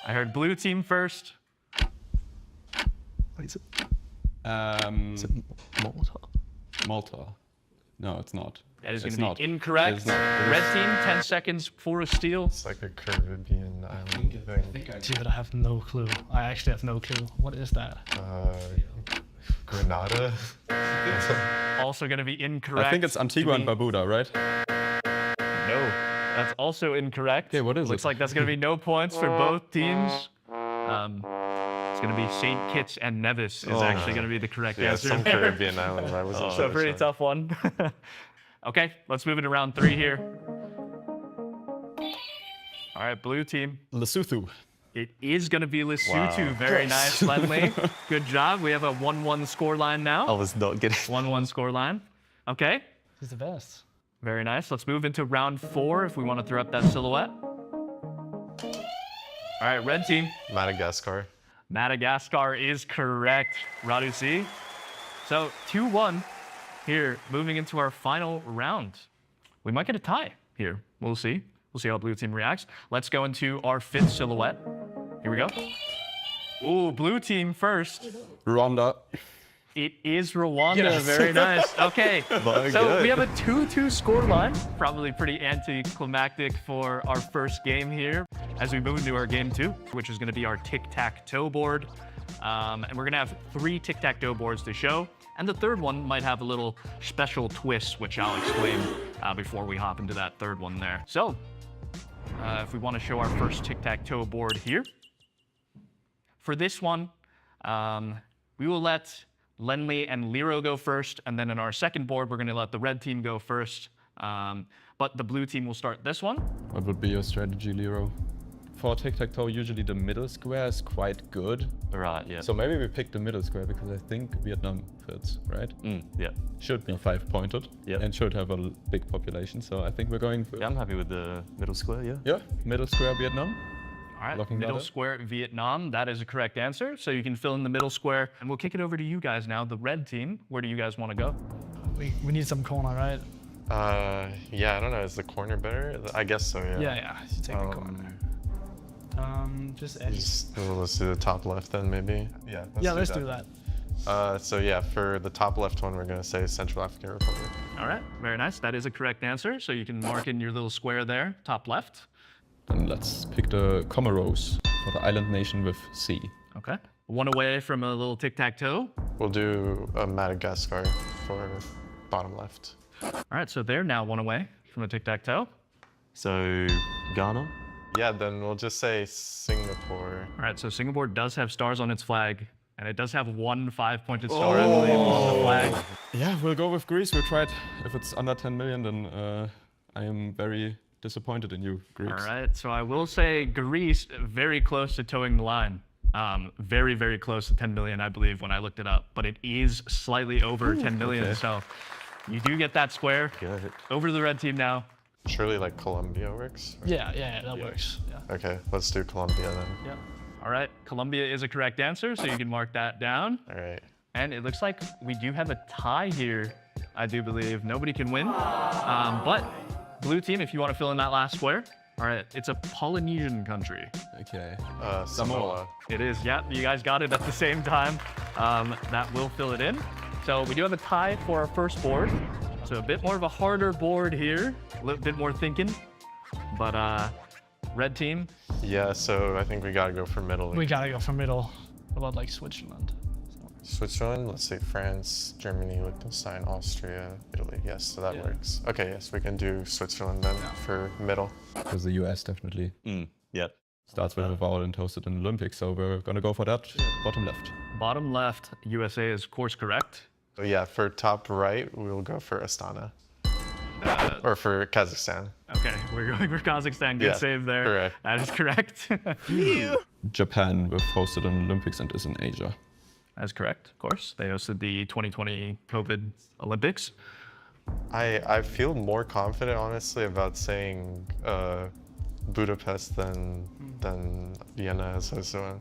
I heard blue team first. Wait, is it Malta? Malta? No, it's not. That is It's going to not. be incorrect. It's not. Red team, 10 seconds for a steal. It's like a Caribbean island thing. Dude, I have no clue. I actually have no clue. What is that? Grenada? Also going to be incorrect. I think it's Antigua and Barbuda, right? No, that's also incorrect. Okay, what is Looks it? like that's going to be no points for both teams. It's going to be St. Kitts and Nevis is actually going to be the correct Yeah, answer. some Caribbean island. I wasn't So sure. a pretty tough one. Okay, let's move into round 3 here. All right, blue team. Lesotho. It is going to be Lesotho. Wow. Very nice, Lenley. Good job. We have a 1-1 score line now. I was not getting 1-1 score line. Okay, He's the best. very nice. Let's move into round 4 if we want to throw up that silhouette. All right, red team. Madagascar. Madagascar is correct. Radu C. So 2-1 here, moving into our final round. We might get a tie here. We'll see. We'll see how blue team reacts. Let's go into our 5th silhouette. Here we go. Ooh, blue team first. Rwanda. It is Rwanda. Yes. Very nice. Okay, Very so good. we have a 2-2 scoreline. Probably pretty anticlimactic for our first game here as we move into our game 2, which is going to be our tic-tac-toe board. And we're going to have 3 tic-tac-toe boards to show. And the third one might have a little special twist, which I'll explain before we hop into that third one there. So, if we want to show our first tic-tac-toe board here. For this one, we will let Lenley and Lero go first, and then in our second board, we're going to let the red team go first. But the blue team will start this one. What would be your strategy, Lero? For tic-tac-toe, usually the middle square is quite good. Right, yeah. So maybe we pick the middle square because I think Vietnam fits, right? Yeah. Should be 5-pointed Yep. and should have a big population. So I think we're going for Yeah, I'm happy with the middle square, yeah. yeah, middle square Vietnam. All right, Looking middle better. square Vietnam. That is a correct answer. So you can fill in the middle square. And we'll kick it over to you guys now, the red team. Where do you guys want to go? We need some corner, right? Yeah, I don't know. Is the corner better? I guess so, yeah. Yeah. You take the corner. Just edge. Let's do the top left then, maybe. Yeah, Let's do that. So yeah, for the top left one, we're going to say Central African Republic. All right, very nice. That is a correct answer. So you can mark in your little square there, top left. Then let's pick the Comoros for the island nation with C. Okay. One away from a little tic-tac-toe. We'll do Madagascar for bottom left. All right, so they're now one away from a tic-tac-toe. So, Ghana? Yeah, then we'll just say Singapore. All right, so Singapore does have stars on its flag, and it does have 1 5-pointed star, I believe, on the flag. Yeah, we'll go with Greece. We'll try it. If it's under 10 million, then I am very disappointed in you, Greeks. All right, so I will say Greece very close to towing the line. Very, very close to 10 million, I believe, when I looked it up. But it is slightly over 10 million, okay. so you do get that square. Good. Over to the red team now. Surely like Colombia works? Yeah, that works. Yeah. Okay, let's do Colombia then. Yeah. All right, Colombia is a correct answer, so you can mark that down. All right. And it looks like we do have a tie here, I do believe. Nobody can win. But blue team, if you want to fill in that last square. All right, it's a Polynesian country. Okay. Samoa. It is, yeah, you guys got it at the same time. That will fill it in. So we do have a tie for our first board. So a bit more of a harder board here, a little bit more thinking. But red team, Yeah, so I think we gotta go for middle. We gotta go for middle. What about like Switzerland? Switzerland, let's say France, Germany, Liechtenstein, Austria, Italy. Yes, so that works. Okay, yes, we can do Switzerland then for middle. Because the US definitely Yeah. starts with a vowel and hosted an Olympics, so we're gonna go for that. Bottom left. bottom left, USA is course correct. So yeah, for top right, we'll go for Astana. Or for Kazakhstan. Okay, we're going for Kazakhstan. Good Yeah, save there. correct. That is correct. Japan with hosted an Olympics and is in Asia. That's correct, of course. They hosted the 2020 COVID Olympics. I feel more confident, honestly, about saying Budapest than Vienna has hosted one.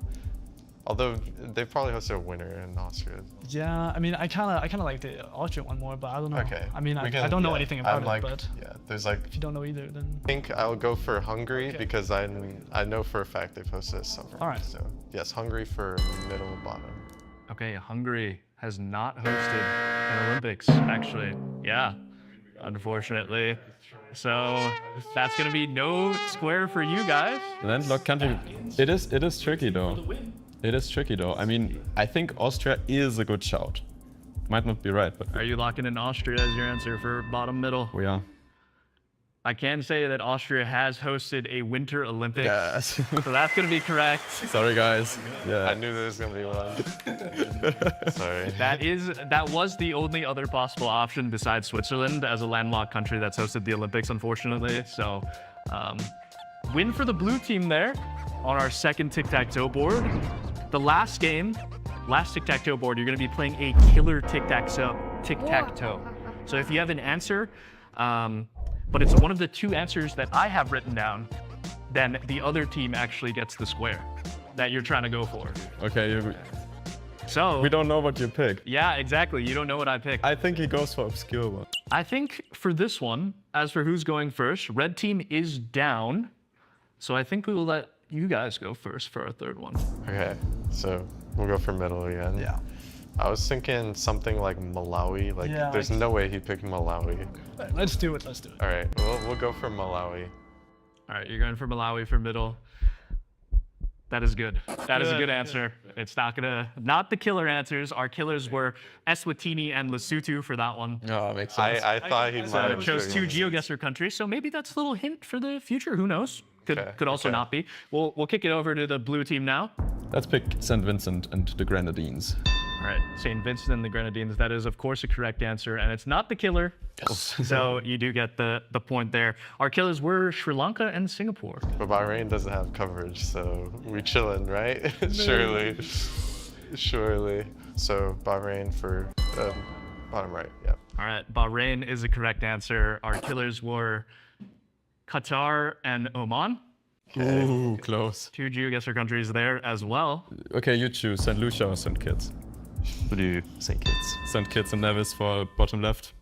Although they probably hosted a winner in Austria. Yeah, I mean, I kind of like the Austrian one more, but I don't know. Okay. I mean, we I can- don't know yeah, anything about I'm it, like, but yeah, There's like, If you don't know either, then I think I'll go for Hungary Okay. because I know for a fact they've hosted this summer. All right. So yes, Hungary for middle bottom. Okay, Hungary has not hosted an Olympics, actually. Yeah, unfortunately. So that's gonna be no square for you guys. Landlocked country. It is tricky though. It is tricky though. I mean, I think Austria is a good shout. Might not be right, but Are you locking in Austria as your answer for bottom middle? we are. I can say that Austria has hosted a Winter Olympics. Yes. So that's gonna be correct. Sorry guys. Yeah. I knew there was gonna be one. Sorry. That was the only other possible option besides Switzerland as a landlocked country that's hosted the Olympics, unfortunately. So, win for the blue team there on our second tic-tac-toe board. The last tic-tac-toe board, you're going to be playing a killer tic-tac-toe. So if you have an answer, but it's one of the two answers that I have written down, then the other team actually gets the square that you're trying to go for. Okay. So We don't know what you picked. yeah, exactly. You don't know what I picked. I think he goes for obscure one. I think for this one, as for who's going first, red team is down. So I think we will let you guys go first for our third one. Okay, so we'll go for middle again. yeah. I was thinking something like Malawi. Like, Yeah, there's no way he picked Malawi. Let's do it. Let's do it. All right, we'll go for Malawi. All right, you're going for Malawi for middle. That is good. That is a good answer. It's not the killer answers. Our killers were Eswatini and Lesotho for that one. Oh, makes sense. I thought he might So have chose two chosen- GeoGuessr countries, so maybe that's a little hint for the future. Who knows? Could also okay. not be. We'll kick it over to the blue team now. Let's pick St. Vincent and the Grenadines. All right, St. Vincent and the Grenadines. That is, of course, a correct answer, and it's not the killer. Yes. So you do get the point there. Our killers were Sri Lanka and Singapore. But Bahrain doesn't have coverage, so we chillin', right? Surely. So Bahrain for bottom right, yeah. All right, Bahrain is the correct answer. Our killers were Qatar and Oman. Ooh, close. Two GeoGuessr countries there as well. Okay, you choose St. Lucia or St. Kitts. We'll do St. Kitts. St. Kitts and Nevis for bottom left.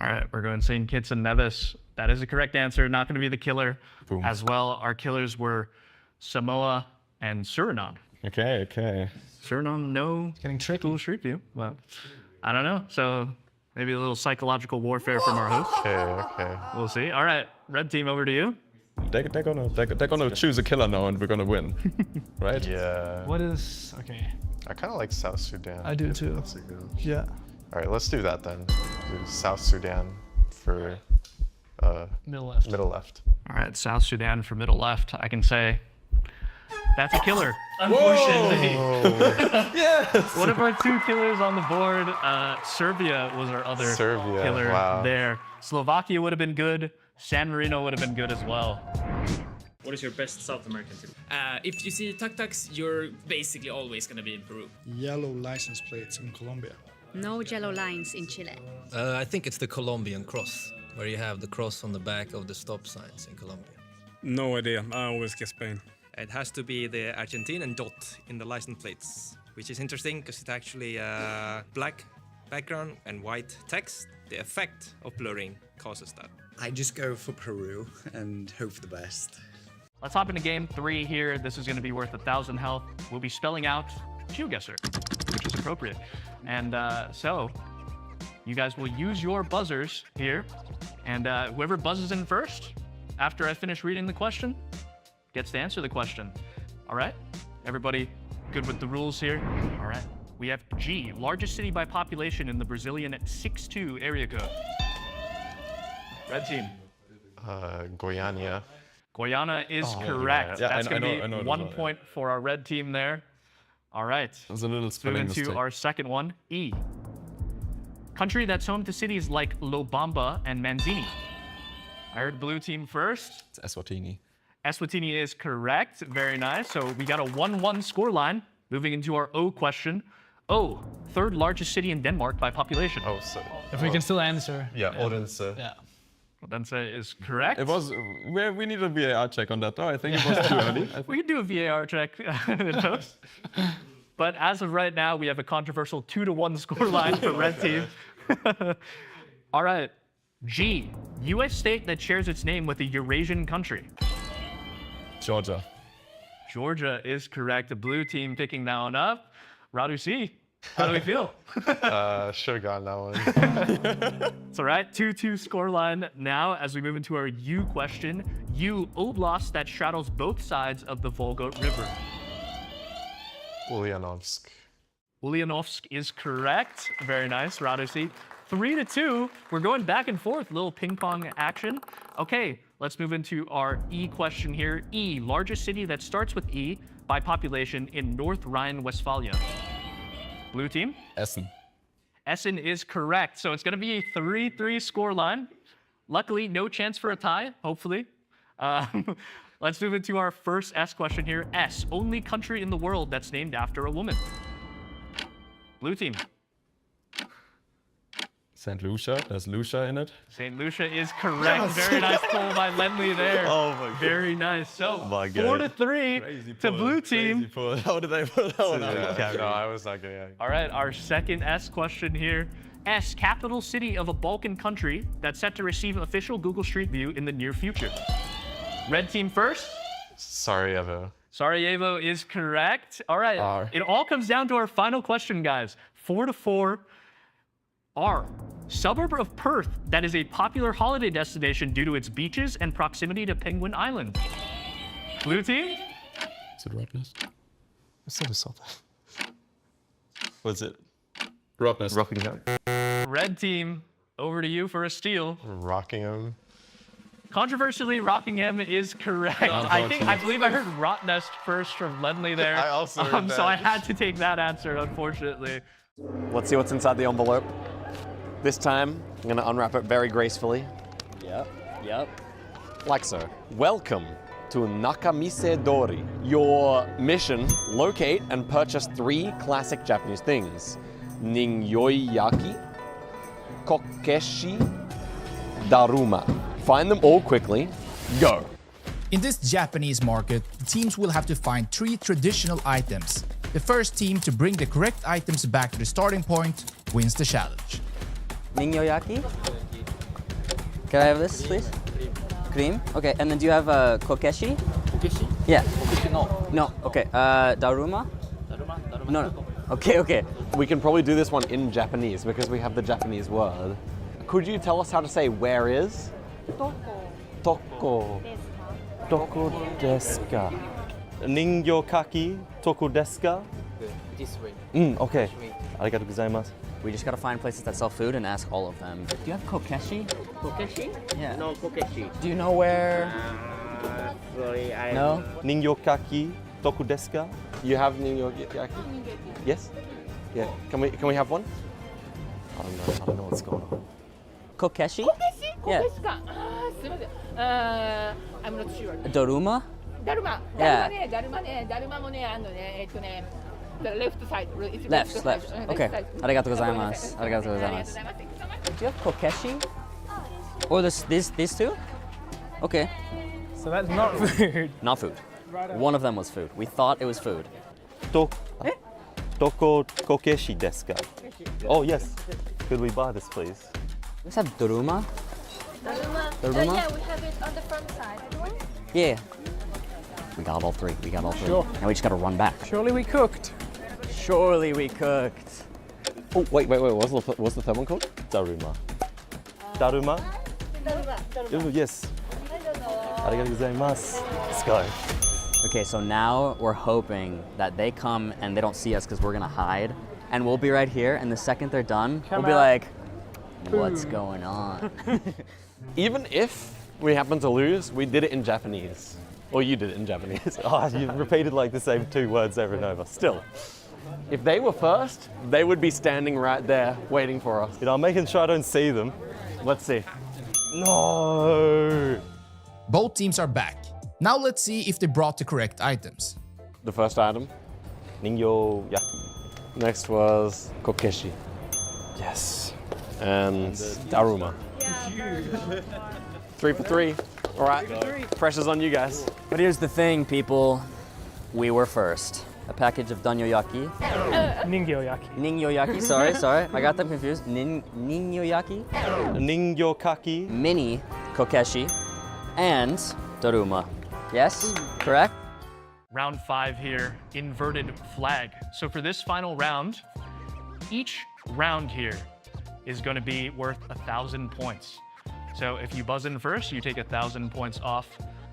All right, we're going St. Kitts and Nevis. That is the correct answer. Not going to be the killer. Boom. As well, our killers were Samoa and Suriname. Okay. Suriname, no Getting tricky. Dual Street View. Well, I don't know. So maybe a little psychological warfare from our host. Okay. We'll see. All right, red team, over to you. They're gonna choose a killer now and we're gonna win. Right? Yeah. What is okay? I kind of like South Sudan. I do too. That's a good. Yeah. All right, let's do that then. Do South Sudan for Middle left. middle left. All right, South Sudan for middle left. I can say that's a killer. Unfortunately. Yes! One of our two killers on the board. Serbia was our other Serbia, killer wow. there. Slovakia would have been good. San Marino would have been good as well. What is your best South American team? If you see tic-tacs, you're basically always going to be in Peru. Yellow license plates in Colombia. No yellow lines in Chile. I think it's the Colombian cross, where you have the cross on the back of the stop signs in Colombia. No idea. I always guess Spain. It has to be the Argentinian dot in the license plates, which is interesting because it's actually a black background and white text. The effect of blurring causes that. I just go for Peru and hope for the best. Let's hop into game 3 here. This is going to be worth 1,000 health. We'll be spelling out GeoGuessr, which is appropriate. And so you guys will use your buzzers here. And whoever buzzes in first, after I finish reading the question, gets to answer the question. All right? Everybody good with the rules here? All right. We have G, largest city by population in the Brazilian 6'2" area code. Red team. Goiânia. Guyana is correct. Yeah, That's I going to know be it 1 as well, point for our red team there. All right. There's a little Move spelling into mistake. our second one, E. Country that's home to cities like Lobamba and Manzini. I heard blue team first. It's Eswatini. Eswatini is correct. Very nice. So we got a 1-1 scoreline. Moving into our O question. O, third largest city in Denmark by population. Oh, so. If we can still answer. Yeah, Odense. Yeah. Odense is correct. It was. We need a VAR check on that, though. I think it was too early. We can do a VAR check. But as of right now, we have a controversial 2-1 scoreline for red team. All right. G. U.S. state that shares its name with a Eurasian country. Georgia. Georgia is correct. The blue team picking that one up. Radu C, how do we feel? Should have gotten that one. It's all right. 2-2 scoreline now as we move into our U question. U, oblast that straddles both sides of the Volga River. Ulyanovsk. Ulyanovsk is correct. Very nice, Radu C. 3-2. We're going back and forth, little ping pong action. Okay, let's move into our E question here. E, largest city that starts with E by population in North Rhine-Westphalia. Blue team? Essen. Essen is correct. So it's going to be a 3-3 scoreline. Luckily, no chance for a tie, hopefully. Let's move into our first S question here. S, only country in the world that's named after a woman. Blue team. St. Lucia. There's Lucia in it. St. Lucia is correct. Very nice pull by Lemley there. Oh my god. Very nice. So, my god. 4-3 to blue team. How did they put that one out? No, I was not getting it. All right, our second S question here. S, capital city of a Balkan country that's set to receive official Google Street View in the near future. Red team first. Sarajevo. Sarajevo is correct. All right, R. It all comes down to our final question, guys. 4-4. R, suburb of Perth that is a popular holiday destination due to its beaches and proximity to Penguin Island. Blue team? Is it Rottnest? What's it? Rottnest. Rockingham. Red team, over to you for a steal. Rockingham. Controversially, Rockingham is correct. I believe I heard Rottnest first from Ledley there. I also heard that. So I had to take that answer, unfortunately. Let's see what's inside the envelope. This time, I'm gonna unwrap it very gracefully. Yep. Like so. Welcome to Nakamise Dori. Your mission, locate and purchase 3 classic Japanese things. Ningyoyaki, kokeshi, daruma. Find them all quickly. Go. In this Japanese market, the teams will have to find 3 traditional items. The first team to bring the correct items back to the starting point wins the challenge. Ningyoyaki? Can I have this, please? Cream? Okay, and then do you have kokeshi? Kokeshi? Yeah. Kokeshi, no. No, okay. Daruma? Daruma? No. Okay. We can probably do this one in Japanese because we have the Japanese word. Could you tell us how to say where is? Toko. Toko desu ka? Ningyokaki toko desu ka? This way. Okay. Arigatou gozaimasu. We just gotta find places that sell food and ask all of them. Do you have kokeshi? Kokeshi? Yeah. No kokeshi. Do you know where? Sorry, I... No? Ningyokaki toko desu ka? You have Ningyoyaki? Yes. Yeah. Can we have one? I don't know what's going on. Kokeshi? Kokeshi? Yeah. I'm not sure. Daruma? Daruma. Yeah. Daruma mo ne, the left side. It's Left. Side. Okay. Left side. Arigatou gozaimasu. Arigatou gozaimasu. Do you have kokeshi? Or these two? Okay. So that's not food. Not food. One of them was food. We thought it was food. Toko kokeshi desu ka? Oh yes. Could we buy this, please? Let's have daruma. Daruma? Daruma? Yeah, we have it on the front side. Yeah. We got all 3. Sure. Now we just gotta run back. Surely we cooked. Surely we cooked. Oh, wait. What's the third one called? Daruma. Daruma? Oh, yes. Arigatou gozaimasu. Let's go. Okay, so now we're hoping that they come and they don't see us because we're gonna hide. And we'll be right here, and the second they're done, we'll be like, what's going on? Even if we happen to lose, we did it in Japanese. Or you did it in Japanese. Oh, you've repeated like the same 2 words over and over. Still. If they were first, they would be standing right there waiting for us. You know, I'm making sure I don't see them. Let's see. No! Both teams are back. Now let's see if they brought the correct items. The first item. Ningyoyaki. Next was kokeshi. Yes. And daruma. 3 for 3. All right. Pressure's on you guys. But here's the thing, people. We were first. a package of danyoyaki. Ningyoyaki. Ningyoyaki, sorry. I got them confused. Ningyoyaki. Ningyokaki. Mini kokeshi. And daruma. Yes? Correct? Round 5 here, inverted flag. So for this final round, each round here is going to be worth 1,000 points. So if you buzz in first, you take 1,000 points off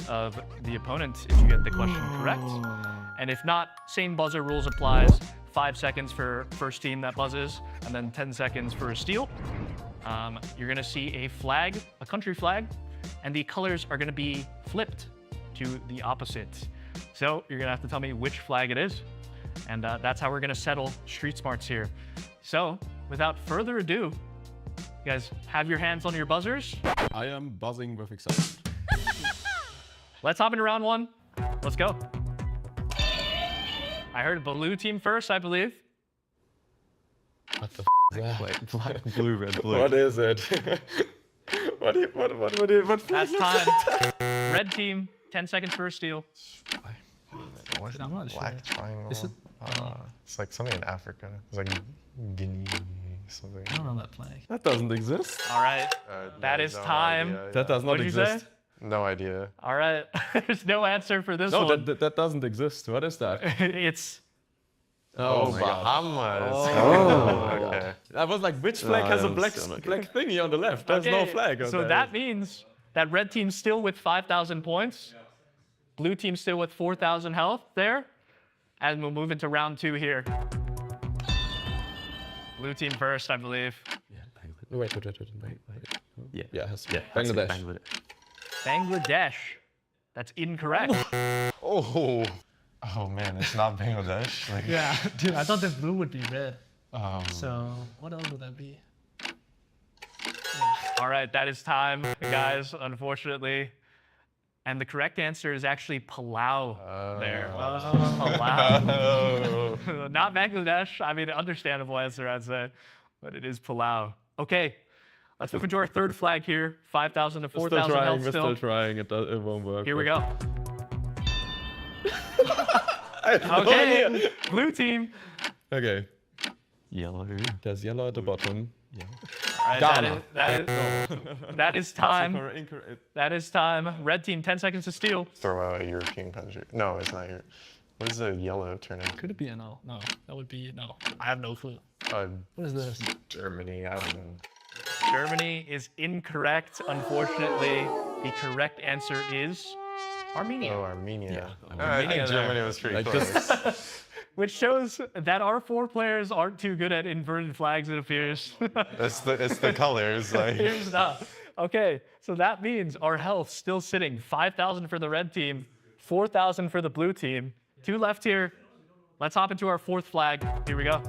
of the opponent if you get the question correct. And if not, same buzzer rules applies. 5 seconds for first team that buzzes, and then 10 seconds for a steal. You're going to see a flag, a country flag, and the colors are going to be flipped to the opposite. So you're going to have to tell me which flag it is. And that's how we're going to settle street smarts here. So without further ado, you guys have your hands on your buzzers. I am buzzing with excitement. Let's hop into round 1. Let's go. I heard blue team first, I believe. What the is that? Black, blue, red, blue. What is it? what That's time. Red team, 10 seconds for a steal. I'm not sure. Black triangle. Is it? It's like something in Africa. It's like Gingi something. I don't know that flag. That doesn't exist. All right. That is time. Idea, that does not What'd exist. You say? No idea. All right. There's no answer for this one. No, that doesn't exist. What is that? It's... Oh, Bahamas. Oh. Okay. I was like, which flag has a black thingy on the left? There's no flag. So that means that red team's still with 5,000 points. Blue team's still with 4,000 health there. And we'll move into round 2 here. Blue team first, I believe. Yeah, wait. Yeah, Bangladesh. Bangladesh. That's incorrect. Oh man, it's not Bangladesh. Like, yeah, dude, I thought the blue would be red. So what else would that be? All right, that is time, guys, unfortunately. And the correct answer is actually Palau there. Palau. Not Bangladesh. I mean, understandable answer, I'd say. But it is Palau. Okay, let's move into our third flag here. 5,000 to 4,000 health still. We're still trying. It won't work. Here we go. Okay, blue team. Okay. Yellow. There's yellow at the bottom. Yeah. All right, that is time. That is time. Red team, 10 seconds to steal. Throw out a European country. No, it's not Europe. What does the yellow turn into? Could it be a no? No, that would be no. I have no clue. What is this? Germany, I don't know. Germany is incorrect, unfortunately. The correct answer is Armenia. Oh, Armenia. Yeah. I think Germany was pretty close. Which shows that our 4 players aren't too good at inverted flags, it appears. It's the colors. Like. Here's not. Okay, so that means our health still sitting 5,000 for the red team, 4,000 for the blue team. 2 left here. Let's hop into our 4th flag. Here we go.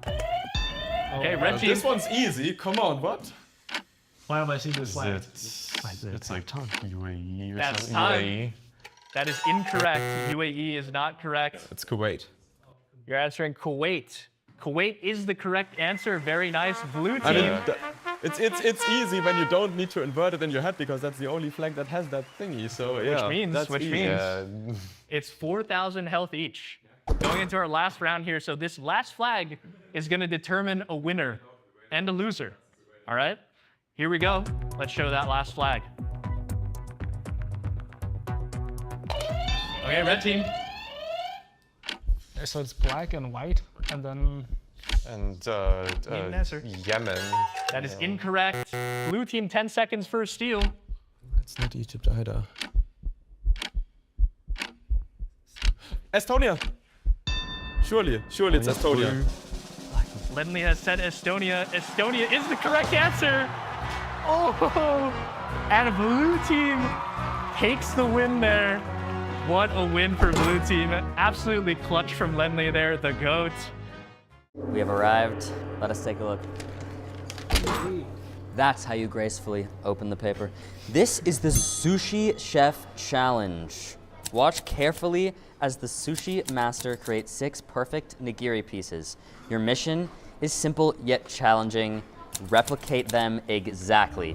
Okay, red team. This one's easy. Come on, what? Why have I seen this flag? It's like UAE or That's something. time. UAE. That is incorrect. UAE is not correct. It's Kuwait. You're answering Kuwait. Kuwait is the correct answer. Very nice. Blue team. I mean, it's easy when you don't need to invert it in your head because that's the only flag that has that thingy. So yeah, which means it's 4,000 health each. Going into our last round here. So this last flag is going to determine a winner and a loser. All right, here we go. Let's show that last flag. Okay, red team. So it's black and white, and then... And Yemen. That is incorrect. Blue team, 10 seconds for a steal. It's not Egypt either. Estonia. Surely it's Estonia. Lenley has said Estonia. Estonia is the correct answer. Oh, and blue team takes the win there. What a win for blue team. Absolutely clutch from Lenley there, the GOAT. We have arrived. Let us take a look. That's how you gracefully open the paper. This is the Sushi Chef Challenge. Watch carefully as the sushi master creates 6 perfect nigiri pieces. Your mission is simple yet challenging. Replicate them exactly.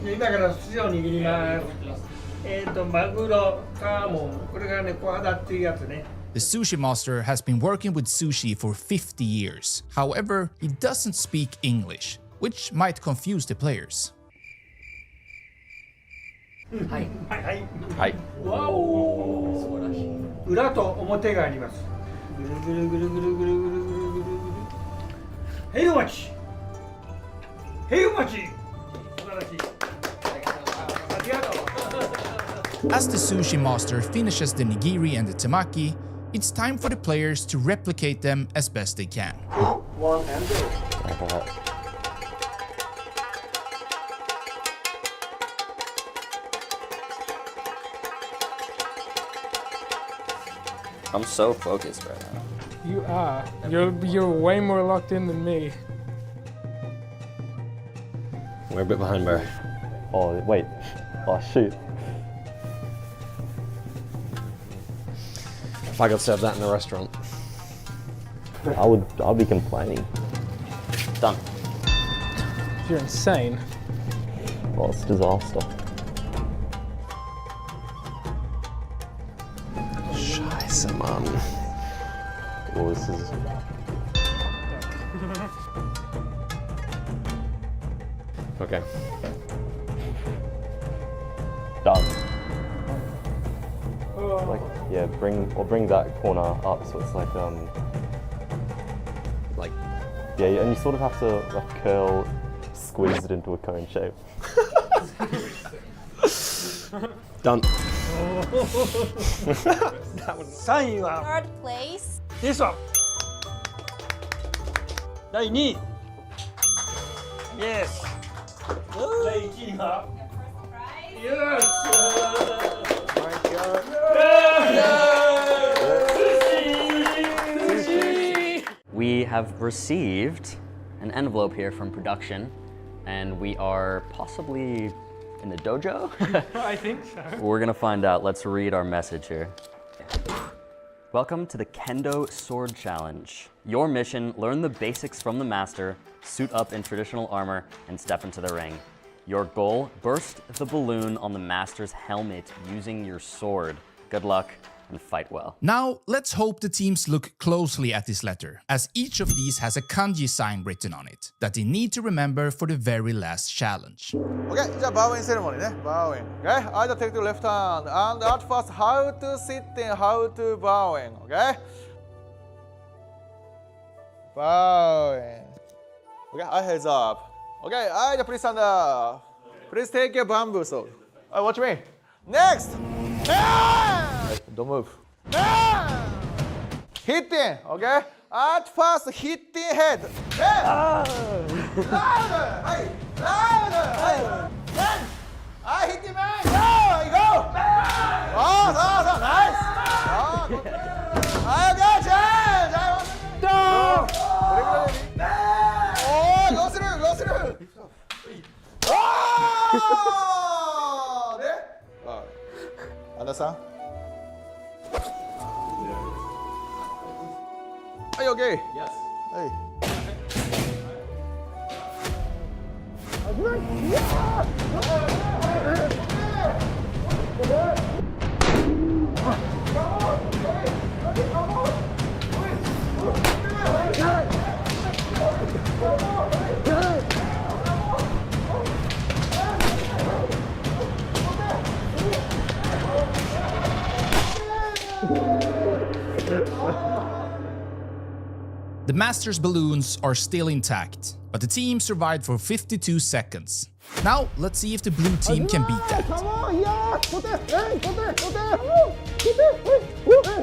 今から寿司を握ります。マグロ、サーモン、これがね、小肌っていうやつね。 The sushi master has been working with sushi for 50 years. However, he doesn't speak English, which might confuse the players. はい。はい。はい。わお。素晴らしい。裏と表があります。ぐるぐるぐるぐるぐるぐるぐるぐるぐる。へいお待ち。へいお待ち。素晴らしい。ありがとう。 As the sushi master finishes the nigiri and the temaki, it's time for the players to replicate them as best they can. 1 and go. I'm so focused right now. You are. You're way more locked in than me. We're a bit behind, bro. Oh, wait. Oh, shoot. If I got served that in a restaurant, I'll be complaining. Done. You're insane. Oh, it's a disaster. Scheiße, Mann. Oh, this is... Okay. Done. Like, yeah, bring that corner up so it's like, yeah, and you sort of have to like curl, squeeze it into a cone shape. Done. That was 3位は Third place. This one. 第2位 Yes. 第1位は Yes. My God. We have received an envelope here from production, and we are possibly in the dojo? I think so. We're gonna find out. Let's read our message here. Welcome to the Kendo Sword Challenge. Your mission, learn the basics from the master, suit up in traditional armor, and step into the ring. Your goal, burst the balloon on the master's helmet using your sword. Good luck and fight well. Now, let's hope the teams look closely at this letter, as each of these has a kanji sign written on it that they need to remember for the very last challenge. Okay, じゃあバーウェンセレモニーね。バーウェン。Okay? Either take the left hand and at first how to sit and how to バーウェン。Okay? バーウェン。Okay, I heads up. Okay, I please stand up. Please take your bamboo sword. Watch me. Next. Don't move. Hitting, okay? At first, hitting head. Louder! Hey! Louder! Hey! Then! I hit the man! Go! Oh, nice! I got chance! Oh, go through! Oh! There? Understand? Are you okay? Yes. Hey. The Masters balloons are still intact, but the team survived for 52 seconds. Now, let's see if the blue team can beat that. Come on, yeah! Go there! Hey, go there! Go there! Go there!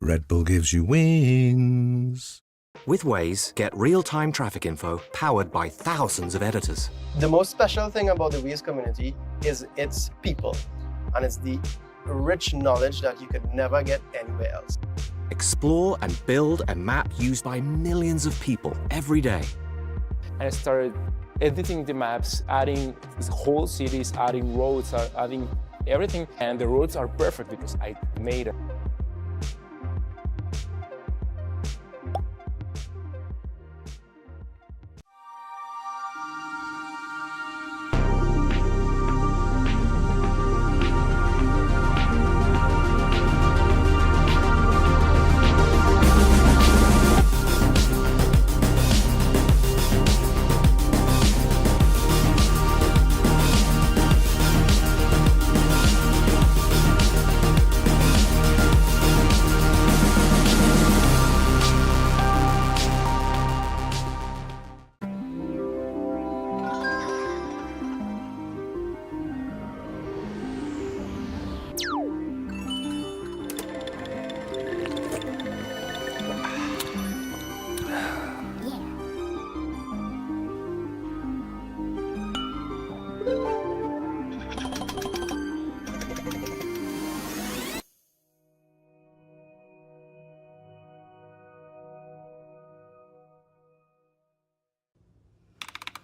Red Bull gives you wings. With Waze, get real-time traffic info powered by thousands of editors. The most special thing about the Waze community is its people, and it's the rich knowledge that you could never get anywhere else. Explore and build a map used by millions of people every day. I started editing the maps, adding whole cities, adding roads, adding everything, and the roads are perfect because I made it.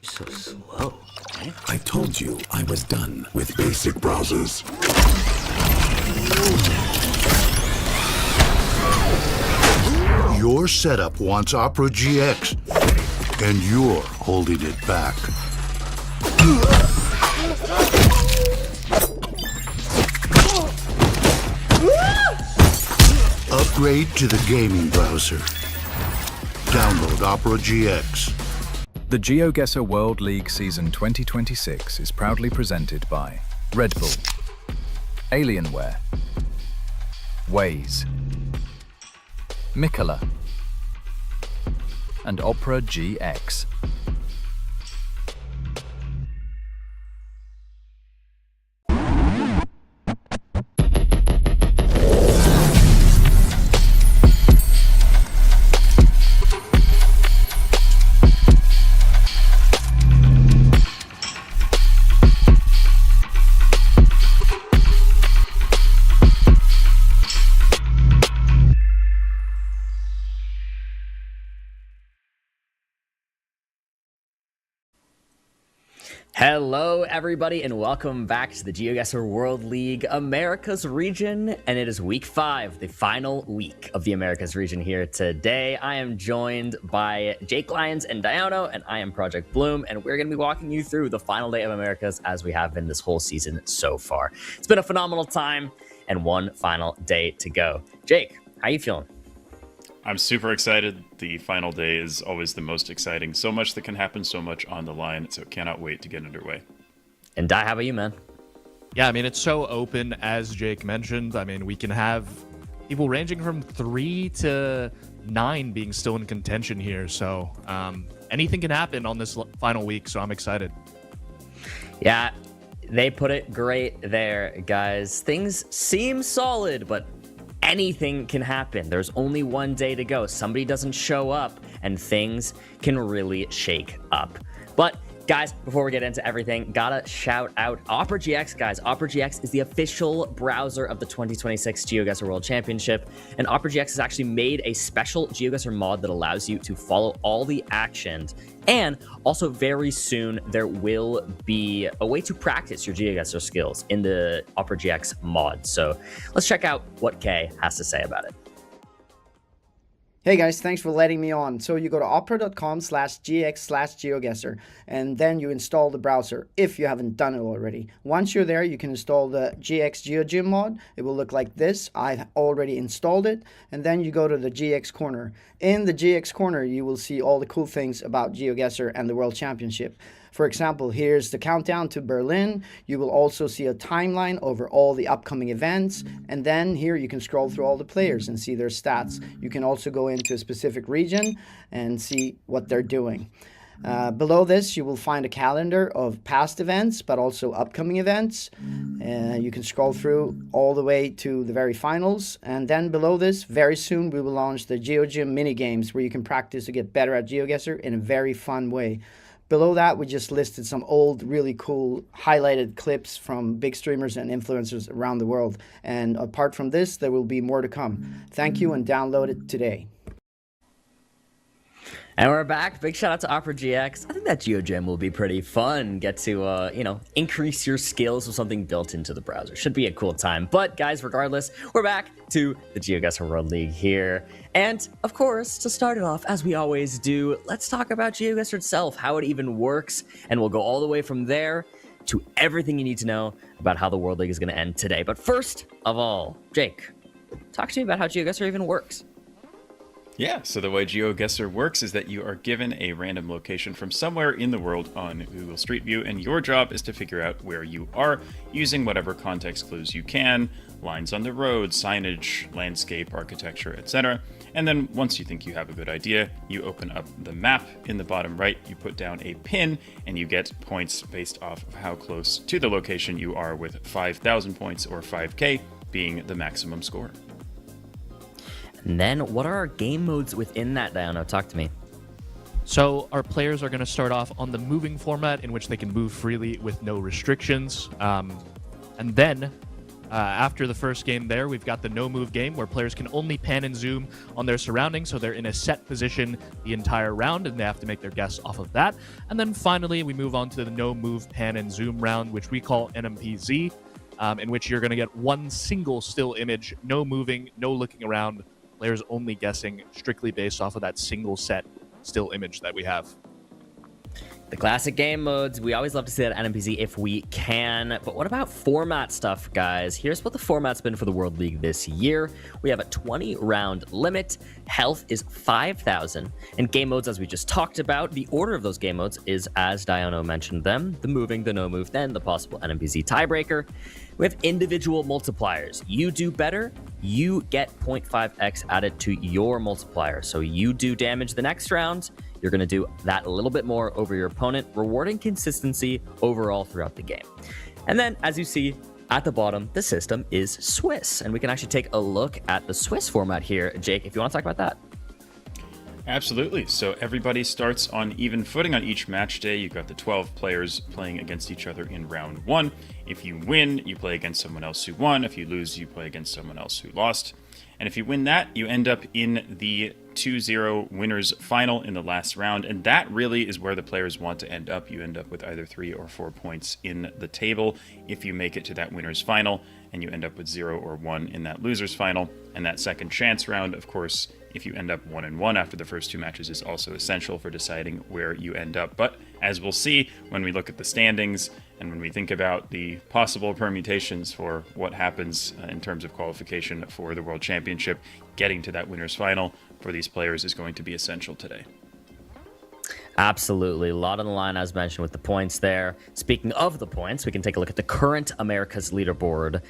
So slow. I told you I was done with basic browsers. Your setup wants Opera GX, and you're holding it back. Upgrade to the gaming browser. Download Opera GX. The GeoGuessr World League Season 2026 is proudly presented by Red Bull, Alienware, Waze, Mikola, and Opera GX. Hello everybody and welcome back to the GeoGuessr World League Americas region, and it is week 5, the final week of the Americas region here today. I am joined by Jake Lyons and Diano, and I am Project Bloom, and we're going to be walking you through the final day of Americas as we have been this whole season so far. It's been a phenomenal time and one final day to go. Jake, how you feeling? I'm super excited. The final day is always the most exciting. So much that can happen, so much on the line, so cannot wait to get underway. And Di, how about you, man? Yeah, I mean, it's so open, as Jake mentioned. I mean, we can have people ranging from 3 to 9 being still in contention here. So anything can happen on this final week, so I'm excited. Yeah, they put it great there, guys. Things seem solid, but anything can happen. There's only one day to go. Somebody doesn't show up and things can really shake up. But guys, before we get into everything, gotta shout out Opera GX, guys. Opera GX is the official browser of the 2026 GeoGuessr World Championship, and Opera GX has actually made a special GeoGuessr mod that allows you to follow all the actions. And also very soon, there will be a way to practice your GeoGuessr skills in the Opera GX mod. So let's check out what Kay has to say about it. Hey guys, thanks for letting me on. So you go to opera.com/gx/GeoGuessr, and then you install the browser if you haven't done it already. Once you're there, you can install the GX GeoGym mod. It will look like this. I've already installed it. And then you go to the GX corner. In the GX corner, you will see all the cool things about GeoGuessr and the World Championship. For example, here's the countdown to Berlin. You will also see a timeline over all the upcoming events. And then here you can scroll through all the players and see their stats. You can also go into a specific region and see what they're doing. Below this, you will find a calendar of past events, but also upcoming events. You can scroll through all the way to the very finals. And then below this, very soon, we will launch the GeoGym mini games where you can practice to get better at GeoGuessr in a very fun way. Below that, we just listed some old, really cool, highlighted clips from big streamers and influencers around the world. And apart from this, there will be more to come. Thank you and download it today. And we're back. Big shout out to Opera GX. I think that GeoGym will be pretty fun. Get to, increase your skills with something built into the browser. Should be a cool time. But guys, regardless, we're back to the GeoGuessr World League here. And of course, to start it off, as we always do, let's talk about GeoGuessr itself, how it even works. And we'll go all the way from there to everything you need to know about how the World League is going to end today. But first of all, Jake, talk to me about how GeoGuessr even works. Yeah, so the way GeoGuessr works is that you are given a random location from somewhere in the world on Google Street View, and your job is to figure out where you are using whatever context clues you can, lines on the road, signage, landscape, architecture, etc. And then once you think you have a good idea, you open up the map in the bottom right, you put down a pin, and you get points based off of how close to the location you are, with 5,000 points or 5K being the maximum score. And then, what are our game modes within that, Diano? Talk to me. So our players are going to start off on the moving format, in which they can move freely with no restrictions. And then, after the first game there, we've got the no-move game, where players can only pan and zoom on their surroundings, so they're in a set position the entire round, and they have to make their guess off of that. And then finally, we move on to the no-move, pan and zoom round, which we call NMPZ, in which you're going to get one single still image, no moving, no looking around, players only guessing strictly based off of that single set still image that we have. The classic game modes, we always love to see that NMPZ if we can. But what about format stuff, guys? Here's what the format's been for the World League this year. We have a 20-round limit. Health is 5,000. And game modes, as we just talked about, the order of those game modes is as Diano mentioned them. The moving, the no move, then the possible NMPZ tiebreaker. We have individual multipliers. You do better, you get 0.5x added to your multiplier. So you do damage the next round, you're going to do that a little bit more over your opponent, rewarding consistency overall throughout the game. And then, as you see at the bottom, the system is Swiss. And we can actually take a look at the Swiss format here. Jake, if you want to talk about that. Absolutely. So everybody starts on even footing on each match day. You've got the 12 players playing against each other in round one. If you win, you play against someone else who won. If you lose, you play against someone else who lost. And if you win that, you end up in the 2-0 winners final in the last round. And that really is where the players want to end up. You end up with either 3 or 4 points in the table if you make it to that winners final, and you end up with 0 or 1 in that losers final. And that second chance round, of course, if you end up 1-1 after the first 2 matches, is also essential for deciding where you end up. But as we'll see when we look at the standings and when we think about the possible permutations for what happens in terms of qualification for the World Championship, getting to that winners final for these players is going to be essential today. Absolutely. A lot on the line, as mentioned, with the points there. Speaking of the points, we can take a look at the current America's leaderboard.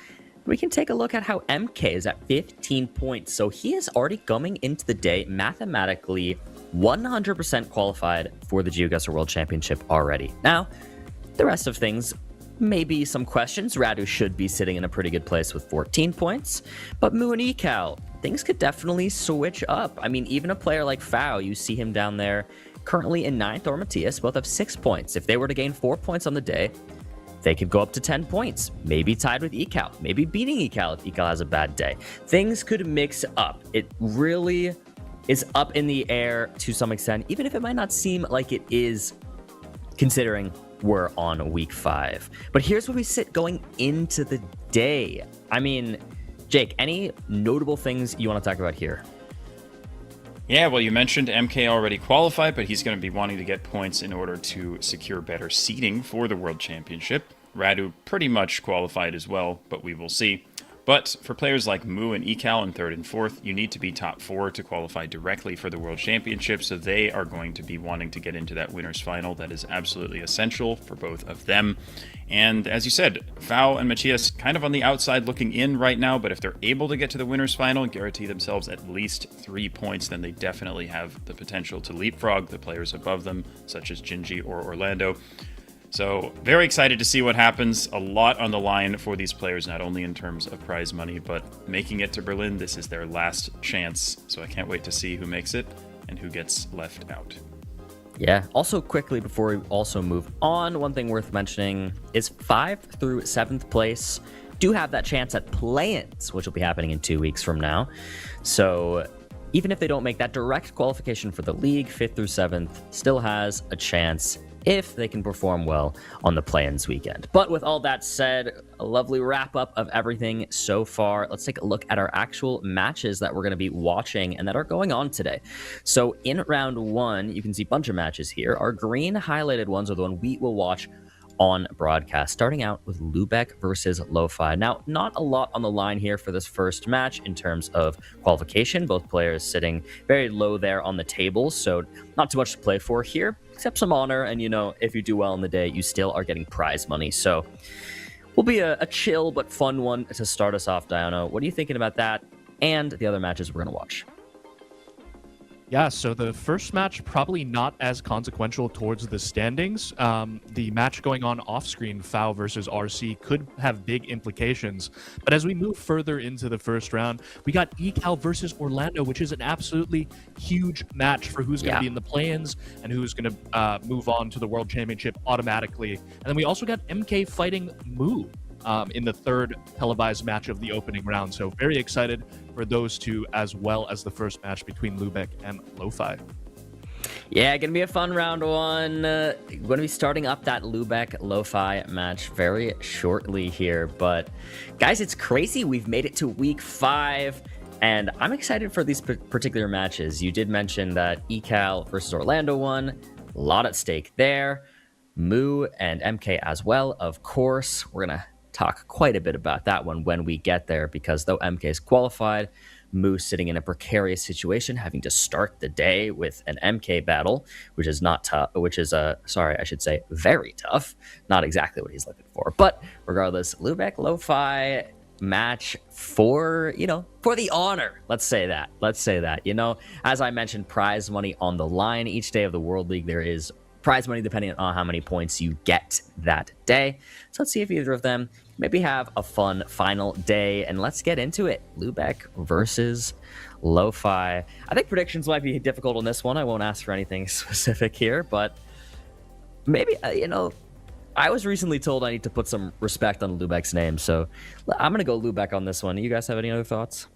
We can take a look at how MK is at 15 points. So he is already coming into the day mathematically 100% qualified for the GeoGuessr World Championship already. Now, the rest of things, maybe some questions. Radu should be sitting in a pretty good place with 14 points. But Mu and Ecal, things could definitely switch up. I mean, even a player like Fao, you see him down there currently in 9th, or Matias, both have 6 points. If they were to gain 4 points on the day, they could go up to 10 points, maybe tied with Ecal, maybe beating Ecal if Ecal has a bad day. Things could mix up. It really is up in the air to some extent, even if it might not seem like it is, considering we're on week 5. But here's where we sit going into the day. I mean, Jake, any notable things you want to talk about here? Yeah, well, you mentioned MK already qualified, but he's going to be wanting to get points in order to secure better seeding for the World Championship. Radu pretty much qualified as well, but we will see. But for players like Mu and Ecal in 3rd and 4th, you need to be top 4 to qualify directly for the World Championship, so they are going to be wanting to get into that winner's final. That is absolutely essential for both of them. And as you said, Fao and Matias kind of on the outside looking in right now, but if they're able to get to the winner's final and guarantee themselves at least 3 points, then they definitely have the potential to leapfrog the players above them, such as Gingi or Orlando. So very excited to see what happens. A lot on the line for these players, not only in terms of prize money, but making it to Berlin. This is their last chance. So I can't wait to see who makes it and who gets left out. Yeah. Also, quickly, before we also move on, one thing worth mentioning is 5th through 7th place do have that chance at play-ins, which will be happening in 2 weeks from now. So even if they don't make that direct qualification for the league, 5th through 7th still has a chance if they can perform well on the play-ins weekend. But with all that said, a lovely wrap-up of everything so far. Let's take a look at our actual matches that we're going to be watching and that are going on today. So in round 1, you can see a bunch of matches here. Our green highlighted ones are the one we will watch on broadcast, starting out with Lubec versus Lofi. Now, not a lot on the line here for this first match in terms of qualification. Both players sitting very low there on the table, so not too much to play for here, except some honor, and you know, if you do well in the day, you still are getting prize money. So will be a chill but fun one to start us off, Diana. What are you thinking about that and the other matches we're going to watch? Yeah, so the first match probably not as consequential towards the standings. The match going on off-screen, Fao versus RC, could have big implications. But as we move further into the first round, we got Ecal versus Orlando, which is an absolutely huge match for who's going to be in the play-ins and who's going to move on to the World Championship automatically. And then we also got MK fighting Mu in the 3rd televised match of the opening round. So very excited for those two, as well as the first match between Lubec and Lofi. Yeah, gonna be a fun round 1. Gonna be starting up that Lubec-Lofi match very shortly here. But guys, it's crazy. We've made it to week 5. And I'm excited for these particular matches. You did mention that Ecal versus Orlando won. A lot at stake there. Mu and MK as well, of course. We're gonna talk quite a bit about that one when we get there, because though MK is qualified, Mu sitting in a precarious situation, having to start the day with an MK battle, which is not tough, which is I should say very tough. Not exactly what he's looking for. But regardless, Lubec Lofi match for the honor. Let's say that. You know, as I mentioned, prize money on the line each day of the World League. There is prize money depending on how many points you get that day. So let's see if either of them maybe have a fun final day, and let's get into it. Lubec versus Lofi. I think predictions might be difficult on this one. I won't ask for anything specific here, but maybe, I was recently told I need to put some respect on Lubec's name, so I'm going to go Lubec on this one. You guys have any other thoughts?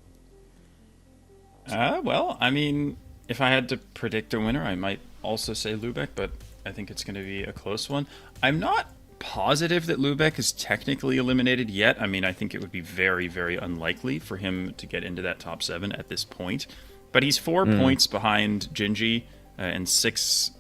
Well, I mean, if I had to predict a winner, I might also say Lubec, but I think it's going to be a close one. I'm not positive that Lubec is technically eliminated yet. I mean, I think it would be very, very unlikely for him to get into that top 7 at this point. But he's 4 points behind Gingi and 6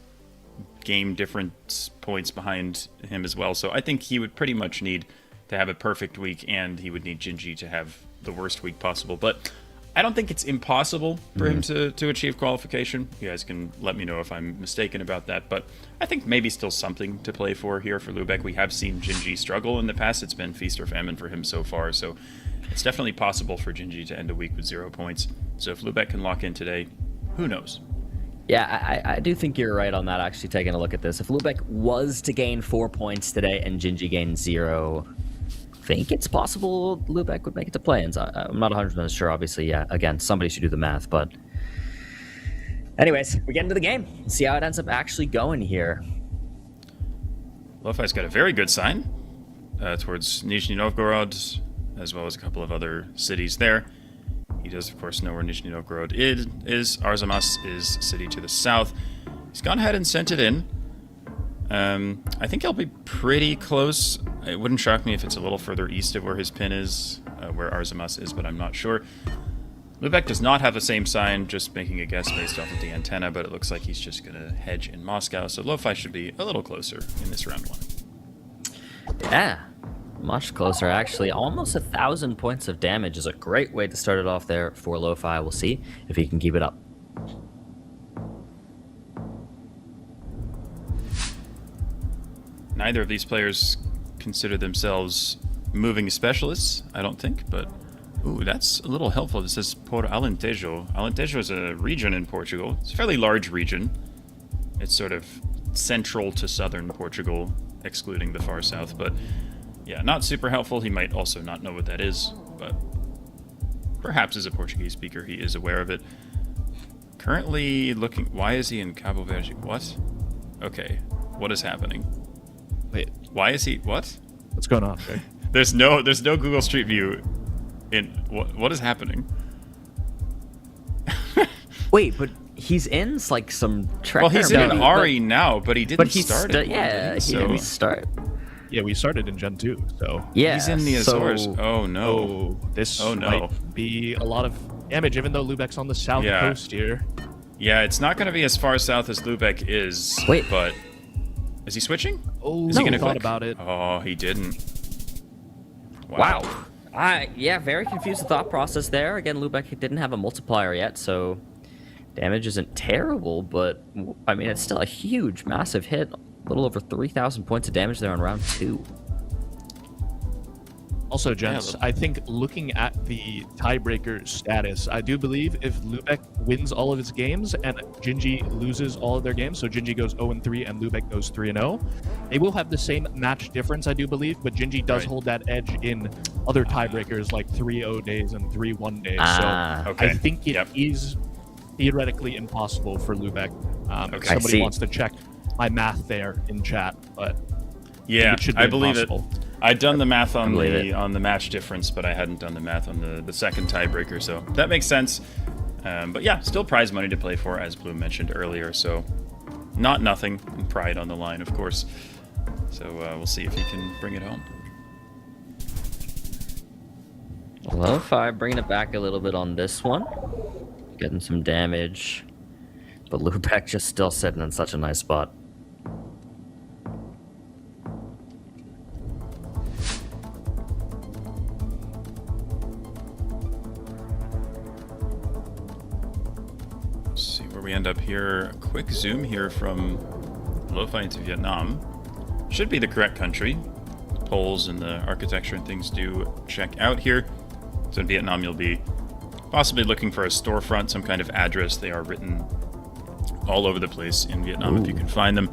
game difference points behind him as well. So I think he would pretty much need to have a perfect week, and he would need Gingi to have the worst week possible. But I don't think it's impossible for him to achieve qualification. You guys can let me know if I'm mistaken about that, but I think maybe still something to play for here for Lubec. We have seen Gingi struggle in the past. It's been feast or famine for him so far, so it's definitely possible for Gingi to end a week with 0 points. So if Lubec can lock in today, who knows? Yeah, I do think you're right on that, actually, taking a look at this. If Lubec was to gain 4 points today and Gingi gained 0, I think it's possible Lubec would make it to play-ins. I'm not 100% sure, obviously. Yeah, again, somebody should do the math, but anyways, we get into the game. See how it ends up actually going here. Lofi's got a very good sign towards Nizhny Novgorod, as well as a couple of other cities there. He does, of course, know where Nizhny Novgorod is. Arzamas is city to the south. He's gone ahead and sent it in. I think he'll be pretty close. It wouldn't shock me if it's a little further east of where his pin is, where Arzamas is, but I'm not sure. Lubec does not have the same sign, just making a guess based off of the antenna, but it looks like he's just going to hedge in Moscow, so Lofi should be a little closer in this round 1. Yeah. Much closer, actually. Almost 1,000 points of damage is a great way to start it off there for Lofi. We'll see if he can keep it up. Neither of these players consider themselves moving specialists, I don't think, but ooh, that's a little helpful. This says Por Alentejo. Alentejo is a region in Portugal. It's a fairly large region. It's sort of central to southern Portugal, excluding the far south, but yeah, not super helpful. He might also not know what that is, but perhaps as a Portuguese speaker, he is aware of it. Currently looking... Why is he in Cabo Verde? What? Okay, what is happening? Wait. Why is he... What? What's going on? Okay. There's no Google Street View in... What is happening? Wait, but he's in like some track. Well, he's in Ari now, but he didn't start it. Yeah, he didn't start. Yeah, we started in Gen 2, so... Yeah, he's in the Azores. Oh, no. Oh, this might be a lot of damage, even though Lubec's on the south coast here. Yeah, it's not going to be as far south as Lubec is. Wait. But... Is he switching? Oh, is he gonna thought click? about it. Oh, he didn't. Wow. Yeah, very confused the thought process there. Again, Lubec didn't have a multiplier yet, so damage isn't terrible, but I mean, it's still a huge, massive hit. A little over 3,000 points of damage there on round 2. Also, gents, I think looking at the tiebreaker status, I do believe if Lubec wins all of his games and Gingi loses all of their games, so Gingi goes 0-3 and Lubec goes 3-0, they will have the same match difference, I do believe, but Gingi does hold that edge in other tiebreakers like 3-0 days and 3-1 days. So I think it is theoretically impossible for Lubec. If somebody wants to check my math there in chat, but yeah, it should be I believe impossible. it. I'd done the math on the match difference, but I hadn't done the math on the second tiebreaker, so that makes sense. But yeah, still prize money to play for, as Bloom mentioned earlier, so not nothing, and pride on the line, of course. So we'll see if he can bring it home. Lofi bringing it back a little bit on this one. Getting some damage. But Lubec just still sitting in such a nice spot. See where we end up here. A quick zoom here from Lofi to Vietnam. Should be the correct country. The polls and the architecture and things do check out here. So in Vietnam, you'll be possibly looking for a storefront, some kind of address. They are written all over the place in Vietnam if you can find them.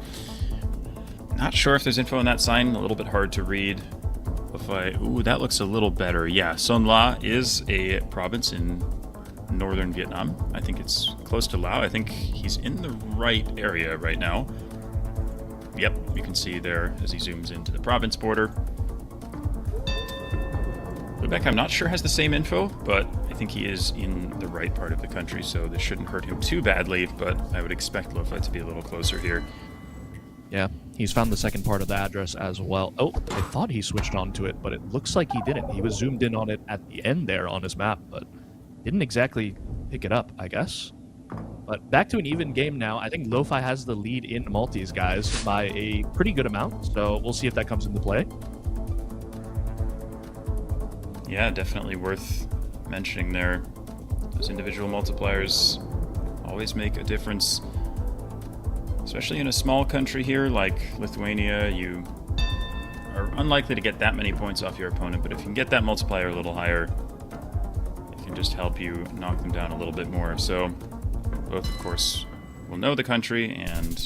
Not sure if there's info on that sign. A little bit hard to read. Ooh, that looks a little better. Yeah, Son La is a province in northern Vietnam. I think it's close to Lao. I think he's in the right area right now. Yep, you can see there as he zooms into the province border. Lubec, I'm not sure, has the same info, but I think he is in the right part of the country, so this shouldn't hurt him too badly, but I would expect Lofi to be a little closer here. Yeah, he's found the second part of the address as well. Oh, I thought he switched on to it, but it looks like he didn't. He was zoomed in on it at the end there on his map, but didn't exactly pick it up, I guess. But back to an even game now. I think Lofi has the lead in multis, guys, by a pretty good amount, so we'll see if that comes into play. Yeah, definitely worth mentioning there. Those individual multipliers always make a difference. Especially in a small country here like Lithuania, you are unlikely to get that many points off your opponent, but if you can get that multiplier a little higher, it can just help you knock them down a little bit more. So both, of course, will know the country and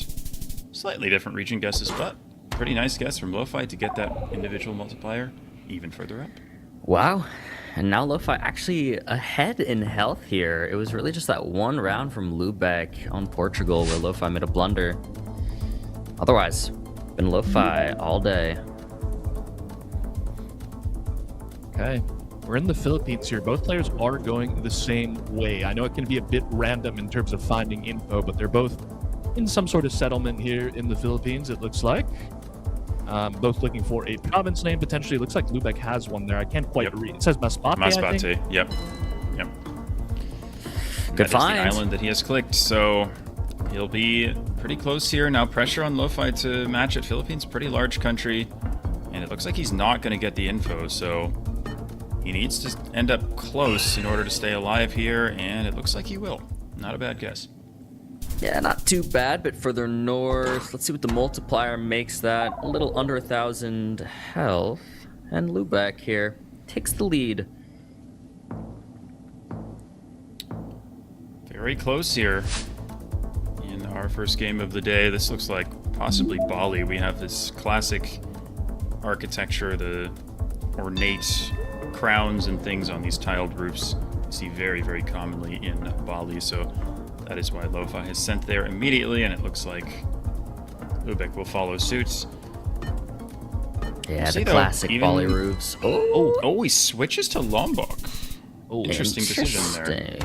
slightly different region guesses, but pretty nice guess from Lofi to get that individual multiplier even further up. Wow. And now Lofi actually ahead in health here. It was really just that one round from Lubec on Portugal where Lofi made a blunder. Otherwise, been Lofi all day. Okay. We're in the Philippines here. Both players are going the same way. I know it can be a bit random in terms of finding info, but they're both in some sort of settlement here in the Philippines, it looks like. Both looking for a province name, potentially. It looks like Lubec has one there. I can't quite read. It says Masbate, I think. Yep. Good find. That is the island that he has clicked, so he'll be pretty close here. Now pressure on Lofi to match it. Philippines, pretty large country, and And it looks like he's not going to get the info, so he needs to end up close in order to stay alive here, and it looks like he will. Not a bad guess. Yeah, not too bad, but further north. Let's see what the multiplier makes that. A little under 1,000 health. And Lubec here takes the lead. Very close here in our first game of the day. This looks like possibly Bali. We have this classic architecture, the ornate crowns and things on these tiled roofs. You see very, very commonly in Bali, so that is why Lofi has sent there immediately, and it looks like Lubec will follow suit. Yeah, the classic Bali roofs. Oh, he switches to Lombok. Oh, interesting decision there.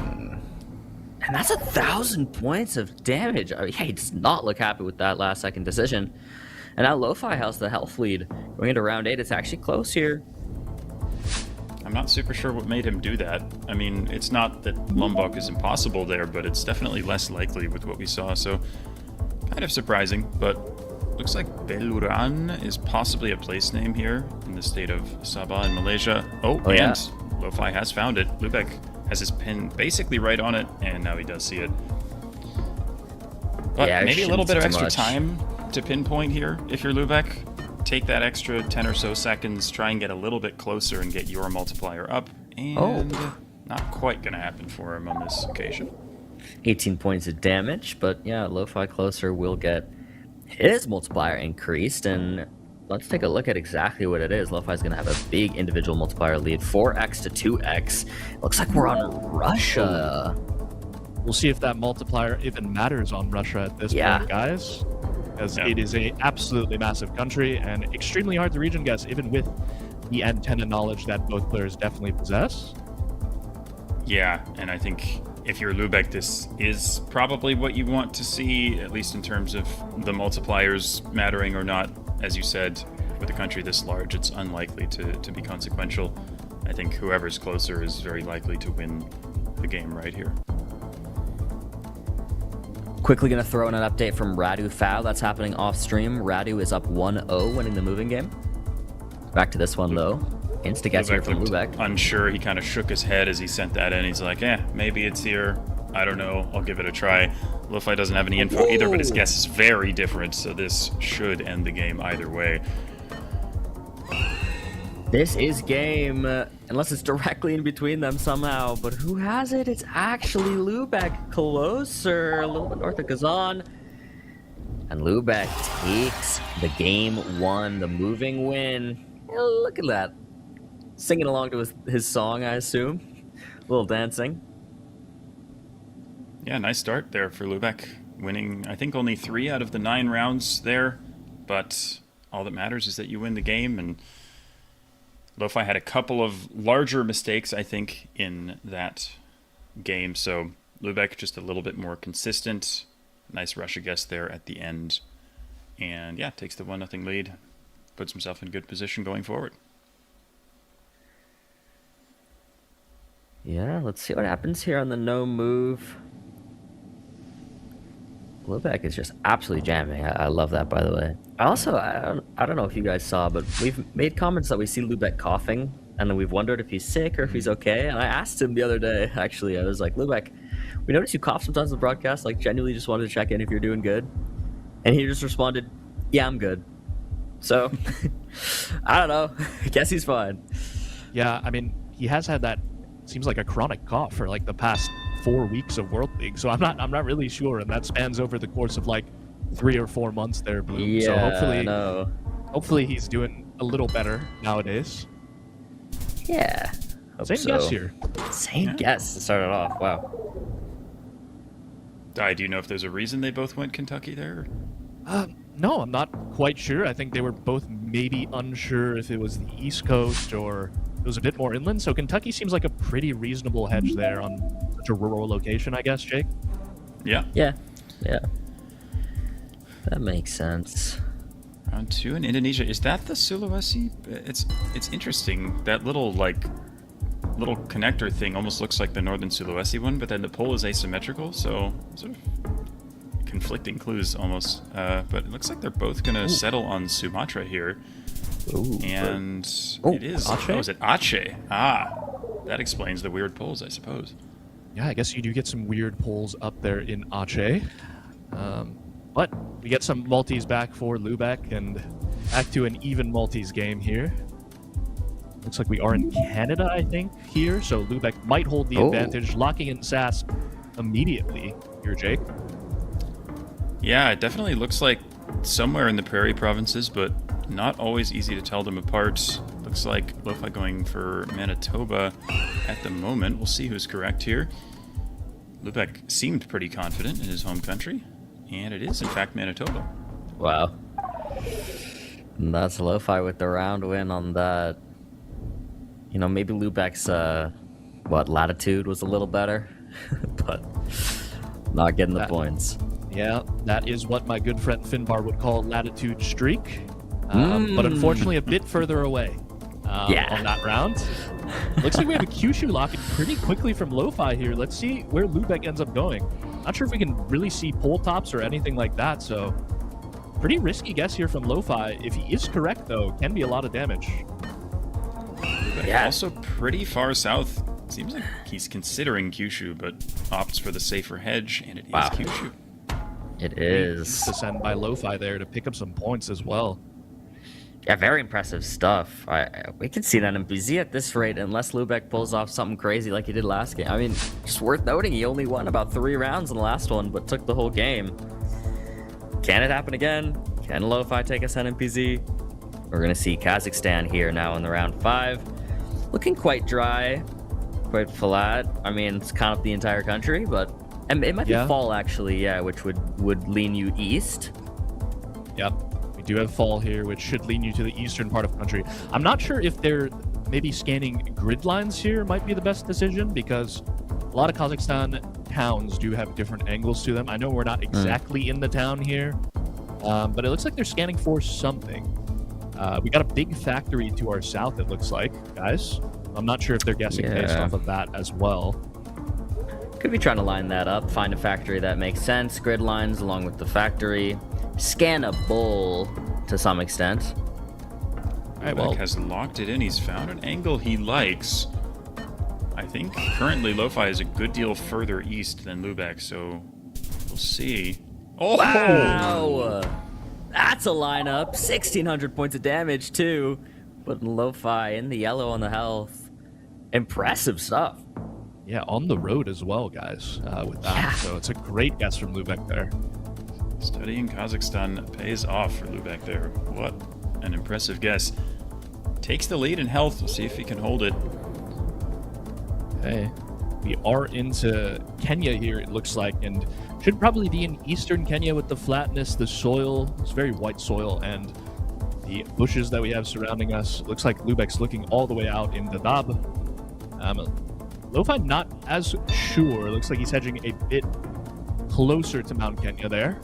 And that's 1,000 points of damage. I mean, he does not look happy with that last second decision. And now Lofi has the health lead. Going into round 8, it's actually close here. I'm not super sure what made him do that. I mean, it's not that Lombok is impossible there, but it's definitely less likely with what we saw, so kind of surprising. But looks like Beluran is possibly a place name here in the state of Sabah in Malaysia. Oh, and yeah. Lofi has found it. Lubec has his pin basically right on it, and now he does see it. But yeah, maybe a little bit of extra much time to pinpoint here if you're Lubec. Take that extra 10 or so seconds, try and get a little bit closer and get your multiplier up, and not quite gonna happen for him on this occasion. 18 points of damage, but yeah, Lofi closer will get his multiplier increased, and let's take a look at exactly what it is. Lofi's gonna have a big individual multiplier lead, 4x to 2x. Looks like we're on Russia. We'll see if that multiplier even matters on Russia at this point, guys. Because it is a absolutely massive country and extremely hard to region guess, even with the antenna knowledge that both players definitely possess. Yeah, and I think if you're Lubec, this is probably what you want to see, at least in terms of the multipliers mattering or not. As you said, with a country this large, it's unlikely to be consequential. I think whoever's closer is very likely to win the game right here. Quickly gonna throw in an update from Radu Foul. That's happening off stream. Radu is up 1-0, winning the moving game. Back to this one though. Insta-guess here from Lubec. Unsure, he kind of shook his head as he sent that in. He's like, maybe it's here. I don't know. I'll give it a try. Lofi doesn't have any info either, but his guess is very different, so this should end the game either way. This is game, unless it's directly in between them somehow. But who has it? It's actually Lubec, closer, a little bit north of Kazan. And Lubec takes the game 1, the moving win. Oh, look at that. Singing along to his song, I assume. A little dancing. Yeah, nice start there for Lubec. Winning, I think, only 3 out of the 9 rounds there. But all that matters is that you win the game, and Lofi had a couple of larger mistakes, I think, in that game. So Lubec just a little bit more consistent. Nice Russia guess there at the end. And yeah, takes the 1-0 lead. Puts himself in good position going forward. Yeah, let's see what happens here on the no move. Lubec is just absolutely jamming. I love that, by the way. I don't know if you guys saw, but we've made comments that we see Lubec coughing, and then we've wondered if he's sick or if he's okay. And I asked him the other day, actually, I was like, Lubec, we notice you cough sometimes in the broadcast, like genuinely just wanted to check in if you're doing good. And he just responded, yeah, I'm good. So, I don't know. I guess he's fine. Yeah, I mean, he has had that, seems like a chronic cough for like the past 4 weeks of World League, so I'm not really sure, and that spans over the course of like 3 or 4 months there, Bloom. Yeah, so hopefully he's doing a little better nowadays. Yeah. Same guess here. Same guess to start it off. Wow. Do you know if there's a reason they both went Kentucky there? No, I'm not quite sure. I think they were both maybe unsure if it was the East Coast or it was a bit more inland. So Kentucky seems like a pretty reasonable hedge there on such a rural location, I guess, Jake. Yeah. Yeah. That makes sense. Round 2 in Indonesia. Is that the Sulawesi? It's interesting. That little connector thing almost looks like the northern Sulawesi one, but then the pole is asymmetrical, so sort of conflicting clues almost. But it looks like they're both gonna settle on Sumatra here. And it is. Aceh? Oh, is it Aceh? That explains the weird polls, I suppose. Yeah, I guess you do get some weird polls up there in Aceh. But we get some multis back for Lubec and back to an even multis game here. Looks like we are in Canada, I think, here. So Lubec might hold the advantage, locking in Sass immediately here, Jake. Yeah, it definitely looks like somewhere in the prairie provinces, but not always easy to tell them apart. Looks like Lofi going for Manitoba at the moment. We'll see who's correct here. Lubec seemed pretty confident in his home country, and it is, in fact, Manitoba. Wow. And that's Lofi with the round win on that. You know, maybe Lubec's, latitude was a little better, but not getting the points. Yeah, that is what my good friend Finbar would call latitude streak. But unfortunately a bit further away on that round. Looks like we have a Kyushu locking pretty quickly from Lofi here. Let's see where Lubec ends up going. Not sure if we can really see pole tops or anything like that, so pretty risky guess here from Lofi. If he is correct, though, can be a lot of damage. Lubec also pretty far south. Seems like he's considering Kyushu, but opts for the safer hedge, and it is Kyushu. It is. To send by Lofi there to pick up some points as well. Yeah, very impressive stuff. We can see that in BZ at this rate, unless Lubec pulls off something crazy like he did last game. I mean, just worth noting, he only won about 3 rounds in the last one, but took the whole game. Can it happen again? Can Lofi take us on MPZ? We're going to see Kazakhstan here now in the round 5. Looking quite dry, quite flat. I mean, it's kind of the entire country, but and it might be fall, actually, which would lean you east. Yep. We do have fall here, which should lean you to the eastern part of the country. I'm not sure if they're maybe scanning grid lines here might be the best decision, because a lot of Kazakhstan towns do have different angles to them. I know we're not exactly in the town here, but it looks like they're scanning for something. We got a big factory to our south, it looks like, guys. I'm not sure if they're guessing based off of that as well. Could be trying to line that up, find a factory that makes sense, grid lines along with the factory, scan a bull to some extent. All right, well, has locked it in. He's found an angle he likes. I think currently Lofi is a good deal further east than Lubec, so we'll see. Oh! Wow! That's a lineup. 1,600 points of damage, too. But Lofi in the yellow on the health. Impressive stuff. Yeah, on the road as well, guys, with that. So it's a great guess from Lubec there. Studying Kazakhstan pays off for Lubec there. What an impressive guess. Takes the lead in health. We'll see if he can hold it. Okay. We are into Kenya here, it looks like, and should probably be in eastern Kenya with the flatness, the soil. It's very white soil, and the bushes that we have surrounding us. Looks like Lubec's looking all the way out in Dadaab. Lofi not as sure. Looks like he's hedging a bit closer to Mount Kenya there.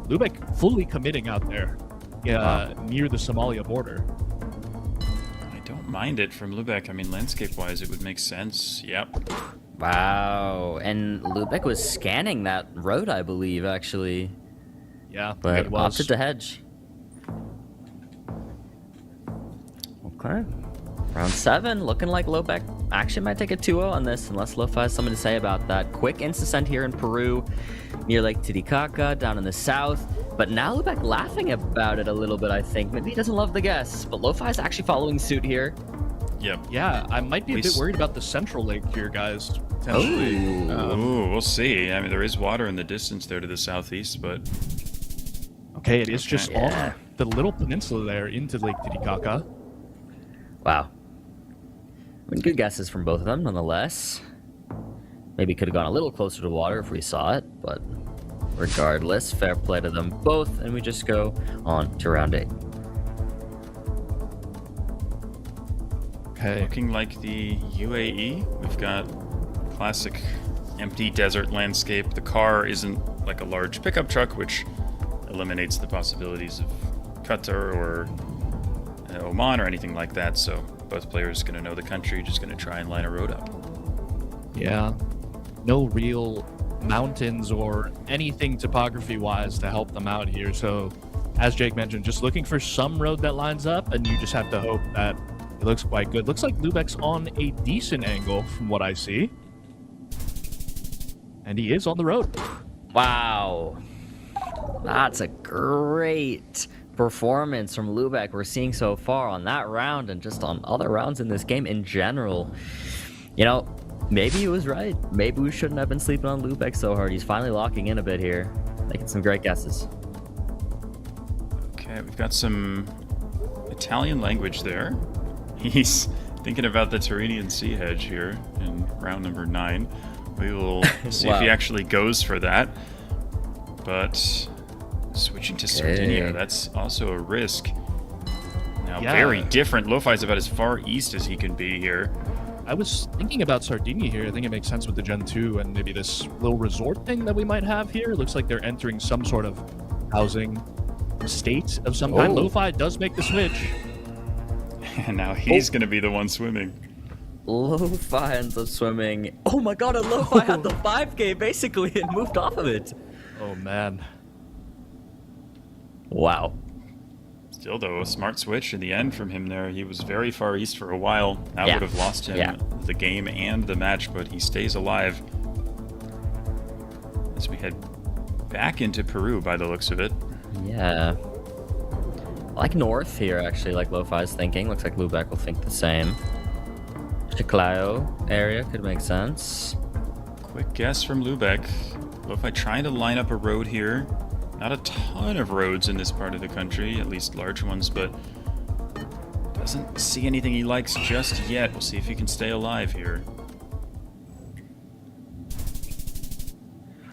Lubec fully committing out there near the Somalia border. I don't mind it from Lubec. I mean, landscape-wise, it would make sense. Yep. Wow. And Lubec was scanning that road, I believe, actually. Yeah, but opted to hedge. Okay. Round 7, looking like Lubec actually might take a 2-0 on this, unless Lofi has something to say about that. Quick insta-send here in Peru, near Lake Titicaca, down in the south. But now Lubec laughing about it a little bit, I think. Maybe he doesn't love the guess, but Lofi is actually following suit here. Yep. Yeah, I might be a bit worried about the central lake here, guys. Potentially. Ooh, we'll see. I mean, there is water in the distance there to the southeast, but... Okay, it is just on the little peninsula there into Lake Titicaca. Wow. I mean, good guesses from both of them, nonetheless. Maybe could have gone a little closer to water if we saw it, but regardless, fair play to them both, and we just go on to round 8. Okay. Looking like the UAE. We've got classic empty desert landscape. The car isn't like a large pickup truck, which eliminates the possibilities of Qatar or Oman or anything like that, so both players going to know the country, just going to try and line a road up. Yeah, no real mountains or anything topography-wise to help them out here, so as Jake mentioned, just looking for some road that lines up, and you just have to hope that it looks quite good. Looks like Lubec's on a decent angle from what I see. And he is on the road. Wow. That's a great performance from Lubec we're seeing so far on that round and just on other rounds in this game in general. You know, maybe he was right. Maybe we shouldn't have been sleeping on Lubec so hard. He's finally locking in a bit here, making some great guesses. Okay, we've got some Italian language there. He's thinking about the Tyrrhenian Sea Hedge here in round number 9. We will see if he actually goes for that. But switching to Sardinia, that's also a risk. Now, very different. Lofi's about as far east as he can be here. I was thinking about Sardinia here. I think it makes sense with the Gen 2 and maybe this little resort thing that we might have here. Looks like they're entering some sort of housing state of some kind. Lofi does make the switch. And now he's going to be the one swimming. Lofi ends up swimming. Oh my god, and Lofi had the 5K basically and moved off of it. Oh man. Wow. Still though, a smart switch in the end from him there. He was very far east for a while. That would have lost him the game and the match, but he stays alive. As we head back into Peru by the looks of it. Yeah. I like north here actually, like Lofi's thinking. Looks like Lubec will think the same. Chiclayo area could make sense. Quick guess from Lubec. Lofi trying to line up a road here. Not a ton of roads in this part of the country, at least large ones, but doesn't see anything he likes just yet. We'll see if he can stay alive here.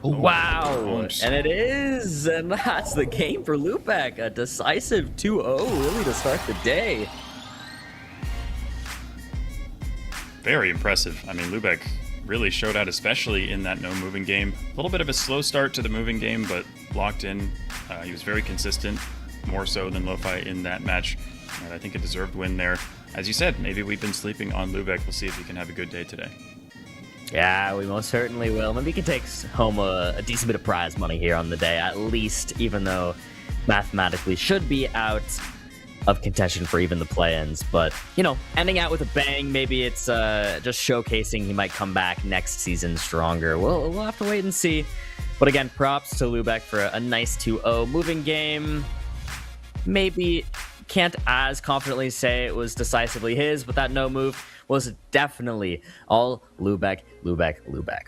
Wow, and it is, and that's the game for Lubec. A decisive 2-0 really to start the day. Very impressive. I mean, Lubec really showed out, especially in that no-moving game. A little bit of a slow start to the moving game, but locked in. He was very consistent, more so than Lofi in that match. And I think a deserved win there. As you said, maybe we've been sleeping on Lubec. We'll see if he can have a good day today. Yeah, we most certainly will. Maybe he can take home a decent bit of prize money here on the day, at least, even though mathematically should be out of contention for even the play-ins. But, you know, ending out with a bang, maybe it's just showcasing he might come back next season stronger. We'll have to wait and see. But again, props to Lubec for a nice 2-0 moving game. Maybe can't as confidently say it was decisively his, but that no move was definitely all Lubec.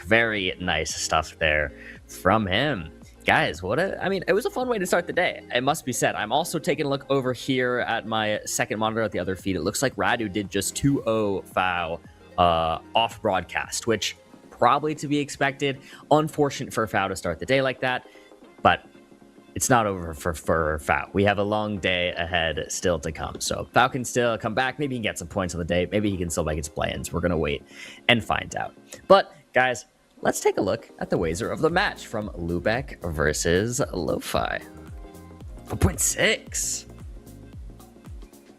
Very nice stuff there from him. Guys, it was a fun way to start the day, it must be said. I'm also taking a look over here at my second monitor at the other feed. It looks like Radu did just 2-0 foul off broadcast, which probably to be expected. Unfortunate for foul to start the day like that, but it's not over for foul. We have a long day ahead still to come. So foul can still come back. Maybe he can get some points on the day. Maybe he can still make his play-ins. We're going to wait and find out. But guys, let's take a look at the wager of the match from Lubec versus Lofi. 4.6.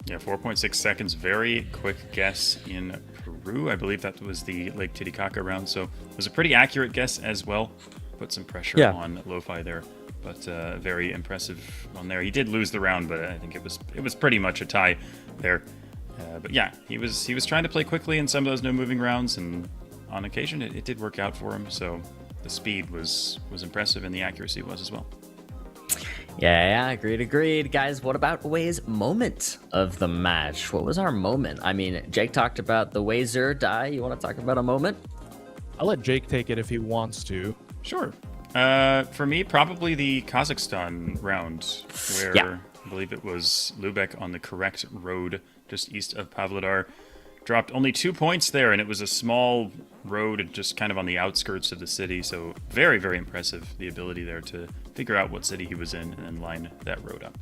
Yeah, 4.6 seconds. Very quick guess in Peru. I believe that was the Lake Titicaca round. So it was a pretty accurate guess as well. Put some pressure on Lofi there. But very impressive one there. He did lose the round, but I think it was pretty much a tie there. But yeah, he was trying to play quickly in some of those no moving rounds, and on occasion it did work out for him. So the speed was impressive, and the accuracy was as well. Yeah, agreed. Guys, what about Wei's moment of the match? What was our moment? I mean, Jake talked about the Wazer die. You want to talk about a moment? I'll let Jake take it if he wants to. Sure. For me, probably the Kazakhstan round, where I believe it was Lubec on the correct road just east of Pavlodar. Dropped only 2 points there, and it was a small road just kind of on the outskirts of the city. So very, very impressive, the ability there to figure out what city he was in and then line that road up.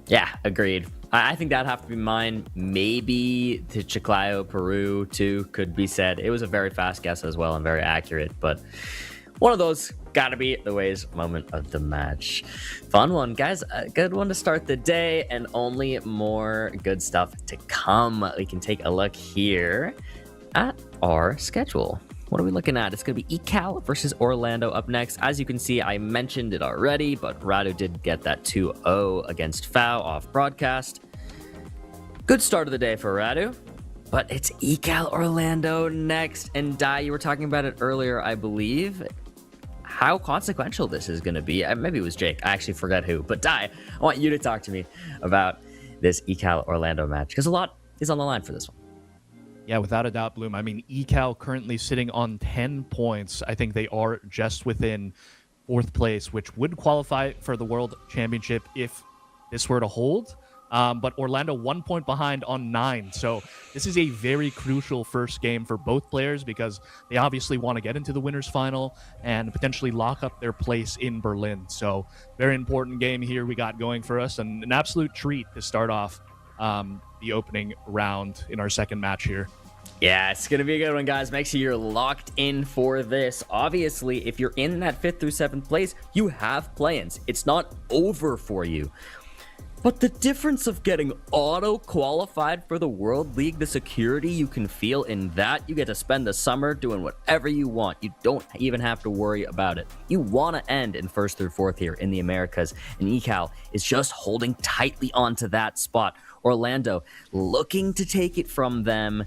Yeah, agreed. I think that'd have to be mine. Maybe to Chiclayo, Peru, too, could be said. It was a very fast guess as well and very accurate, but one of those gotta be the Wei's moment of the match. Fun one, guys. A good one to start the day, and only more good stuff to come. We can take a look here at our schedule. What are we looking at? It's going to be Ecal versus Orlando up next. As you can see, I mentioned it already, but Radu did get that 2-0 against Fao off broadcast. Good start of the day for Radu, but it's Ecal Orlando next. And Dai, you were talking about it earlier, I believe. How consequential this is going to be. Maybe it was Jake. I actually forgot who. But Dai, I want you to talk to me about this Ecal Orlando match, because a lot is on the line for this one. Yeah, without a doubt, Bloom. I mean, Ecal currently sitting on 10 points. I think they are just within 4th place, which would qualify for the World Championship if this were to hold. But Orlando 1 point behind on 9. So this is a very crucial first game for both players because they obviously want to get into the winners final and potentially lock up their place in Berlin. So very important game here we got going for us, and an absolute treat to start off the opening round in our second match here. Yeah, it's going to be a good one, guys. Make sure you're locked in for this. Obviously, if you're in that 5th through 7th place, you have plans. It's not over for you. But the difference of getting auto-qualified for the World League, the security you can feel in that, you get to spend the summer doing whatever you want. You don't even have to worry about it. You want to end in 1st through 4th here in the Americas, and Ecal is just holding tightly onto that spot. Orlando looking to take it from them.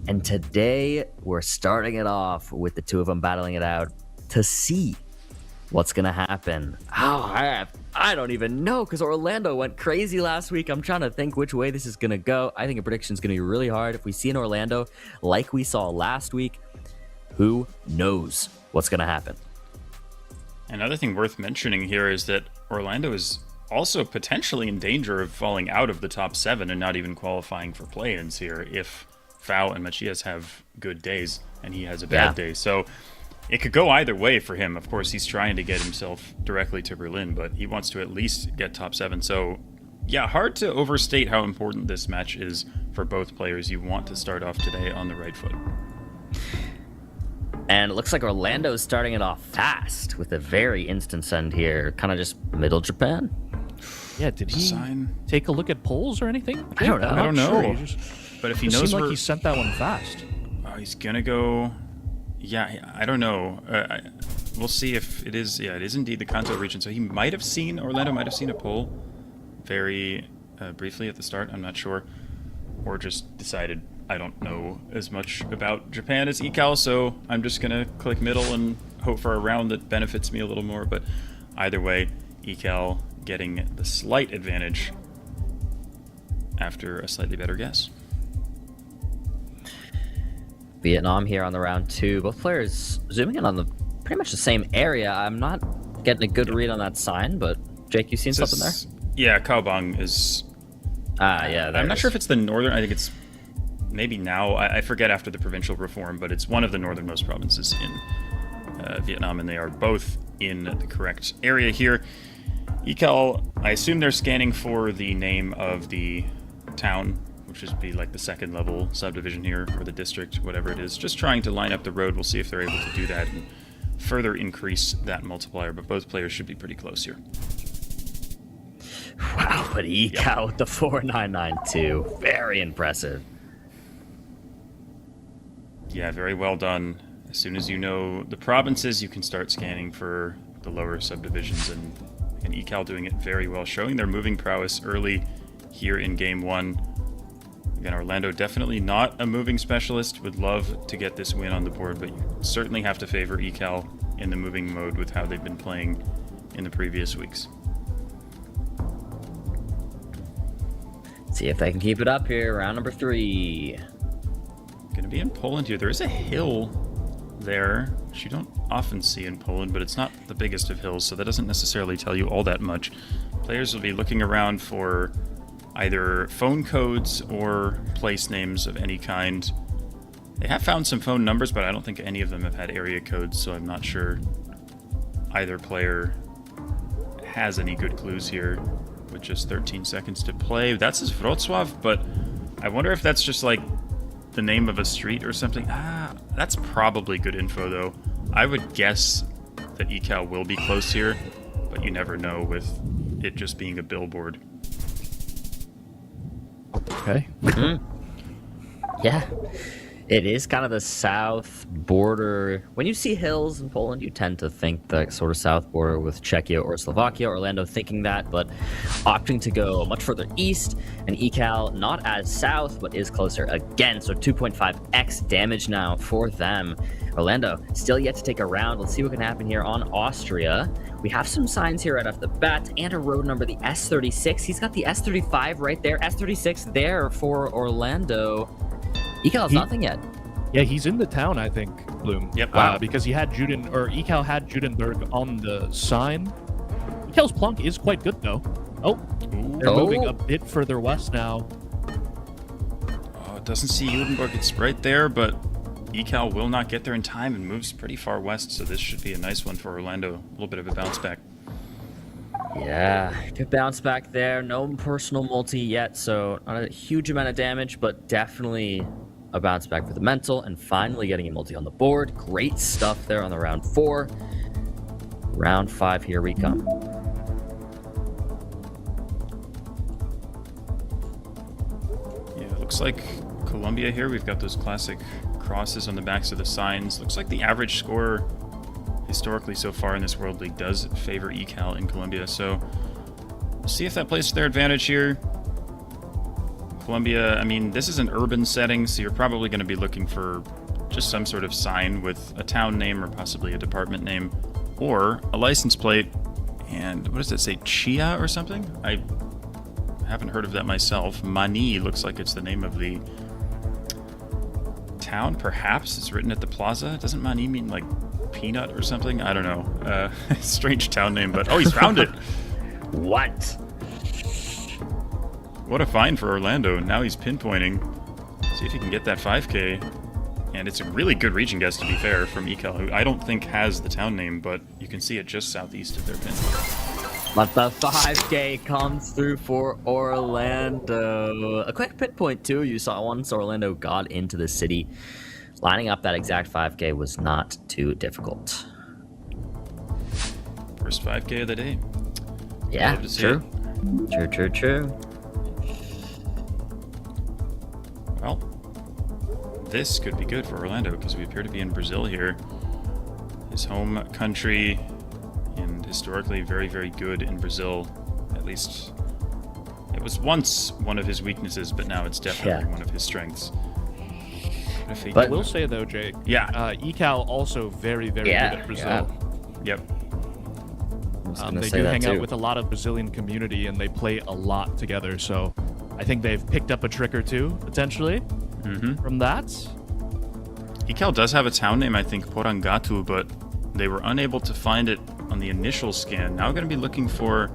And today, we're starting it off with the two of them battling it out to see what's going to happen. Oh, I don't even know, because Orlando went crazy last week. I'm trying to think which way this is going to go. I think a prediction is going to be really hard. If we see an Orlando like we saw last week, who knows what's going to happen? Another thing worth mentioning here is that Orlando is also potentially in danger of falling out of the top 7 and not even qualifying for play-ins here if Fao and Matias have good days and he has a bad day. So it could go either way for him. Of course, he's trying to get himself directly to Berlin, but he wants to at least get top 7. So yeah, hard to overstate how important this match is for both players. You want to start off today on the right foot. And it looks like Orlando's starting it off fast with a very instant send here. Kind of just middle Japan. Yeah, did he take a look at polls or anything? I don't know. I don't know. Sure. But if he knows, knows like he sent that one fast. Oh, he's gonna go. Yeah, I don't know. We'll see if it is. Yeah, it is indeed the Kanto region. So he might have seen, Orlando might have seen a poll very briefly at the start. I'm not sure, or just decided I don't know as much about Japan as Ecal, so I'm just gonna click middle and hope for a round that benefits me a little more. But either way, Ecal getting the slight advantage after a slightly better guess. Vietnam here on the round 2. Both players zooming in on the pretty much the same area. I'm not getting a good read on that sign, but Jake, you seen something there? Yeah, Kaobang is... yeah, I'm not sure if it's the northern... I think it's maybe now. I forget after the provincial reform, but it's one of the northernmost provinces in Vietnam, and they are both in the correct area here. Ecal, I assume they're scanning for the name of the town, which would be like the 2nd level subdivision here, or the district, whatever it is. Just trying to line up the road. We'll see if they're able to do that and further increase that multiplier, but both players should be pretty close here. Wow, but Ecal with the 4992. Very impressive. Yeah, very well done. As soon as you know the provinces, you can start scanning for the lower subdivisions, and Ecal doing it very well, showing their moving prowess early here in game 1. Again, Orlando definitely not a moving specialist. Would love to get this win on the board, but you certainly have to favor Ecal in the moving mode with how they've been playing in the previous weeks. See if they can keep it up here. Round number 3. Going to be in Poland here. There is a hill there, which you don't often see in Poland, but it's not the biggest of hills, so that doesn't necessarily tell you all that much. Players will be looking around for either phone codes or place names of any kind. They have found some phone numbers, but I don't think any of them have had area codes, so I'm not sure either player has any good clues here with just 13 seconds to play. That's his Wrocław, but I wonder if that's just like the name of a street or something. That's probably good info, though. I would guess that Ecal will be close here, but you never know with it just being a billboard. Okay. Yeah. It is kind of the south border. When you see hills in Poland, you tend to think the sort of south border with Czechia or Slovakia. Orlando thinking that, but opting to go much further east. And Ecal not as south, but is closer again. So 2.5x damage now for them. Orlando still yet to take a round. Let's see what can happen here on Austria. We have some signs here right off the bat, and a road number, the S36. He's got the S35 right there. S36 there for Orlando. Ecal has nothing yet. Yeah, he's in the town, I think, Bloom. Yep. Wow. Because he had Ecal had Judenberg on the sign. Ecal's plunk is quite good, though. Oh, they're moving a bit further west now. Oh, it doesn't see Judenberg. It's right there, but Ecal will not get there in time and moves pretty far west, so this should be a nice one for Orlando. A little bit of a bounce back. Yeah, good bounce back there. No personal multi yet, so not a huge amount of damage, but definitely a bounce back for the mental, and finally getting a multi on the board. Great stuff there on the round 4. Round 5, here we come. Yeah, it looks like Colombia here. We've got those classic crosses on the backs of the signs. Looks like the average score historically so far in this World League does favor Ecal in Colombia, so we'll see if that plays to their advantage here. Colombia, I mean, this is an urban setting, so you're probably going to be looking for just some sort of sign with a town name or possibly a department name or a license plate. And what does it say? Chia or something? I haven't heard of that myself. Mani looks like it's the name of the town, perhaps. It's written at the plaza. Doesn't Mani mean like peanut or something? I don't know. Strange town name, but oh, he's found it. What? What a find for Orlando. Now he's pinpointing. See if he can get that 5K. And it's a really good region guess, to be fair, from Ecal, who I don't think has the town name, but you can see it just southeast of their pin. But the 5K comes through for Orlando. A quick pinpoint, too. You saw once Orlando got into the city. Lining up that exact 5K was not too difficult. First 5K of the day. Yeah, true. True. Well, this could be good for Orlando because we appear to be in Brazil here. His home country, and historically very, very good in Brazil. At least it was once one of his weaknesses, but now it's definitely one of his strengths. But I will say though, Jake, Ecal also very, very good at Brazil. Yep. say They do that hang too. out with a lot of Brazilian community, and they play a lot together. So I think they've picked up a trick or two potentially from that. Ecal does have a town name, I think, Porangatu, but they were unable to find it on the initial scan. Now going to be looking for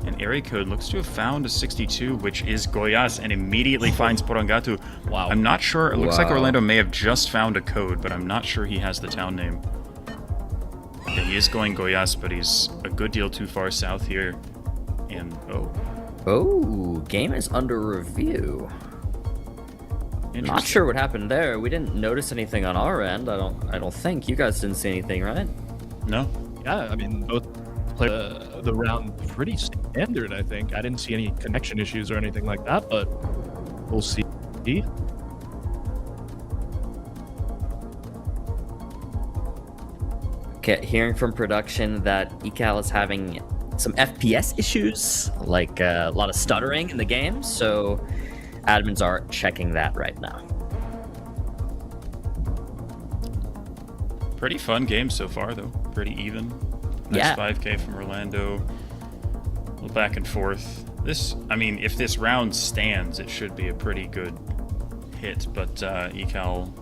an area code. Looks to have found a 62, which is Goiás, and immediately finds Porangatu. Wow. I'm not sure. It looks like Orlando may have just found a code, but I'm not sure he has the town name. Yeah, he is going Goiás, but he's a good deal too far south here. And, game is under review. Not sure what happened there. We didn't notice anything on our end. I don't think you guys didn't see anything, right? No. Yeah, I mean both played the round pretty standard. I think I didn't see any connection issues or anything like that, but we'll see. Okay, hearing from production that Ecal is having some FPS issues, like a lot of stuttering in the game, so admins are checking that right now. pretty fun game so far, though. Pretty even. Nice 5K from Orlando. A little back and forth. This, I mean, if this round stands, it should be a pretty good hit, but Ecal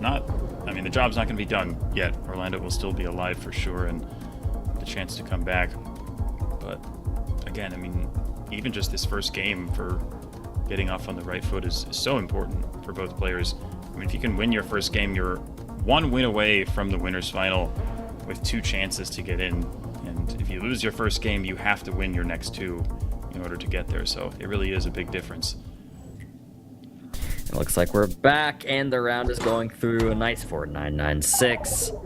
not, I mean, the job's not going to be done yet. Orlando will still be alive for sure and the chance to come back. But again, I mean, even just this first game for getting off on the right foot is so important for both players. I mean, if you can win your first game, you're one win away from the winner's final with 2 chances to get in. And if you lose your first game, you have to win your next 2 in order to get there. So it really is a big difference. It looks like we're back, and the round is going through a nice 4.996.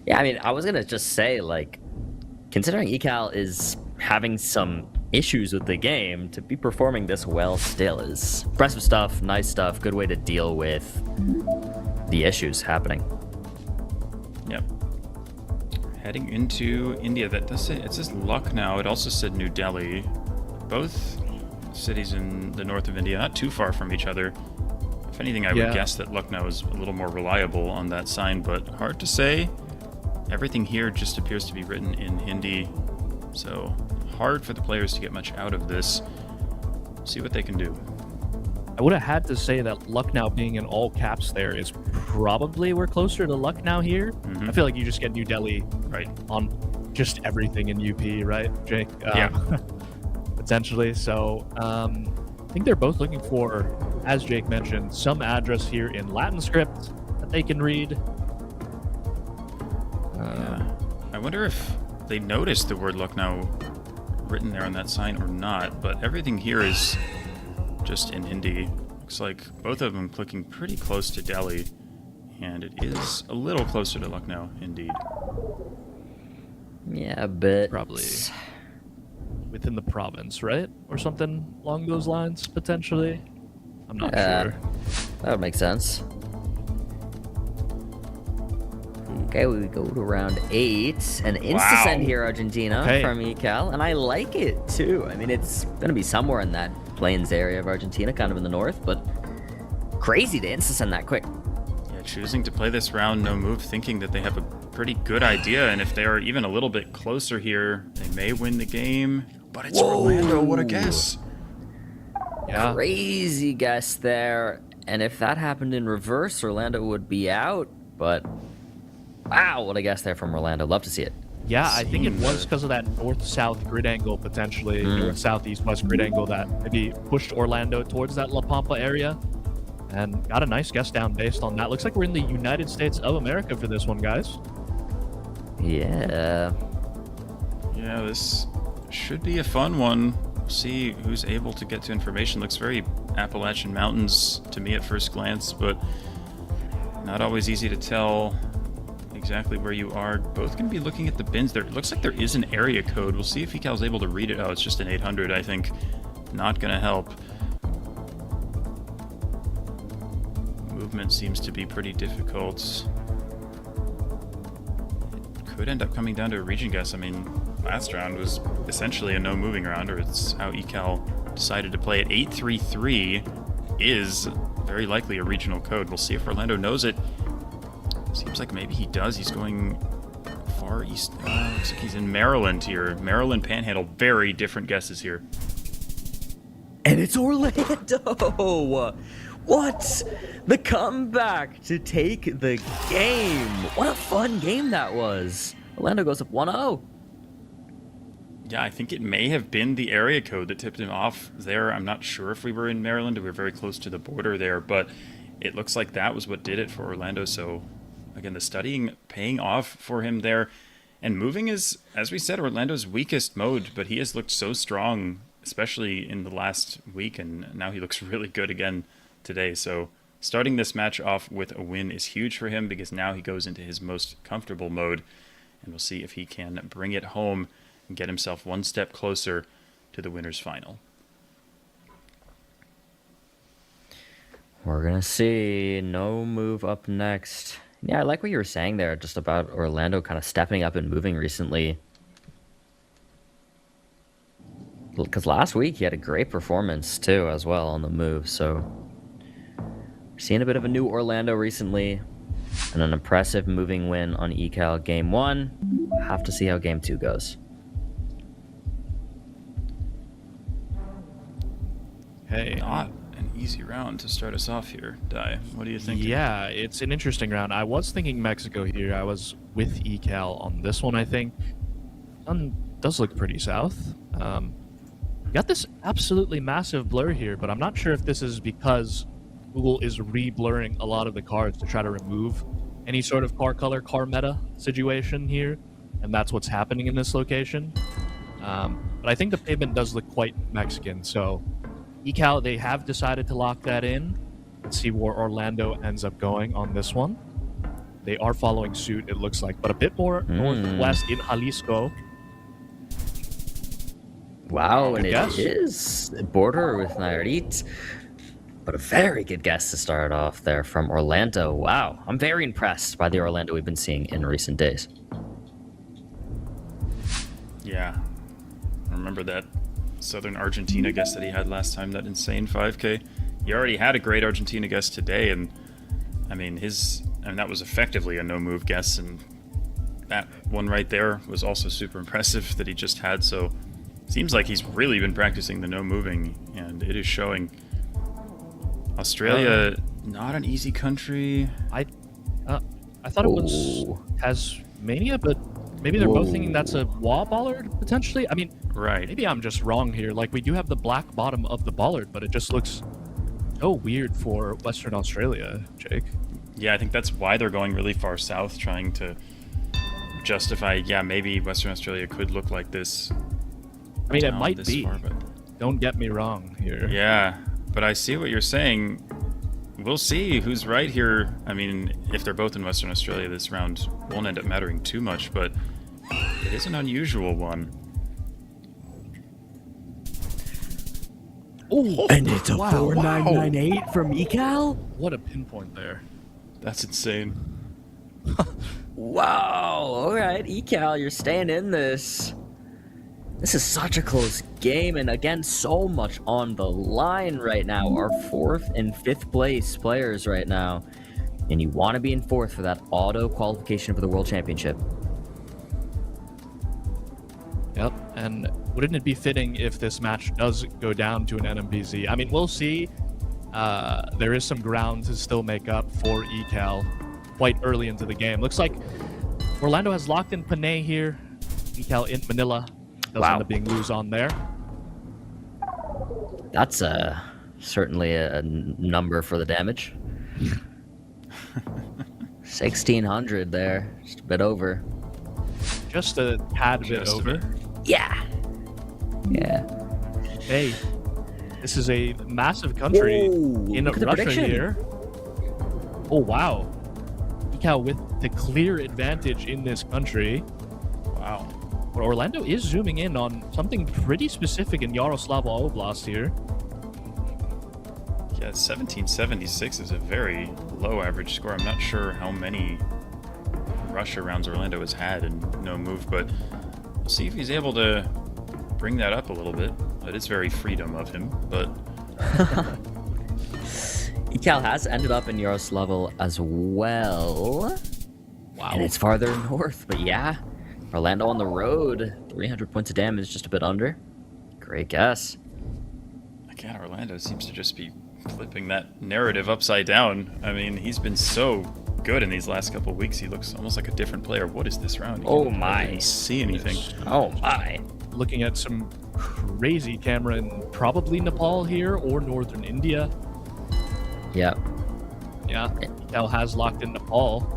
Yeah, I mean, I was gonna just say, like, considering Ecal is having some issues with the game, to be performing this well still is impressive stuff, nice stuff, good way to deal with the issues happening. Yep. Heading into India, that does say, it says Lucknow, it also said New Delhi. Both cities in the north of India, not too far from each other. If anything, I would guess that Lucknow is a little more reliable on that sign, but hard to say. Everything here just appears to be written in Hindi, so hard for the players to get much out of this. See what they can do. I would have had to say that Lucknow being in all caps there is probably we're closer to Lucknow here. I feel like you just get New Delhi right on just everything in UP, right, Jake? Yeah. Potentially. So I think they're both looking for, as Jake mentioned, some address here in Latin script that they can read. I wonder if they noticed the word Lucknow written there on that sign or not, but everything here is just in Hindi. Looks like both of them clicking pretty close to Delhi, and it is a little closer to Lucknow, indeed. Yeah, a bit. Probably within the province, right? Or something along those lines, potentially. I'm not sure. That would make sense. Okay, we go to round 8. An insta-send here, Argentina, from Ecal, and I like it, too. I mean, it's going to be somewhere in that plains area of Argentina, kind of in the north, but crazy to insta-send that quick. Yeah, choosing to play this round no move, thinking that they have a pretty good idea, and if they are even a little bit closer here, they may win the game. But it's Orlando, what a guess. Yeah. Crazy guess there, and if that happened in reverse, Orlando would be out, but wow, what a guess there from Orlando. Love to see it. Yeah, I think it was because of that north-south grid angle, potentially, north-south-east-west grid angle that maybe pushed Orlando towards that La Pampa area. And got a nice guess down based on that. Looks like we're in the United States of America for this one, guys. Yeah. Yeah, this should be a fun one. See who's able to get to information. Looks very Appalachian Mountains to me at first glance, but not always easy to tell exactly where you are. Both going to be looking at the bins there. It looks like there is an area code. We'll see if Ecal's able to read it. Oh, it's just an 800, I think. Not going to help. Movement seems to be pretty difficult. It could end up coming down to a region guess. I mean, last round was essentially a no moving round, or it's how Ecal decided to play it. 833 is very likely a regional code. We'll see if Orlando knows it. Seems like maybe he does. He's going far east. Looks like he's in Maryland here. Maryland Panhandle. Very different guesses here. And it's Orlando! What? The comeback to take the game. What a fun game that was. Orlando goes up 1-0. Yeah, I think it may have been the area code that tipped him off there. I'm not sure if we were in Maryland. We were very close to the border there, but it looks like that was what did it for Orlando. So again, the studying paying off for him there. And moving is, as we said, Orlando's weakest mode, but he has looked so strong, especially in the last week, and now he looks really good again today. So starting this match off with a win is huge for him, because now he goes into his most comfortable mode, and we'll see if he can bring it home and get himself one step closer to the winner's final. We're gonna see. No move up next. Yeah, I like what you were saying there, just about Orlando kind of stepping up and moving recently. Because last week he had a great performance too, as well, on the move. So we're seeing a bit of a new Orlando recently, and an impressive moving win on Ecal game 1. Have to see how game 2 goes. Hey. Not an easy round to start us off here, Dai. What do you think? Yeah, it's an interesting round. I was thinking Mexico here. I was with Ecal on this one, I think. One does look pretty south. Got this absolutely massive blur here, but I'm not sure if this is because Google is re-blurring a lot of the cards to try to remove any sort of car color, car meta situation here, and that's what's happening in this location. But I think the pavement does look quite Mexican, so Ecal, they have decided to lock that in. Let's see where Orlando ends up going on this one. They are following suit, it looks like, but a bit more northwest in Jalisco. Wow, and Good guess. it is border with Nayarit. But a very good guess to start off there from Orlando. Wow, I'm very impressed by the Orlando we've been seeing in recent days. Yeah. I remember that Southern Argentina guess that he had last time, that insane 5K. He already had a great Argentina guess today, and I mean, that was effectively a no-move guess, and that one right there was also super impressive that he just had, so seems like he's really been practicing the no-moving, and it is showing. Australia, not an easy country. I thought it was Tasmania, but maybe they're both thinking that's a wall bollard, potentially? I mean, maybe I'm just wrong here. Like, we do have the black bottom of the bollard, but it just looks so weird for Western Australia, Jake. Yeah, I think that's why they're going really far south, trying to justify, yeah, maybe Western Australia could look like this. I mean, it might be. Far, but... Don't get me wrong here. Yeah, but I see what you're saying. We'll see who's right here. I mean, if they're both in Western Australia, this round won't end up mattering too much, but it is an unusual one. Oh, and it's a 4998 from Ecal? What a pinpoint there. That's insane. Wow, alright, Ecal, you're staying in this. This is such a close game, and again, so much on the line right now. Our 4th and 5th place players right now. And you want to be in 4th for that auto qualification for the World Championship. Yep, and wouldn't it be fitting if this match does go down to an NMPZ? I mean, we'll see. There is some ground to still make up for Ecal quite early into the game. Looks like Orlando has locked in Panay here. Ecal in Manila. Does end up being lose on there. That's certainly a number for the damage. 1600 there, just a bit over. Just a tad bit over. Yeah. Yeah. Hey, this is a massive country in Russia here. Oh wow. Ecal with the clear advantage in this country. Wow. But Orlando is zooming in on something pretty specific in Yaroslavl Oblast here. Yeah, 1776 is a very low average score. I'm not sure how many Russia rounds Orlando has had and no move, but we'll see if he's able to bring that up a little bit. It is very freedom of him, but... Ecal has ended up in Yaroslavl as well. Wow. And it's farther north, but yeah. Orlando on the road, 300 points of damage, just a bit under. Great guess. Again, Orlando seems to just be flipping that narrative upside down. I mean, he's been so good in these last couple of weeks. He looks almost like a different player. What is this round? Oh my. I didn't see anything. Oh my. Looking at some crazy camera in probably Nepal here or northern India. Yep. Yeah, Ecal has locked in Nepal.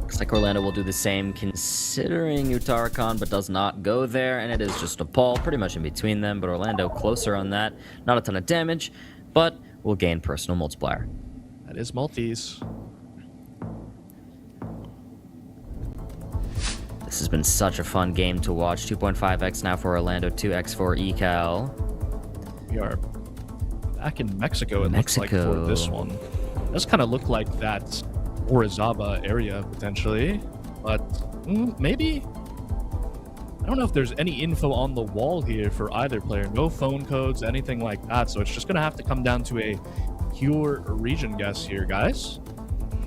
Looks like Orlando will do the same, considering Uttarakhand, but does not go there, and it is just Nepal, pretty much in between them, but Orlando closer on that. Not a ton of damage, but will gain personal multiplier. That is multis. This has been such a fun game to watch. 2.5x now for Orlando, 2x for Ecal. We are back in Mexico, it looks like, for this one. It does kind of look like that Orizaba area, potentially. But maybe... I don't know if there's any info on the wall here for either player. No phone codes, anything like that. So it's just going to have to come down to a pure region guess here, guys.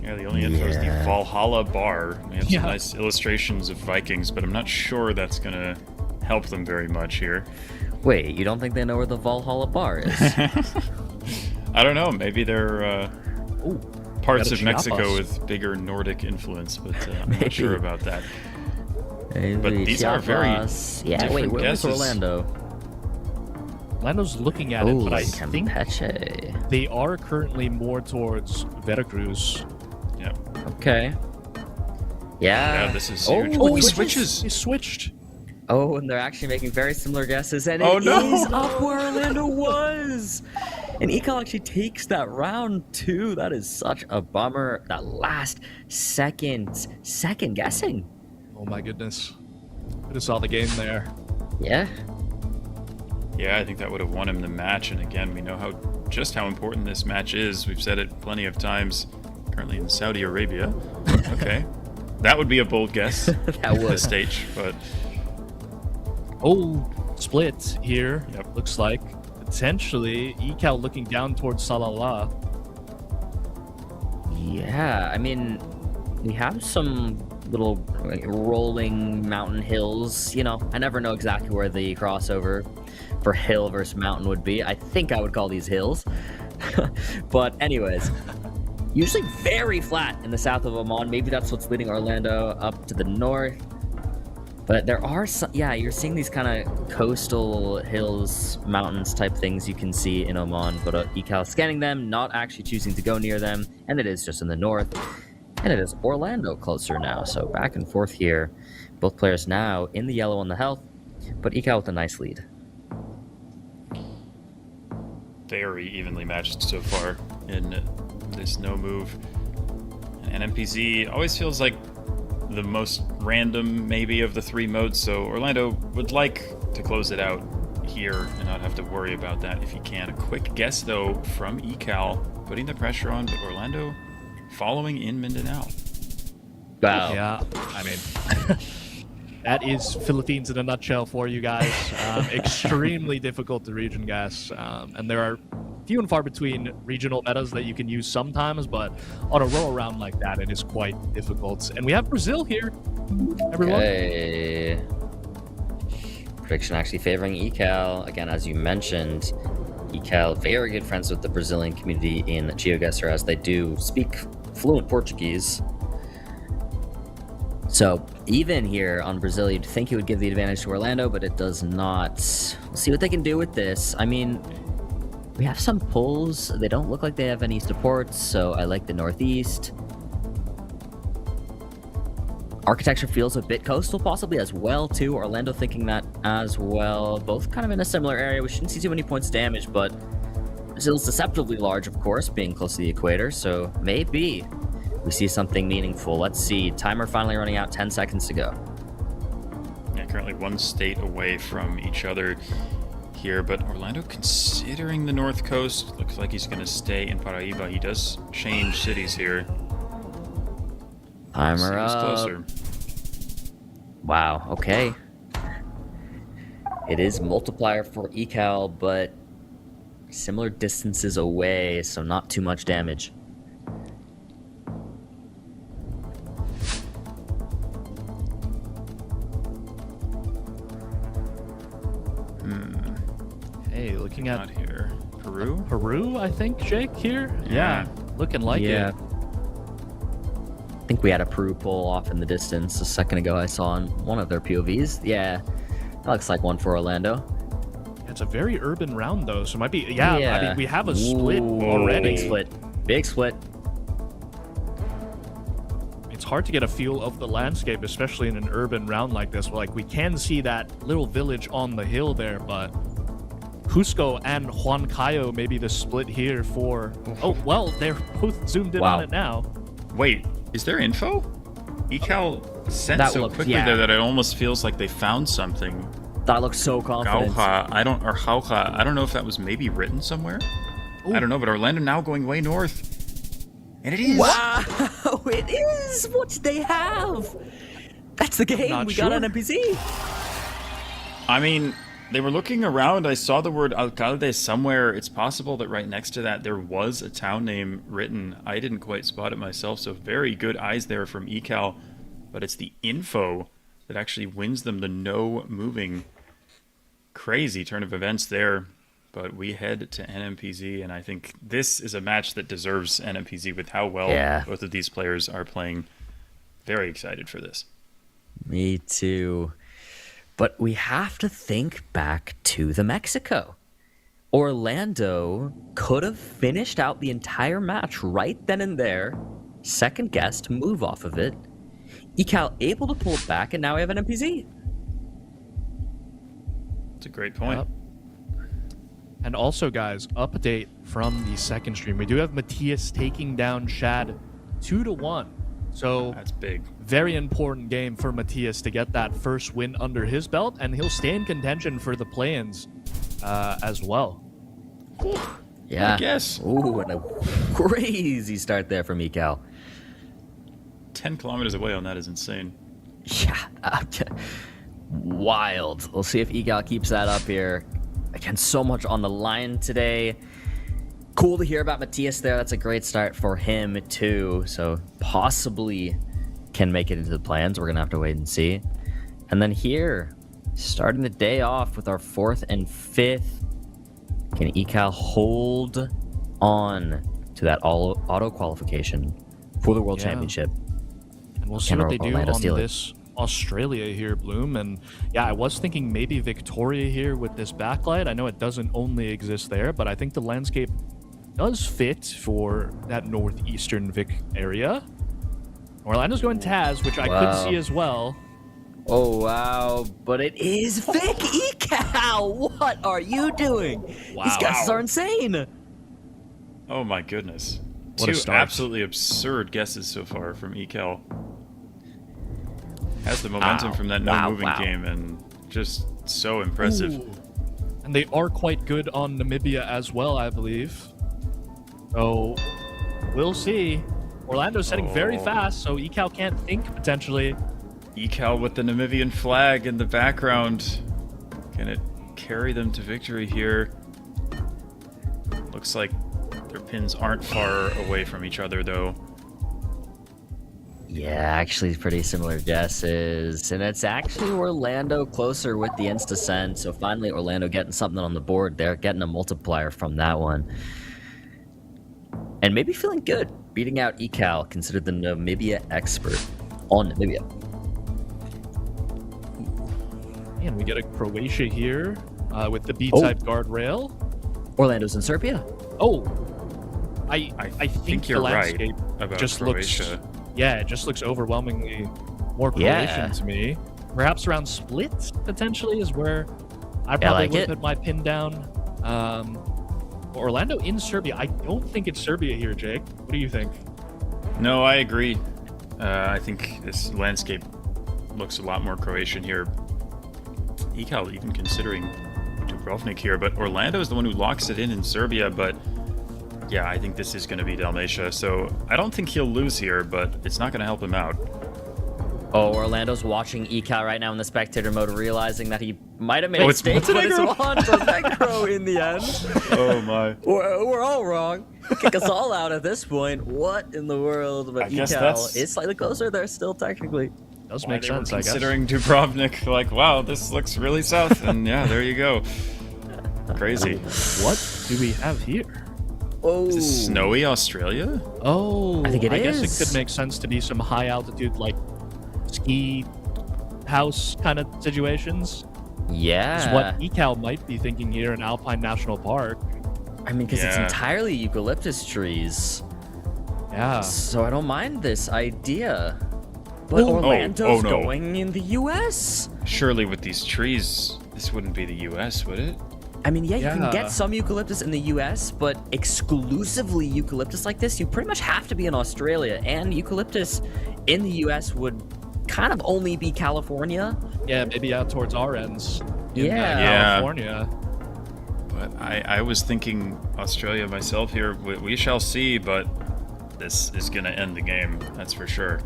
Yeah, the only info is the Valhalla bar. We have some nice illustrations of Vikings, but I'm not sure that's going to help them very much here. Wait, you don't think they know where the Valhalla bar is? I don't know. Maybe they're parts of Mexico with bigger Nordic influence, but I'm not sure about that. Maybe but these are very different where's guesses. Orlando? Orlando's looking at it, but I think Campeche. they are currently more towards Veracruz. Yep. Okay. Yeah. This is huge. Oh, he switches. He switched. Oh, and they're actually making very similar guesses, and Oh, it no. is up where Orlando was. And Ecal actually takes that round too. That is such a bummer. That last second guessing. Oh my goodness. Could have saw the game there. Yeah. Yeah, I think that would have won him the match. And again, we know just how important this match is. We've said it plenty of times. Currently in Saudi Arabia. Okay. That would be a bold guess. That would. This stage, but... Oh, split here. Yep. Looks like. Potentially, Ecal looking down towards Salala. Yeah, I mean, we have some little rolling mountain hills. You know, I never know exactly where the crossover for hill versus mountain would be. I think I would call these hills. But anyways, usually very flat in the south of Oman. Maybe that's what's leading Orlando up to the north. But there are some, yeah, you're seeing these kind of coastal hills, mountains type things you can see in Oman. But Ecal scanning them, not actually choosing to go near them. And it is just in the north. And it is Orlando closer now. So back and forth here. Both players now in the yellow on the health. But Ecal with a nice lead. Very evenly matched so far in this no move. And NMPZ always feels like the most random maybe of the three modes, so Orlando would like to close it out here and not have to worry about that if he can. A quick guess though from Ecal, putting the pressure on, but Orlando following in Mindanao. Wow. Yeah, I mean, that is Philippines in a nutshell for you guys. Extremely difficult to region guess, and there are few and far between regional metas that you can use sometimes, but on a roll around like that, it is quite difficult. And we have Brazil here, everyone. Okay. Prediction actually favoring Ecal. Again, as you mentioned, Ecal very good friends with the Brazilian community in GeoGuessr, as they do speak fluent Portuguese. So even here on Brazil, you'd think it would give the advantage to Orlando, but it does not. We'll see what they can do with this. I mean, we have some pulls. They don't look like they have any supports, so I like the northeast. Architecture feels a bit coastal possibly as well too. Orlando thinking that as well. Both kind of in a similar area. We shouldn't see too many points damage, but Brazil's deceptively large, of course, being close to the equator, so maybe we see something meaningful. Let's see. Timer finally running out, 10 seconds to go. Yeah, currently one state away from each other here, but Orlando considering the north coast. Looks like he's going to stay in Paraíba. He does change cities here. Timer up. Closer. Wow, okay. It is multiplier for Ecal, but similar distances away, so not too much damage. Hey, looking at here. Peru? Peru, I think, Jake, here? Yeah, looking like it. I think we had a Peru pull off in the distance a second ago. I saw on one of their POVs. Yeah, that looks like one for Orlando. It's a very urban round, though, so it might be... Yeah, I mean, we have a split already. Big split. Big split. It's hard to get a feel of the landscape, especially in an urban round like this. Like, we can see that little village on the hill there, but Cusco and Huancayo may be the split here for... Oh, well, they're both zoomed in on it now. Wait, is there info? Ecal sent That so looks- quickly yeah. there that it almost feels like they found something. That looks so confident. Jauja, I don't know if that was maybe written somewhere. I don't know, but Orlando now going way north. And it is. Wow, it is what they have. That's the game. Not We sure. got an NPC. I mean, they were looking around. I saw the word alcalde somewhere. It's possible that right next to that there was a town name written. I didn't quite spot it myself, so very good eyes there from Ecal. But it's the info that actually wins them the no moving. Crazy turn of events there. But we head to NMPZ, and I think this is a match that deserves NMPZ with how well both of these players are playing. Very excited for this. Me too. But we have to think back to the Mexico. Orlando could have finished out the entire match right then and there. Second guess to move off of it. Ecal able to pull it back, and now we have an NPZ. That's a great point. Yep. And also, guys, update from the second stream. We do have Matias taking down Shad 2-1. So that's big. Very important game for Matias to get that first win under his belt, and he'll stay in contention for the play-ins as well. Yeah. Yes. Ooh, and a crazy start there from Ecal. 10 kilometers away on that is insane. Yeah. Wild. We'll see if Ecal keeps that up here. Again, so much on the line today. Cool to hear about Matias there. That's a great start for him, too. So possibly can make it into the plans. We're going to have to wait and see. And then here, starting the day off with our 4th and 5th. Can Ecal hold on to that auto qualification for the World Championship? And we'll see what they do on this Australia here, Bloom. And yeah, I was thinking maybe Victoria here with this backlight. I know it doesn't only exist there, but I think the landscape does fit for that northeastern Vic area. Orlando's going Taz, which I could see as well. Oh, wow. But it is Vic Ecal. What are you doing? Wow. These guys are insane. Oh my goodness. What a Two start. absolutely absurd guesses so far from Ecal. Has the momentum from that no-moving game and just so impressive. Ooh. And they are quite good on Namibia as well, I believe. So we'll see. Orlando's setting very fast, so Ecal can't think potentially. Ecal with the Namibian flag in the background. Can it carry them to victory here? Looks like their pins aren't far away from each other, though. Yeah, actually pretty similar guesses. And it's actually Orlando closer with the insta-send. So finally Orlando getting something on the board there, getting a multiplier from that one. And maybe feeling good, beating out Ecal, considered the Namibia expert on Namibia. And we get a Croatia here with the B-type guardrail. Orlando's in Serbia. Oh, I think you're the landscape right about just Croatia. looks, yeah, it just looks overwhelmingly more Croatian to me. Perhaps around Split potentially is where I probably would put my pin down. Orlando in Serbia. I don't think it's Serbia here, Jake. What do you think? No, I agree. I think this landscape looks a lot more Croatian here. Ecal even considering Dubrovnik here, but Orlando is the one who locks it in Serbia, but yeah, I think this is going to be Dalmatia, so I don't think he'll lose here, but it's not going to help him out. Oh, Orlando's watching Ecal right now in the spectator mode, realizing that he might have made a mistake with his wand for Necro in the end. Oh my. We're all wrong. Kick us all out at this point. What in the world? But Ecal is slightly closer there still, technically. Does make sense, I guess. Considering Dubrovnik, like, wow, this looks really south, and yeah, there you go. Crazy. What do we have here? Oh, is this snowy Australia? Oh, I think it is. guess it could make sense to be some high altitude, like ski house kind of situations. Yeah. Is what Ecal might be thinking here in Alpine National Park. I mean, because it's entirely eucalyptus trees. Yeah. So I don't mind this idea. But Orlando's going in the U.S. Surely with these trees, this wouldn't be the U.S., would it? I mean, yeah, you can get some eucalyptus in the U.S., but exclusively eucalyptus like this, you pretty much have to be in Australia. And eucalyptus in the U.S. would kind of only be California. Yeah, maybe out towards our ends. California. But I was thinking Australia myself here. We shall see, but this is going to end the game. That's for sure.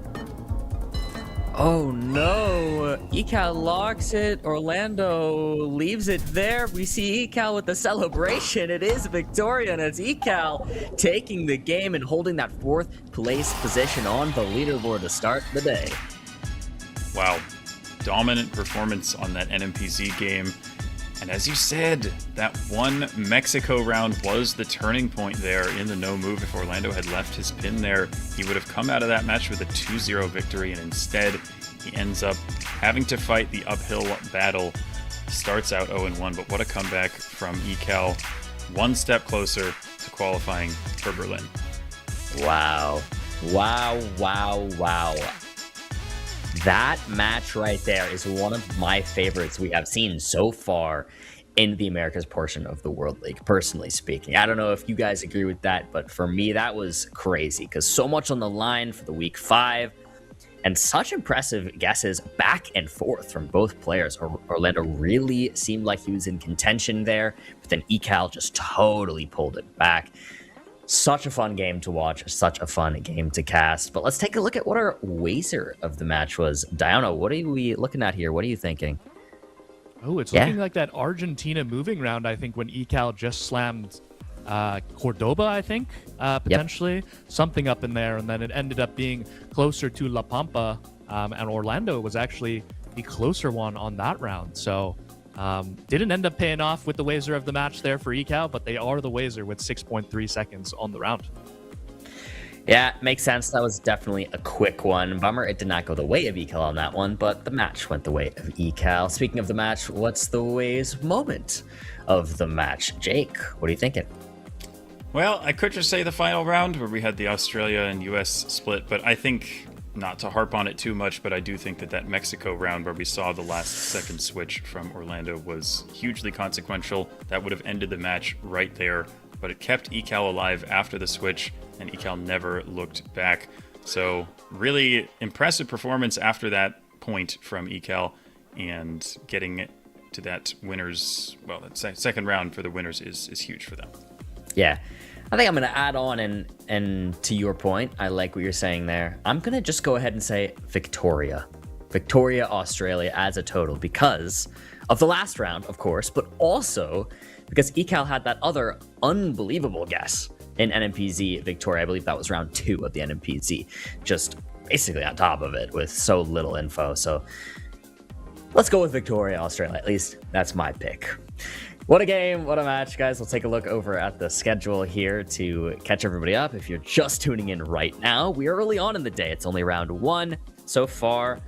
Oh no, Ecal locks it, Orlando leaves it there. We see Ecal with the celebration. It is Victoria, and it's Ecal taking the game and holding that 4th place position on the leaderboard to start the day. Wow, dominant performance on that NMPZ game. And as you said, that one Mexico round was the turning point there in the no move. If Orlando had left his pin there, he would have come out of that match with a 2-0 victory, and instead he ends up having to fight the uphill battle. Starts out 0-1, but what a comeback from Ecal. One step closer to qualifying for Berlin. Wow. Wow, wow, wow. That match right there is one of my favorites we have seen so far in the Americas portion of the World League, personally speaking. I don't know if you guys agree with that, but for me, that was crazy because so much on the line for the week 5. And such impressive guesses back and forth from both players. Orlando really seemed like he was in contention there, but then Ecal just totally pulled it back. Such a fun game to watch, such a fun game to cast. But let's take a look at what our wager of the match was. Diana, what are we looking at here? What are you thinking? Oh, it's looking like that Argentina moving round, I think, when Ecal just slammed Cordoba, I think, potentially. Something up in there, and then it ended up being closer to La Pampa, and Orlando was actually the closer one on that round. So didn't end up paying off with the wager of the match there for Ecal, but they are the wager with 6.3 seconds on the round. Yeah, makes sense. That was definitely a quick one. Bummer it did not go the way of Ecal on that one, but the match went the way of Ecal. Speaking of the match, what's the ways moment of the match? Jake, what are you thinking? Well, I could just say the final round where we had the Australia and US split, but I think, not to harp on it too much, but I do think that Mexico round where we saw the last second switch from Orlando was hugely consequential. That would have ended the match right there, but it kept Ecal alive after the switch, and Ecal never looked back. So really impressive performance after that point from Ecal, and getting to that winners, well, that second round for the winners is huge for them. Yeah, I think I'm going to add on, and to your point, I like what you're saying there. I'm going to just go ahead and say Victoria. Victoria, Australia as a total because of the last round, of course, but also because Ecal had that other unbelievable guess in NMPZ Victoria. I believe that was round 2 of the NMPZ, just basically on top of it with so little info. So let's go with Victoria, Australia. At least that's my pick. What a game, what a match, guys. We'll take a look over at the schedule here to catch everybody up. If you're just tuning in right now, we are early on in the day. It's only round 1 so far.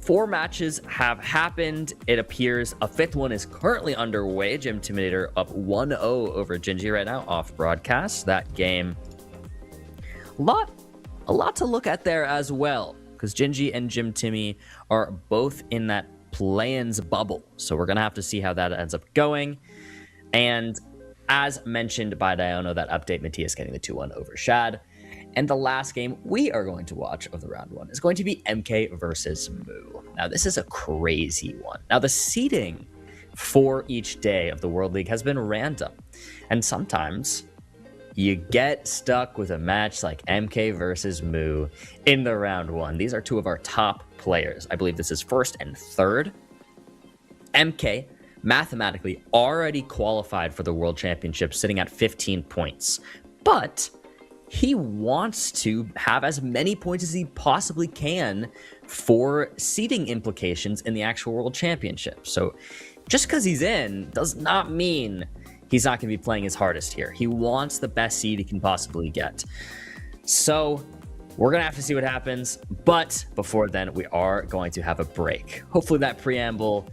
4 matches have happened. It appears a 5th one is currently underway. Gym Intimidator up 1-0 over Gingi right now off broadcast. That game, a lot to look at there as well, because Gingi and Gym Timmy are both in that play-ins bubble. So we're going to have to see how that ends up going. And as mentioned by Diana, that update, Matias getting the 2-1 over Shad. And the last game we are going to watch of the round 1 is going to be MK versus Moo. Now, this is a crazy one. Now, the seeding for each day of the World League has been random. And sometimes you get stuck with a match like MK versus Moo in the round 1. These are 2 of our top players. I believe this is 1st and 3rd. MK mathematically already qualified for the World Championship, sitting at 15 points. But he wants to have as many points as he possibly can for seeding implications in the actual World Championship. So just because he's in does not mean he's not going to be playing his hardest here. He wants the best seed he can possibly get. So we're going to have to see what happens. But before then, we are going to have a break. Hopefully that preamble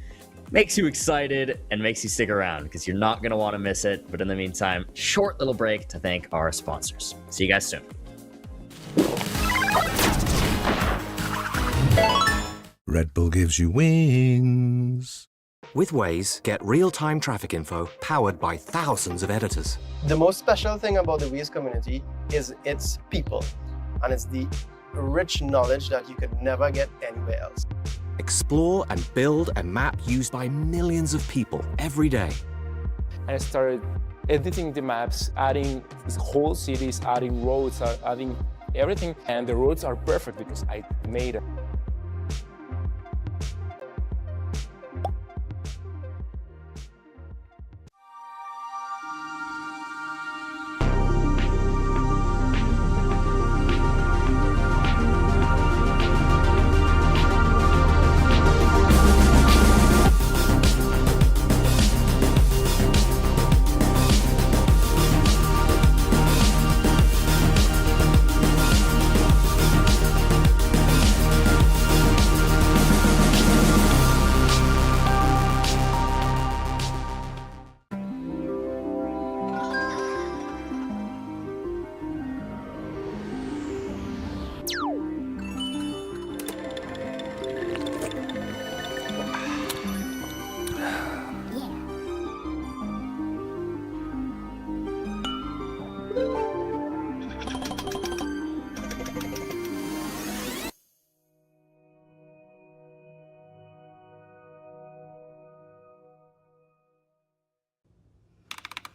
makes you excited and makes you stick around, because you're not going to want to miss it. But in the meantime, short little break to thank our sponsors. See you guys soon. Red Bull gives you wings. With Waze, get real-time traffic info powered by thousands of editors. The most special thing about the Waze community is its people, and it's the rich knowledge that you could never get anywhere else. Explore and build a map used by millions of people every day. And I started editing the maps, adding whole cities, adding roads, adding everything. And the roads are perfect because I made it.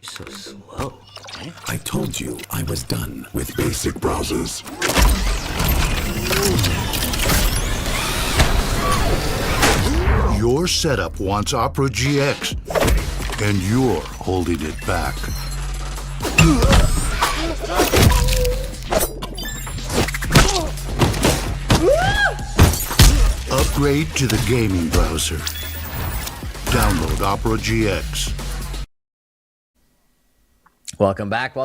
So slow. I told you I was done with basic browsers. Your setup wants Opera GX, and you're holding it back. Upgrade to the gaming browser. Download Opera GX. Welcome back,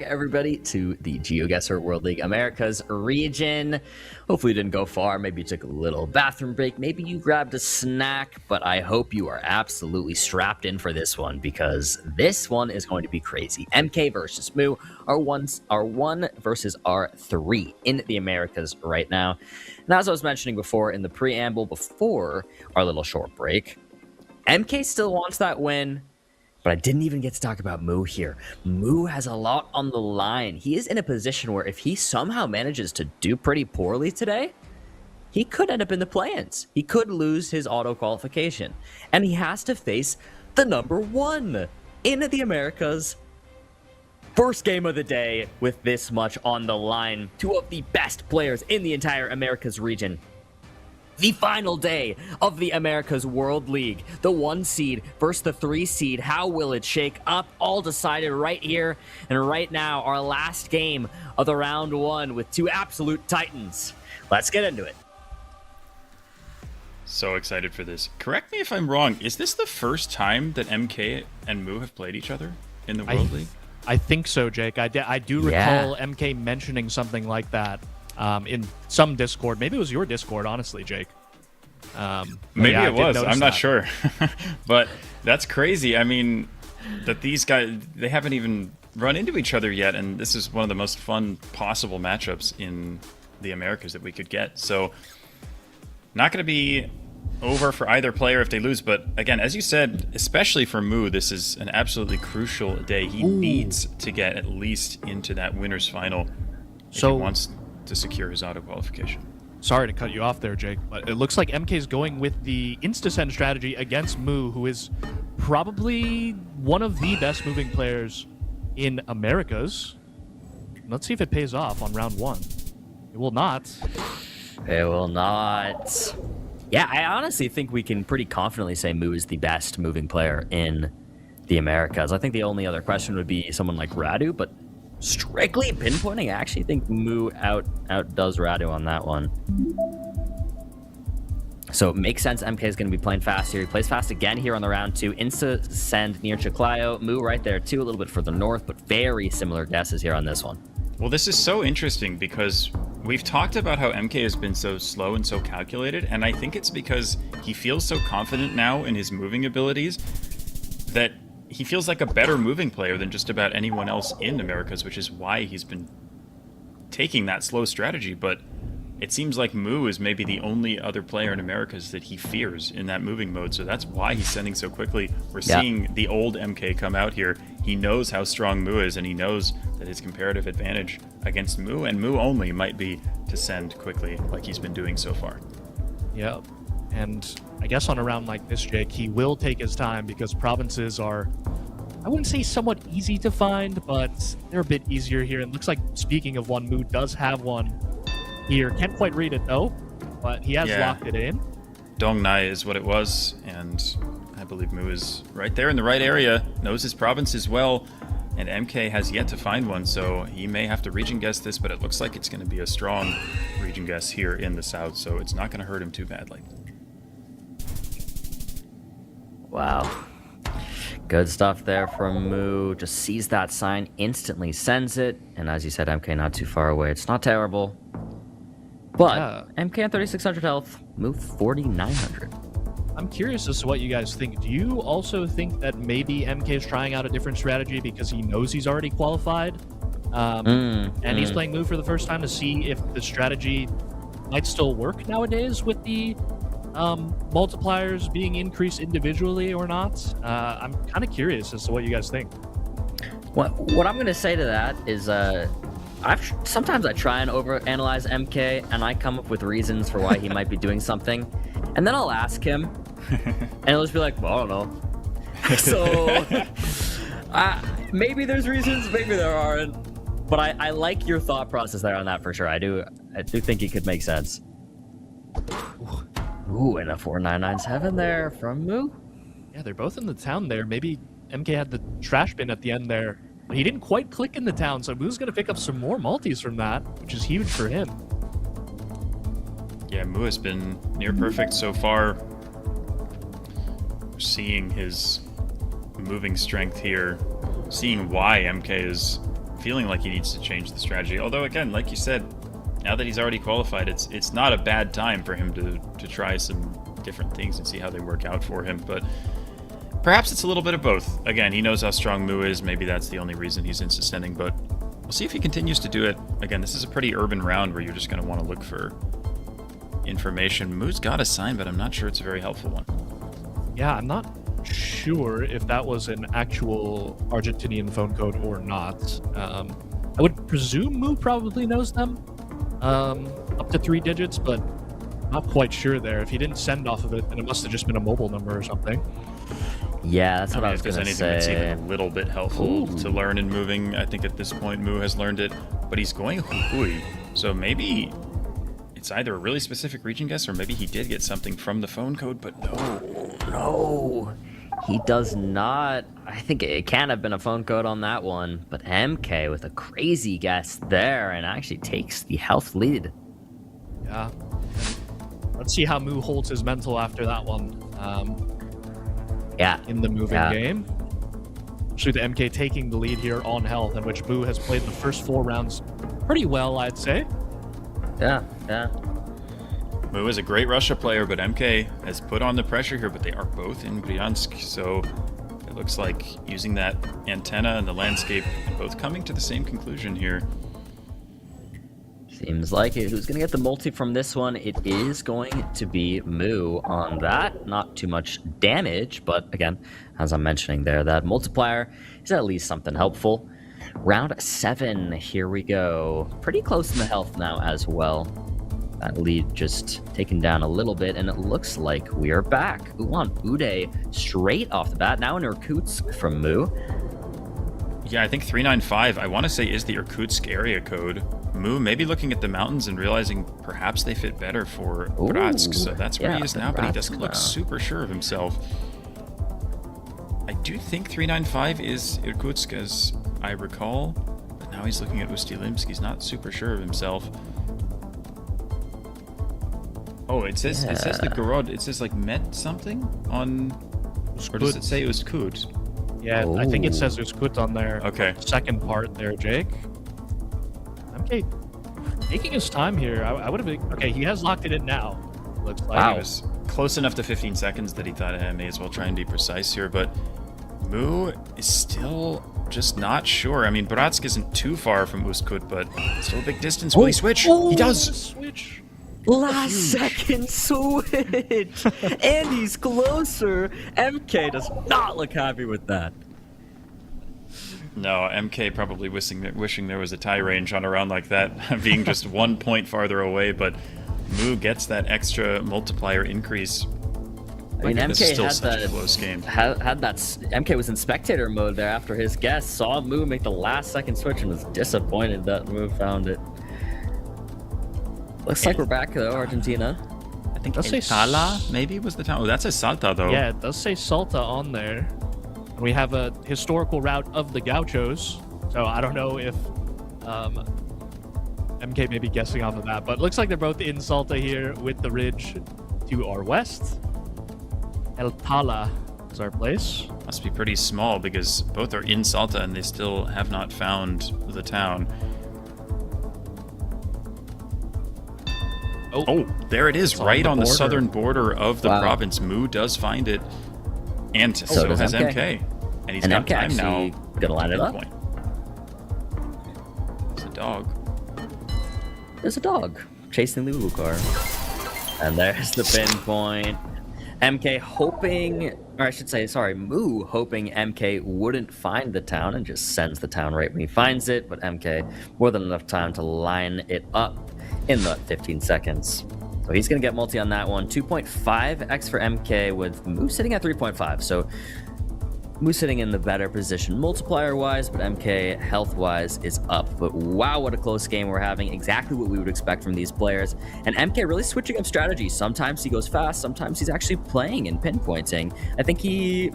everybody, to the GeoGuessr World League Americas region. Hopefully you didn't go far. Maybe you took a little bathroom break. Maybe you grabbed a snack. But I hope you are absolutely strapped in for this one, because this one is going to be crazy. MK versus Moo are one versus our 3 in the Americas right now. And as I was mentioning before in the preamble, before our little short break, MK still wants that win. But I didn't even get to talk about Moo here. Moo has a lot on the line. He is in a position where if he somehow manages to do pretty poorly today, he could end up in the play-ins. He could lose his auto qualification. And he has to face the number 1 in the Americas. First game of the day with this much on the line. 2 of the best players in the entire Americas region. The final day of the Americas World League. The 1 seed versus the 3 seed. How will it shake up? All decided right here and right now. Our last game of the round 1 with 2 absolute titans. Let's get into it. So excited for this. Correct me if I'm wrong. Is this the first time that MK and Moo have played each other in the World League? I think so, Jake. I do recall MK mentioning something like that. In some Discord. Maybe it was your Discord, honestly, Jake. Maybe it was. I'm not sure. But that's crazy. I mean, that these guys, they haven't even run into each other yet, and this is one of the most fun possible matchups in the Americas that we could get. So, not going to be over for either player if they lose, but again, as you said, especially for Moo, this is an absolutely crucial day. He needs to get at least into that winner's final if he wants to secure his auto qualification. Sorry to cut you off there, Jake, but it looks like MK is going with the insta-send strategy against Moo, who is probably one of the best moving players in Americas. Let's see if it pays off on round 1. It will not. It will not. Yeah, I honestly think we can pretty confidently say Moo is the best moving player in the Americas. I think the only other question would be someone like Radu, but strictly pinpointing, I actually think Moo outdoes Radu on that one. So it makes sense MK is going to be playing fast here. He plays fast again here on the round 2. Insta send near Chiclayo. Moo right there too, a little bit further north, but very similar guesses here on this one. Well, this is so interesting because we've talked about how MK has been so slow and so calculated, and I think it's because he feels so confident now in his moving abilities that he feels like a better moving player than just about anyone else in Americas, which is why he's been taking that slow strategy. But it seems like Moo is maybe the only other player in Americas that he fears in that moving mode, so that's why he's sending so quickly. We're seeing the old MK come out here. He knows how strong Moo is, and he knows that his comparative advantage against Moo, and Moo only, might be to send quickly like he's been doing so far. Yep. And I guess on a round like this, Jake, he will take his time because provinces are, I wouldn't say somewhat easy to find, but they're a bit easier here. And looks like, speaking of one, Moo does have one here. Can't quite read it though, but he has locked it in. Dong Nai is what it was, and I believe Moo is right there in the right area, knows his province as well, and MK has yet to find one, so he may have to region guess this, but it looks like it's going to be a strong region guess here in the south, so it's not going to hurt him too badly. Wow. Good stuff there from Moo. Just sees that sign, instantly sends it. And as you said, MK not too far away. It's not terrible. But MK at 3,600 health, Moo 4,900. I'm curious as to what you guys think. Do you also think that maybe MK is trying out a different strategy because he knows he's already qualified? And he's playing Moo for the first time to see if the strategy might still work nowadays with the multipliers being increased individually or not. I'm kind of curious as to what you guys think. What I'm going to say to that is sometimes I try and overanalyze MK and I come up with reasons for why he might be doing something, and then I'll ask him and he'll just be like, well, I don't know. So Maybe there's reasons, maybe there aren't. But I like your thought process there on that for sure. I do think it could make sense. Ooh, and a 4997 there from Moo. Yeah, they're both in the town there. Maybe MK had the trash bin at the end there. But he didn't quite click in the town, so Moo's going to pick up some more multis from that, which is huge for him. Yeah, Moo has been near perfect so far. Seeing his moving strength here, seeing why MK is feeling like he needs to change the strategy. Although, again, like you said, now that he's already qualified, it's not a bad time for him to try some different things and see how they work out for him. But perhaps it's a little bit of both. Again, he knows how strong Moo is. Maybe that's the only reason he's insta-sending, but we'll see if he continues to do it. Again, this is a pretty urban round where you're just going to want to look for information. Moo's got a sign, but I'm not sure it's a very helpful one. Yeah, I'm not sure if that was an actual Argentinian phone code or not. I would presume Moo probably knows them. Up to 3 digits, but not quite sure there. If he didn't send off of it, then it must have just been a mobile number or something. Yeah, that's what I was If there's going to anything say. that's even a little bit helpful to learn in moving, I think at this point Moo has learned it, but he's going Hui. So maybe it's either a really specific region guess or maybe he did get something from the phone code, but No, he does not. I think it can have been a phone code on that one, but MK with a crazy guess there and actually takes the health lead. Yeah. Let's see how Moo holds his mental after that one. Yeah. In the moving game. Actually, the MK taking the lead here on health, in which Moo has played the first 4 rounds pretty well, I'd say. Yeah, yeah. Moo is a great Russia player, but MK has put on the pressure here, but they are both in Bryansk, so it looks like using that antenna and the landscape, both coming to the same conclusion here. Seems like it. Who's going to get the multi from this one? It is going to be Moo on that. Not too much damage, but again, as I'm mentioning there, that multiplier is at least something helpful. Round 7, here we go. Pretty close in the health now as well. That lead just taken down a little bit, and it looks like we are back. Ulan Uday straight off the bat. Now in Irkutsk from Moo. Yeah, I think 395, I want to say, is the Irkutsk area code. Moo maybe looking at the mountains and realizing perhaps they fit better for Bratsk, so that's where he is now, but he doesn't look super sure of himself. I do think 395 is Irkutsk, as I recall, but now he's looking at Ustilimsk. He's not super sure of himself. Oh, it says the Gorod. It says like Met something on, or does it say Ustkut? Yeah, I think it says Uskut on there. Okay. Second part there, Jake. MK taking his time here. I would have been... Okay, he has locked it in now. Looks like. He was close enough to 15 seconds that he thought I may as well try and be precise here, but Moo is still just not sure. I mean, Bratsk isn't too far from Ustkut, but still a big distance. Will he switch? He does! Switch. Last second switch! And he's closer. MK does not look happy with that. No, MK probably wishing there was a tie range on a round like that, being just 1 point farther away, but Moo gets that extra multiplier increase. I mean, this is MK still had such that, a close game. had that. MK was in spectator mode there after his guess. Saw Moo make the last second switch and was disappointed that Moo found it. Looks like we're back though, Argentina. I think Does say Sala maybe was the town. Oh, that's a Salta though. Yeah, it does say Salta on there. And we have a historical route of the Gauchos. So I don't know if MK may be guessing off of that, but it looks like they're both in Salta here with the ridge to our west. El Tala is our place. Must be pretty small because both are in Salta and they still have not found the town. Oh, there it is, right on the southern border of the province. Moo does find it, and so has MK. And he's got time now. Gonna line it up. There's a dog. There's a dog chasing the Lulu car. And there's the pinpoint. MK hoping, or I should say, sorry, Moo hoping MK wouldn't find the town and just sends the town right when he finds it, but MK more than enough time to line it up in the 15 seconds. So he's going to get multi on that one. 2.5x for MK with Moo sitting at 3.5. So Moo sitting in the better position multiplier-wise, but MK health-wise is up. But wow, what a close game we're having. Exactly what we would expect from these players. And MK really switching up strategies. Sometimes he goes fast, sometimes he's actually playing and pinpointing. I think he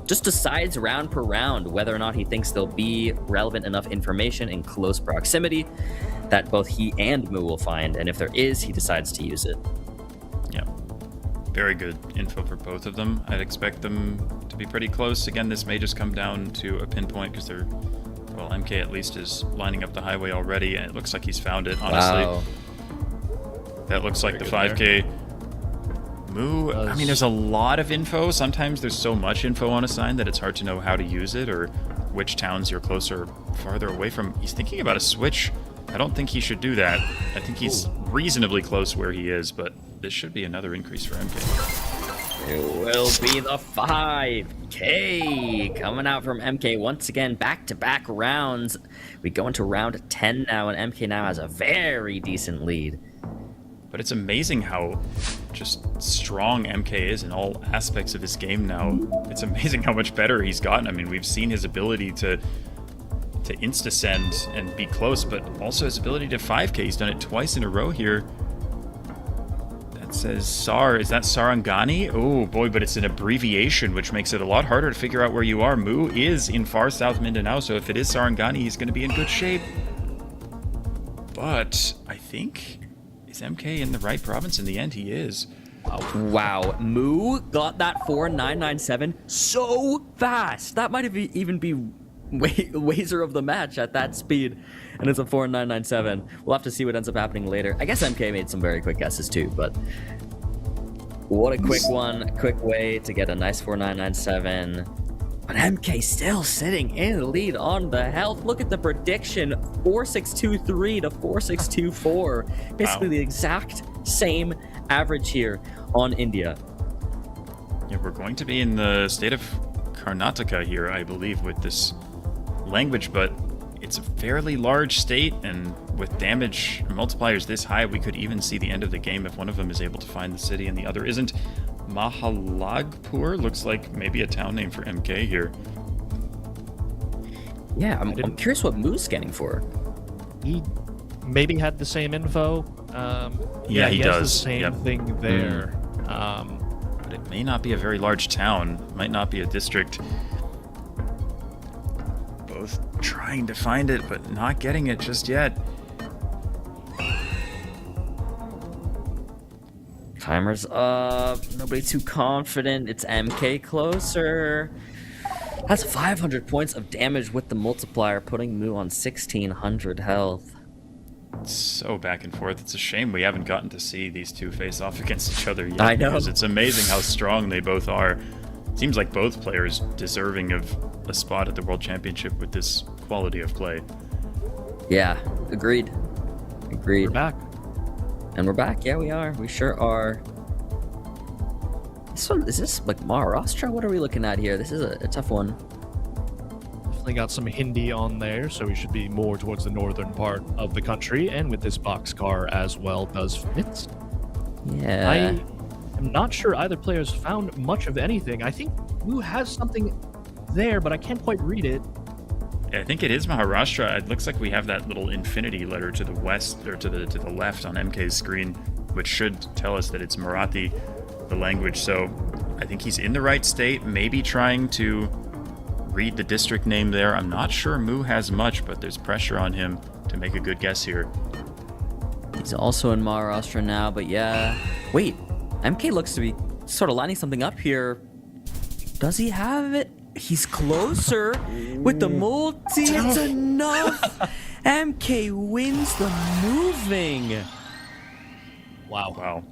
just decides round per round whether or not he thinks there'll be relevant enough information in close proximity that both he and Moo will find. And if there is, he decides to use it. Yeah. Very good info for both of them. I'd expect them to be pretty close. Again, this may just come down to a pinpoint because they're, well, MK at least is lining up the highway already, and it looks like he's found it, honestly. Wow. That looks like the 5K. Moo, I mean, there's a lot of info. Sometimes there's so much info on a sign that it's hard to know how to use it or which towns you're closer or farther away from. He's thinking about a switch. I don't think he should do that. I think he's reasonably close where he is, but this should be another increase for MK. It will be the 5K coming out from MK once again, back-to-back rounds. We go into round 10 now, and MK now has a very decent lead. But it's amazing how just strong MK is in all aspects of his game now. It's amazing how much better he's gotten. I mean, we've seen his ability to insta-send and be close, but also his ability to 5K. He's done it twice in a row here. That says Sar. Is that Sarangani? Oh boy, but it's an abbreviation, which makes it a lot harder to figure out where you are. Moo is in far south Mindanao, so if it is Sarangani, he's going to be in good shape. But I think, is MK in the right province? In the end, he is. Wow, Moo got that 4997 so fast. That might have even be Wazer of the match at that speed, and it's a 4997. We'll have to see what ends up happening later. I guess MK made some very quick guesses too, but what a quick one, quick way to get a nice 4997. But MK still sitting in the lead on the health. Look at the prediction, 4623 to 4624. Basically the exact same average here on India. Yeah, we're going to be in the state of Karnataka here, I believe, with this language, but it's a fairly large state, and with damage multipliers this high, we could even see the end of the game if one of them is able to find the city and the other isn't. Mahalagpur looks like maybe a town name for MK here. Yeah, I'm curious what Moo's scanning for. He maybe had the same info. Yeah, he does. The same thing there. But it may not be a very large town. It might not be a district. Both trying to find it, but not getting it just yet. Timer's up. Nobody too confident. It's MK closer. That's 500 points of damage with the multiplier, putting Moo on 1600 health. It's so back and forth. It's a shame we haven't gotten to see these two face off against each other yet. I know. Because it's amazing how strong they both are. Seems like both players deserving of a spot at the World Championship with this quality of play. Yeah, agreed. Agreed. We're back. And we're back. Yeah, we are. We sure are. This one, is this like Maharashtra? What are we looking at here? This is a tough one. Definitely got some Hindi on there, so we should be more towards the northern part of the country, and with this boxcar as well does fit. Yeah. I am not sure either player has found much of anything. I think Moo has something there, but I can't quite read it. Yeah, I think it is Maharashtra. It looks like we have that little infinity letter to the west, or to the left on MK's screen, which should tell us that it's Marathi, the language. So I think he's in the right state, maybe trying to read the district name there. I'm not sure Moo has much, but there's pressure on him to make a good guess here. He's also in Maharashtra now, but yeah. Wait, MK looks to be sort of lining something up here. Does he have it? He's closer with the multi. It's enough. MK wins the moving. Wow.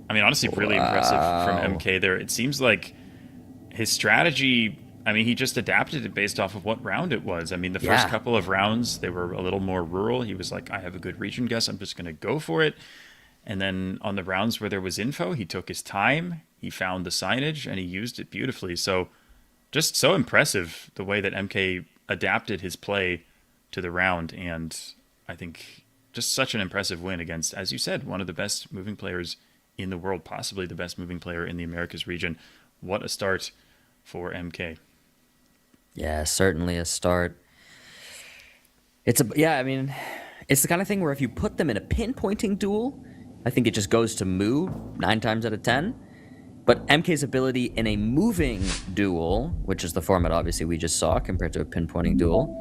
I mean, honestly, really impressive from MK there. It seems like his strategy, I mean, he just adapted it based off of what round it was. I mean, the first couple of rounds, they were a little more rural. He was like, I have a good region guess. I'm just going to go for it. And then on the rounds where there was info, he took his time. He found the signage and he used it beautifully. So just so impressive the way that MK adapted his play to the round. And I think just such an impressive win against, as you said, one of the best moving players in the world, possibly the best moving player in the Americas region. What a start for MK. Yeah, certainly a start. It's I mean, it's the kind of thing where if you put them in a pinpointing duel, I think it just goes to Moo 9 times out of 10. But MK's ability in a moving duel, which is the format obviously we just saw compared to a pinpointing duel,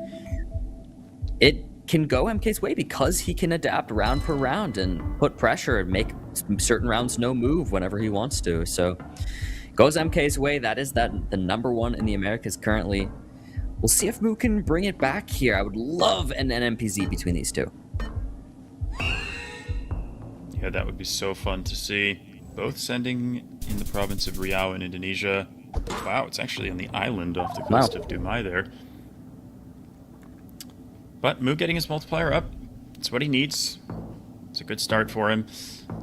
it can go MK's way because he can adapt round per round and put pressure and make certain rounds no move whenever he wants to. So goes MK's way. That is the number 1 in the Americas currently. We'll see if Moo can bring it back here. I would love an NMPZ between these two. Yeah, that would be so fun to see. Both sending in the province of Riau in Indonesia. Wow, it's actually on the island off the coast of Dumai there. But Moo getting his multiplier up. It's what he needs. It's a good start for him.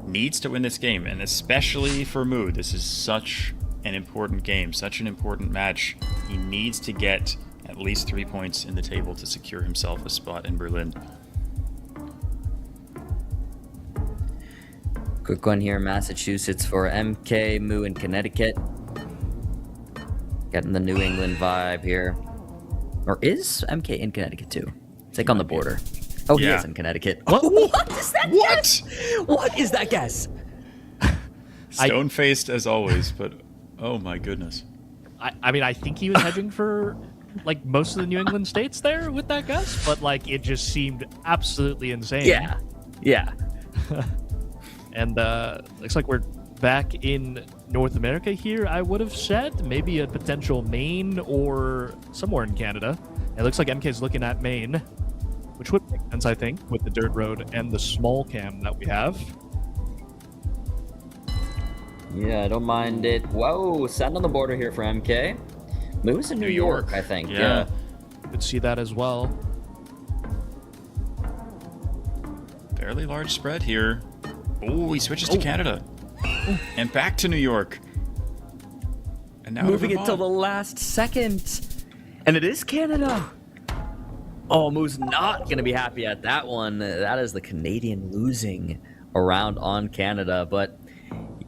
Needs to win this game, and especially for Moo, this is such an important game, such an important match. He needs to get at least 3 points in the table to secure himself a spot in Berlin. Quick one here, Massachusetts for MK, Moo in Connecticut. Getting the New England vibe here. Or is MK in Connecticut too? It's like on the border. Oh, yeah. He is in Connecticut. What is that guess? What is that guess? Stone-faced as always, but oh my goodness. I mean, I think he was hedging for like most of the New England states there with that guess, but like it just seemed absolutely insane. Yeah. Yeah. And looks like we're back in North America here, I would have said. Maybe a potential Maine or somewhere in Canada. It looks like MK's looking at Maine, which would make sense, I think, with the dirt road and the small cam that we have. Yeah, I don't mind it. Whoa, send on the border here for MK. Moo's in New York, I think. Yeah. Could see that as well. Fairly large spread here. Oh, he switches to Canada. And back to New York. And now moving it till the last second. And it is Canada. Oh, Moo's not going to be happy at that one. That is the Canadian losing a round on Canada. But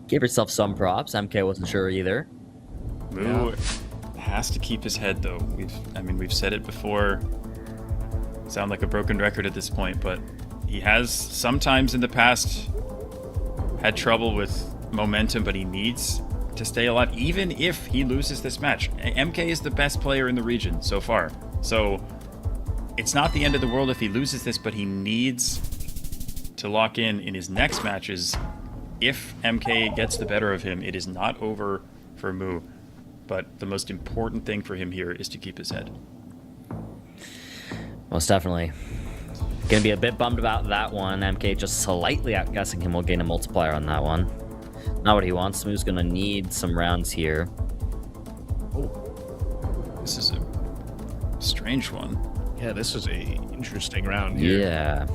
give yourself some props. MK wasn't sure either. Moo has to keep his head, though. We've said it before. Sound like a broken record at this point, but he has sometimes in the past had trouble with momentum, but he needs to stay alive, even if he loses this match. MK is the best player in the region so far. So it's not the end of the world if he loses this, but he needs to lock in his next matches. If MK gets the better of him, it is not over for Moo. But the most important thing for him here is to keep his head. Most definitely. Gonna be a bit bummed about that one. MK just slightly outguessing him will gain a multiplier on that one. Not what he wants. Moo's gonna need some rounds here. Oh, this is a strange one. Yeah, this is a interesting round here. Yeah.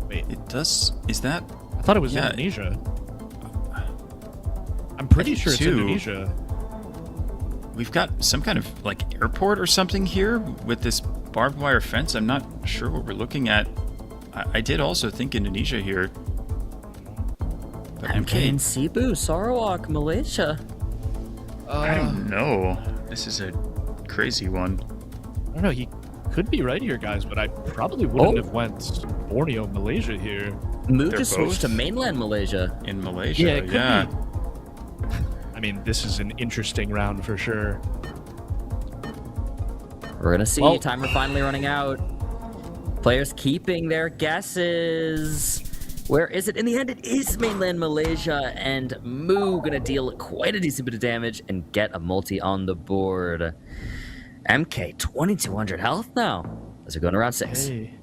Wait, it does. Is that? I thought it was Indonesia. I'm pretty sure it's Indonesia. We've got some kind of like airport or something here with this barbed wire fence. I'm not sure what we're looking at. I did also think Indonesia here. But MK in Cebu, Sarawak, Malaysia. I don't know. This is a crazy one. I don't know. He could be right here, guys, but I probably wouldn't have went Borneo, Malaysia here. Moo just switched to mainland Malaysia. In Malaysia, yeah. It could be. I mean, this is an interesting round for sure. We're gonna see. Timer finally running out. Players keeping their guesses. Where is it? In the end, it is mainland Malaysia, and Moo gonna deal quite a decent bit of damage and get a multi on the board. MK 2200 health now as we go to round 6. Hey.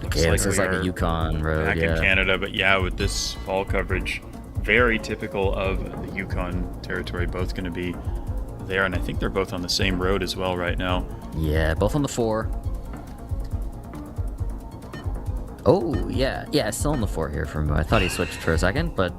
Okay, this is like a Yukon road. Back in Canada, but yeah, with this fall coverage, very typical of the Yukon territory. Both going to be there, and I think they're both on the same road as well right now. Yeah, both on the 4. Oh, yeah, still on the 4 here for Moo. I thought he switched for a second, but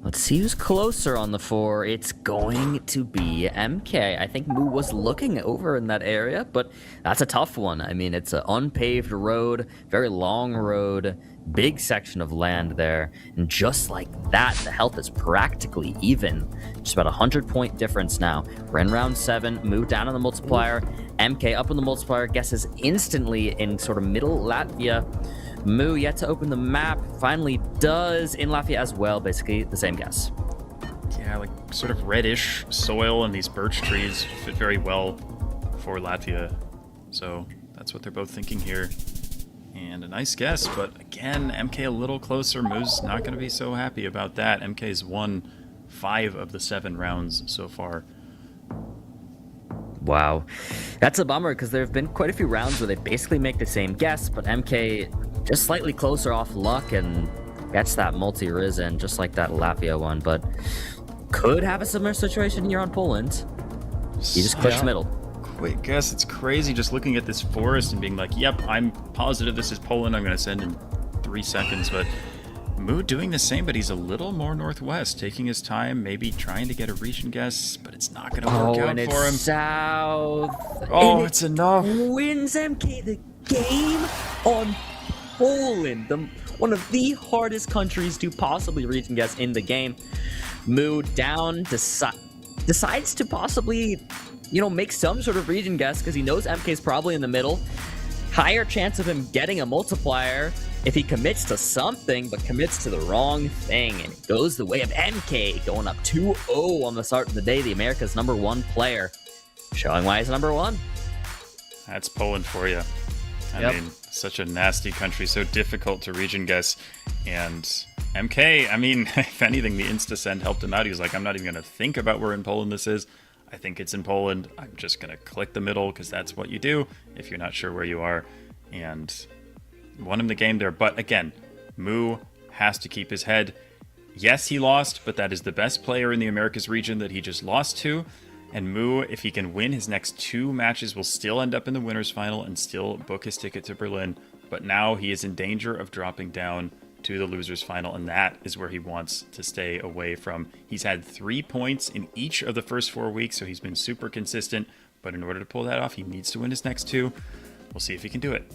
Let's see who's closer on the 4. It's going to be MK. I think Moo was looking over in that area, but that's a tough one. I mean, it's an unpaved road, very long road, big section of land there. And just like that, the health is practically even. Just about 100-point difference now. We're in round 7. Moo down on the multiplier. MK up on the multiplier. Guesses instantly in sort of middle Latvia. Moo yet to open the map, finally does in Latvia as well, basically the same guess. Yeah, like sort of reddish soil and these birch trees fit very well for Latvia. So that's what they're both thinking here. And a nice guess, but again, MK a little closer. Moo's not going to be so happy about that. MK's won 5 of the 7 rounds so far. Wow. That's a bummer because there have been quite a few rounds where they basically make the same guess, but MK just slightly closer off luck and gets that multi-risen, just like that Latvia one, but could have a similar situation here on Poland. He just clicks middle. Quick guess. It's crazy just looking at this forest and being like, yep, I'm positive this is Poland. I'm going to send in 3 seconds, but Moo doing the same, but he's a little more northwest, taking his time, maybe trying to get a region guess, but it's not going to work out and for him. It's south. Oh, And it's enough. Wins MK the game on Poland, one of the hardest countries to possibly region guess in the game. Moo down, decides to possibly, make some sort of region guess because he knows MK's probably in the middle. Higher chance of him getting a multiplier if he commits to something, but commits to the wrong thing. And it goes the way of MK, going up 2-0 on the start of the day. The America's #1 player, showing why he's #1. That's Poland for you. I mean, such a nasty country, so difficult to region guess. And MK, I mean, if anything, the Insta-send helped him out. He was like, I'm not even going to think about where in Poland this is. I think it's in Poland. I'm just going to click the middle because that's what you do if you're not sure where you are. And won him the game there. But again, Moo has to keep his head. Yes, he lost, but that is the best player in the Americas region that he just lost to. And Moo, if he can win his next 2 matches, will still end up in the winners final and still book his ticket to Berlin. But now he is in danger of dropping down to the losers final, and that is where he wants to stay away from. He's had 3 points in each of the first 4 weeks, so he's been super consistent. But in order to pull that off, he needs to win his next 2. We'll see if he can do it.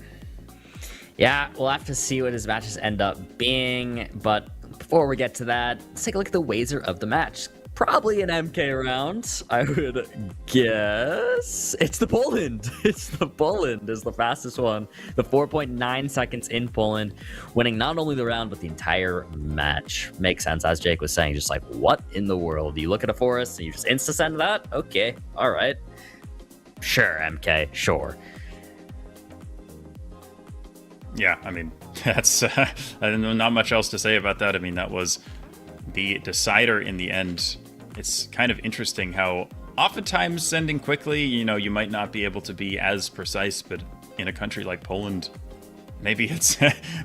Yeah, we'll have to see what his matches end up being. But before we get to that, let's take a look at the wager of the match. Probably an MK round, I would guess. It's the Poland. It's the Poland is the fastest one. The 4.9 seconds in Poland, winning not only the round, but the entire match. Makes sense, as Jake was saying, just like, what in the world? You look at a forest and you just insta-send that? Okay, all right. Sure, MK, sure. Yeah, I mean, that's not much else to say about that. I mean, that was the decider in the end. It's kind of interesting how oftentimes sending quickly, you might not be able to be as precise, but in a country like Poland, maybe it's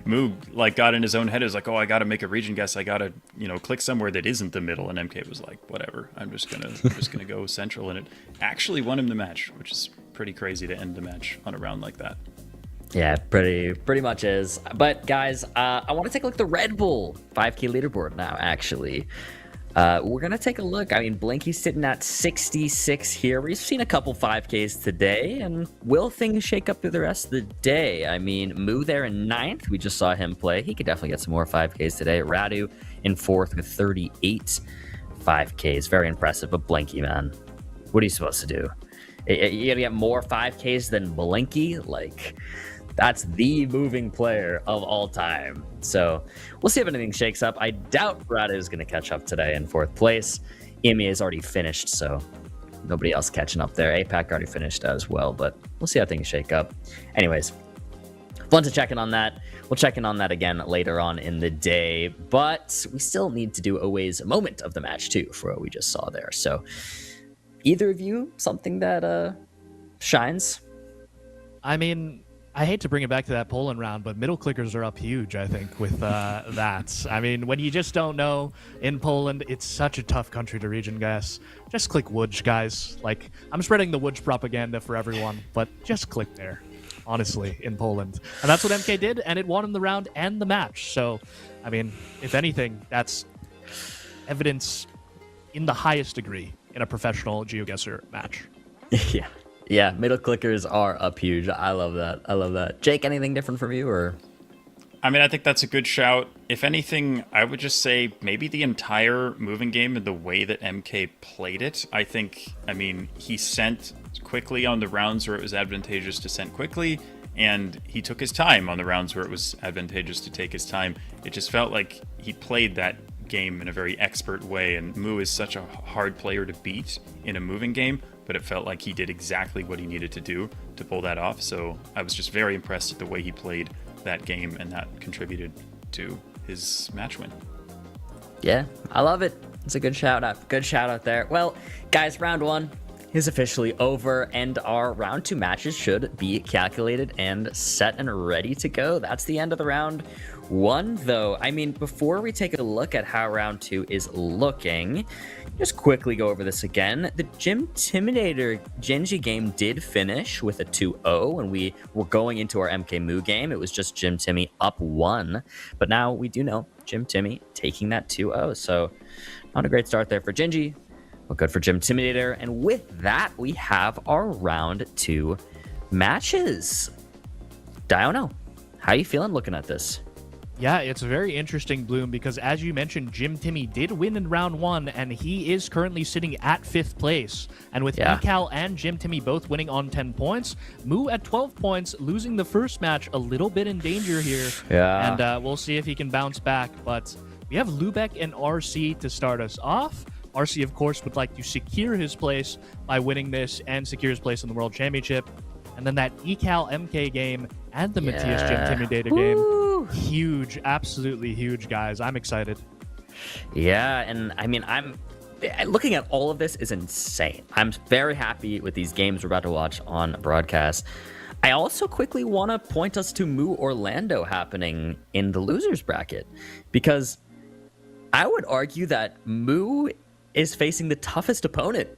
Moo got in his own head. It was like, oh, I got to make a region guess. I got to, click somewhere that isn't the middle. And MK was like, whatever, I'm just gonna go central. And it actually won him the match, which is pretty crazy to end the match on a round like that. Yeah, pretty much is. But guys, I want to take a look at the Red Bull 5K leaderboard now, actually. We're going to take a look. I mean, Blinky's sitting at 66 here. We've seen a couple 5Ks today, and will things shake up through the rest of the day? I mean, Moo there in 9th. We just saw him play. He could definitely get some more 5Ks today. Radu in 4th with 38 5Ks. Very impressive. But Blinky, man, what are you supposed to do? You got to get more 5Ks than Blinky? That's the moving player of all time. So we'll see if anything shakes up. I doubt Radu is going to catch up today in 4th place. Emi has already finished, so nobody else catching up there. APAC already finished as well, but we'll see how things shake up. Anyways, fun to check in on that. We'll check in on that again later on in the day, but we still need to do Owe's moment of the match too for what we just saw there. So either of you, something that shines? I mean, I hate to bring it back to that Poland round, but middle clickers are up huge, I think, with that. I mean, when you just don't know, in Poland, it's such a tough country to region guess. Just click Łódź, guys. I'm spreading the Łódź propaganda for everyone, but just click there, honestly, in Poland. And that's what MK did, and it won him the round and the match. So, I mean, if anything, that's evidence in the highest degree in a professional GeoGuessr match. Yeah, middle clickers are up huge. I love that. Jake, anything different from you, or? I mean, I think that's a good shout. If anything, I would just say maybe the entire moving game and the way that MK played it. I mean, he sent quickly on the rounds where it was advantageous to send quickly, and he took his time on the rounds where it was advantageous to take his time. It just felt like he played that game in a very expert way, and Mu is such a hard player to beat in a moving game, but it felt like he did exactly what he needed to do to pull that off. So I was just very impressed at the way he played that game, and that contributed to his match win. Yeah, I love it. It's a good shout out. Good shout out there. Well, guys, round 1 is officially over, and our round 2 matches should be calculated and set and ready to go. That's the end of the round 1, though. I mean, before we take a look at how round 2 is looking, just quickly go over this again. The Gym Intimidator Gingi game did finish with a 2-0, and we were going into our MK Mu game. It was just Gym Timmy up 1, but now we do know Gym Timmy taking that 2-0, so not a great start there for Gingi, but good for Gym Intimidator. And with that, we have our round 2 matches. Diono, how you feeling looking at this? Yeah, it's very interesting, Bloom, because as you mentioned, Gym Timmy did win in round 1, and he is currently sitting at 5th place. And with Ecal and Gym Timmy both winning on 10 points, Mu at 12 points, losing the first match, a little bit in danger here. Yeah. And we'll see if he can bounce back. But we have Lubec and RC to start us off. RC, of course, would like to secure his place by winning this and secure his place in the World Championship. And then that Ecal MK game and the Matias Gym Intimidator game. Huge, absolutely huge, guys. I'm excited. Yeah, and I mean, looking at all of this is insane. I'm very happy with these games we're about to watch on broadcast. I also quickly want to point us to Mu Orlando happening in the losers bracket, because I would argue that Mu is facing the toughest opponent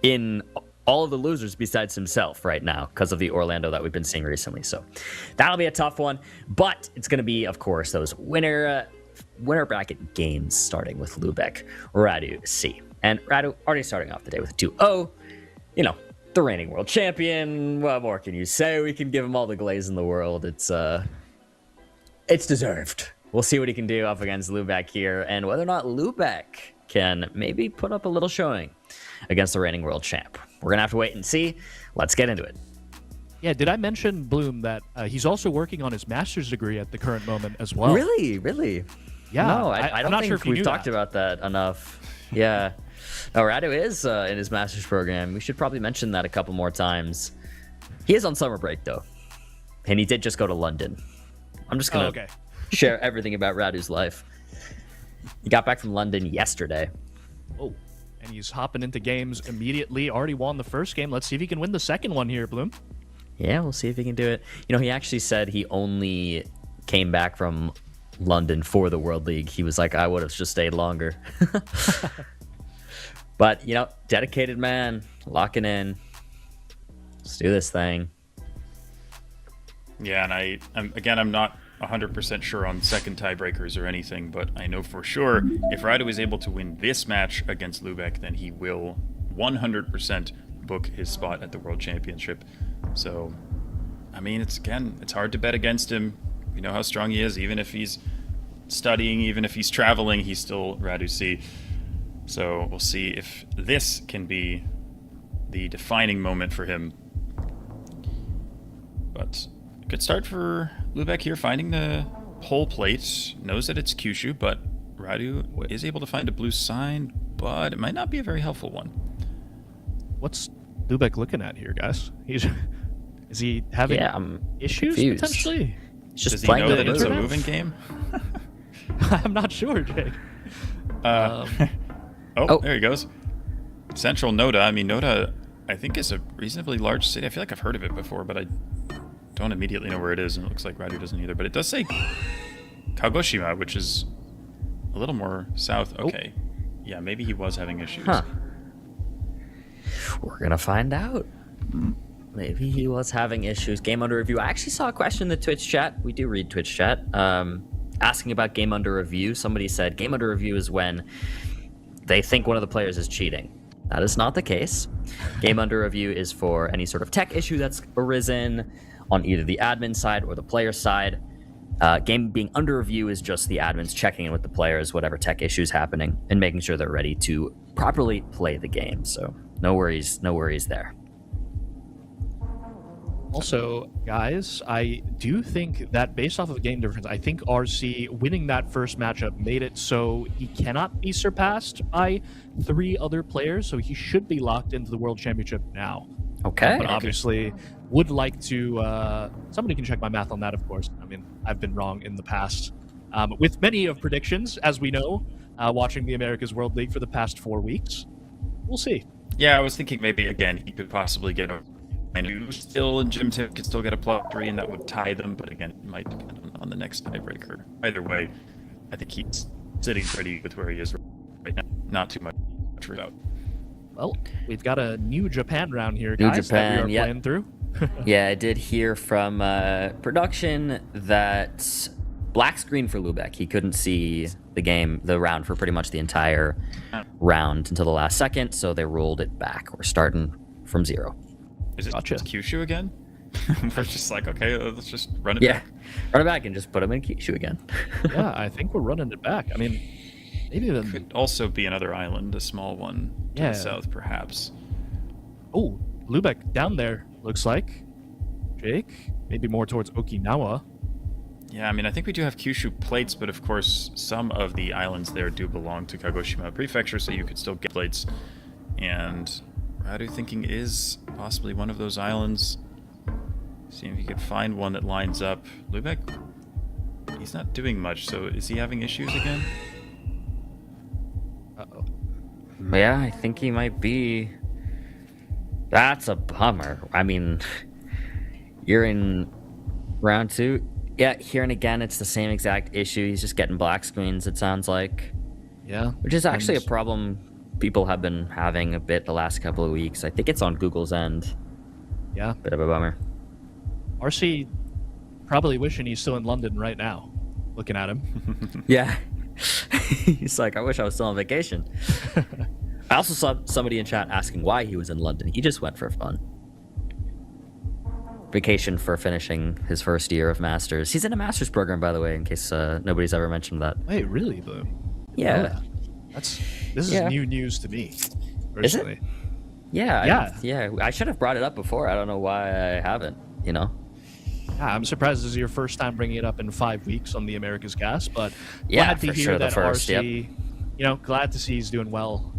in all of the losers besides himself right now because of the Orlando that we've been seeing recently. So that'll be a tough one, but it's going to be, of course, those winner bracket games starting with Lubec, Radu, C. And Radu already starting off the day with 2-0. You know, the reigning world champion. What more can you say? We can give him all the glaze in the world. It's deserved. We'll see what he can do up against Lubec here, and whether or not Lubec can maybe put up a little showing against the reigning world champ. We're going to have to wait and see. Let's get into it. Yeah, did I mention, Bloom, that he's also working on his master's degree at the current moment as well? Really? Yeah. No, I don't not think sure if we've talked about that enough. Yeah. No, Radu is in his master's program. We should probably mention that a couple more times. He is on summer break, though. And he did just go to London. I'm just going to share everything about Radu's life. He got back from London yesterday. Oh, and he's hopping into games immediately. Already won the first game. Let's see if he can win the second one here, Bloom. Yeah, we'll see if he can do it. You know, he actually said he only came back from London for the World League. He was like, I would have just stayed longer. But, you know, dedicated man, locking in. Let's do this thing. Yeah, and I'm not 100% sure on second tiebreakers or anything, but I know for sure if Radu is able to win this match against Lubec, then he will 100% book his spot at the World Championship. So, I mean, it's hard to bet against him. We know how strong he is. Even if he's studying, even if he's traveling, he's still Radu C. So we'll see if this can be the defining moment for him. But good start for Lubec here, finding the pole plate. Knows that it's Kyushu, but Radu is able to find a blue sign, but it might not be a very helpful one. What's Lubec looking at here, guys? Is he having issues confused. Potentially? Just Does he know that it's a moving game? I'm not sure, Jake. There he goes. Central Noda. I mean, Noda, I think, is a reasonably large city. I feel like I've heard of it before, but I don't immediately know where it is, and it looks like Radu doesn't either. But it does say Kagoshima, which is a little more south. Okay. Yeah, maybe he was having issues. Huh. We're going to find out. Maybe he was having issues. Game under review. I actually saw a question in the Twitch chat. We do read Twitch chat. asking about game under review, somebody said game under review is when they think one of the players is cheating. That is not the case. Game under review is for any sort of tech issue that's arisen on either the admin side or the player side. Game being under review is just the admins checking in with the players, whatever tech issues happening, and making sure they're ready to properly play the game. So no worries there. Also, guys, I do think that based off of game difference, I think RC winning that first matchup made it so he cannot be surpassed by 3 other players, so he should be locked into the World Championship now. Okay. But obviously, would like to... somebody can check my math on that, of course. I mean, I've been wrong in the past. With many of predictions, as we know, watching the America's World League for the past 4 weeks. We'll see. Yeah, I was thinking maybe, again, he could possibly get a... And still, Gym Tip could still get a +3, and that would tie them. But again, it might depend on the next tiebreaker. Either way, I think he's sitting pretty with where he is right now. Not too much out. Well, we've got a New Japan round here, New guys, Japan, that we are playing through. Yeah, I did hear from production that black screen for Lubec. He couldn't see the round for pretty much the entire round until the last second, so they rolled it back. We're starting from 0. Is it Kyushu again? We're just like, okay, let's just run it back. Run it back and just put him in Kyushu again. Yeah, I think we're running it back. I mean, maybe it could also be another island, a small one to the south, perhaps. Oh, Lubec down there, looks like. Jake, maybe more towards Okinawa. Yeah, I mean, I think we do have Kyushu plates, but of course, some of the islands there do belong to Kagoshima Prefecture, so you could still get plates. And Radu thinking is possibly one of those islands. See if he could find one that lines up. Lubec, he's not doing much, so is he having issues again? Uh-oh. Yeah, I think he might be. That's a bummer. I mean, you're in round 2. Yeah, here and again, it's the same exact issue. He's just getting black screens, it sounds like. Yeah. Which is actually a problem people have been having a bit the last couple of weeks. I think it's on Google's end. Yeah. Bit of a bummer. RC probably wishing he's still in London right now, looking at him. Yeah. He's like, I wish I was still on vacation. I also saw somebody in chat asking why he was in London. He just went for fun. Vacation for finishing his first year of Masters. He's in a Masters program, by the way, in case nobody's ever mentioned that. Wait, really, Blue? Yeah. This is new news to me, personally. Is it? Yeah. Yeah. I should have brought it up before. I don't know why I haven't, you know? Yeah, I'm surprised this is your first time bringing it up in 5 weeks on the America's Cast, but yeah, glad to hear sure, that first, RC, you know, glad to see he's doing well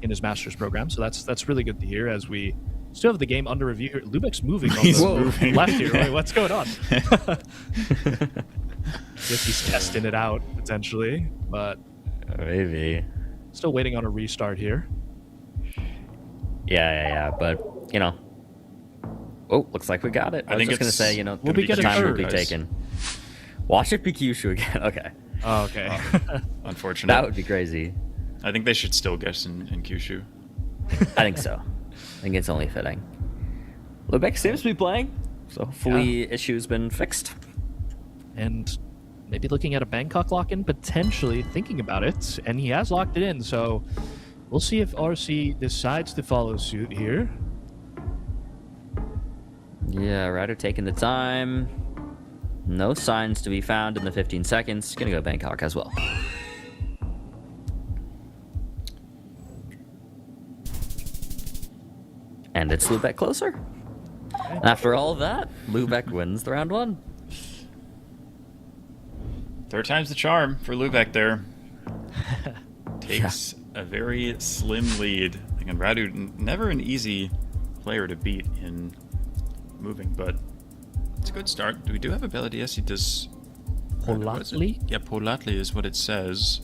in his Masters program. So that's really good to hear as we still have the game under review here. Lubec's moving on the left here. Wait, what's going on? Guess he's testing it out, potentially, but... Maybe. Still waiting on a restart here. Yeah, but, you know. Oh, looks like we got it. I was just going to say, you know, time will be taken. Watch it be Kyushu again. Okay. Oh, okay. Unfortunate. That would be crazy. I think they should still guess in Kyushu. I think so. I think it's only fitting. Lubec seems to be playing, so hopefully issue's been fixed. And maybe looking at a Bangkok lock-in, potentially thinking about it, and he has locked it in, so we'll see if RC decides to follow suit here. Yeah, Radu taking the time. No signs to be found in the 15 seconds. Gonna go Bangkok as well. And it's Lubec closer. And after all of that, Lubec wins the round 1. Third time's the charm for Lubec there. Takes a very slim lead. And Radu, never an easy player to beat in moving, but it's a good start. We do have ability. Yes, he does. Polatli? Yeah, Polatli is what it says.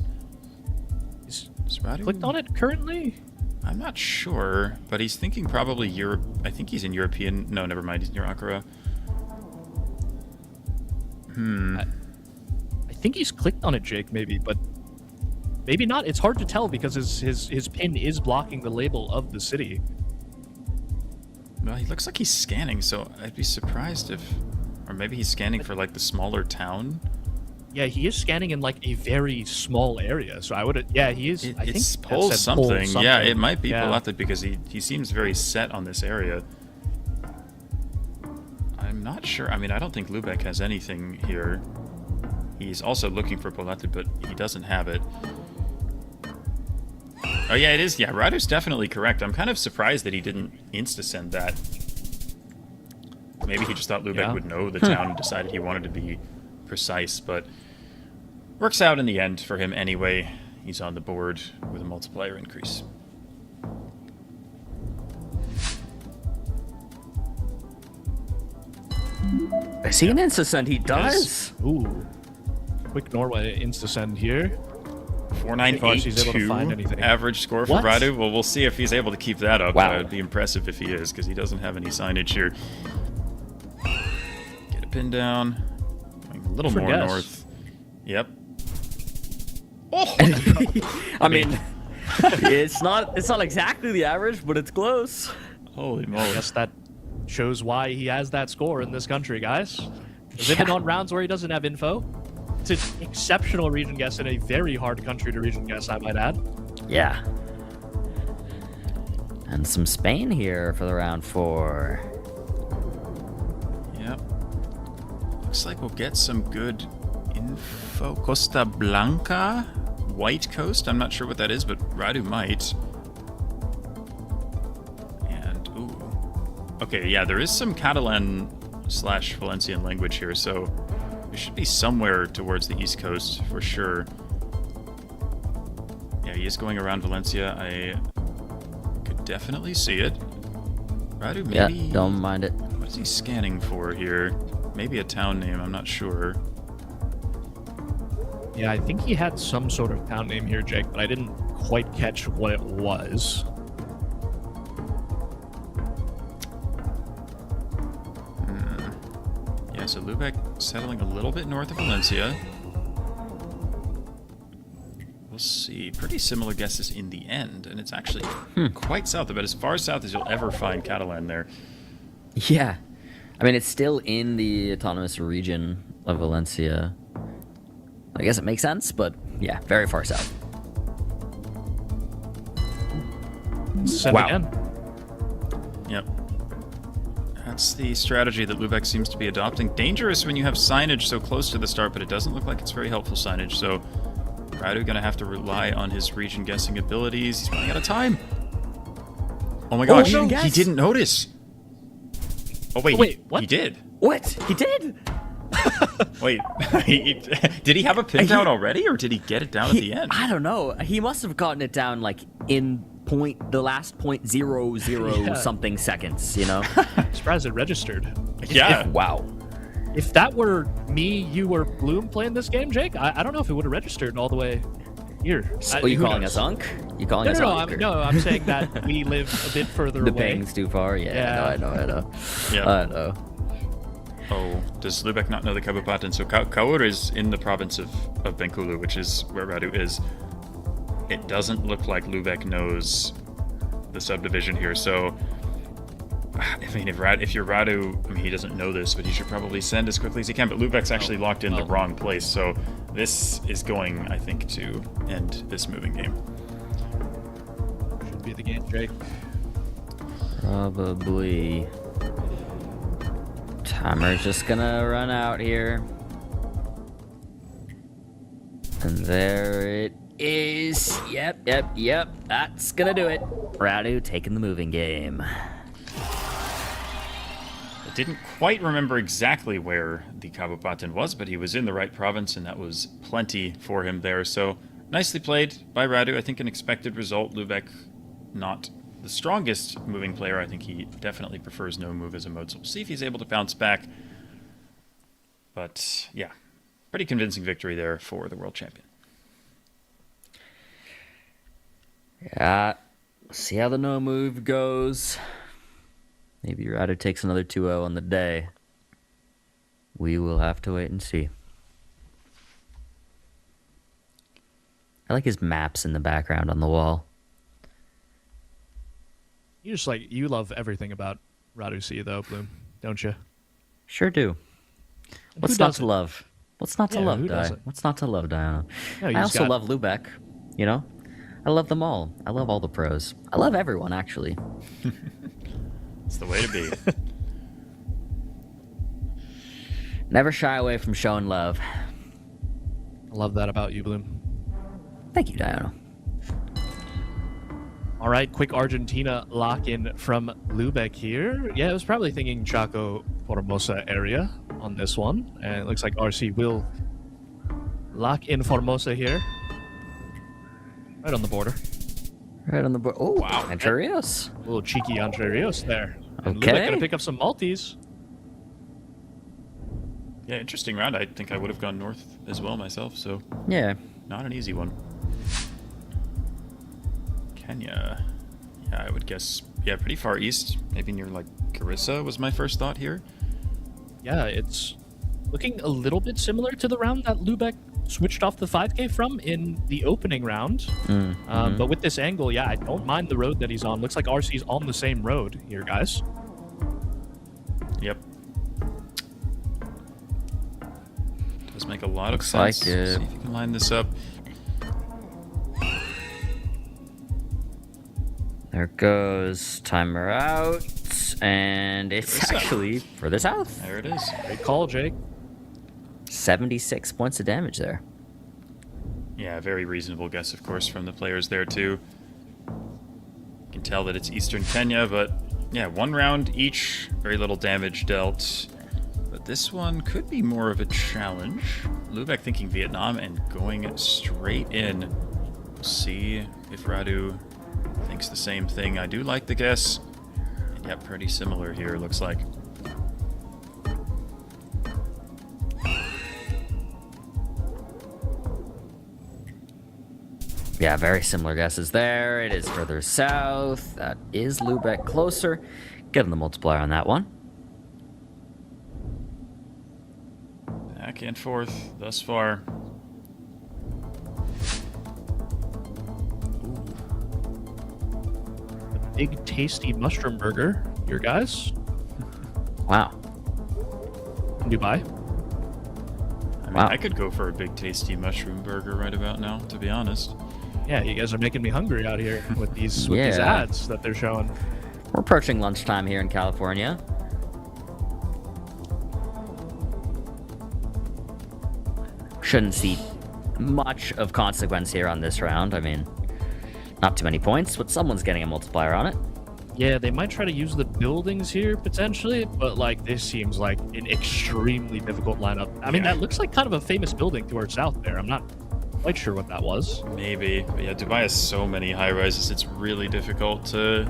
Is Radu clicked on it currently? I'm not sure, but he's thinking probably Europe. I think he's in European. No, never mind. He's near Ankara. I think he's clicked on it, Jake, maybe, but maybe not. It's hard to tell because his pin is blocking the label of the city. Well, he looks like he's scanning, so I'd be surprised if... Or maybe he's scanning for, like, the smaller town? Yeah, he is scanning in like a very small area. So I would, yeah, he is. I think It's that pole said something. Yeah, it might be Yeah. Polata because he seems very set on this area. I'm not sure. I mean, I don't think Lubec has anything here. He's also looking for Polata, but he doesn't have it. Oh yeah, it is. Yeah, Radu's definitely correct. I'm kind of surprised that he didn't insta-send that. Maybe he just thought Lubec would know the town and decided he wanted to be precise, but works out in the end for him anyway. He's on the board with a multiplier increase. Is he an insta-send? He does. Ooh. Quick Norway insta-send here. 4982 average score for What? Radu. Well, we'll see if he's able to keep that up. Wow. It'd be impressive if he is, because he doesn't have any signage here. Get a pin down. Going a little more Guess. north. Yep. I mean, it's not exactly the average, but it's close. Holy I moly. guess that shows why he has that score in this country, guys. Has it been on rounds where he doesn't have info? It's an exceptional region guess in a very hard country to region guess, I might add. Yeah. And some Spain here for the round 4. Yep. Looks like we'll get some good info. Costa Blanca? White Coast? I'm not sure what that is, but Radu might. And, ooh. Okay, yeah, there is some Catalan/Valencian language here, so it should be somewhere towards the East Coast for sure. Yeah, he is going around Valencia. I could definitely see it. Radu, maybe... Yeah, don't mind it. What is he scanning for here? Maybe a town name, I'm not sure. Yeah, I think he had some sort of town name here, Jake, but I didn't quite catch what it was. Yeah, so Lubec settling a little bit north of Valencia. We'll see. Pretty similar guesses in the end, and it's actually quite south, about as far south as you'll ever find Catalan there. Yeah. I mean, it's still in the autonomous region of Valencia. I guess it makes sense, but yeah, very far south. Send Wow. again. Yep. That's the strategy that Lubec seems to be adopting. Dangerous when you have signage so close to the start, but it doesn't look like it's very helpful signage, so Radu gonna have to rely on his region guessing abilities. He's running out of time. Oh my gosh, no. he didn't notice. Oh wait, what? He did. What? He did? Wait, did he have a pin down already, or did he get it down at the end? I don't know. He must have gotten it down like in the last 0.00 Yeah. something seconds, you know? Surprised it registered. Yeah. Wow. If that were me, you, or Bloom playing this game, Jake, I don't know if it would have registered all the way here. So you calling us Unk? You calling us Unk? I'm saying that we live a bit further The away. ping's too far? Yeah, I know. Yeah. I know. Oh, does Lubec not know the Kabupaten? So Kaur is in the province of Bengkulu, which is where Radu is. It doesn't look like Lubec knows the subdivision here, so I mean, if you're Radu, I mean, he doesn't know this, but he should probably send as quickly as he can. But Lubec's actually locked in the wrong place, so this is going, I think, to end this moving game. Should be the game, Jake. Probably. Timer's just gonna run out here. And there it is. Yep. That's gonna do it. Radu taking the moving game. I didn't quite remember exactly where the Kabupaten was, but he was in the right province, and that was plenty for him there. So nicely played by Radu. I think an expected result. Lubec not the strongest moving player. I think he definitely prefers no move as a mode, so we'll see if he's able to bounce back. But yeah, pretty convincing victory there for the world champion. Yeah, see how the no move goes. Maybe Radu takes another 2-0 on the day. We will have to wait and see. I like his maps in the background on the wall. You love everything about Radu C though, Bloom, don't you? Sure do. What's who not doesn't? to love? What's not to Yeah, love, who Di? doesn't? What's not to love, Diana? No, you I just also got- love Lubec, you know? I love them all. I love all the pros. I love everyone, actually. It's the way to be. Never shy away from showing love. I love that about you, Bloom. Thank you, Diana. All right, quick Argentina lock-in from Lubec here. Yeah, I was probably thinking Chaco Formosa area on this one. And it looks like RC will lock in Formosa here. Right on the border. Right on the border. Oh, wow. Entre Rios. A little cheeky Entre Rios there. And Okay. Lubec gonna pick up some Maltese. Yeah, interesting round. I think I would have gone north as well myself, so... Yeah. Not an easy one. Kenya. Yeah, I would guess... Yeah, pretty far east. Maybe near, like, Carissa was my first thought here. Yeah, it's looking a little bit similar to the round that Lubec switched off the 5K from in the opening round. But with this angle, yeah, I don't mind the road that he's on. Looks like RC's on the same road here, guys. Yep. Does make a lot Looks of like sense. it. See if you can line this up. There goes timer out. And it's actually further south. There it is. Great call, Jake. 76 points of damage there. Yeah, very reasonable guess, of course, from the players there, too. You can tell that it's Eastern Kenya, but yeah, one round each. Very little damage dealt. But this one could be more of a challenge. Lubec thinking Vietnam and going straight in. We'll see if Radu thinks the same thing. I do like the guess. And yeah, pretty similar here, looks like. Yeah, very similar guesses there. It is further south. That is Lubec closer. Give him the multiplier on that one. Back and forth thus far. Big tasty mushroom burger, your guys. Wow. Dubai. I mean, Wow. I could go for a big tasty mushroom burger right about now, to be honest. Yeah, you guys are making me hungry out here with these ads that they're showing. We're approaching lunchtime here in California. Shouldn't see much of consequence here on this round. I mean, not too many points, but someone's getting a multiplier on it. Yeah, they might try to use the buildings here potentially, but like this seems like an extremely difficult lineup. I mean, that looks like kind of a famous building to our south there. I'm not quite sure what that was. Maybe. But yeah, Dubai has so many high-rises, it's really difficult to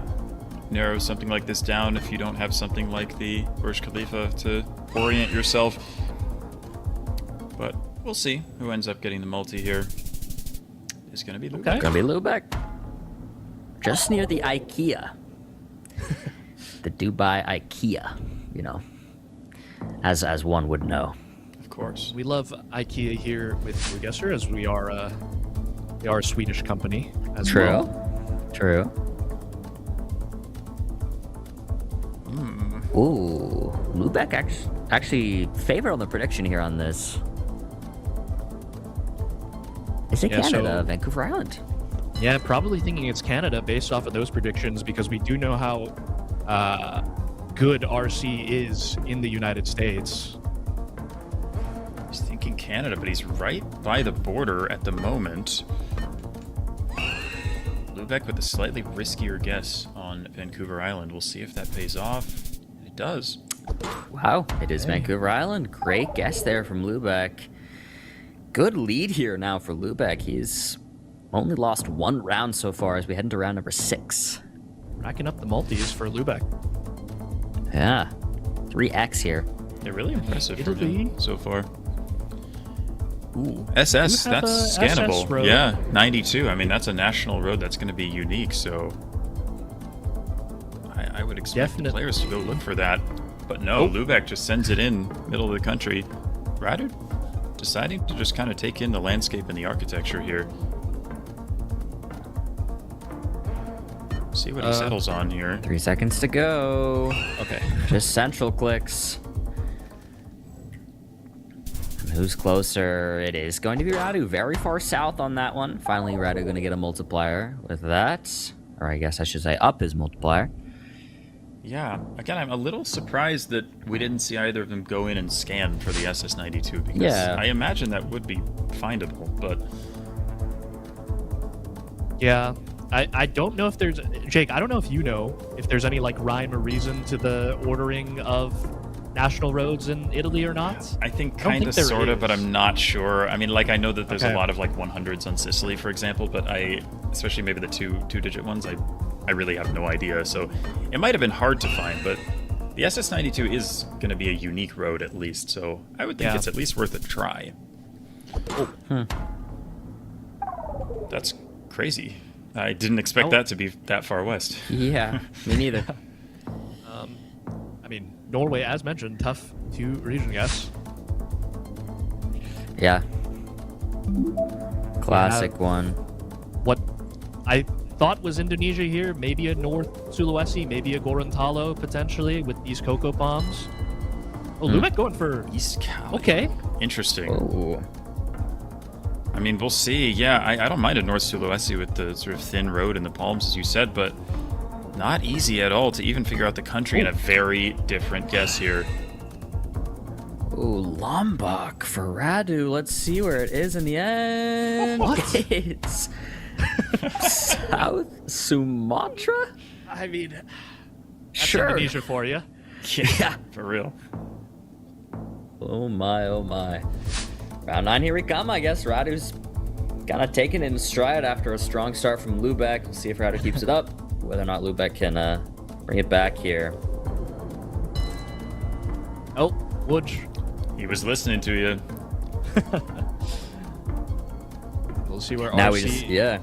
narrow something like this down if you don't have something like the Burj Khalifa to orient yourself. But we'll see who ends up getting the multi here. It's going to be Lubec. Okay. Gonna be Lubec. Just near the IKEA. The Dubai IKEA, you know, as one would know. Of course. We love IKEA here with GeoGuessr, as we are a Swedish company as True. well. True. Ooh, Lubec actually favored on the prediction here on this. Is it Canada, Vancouver Island? Yeah, probably thinking it's Canada based off of those predictions, because we do know how good RC is in the United States. He's thinking Canada, but he's right by the border at the moment. Lubec with a slightly riskier guess on Vancouver Island. We'll see if that pays off. It does. Wow, it is Vancouver Island. Great guess there from Lubec. Good lead here now for Lubec. He's only lost one round so far as we head into round number 6. Racking up the multis for Lubec. Yeah, 3x here. They're really impressive from Italy. him so far. Ooh, SS, You have that's a scannable. SS road. Yeah, 92. I mean, that's a national road that's going to be unique, so I would expect the players to go look for that. But no, Lubec just sends it in, middle of the country. Radu deciding to just kind of take in the landscape and the architecture here. See what he settles on here. 3 seconds to go. Okay. Just central clicks. Who's closer? It is going to be Radu. Very far south on that one. Finally, Radu going to get a multiplier with that. Or I guess I should say up his multiplier. Yeah, again, I'm a little surprised that we didn't see either of them go in and scan for the SS92 because Yeah. I imagine that would be findable, but... Yeah, I don't know if there's... Jake, I don't know if you know if there's any, like, rhyme or reason to the ordering of national roads in Italy or not. I think don't kind of, there sort of, is. but I'm not sure. I mean, like, I know that there's Okay. a lot of, like, 100s on Sicily, for example, but especially maybe the two-digit ones, I really have no idea. So it might have been hard to find, but the SS92 is going to be a unique road at least, so I would think Yeah. it's at least worth a try. Oh. That's crazy. I didn't expect that to be that far west. Yeah, me neither. I mean, Norway, as mentioned, tough to region guess. Yeah. Classic one. What I thought was Indonesia here, maybe a North Sulawesi, maybe a Gorontalo potentially with these cocoa palms. Oh, Lubec going for East Cali. Okay. Interesting. Oh. I mean, we'll see. Yeah, I don't mind a North Sulawesi with the sort of thin road and the palms, as you said, but not easy at all to even figure out the country in a very different guess here. Ooh, Lombok for Radu. Let's see where it is in the end. What? It's South Sumatra? I mean, that's Sure. Indonesia for you. Yeah. For real. Oh my, oh my. Round 9, here we come, I guess. Radu's kind of taken it in stride after a strong start from Lubec. We'll see if Radu keeps it up, whether or not Lubec can bring it back here. Oh, Woods. He was listening to you. We'll see where Now RC... we just, yeah.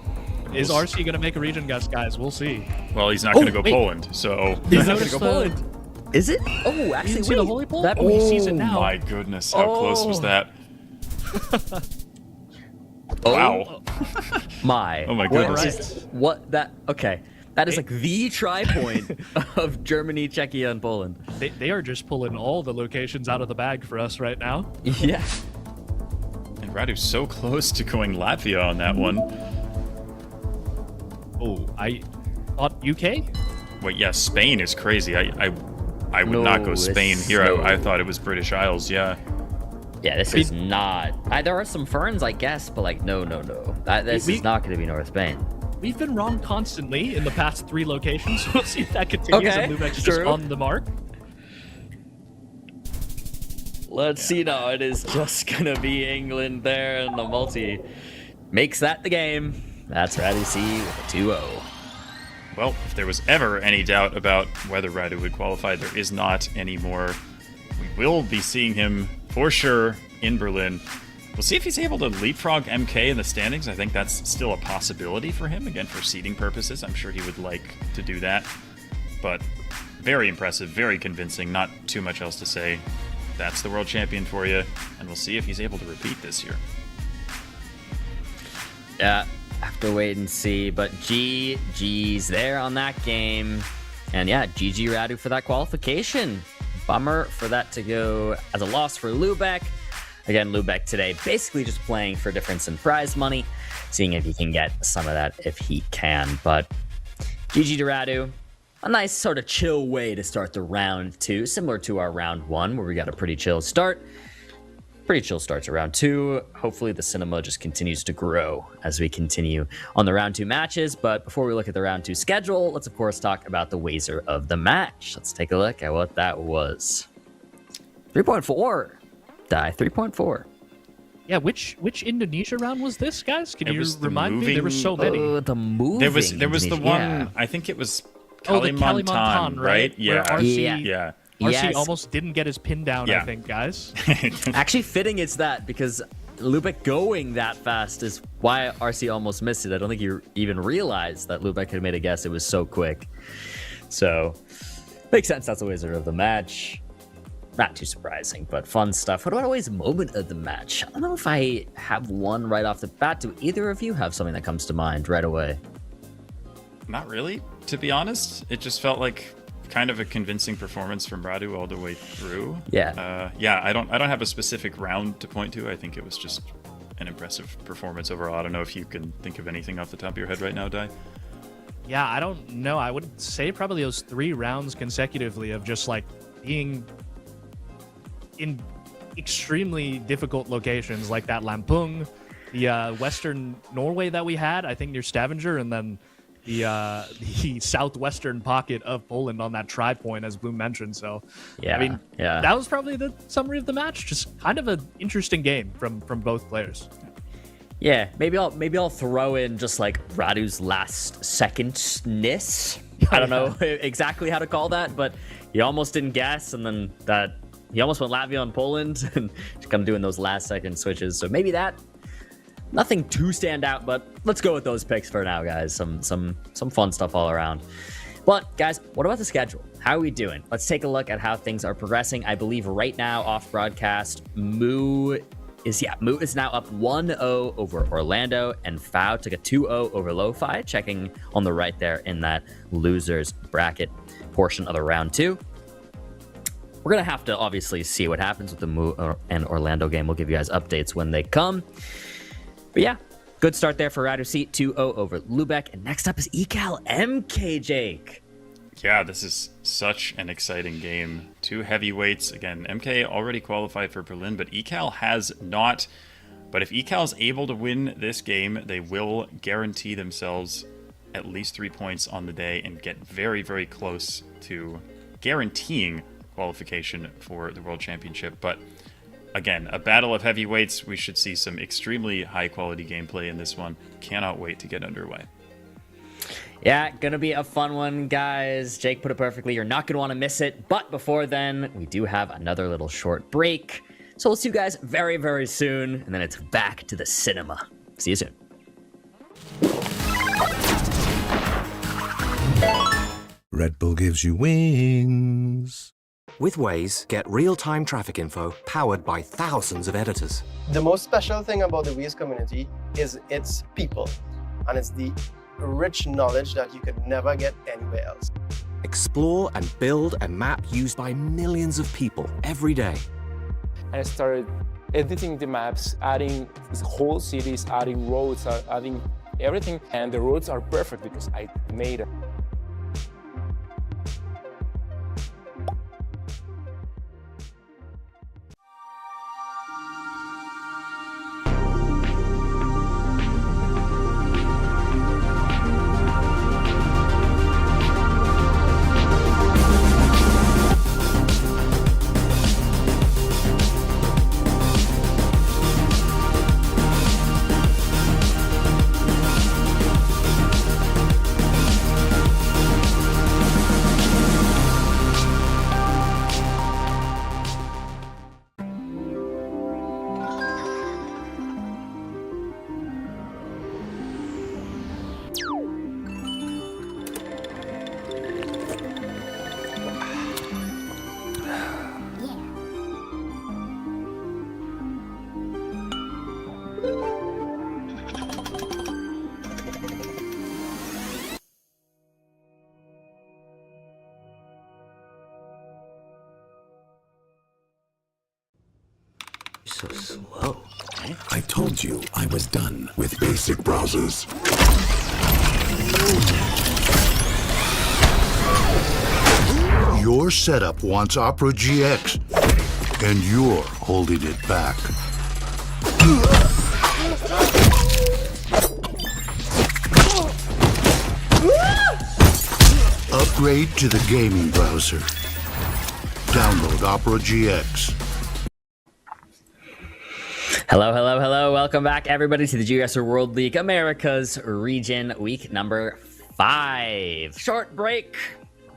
Is RC going to make a region guess, guys? We'll see. Well, he's not going to go wait. Poland, so... He's not going to go Poland. Is it? Oh, actually, didn't see the holy pole? That, Oh, he sees it now. My goodness, how close was that? Oh. Wow. My. Oh my What goodness. is- What that? Okay. That is like the try point of Germany, Czechia, and Poland. They are just pulling all the locations out of the bag for us right now. Yeah. And Radu's so close to going Latvia on that one. Oh, I thought UK? Wait, yeah, Spain is crazy. I would not go No, Spain it's here. no. I thought it was British Isles, yeah. Yeah, this is not. There are some ferns, I guess, but like, no. This is not going to be North Spain. We've been wrong constantly in the past 3 locations. We'll see if that continues Okay, and Lubec's just true. on the mark. Let's see now. It is just going to be England there, and the multi makes that the game. That's Radu C with a 2-0. Well, if there was ever any doubt about whether Radu would qualify, there is not anymore. We will be seeing him for sure in Berlin. We'll see if he's able to leapfrog MK in the standings. I think that's still a possibility for him, again, for seeding purposes. I'm sure he would like to do that. But very impressive, very convincing, not too much else to say. That's the world champion for you, and we'll see if he's able to repeat this year. Yeah, have to wait and see. But GG's there on that game. And yeah, GG Radu for that qualification. Bummer for that to go as a loss for Lubec. Again, Lubec today basically just playing for difference in prize money, seeing if he can get some of that if he can. But GG to Radu. A nice sort of chill way to start the round 2, similar to our round 1 where we got a pretty chill start. Pretty chill start to round 2. Hopefully the cinema just continues to grow as we continue on the round 2 matches. But before we look at the round 2 schedule, let's of course talk about the wager of the match. Let's take a look at what that was. 3.4. Die 3.4. Yeah, which Indonesia round was this, guys? Can It you was the remind me? There were moving- so many. The moving. There was the Indonesia, one, yeah. I think it was Oh, the Kalimantan, Kalimantan, right? Yeah. Where RC, Yeah. RC Yes. almost didn't get his pin down, I Yeah. think, guys. Actually, fitting it's that because Lubec going that fast is why RC almost missed it. I don't think you even realized that Lubec had made a guess. It was so quick. So, makes sense. That's the wizard of the match. Not too surprising, but fun stuff. What about always moment of the match? I don't know if I have one right off the bat. Do either of you have something that comes to mind right away? Not really, to be honest. It just felt like kind of a convincing performance from Radu all the way through. Yeah. Yeah, I don't have a specific round to point to. I think it was just an impressive performance overall. I don't know if you can think of anything off the top of your head right now, Dai. Yeah, I don't know. I would say probably those 3 rounds consecutively of just like being in extremely difficult locations like that Lampung, the Western Norway that we had, I think near Stavanger, and then the southwestern pocket of Poland on that try point, as Bloom mentioned. So, yeah, I mean, yeah, that was probably the summary of the match. Just kind of an interesting game from both players. Yeah, maybe I'll throw in just like Radu's last secondness. I don't know exactly how to call that, but he almost didn't guess, and then that he almost went Latvia on Poland, and just kind of doing those last second switches. So maybe that. Nothing too stand out, but let's go with those picks for now, guys. Some fun stuff all around. But guys, what about the schedule? How are we doing? Let's take a look at how things are progressing. I believe right now off broadcast, Moo is now up 1-0 over Orlando, and Fao took a 2-0 over Lofi, checking on the right there in that losers bracket portion of the round 2. We're going to have to obviously see what happens with the Moo and Orlando game. We'll give you guys updates when they come. But yeah, good start there for Radu Seat, 2-0 over Lubec. And next up is Ecal MK, Jake. Yeah, this is such an exciting game. 2 heavyweights. Again, MK already qualified for Berlin, but Ecal has not. But if Ecal is able to win this game, they will guarantee themselves at least 3 points on the day and get very, very close to guaranteeing qualification for the World Championship. But again, a battle of heavyweights. We should see some extremely high-quality gameplay in this one. Cannot wait to get underway. Yeah, gonna be a fun one, guys. Jake put it perfectly. You're not gonna want to miss it. But before then, we do have another little short break. So we'll see you guys very, very soon. And then it's back to the cinema. See you soon. Red Bull gives you wings. With Waze, get real-time traffic info powered by thousands of editors. The most special thing about the Waze community is its people, and it's the rich knowledge that you could never get anywhere else. Explore and build a map used by millions of people every day. And I started editing the maps, adding whole cities, adding roads, adding everything. And the roads are perfect because I made it. So slow. I told you I was done with basic browsers. Your setup wants Opera GX, and you're holding it back. Upgrade to the gaming browser. Download Opera GX. Hello, hello, hello. Welcome back, everybody, to the GeoGuessr World League Americas region, week number 5. Short break.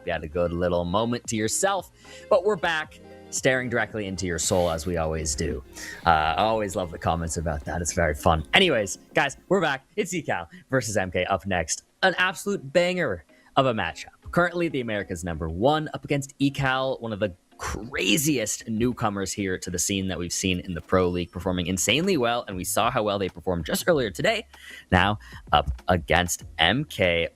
You had a good little moment to yourself, but we're back, staring directly into your soul, as we always do. I always love the comments about that. It's very fun. Anyways, guys, we're back. It's Ecal versus MK up next. An absolute banger of a matchup. Currently, the Americas #1 up against Ecal, one of the craziest newcomers here to the scene that we've seen in the Pro League, performing insanely well, and we saw how well they performed just earlier today. Now up against MK,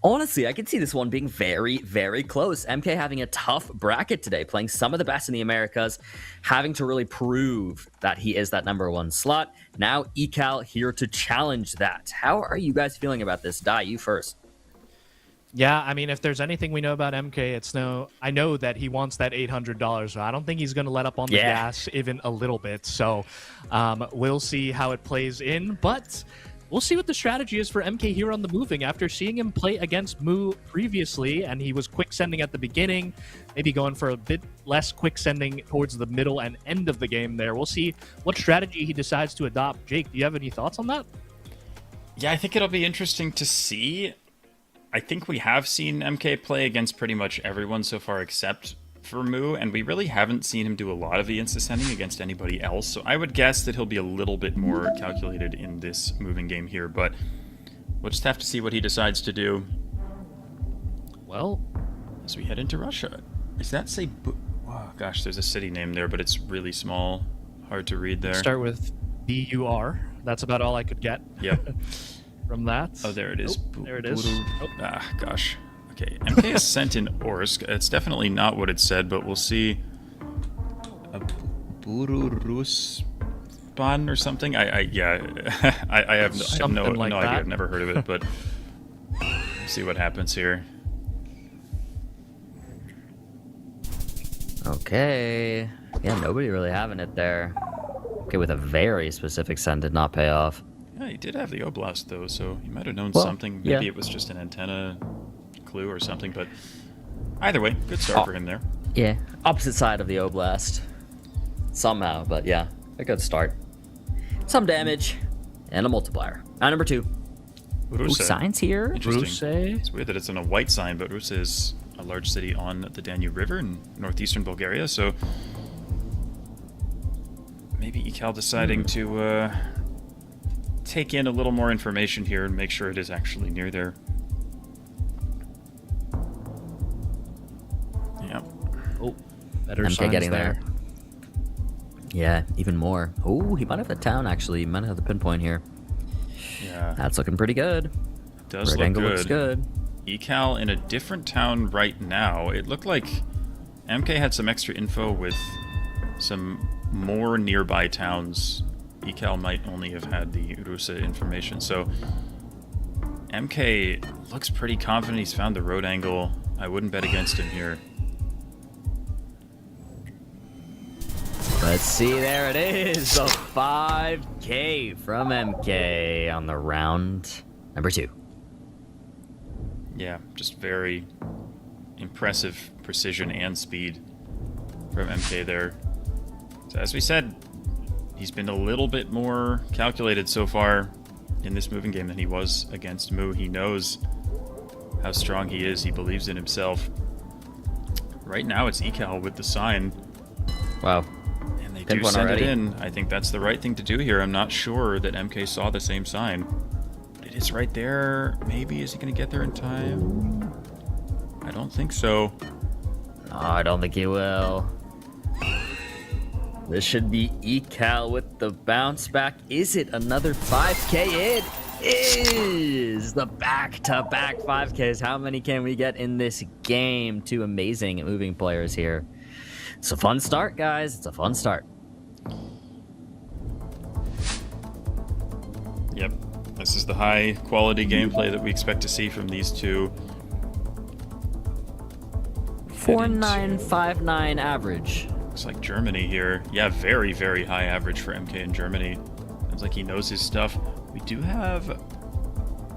Honestly, I can see this one being very, very close. MK having a tough bracket today, playing some of the best in the Americas, having to really prove that he is that #1 slot. Now Ecal here to challenge that. How are you guys feeling about this? Dai, you first. Yeah, I mean, if there's anything we know about MK, I know that he wants that $800, so I don't think he's going to let up on the gas even a little bit. So we'll see how it plays in, but we'll see what the strategy is for MK here on the moving. After seeing him play against Moo previously, and he was quick sending at the beginning, maybe going for a bit less quick sending towards the middle and end of the game there. We'll see what strategy he decides to adopt. Jake, do you have any thoughts on that? Yeah, I think it'll be interesting to see. I think we have seen MK play against pretty much everyone so far except for Moo, and we really haven't seen him do a lot of the insta-sending against anybody else, so I would guess that he'll be a little bit more calculated in this moving game here, but we'll just have to see what he decides to do. Well, as we head into Russia. Is that say... Oh, gosh, there's a city name there, but it's really small. Hard to read there. Start with B-U-R. That's about all I could get. Yep. From that. Oh, there it is. Oh, there it is. Oh. Ah, gosh. Okay, MK is sent in Orsk. It's definitely not what it said, but we'll see. A Bururusban or something? I have no idea. I've never heard of it, but we'll see what happens here. Okay. Yeah, nobody really having it there. Okay, with a very specific send did not pay off. Yeah, he did have the Oblast, though, so he might have known Well, something. Maybe yeah. it was just an antenna clue or something, but either way, good start for him there. Yeah, opposite side of the Oblast. Somehow, but yeah, a good start. Some damage, and a multiplier. Now, #2. Ooh, signs here. Interesting. It's weird that it's in a white sign, but Rusa is a large city on the Danube River in northeastern Bulgaria, so maybe Ecal deciding to take in a little more information here and make sure it is actually near there. Yeah. Oh, better MK signs getting there. Yeah, even more. Oh, he might have the town, actually. He might have the pinpoint here. Yeah. That's looking pretty good. Does Red look angle good. looks good. Ecal in a different town right now. It looked like MK had some extra info with some more nearby towns. Ecal might only have had the Rusa information, so MK looks pretty confident he's found the road angle. I wouldn't bet against him here. Let's see, there it is. The 5K from MK on the round #2. Yeah, just very impressive precision and speed from MK there. So as we said, he's been a little bit more calculated so far in this moving game than he was against Moo. He knows how strong he is. He believes in himself. Right now it's Ecal with the sign. Wow. And they do send it in. I think that's the right thing to do here. I'm not sure that MK saw the same sign. But it is right there. Maybe. Is he going to get there in time? I don't think so. No, I don't think he will. This should be Ecal with the bounce back. Is it another 5K? It is the back-to-back 5Ks. How many can we get in this game? Two amazing moving players here. It's a fun start, guys. It's a fun start. Yep. This is the high-quality gameplay that we expect to see from these two. 4.959 average. Looks like Germany here. Yeah, very, very high average for MK in Germany. Sounds like he knows his stuff. We do have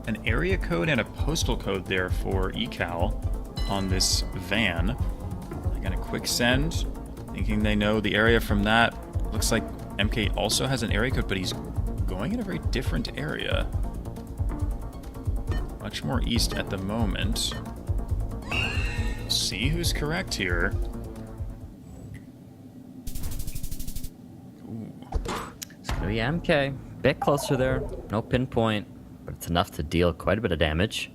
an area code and a postal code there for Ecal on this van. I got a quick send, thinking they know the area from that. Looks like MK also has an area code, but he's going in a very different area. Much more east at the moment. We'll see who's correct here. It's gonna be MK. Bit closer there. No pinpoint, but it's enough to deal quite a bit of damage.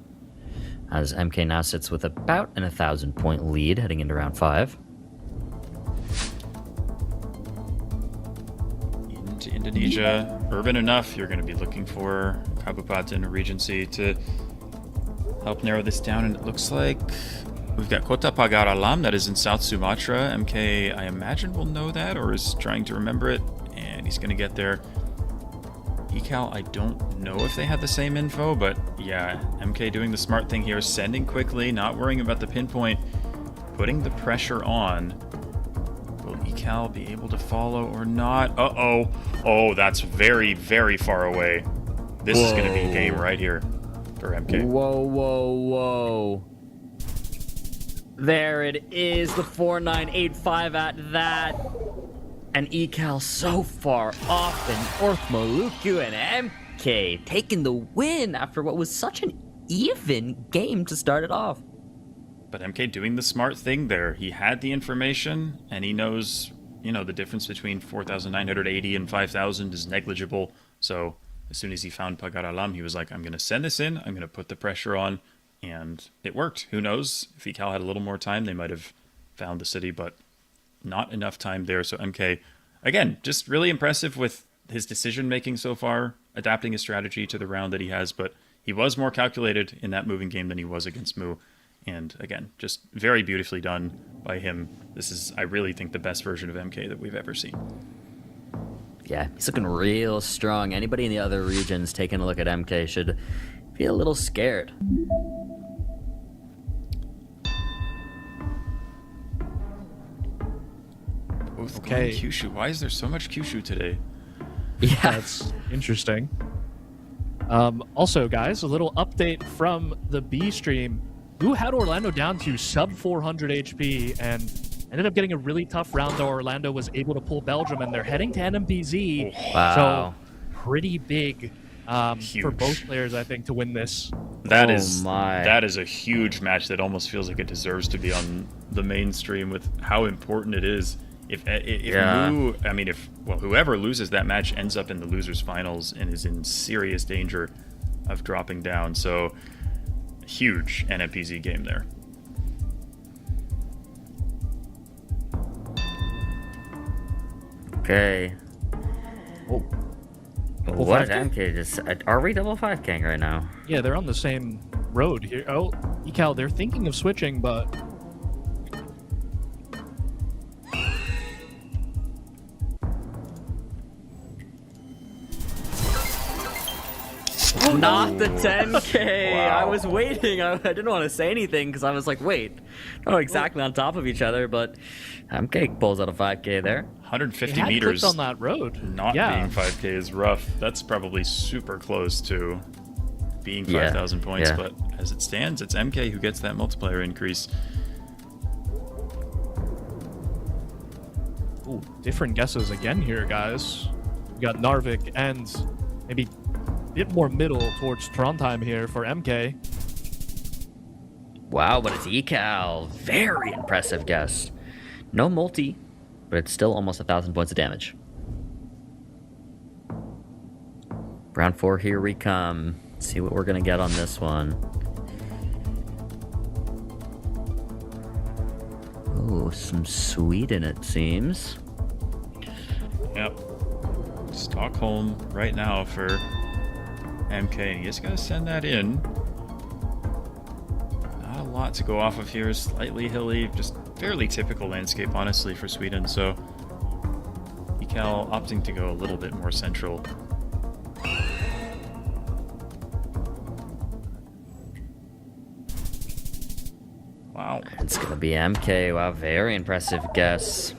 As MK now sits with about an 1,000-point lead heading into round 5. Into Indonesia, urban enough, you're going to be looking for Kabupaten or Regency to help narrow this down, and it looks like we've got Kota Pagar Alam, that is in South Sumatra. MK, I imagine, will know that, or is trying to remember it, and he's going to get there. Ecal, I don't know if they had the same info, but yeah, MK doing the smart thing here, sending quickly, not worrying about the pinpoint, putting the pressure on. Will Ecal be able to follow or not? Uh-oh. Oh, that's very, very far away. This is going to be a game right here for MK. Whoa, whoa, whoa. There it is, the 4985 at that. And Ecal so far off, and North Maluku and MK taking the win after what was such an even game to start it off. But MK doing the smart thing there. He had the information, and he knows, you know, the difference between 4,980 and 5,000 is negligible. So as soon as he found Pagar Alam, he was like, I'm going to send this in, I'm going to put the pressure on, and it worked. Who knows? If Ecal had a little more time, they might have found the city, but not enough time there. So MK, again, just really impressive with his decision-making so far, adapting his strategy to the round that he has, but he was more calculated in that moving game than he was against Mu. And again, just very beautifully done by him. This is, I really think, the best version of MK that we've ever seen. Yeah, he's looking real strong. Anybody in the other regions taking a look at MK should be a little scared. Both okay. Kyushu. Why is there so much Kyushu today? Yeah, that's interesting. Also, guys, a little update from the B stream. Who had Orlando down to sub 400 HP and ended up getting a really tough round, though Orlando was able to pull Belgium, and they're heading to NMPZ. Wow. So pretty big for both players, I think, to win this. That is a huge match that almost feels like it deserves to be on the mainstream with how important it is. If Mu, I mean, whoever loses that match ends up in the losers finals and is in serious danger of dropping down. So huge NMPZ game there. Okay. Oh. What MK just... Are we double 5King right now? Yeah, they're on the same road here. Oh, Ecal, they're thinking of switching, but... Not the 10K. Wow. I was waiting. I didn't want to say anything because I was like, wait, not exactly on top of each other, but MK pulls out a 5K there. 150 meters on that road. Not being 5K is rough. That's probably super close to being 5,000 points, but as it stands, it's MK who gets that multiplier increase. Ooh, different guesses again here, guys. We got Narvik and maybe bit more middle towards Trondheim here for MK. Wow, but it's Ecal. Very impressive guess. No multi, but it's still almost 1,000 points of damage. Round 4, here we come. Let's see what we're gonna get on this one. Oh, some Sweden it seems. Yep. Stockholm right now for MK, and he just gotta send that in. Not a lot to go off of here, slightly hilly, just fairly typical landscape, honestly, for Sweden, so Ecal opting to go a little bit more central. Wow. It's gonna be MK. Wow, very impressive guess.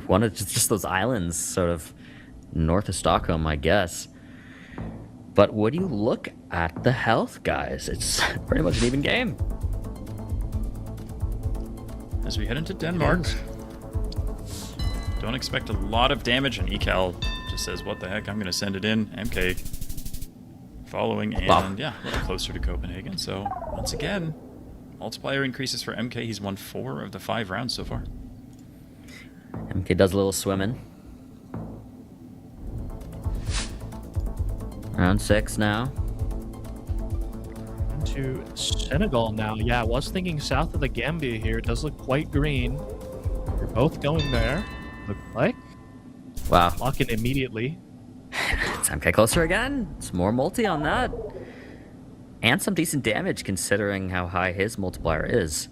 One of just those islands sort of north of Stockholm, I guess. But would you look at the health, guys? It's pretty much an even game. As we head into Denmark, don't expect a lot of damage, and Ecal just says, what the heck, I'm going to send it in. MK following, and yeah, a little closer to Copenhagen. So once again, multiplier increases for MK. He's won 4 of the 5 rounds so far. MK does a little swimming. Round 6 now. To Senegal now. Yeah, I was thinking south of the Gambia here. It does look quite green. We're both going there. Look like. Wow. Lock in immediately. It's MK closer again. It's more multi on that. and some decent damage considering how high his multiplier is.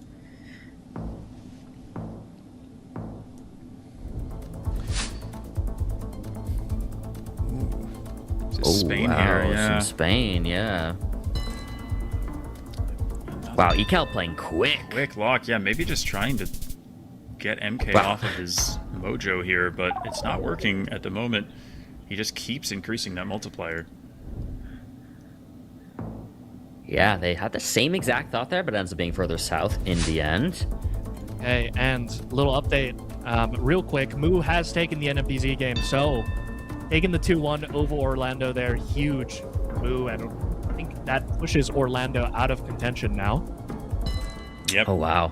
Spain wow, here, yeah. Some Spain, yeah. Wow, Ecal playing quick. Quick lock, yeah, maybe just trying to get MK off of his mojo here, but it's not working at the moment. He just keeps increasing that multiplier. Yeah, they had the same exact thought there, but it ends up being further south in the end. Hey, and little update, real quick, Moo has taken the NMPZ game, so taking the 2-1 over Orlando there, huge for Moo, and I think that pushes Orlando out of contention now. Yep. Oh, wow.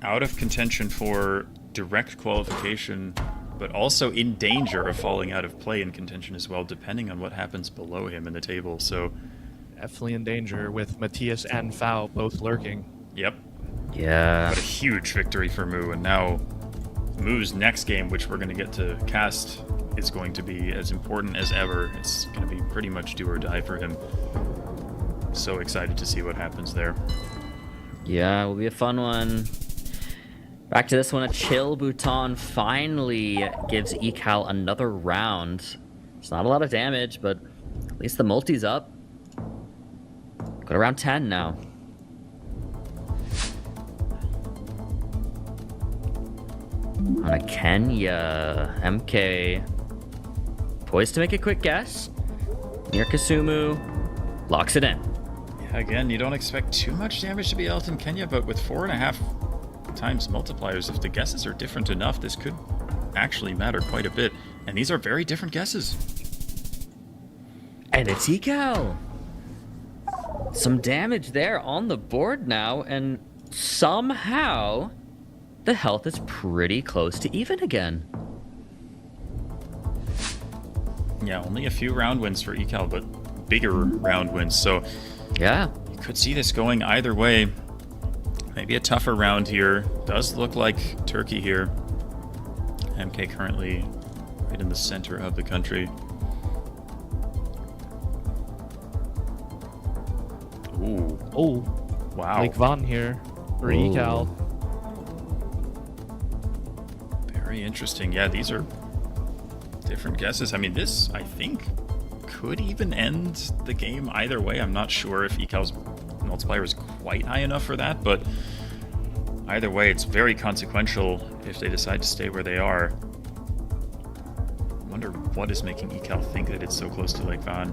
Out of contention for direct qualification, but also in danger of falling out of play in contention as well, depending on what happens below him in the table. So definitely in danger with Matias and Fao both lurking. Yep. Yeah. But a huge victory for Moo, and now Moo's next game, which we're going to get to cast, is going to be as important as ever. It's going to be pretty much do or die for him. So excited to see what happens there. Yeah, it will be a fun one. Back to this one, a chill Bhutan finally gives Ecal another round. It's not a lot of damage, but at least the multi's up. Got around 10 now. On a Kenya, MK poised to make a quick guess. Near Kasumu, locks it in. Yeah, again, you don't expect too much damage to be dealt in Kenya, but with 4.5 times multipliers, if the guesses are different enough, this could actually matter quite a bit. And these are very different guesses. And it's Ecal. Some damage there on the board now, and somehow the health is pretty close to even again. Yeah, only a few round wins for Ecal, but bigger round wins. So yeah, you could see this going either way. Maybe a tougher round here. Does look like Turkey here. MK currently right in the center of the country. Ooh. Oh. Wow. Like Van here for Ecal. Very interesting. Yeah, these are different guesses. I mean, this, I think, could even end the game either way. I'm not sure if Ecal's multiplier is quite high enough for that, but either way, it's very consequential if they decide to stay where they are. I wonder what is making Ecal think that it's so close to Lake Van.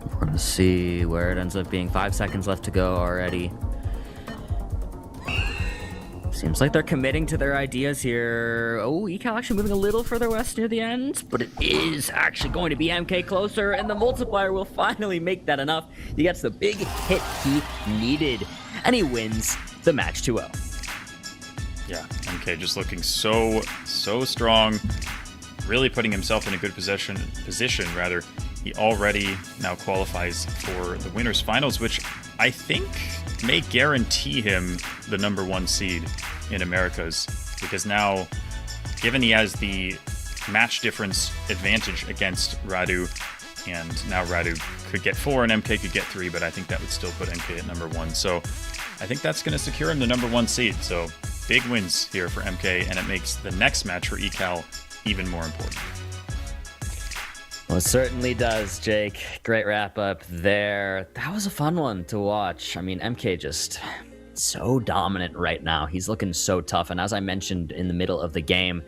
We're gonna see where it ends up being. 5 seconds left to go already. Seems like they're committing to their ideas here. Oh, Ecal actually moving a little further west near the end, but it is actually going to be MK closer, and the multiplier will finally make that enough. He gets the big hit he needed, and he wins the match 2-0. Yeah, MK just looking so strong, really putting himself in a good position. He already now qualifies for the winners finals, which I think may guarantee him the #1 seed in Americas, because now, given he has the match difference advantage against Radu, and now Radu could get 4 and MK could get 3, but I think that would still put MK at #1. So I think that's going to secure him the #1 seed. So big wins here for MK, and it makes the next match for Ecal even more important. Well, it certainly does, Jake. Great wrap up there. That was a fun one to watch. I mean, MK just so dominant right now. He's looking so tough. And as I mentioned in the middle of the game,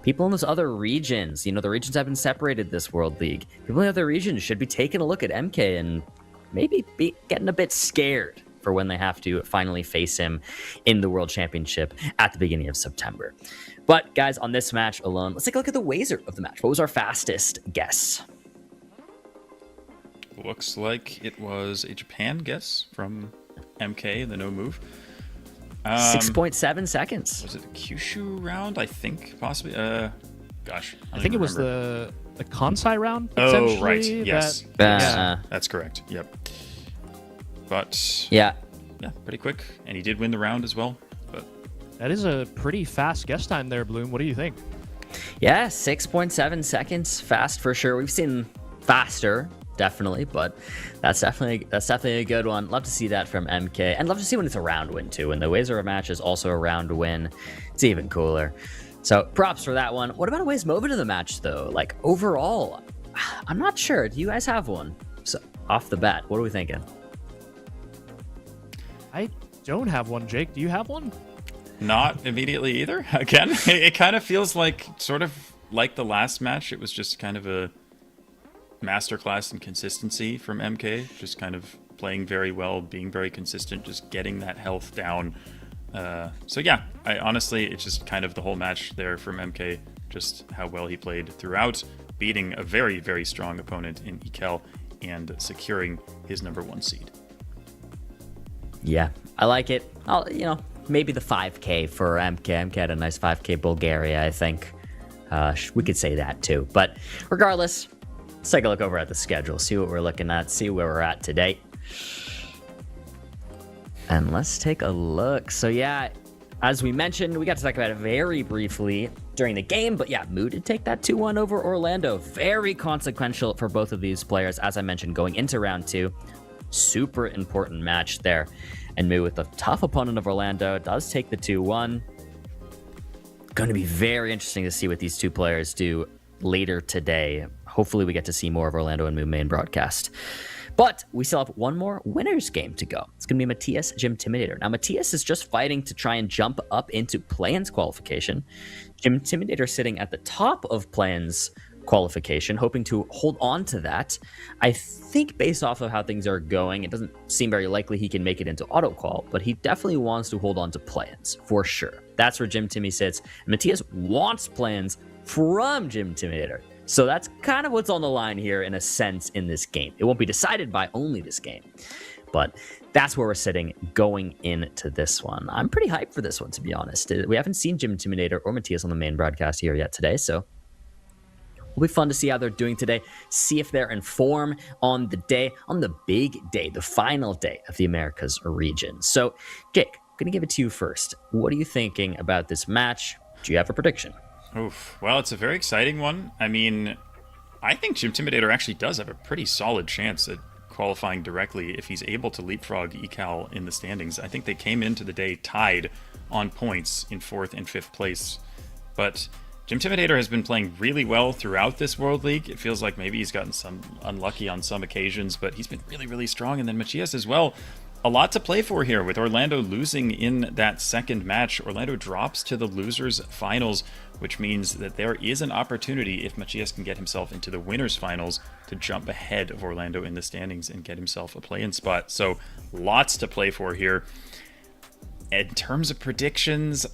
people in those other regions, the regions have been separated this World League. People in other regions should be taking a look at MK and maybe be getting a bit scared for when they have to finally face him in the World Championship at the beginning of September. But guys, on this match alone, let's take a look at the wager of the match. What was our fastest guess? Looks like it was a Japan guess from MK, the no move. 6.7 seconds. Was it a Kyushu round? I think possibly. Gosh, I think it was the Kansai round. Oh, right. Yes. Yeah. That's correct. Yep. But yeah, pretty quick, and he did win the round as well. But that is a pretty fast guess time there, Bloom. What do you think? Yeah, 6.7 seconds. Fast for sure. We've seen faster, definitely, but that's definitely a good one. Love to see that from MK, and love to see when it's a round win too. When the Wazer match is also a round win, it's even cooler. So props for that one. What about a Waze moment of the match though? Like overall, I'm not sure. Do you guys have one? So off the bat, what are we thinking? I don't have one, Jake. Do you have one? Not immediately either. Again, it kind of feels like sort of like the last match. It was just kind of a masterclass in consistency from MK. Just kind of playing very well, being very consistent, just getting that health down. So yeah, honestly, it's just kind of the whole match there from MK. Just how well he played throughout, beating a very, very strong opponent in Ecal and securing his #1 seed. Yeah, I like it. Maybe the 5K for MK. MK had a nice 5K Bulgaria, I think. We could say that too. But regardless, let's take a look over at the schedule, see what we're looking at, see where we're at today. And let's take a look. So yeah, as we mentioned, we got to talk about it very briefly during the game, but yeah, Moo did take that 2-1 over Orlando. Very consequential for both of these players, as I mentioned, going into round 2. Super important match there. And Moo, with the tough opponent of Orlando, does take the 2-1. Going to be very interesting to see what these two players do later today. Hopefully we get to see more of Orlando and Moo main broadcast. But we still have one more winners game to go. It's going to be Matias, Gym Intimidator. Now, Matias is just fighting to try and jump up into play-ins qualification. Gym Intimidator sitting at the top of play-ins qualification, hoping to hold on to that. I think based off of how things are going, it doesn't seem very likely he can make it into auto qual, but he definitely wants to hold on to play-ins for sure. That's where Gym Timmy sits. And Matias wants play-ins from Gym Intimidator. So that's kind of what's on the line here in a sense in this game. It won't be decided by only this game, but that's where we're sitting going into this one. I'm pretty hyped for this one, to be honest. We haven't seen Gym Intimidator or Matias on the main broadcast here yet today, so it'll be fun to see how they're doing today, see if they're in form on the day, on the big day, the final day of the Americas region. So, Jake, I'm going to give it to you first. What are you thinking about this match? Do you have a prediction? Oof. Well, it's a very exciting one. I mean, I think Gym Intimidator actually does have a pretty solid chance at qualifying directly if he's able to leapfrog Ecal in the standings. I think they came into the day tied on points in 4th and 5th place. But Gym Intimidator has been playing really well throughout this World League. It feels like maybe he's gotten some unlucky on some occasions, but he's been really, really strong. And then Matias as well. A lot to play for here with Orlando losing in that second match. Orlando drops to the losers finals, which means that there is an opportunity if Matias can get himself into the winners finals to jump ahead of Orlando in the standings and get himself a play-in spot. So lots to play for here. In terms of predictions,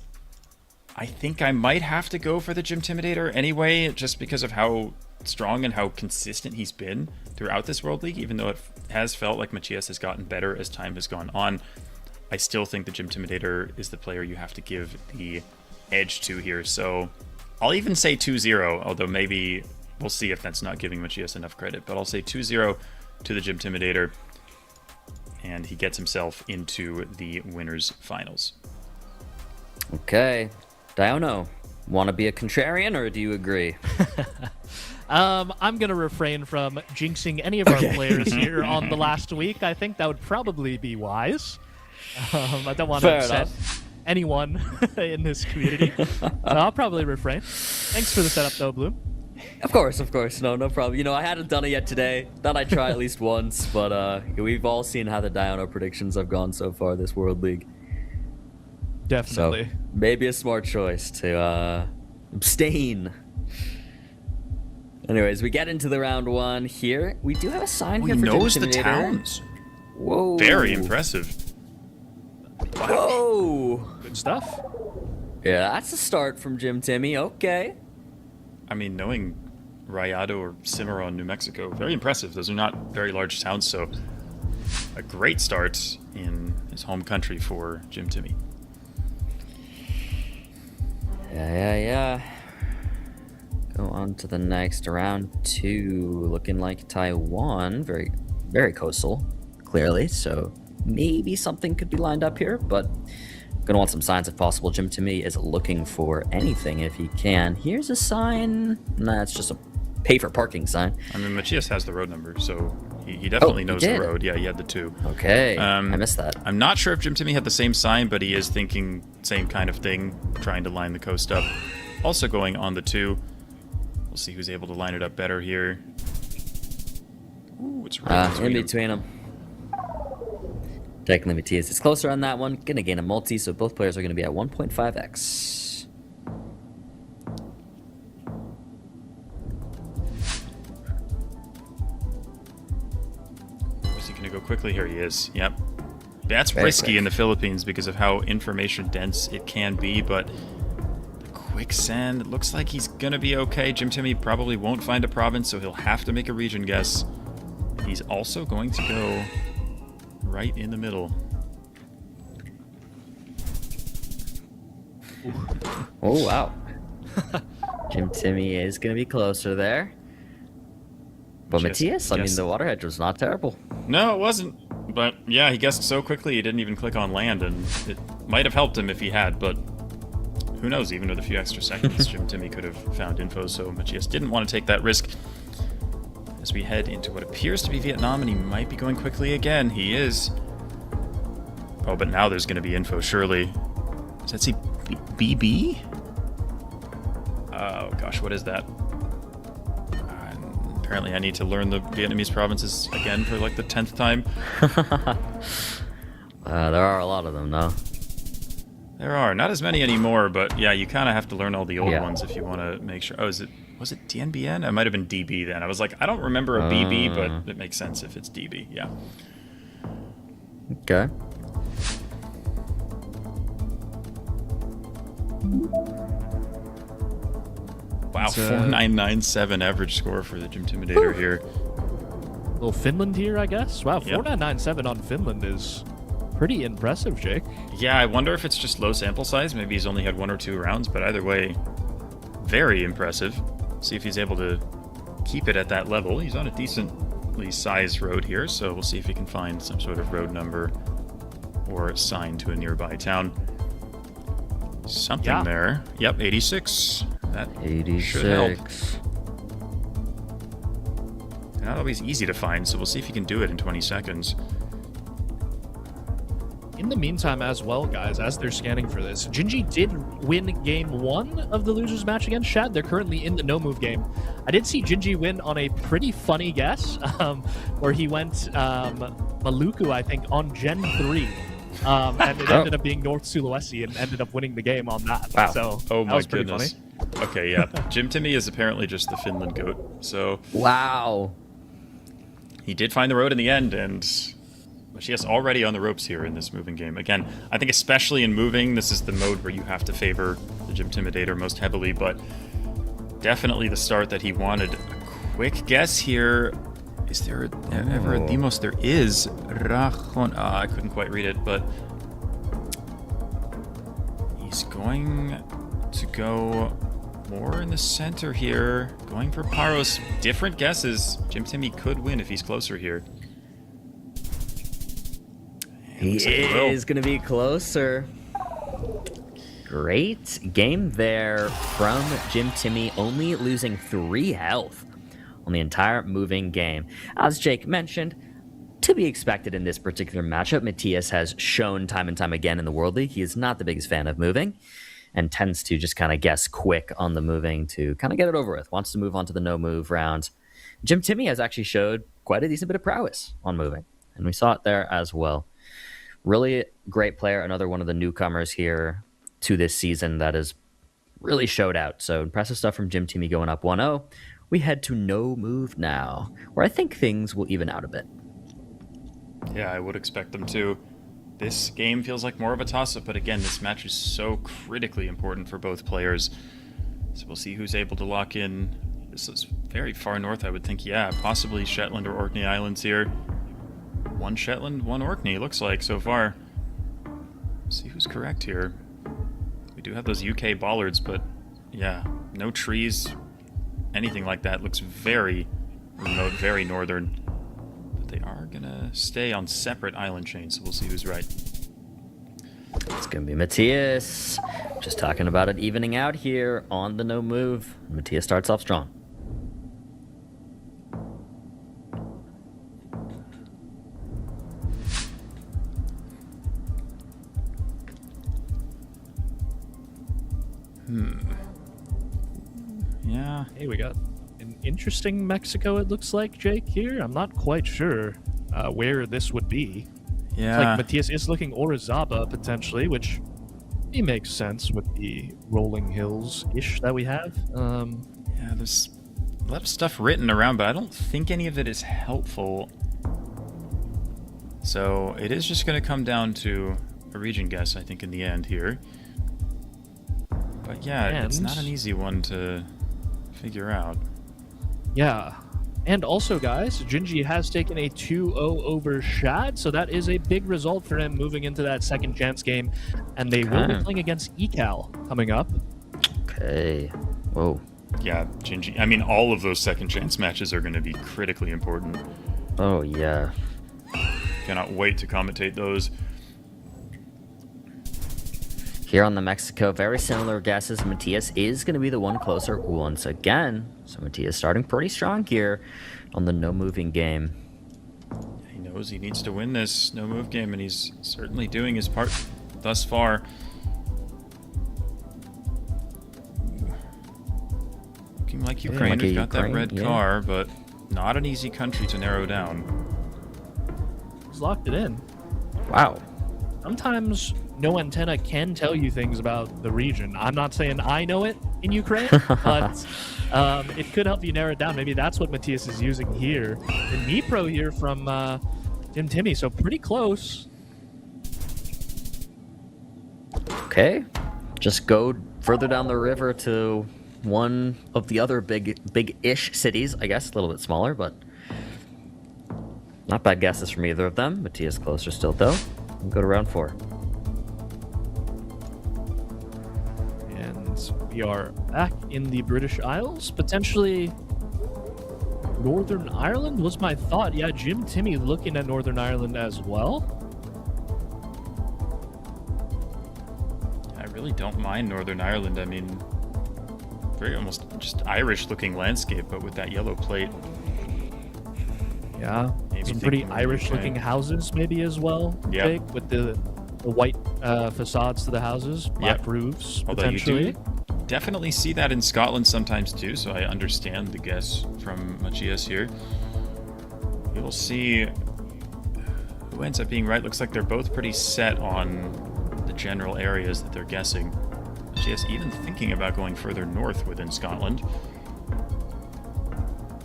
I think I might have to go for the Gym Intimidator anyway, just because of how strong and how consistent he's been throughout this World League. Even though it has felt like Matias has gotten better as time has gone on, I still think the Gym Intimidator is the player you have to give the edge to here. So I'll even say 2-0, although maybe we'll see if that's not giving Matias enough credit, but I'll say 2-0 to the Gym Intimidator, and he gets himself into the winners finals. Okay. Diono, want to be a contrarian, or do you agree? I'm going to refrain from jinxing any of our players here on the last week. I think that would probably be wise. I don't want to upset anyone in this community. So I'll probably refrain. Thanks for the setup, though, Bloom. Of course. No problem. You know, I hadn't done it yet today. Thought I'd try at least once, but we've all seen how the Diono predictions have gone so far this World League. Definitely. So maybe a smart choice to abstain. Anyways, we get into the round 1 here. We do have a sign here for Gym knows the Intimidator. towns. Whoa. Very impressive. Whoa. Good stuff. Yeah, that's a start from Gym Timmy. Okay. I mean, knowing Radu or Cimarron, New Mexico, very impressive. Those are not very large towns, so a great start in his home country for Gym Timmy. Yeah. Go on to the next round 2. Looking like Taiwan. Very, very coastal, clearly. So maybe something could be lined up here, but Gonna want some signs if possible. Jim Timmy is looking for anything if he can. Here's a sign. Nah, it's just a pay for parking sign. I mean, Matias has the road number, so he definitely knows the road. Yeah, he had the 2. Okay, I missed that. I'm not sure if Jim Timmy had the same sign, but he is thinking same kind of thing, trying to line the coast up. Also going on the 2. We'll see who's able to line it up better here. Ooh, it's right in between them. Technically, Matias is closer on that one. Gonna gain a multi, so both players are gonna be at 1.5x. Is he gonna go quickly? Here he is. Yep. That's Very risky quick. in the Philippines because of how information dense it can be, but the quicksand, it looks like he's gonna be okay. Jim Timmy probably won't find a province, so he'll have to make a region guess. He's also going to go right in the middle. Oh, wow. Jim Timmy is going to be closer there. But Matias, I mean, the water hedge was not terrible. No, it wasn't. But yeah, he guessed so quickly he didn't even click on land, and it might have helped him if he had, but who knows, even with a few extra seconds, Jim Timmy could have found info, so Matias didn't want to take that risk. As we head into what appears to be Vietnam, and he might be going quickly again. He is. Oh, but now there's going to be info, surely. Does that say BB? Oh, gosh, what is that? Apparently I need to learn the Vietnamese provinces again for like the 10th time. There are a lot of them, though. There are. Not as many anymore, but yeah, you kind of have to learn all the old ones if you want to make sure. Oh, was it DNBN? It might have been DB then. I was like, I don't remember a BB, but it makes sense if it's DB, yeah. Okay. Wow, 4997 average score for the Gym Intimidator here. Little Finland here, I guess. Wow, 4997 on Finland is pretty impressive, Jake. Yeah, I wonder if it's just low sample size. Maybe he's only had 1 or 2 rounds, but either way, very impressive. See if he's able to keep it at that level. He's on a decently sized road here, so we'll see if he can find some sort of road number or sign to a nearby town. Something there. Yep, 86. That 86. should help. They're not always easy to find, so we'll see if he can do it in 20 seconds. In the meantime as well, guys, as they're scanning for this, Gingi did win game 1 of the losers match against Shad. They're currently in the no-move game. I did see Gingi win on a pretty funny guess, where he went Maluku, I think, on Gen 3. And it ended up being North Sulawesi and ended up winning the game on that. Wow. So oh that my was pretty goodness. funny. Okay, yeah. Jim Timmy is apparently just the Finland goat. So wow. He did find the road in the end, and Matias already on the ropes here in this moving game. Again, I think especially in moving, this is the mode where you have to favor the Gym Intimidator most heavily, but definitely the start that he wanted. A quick guess here. Is there ever a Demos? There is. Rajon. I couldn't quite read it, but he's going to go more in the center here. Going for Paros. Different guesses. Jim Timmy could win if he's closer here. He is going to be closer. Great game there from Jim Timmy, only losing 3 health on the entire moving game. As Jake mentioned, to be expected in this particular matchup, Matias has shown time and time again in the World League he is not the biggest fan of moving and tends to just kind of guess quick on the moving to kind of get it over with, wants to move on to the no-move round. Jim Timmy has actually showed quite a decent bit of prowess on moving, and we saw it there as well. Really great player, another one of the newcomers here to this season that has really showed out. So impressive stuff from Jim Timmy going up 1-0. We head to no move now, where I think things will even out a bit. Yeah, I would expect them to. This game feels like more of a toss-up, but again, this match is so critically important for both players. So we'll see who's able to lock in. This is very far north, I would think. Yeah, possibly Shetland or Orkney Islands here. 1 Shetland, 1 Orkney, looks like so far. Let's see who's correct here. We do have those UK bollards, but yeah, no trees. Anything like that looks very remote, very northern. But they are gonna stay on separate island chains, so we'll see who's right. It's gonna be Matias. Just talking about it evening out here on the no move. Matias starts off strong. Yeah. Hey, we got an interesting Mexico, it looks like, Jake, here. I'm not quite sure where this would be. Yeah. It's like Matias is looking Orizaba, potentially, which makes sense with the rolling hills-ish that we have. Yeah, there's a lot of stuff written around, but I don't think any of it is helpful. So it is just going to come down to a region guess, I think, in the end here. But yeah, it's not an easy one to figure out. Yeah. And also, guys, Gingi has taken a 2-0 over Shad, so that is a big result for him moving into that second chance game. And they will be playing against Ecal coming up. Okay. Whoa. Yeah, Gingi. I mean, all of those second chance matches are going to be critically important. Oh, yeah. Cannot wait to commentate those. Here on the Mexico, very similar guesses. Matias is going to be the one closer once again. So Matias starting pretty strong here on the no-moving game. He knows he needs to win this no-move game, and he's certainly doing his part thus far. Looking like Ukraine. We've got that red car, but not an easy country to narrow down. He's locked it in. Wow. Sometimes no antenna can tell you things about the region. I'm not saying I know it in Ukraine, but it could help you narrow it down. Maybe that's what Matias is using here. The Dnipro here from Jim Timmy, so pretty close. Okay. Just go further down the river to one of the other big-ish cities, I guess. A little bit smaller, but not bad guesses from either of them. Matias closer still, though. We'll go to round 4. We are back in the British Isles, potentially Northern Ireland was my thought. Yeah, Jim Timmy looking at Northern Ireland as well. I really don't mind Northern Ireland. I mean, very almost just Irish-looking landscape, but with that yellow plate. Yeah, maybe some pretty Irish-looking houses maybe as well. Yep. Jake, with the white facades to the houses, black roofs, Although potentially. you do definitely see that in Scotland sometimes too, so I understand the guess from Matias here. We will see who ends up being right. Looks like they're both pretty set on the general areas that they're guessing. Matias even thinking about going further north within Scotland.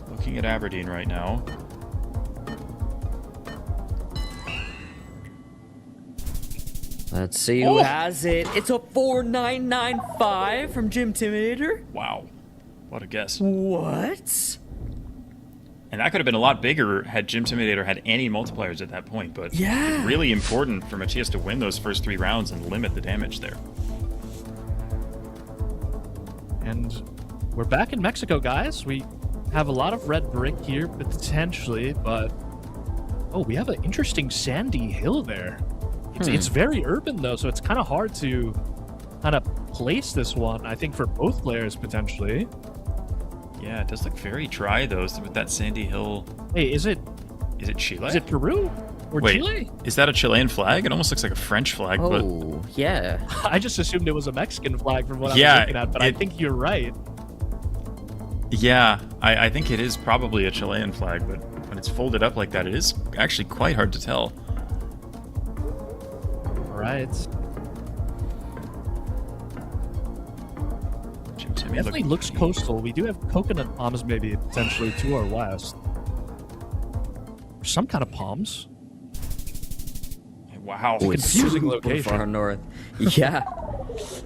Looking at Aberdeen right now. Let's see who has it. It's a 4995 from Gym Intimidator. Wow. What a guess. What? And that could have been a lot bigger had Gym Intimidator had any multipliers at that point, but yeah, it's really important for Matias to win those first 3 rounds and limit the damage there. And we're back in Mexico, guys. We have a lot of red brick here, potentially, but... Oh, we have an interesting sandy hill there. It's very urban, though, so it's kind of hard to kind of place this one, I think, for both players, potentially. Yeah, it does look very dry, though, with that sandy hill. Hey, is it Chile? Is it Peru? Or Wait, Chile? Is that a Chilean flag? It almost looks like a French flag, but... Oh, yeah. I just assumed it was a Mexican flag from what I was looking at, but I think you're right. Yeah, I think it is probably a Chilean flag, but when it's folded up like that, it is actually quite hard to tell. Right. Definitely looks coastal. We do have coconut palms maybe potentially to our west. Some kind of palms. Wow. Confusing super location. Far north. Yeah.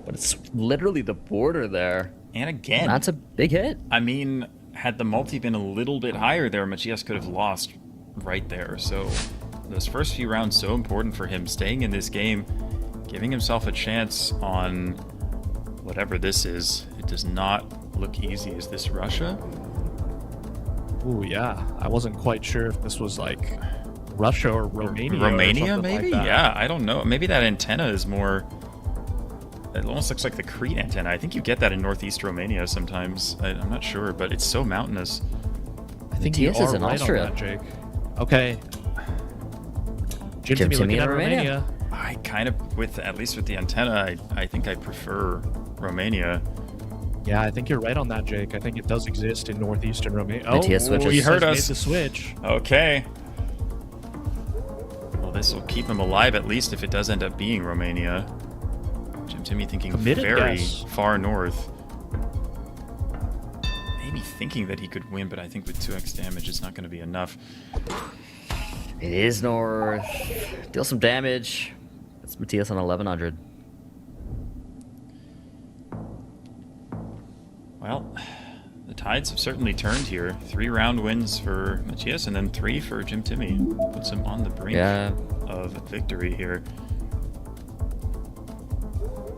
But it's literally the border there. And again, that's a big hit. I mean, had the multi been a little bit higher there, Matias could have lost right there. So those first few rounds so important for him, staying in this game, giving himself a chance on whatever this is. It does not look easy. Is this Russia? Ooh, yeah. I wasn't quite sure if this was like Russia or Romania. Romania, or something maybe? Like that. Yeah, I don't know. Maybe that antenna is more... It almost looks like the Crete antenna. I think you get that in northeast Romania sometimes. I'm not sure, but it's so mountainous. I think you are right on that, Jake. Okay. Jim Timmy looking at Romania. I kind of, at least with the antenna, I think I prefer Romania. Yeah, I think you're right on that, Jake. I think it does exist in northeastern Romania. Matias switches. He heard us. Made the switch. Okay. Well, this will keep him alive at least if it does end up being Romania. Jim Timmy thinking Committed very guess. far north. Maybe thinking that he could win, but I think with 2x damage it's not going to be enough. It is north. Deal some damage. That's Matias on 1100. Well, the tides have certainly turned here. 3 round wins for Matias and then 3 for Jim Timmy. Puts him on the brink of victory here.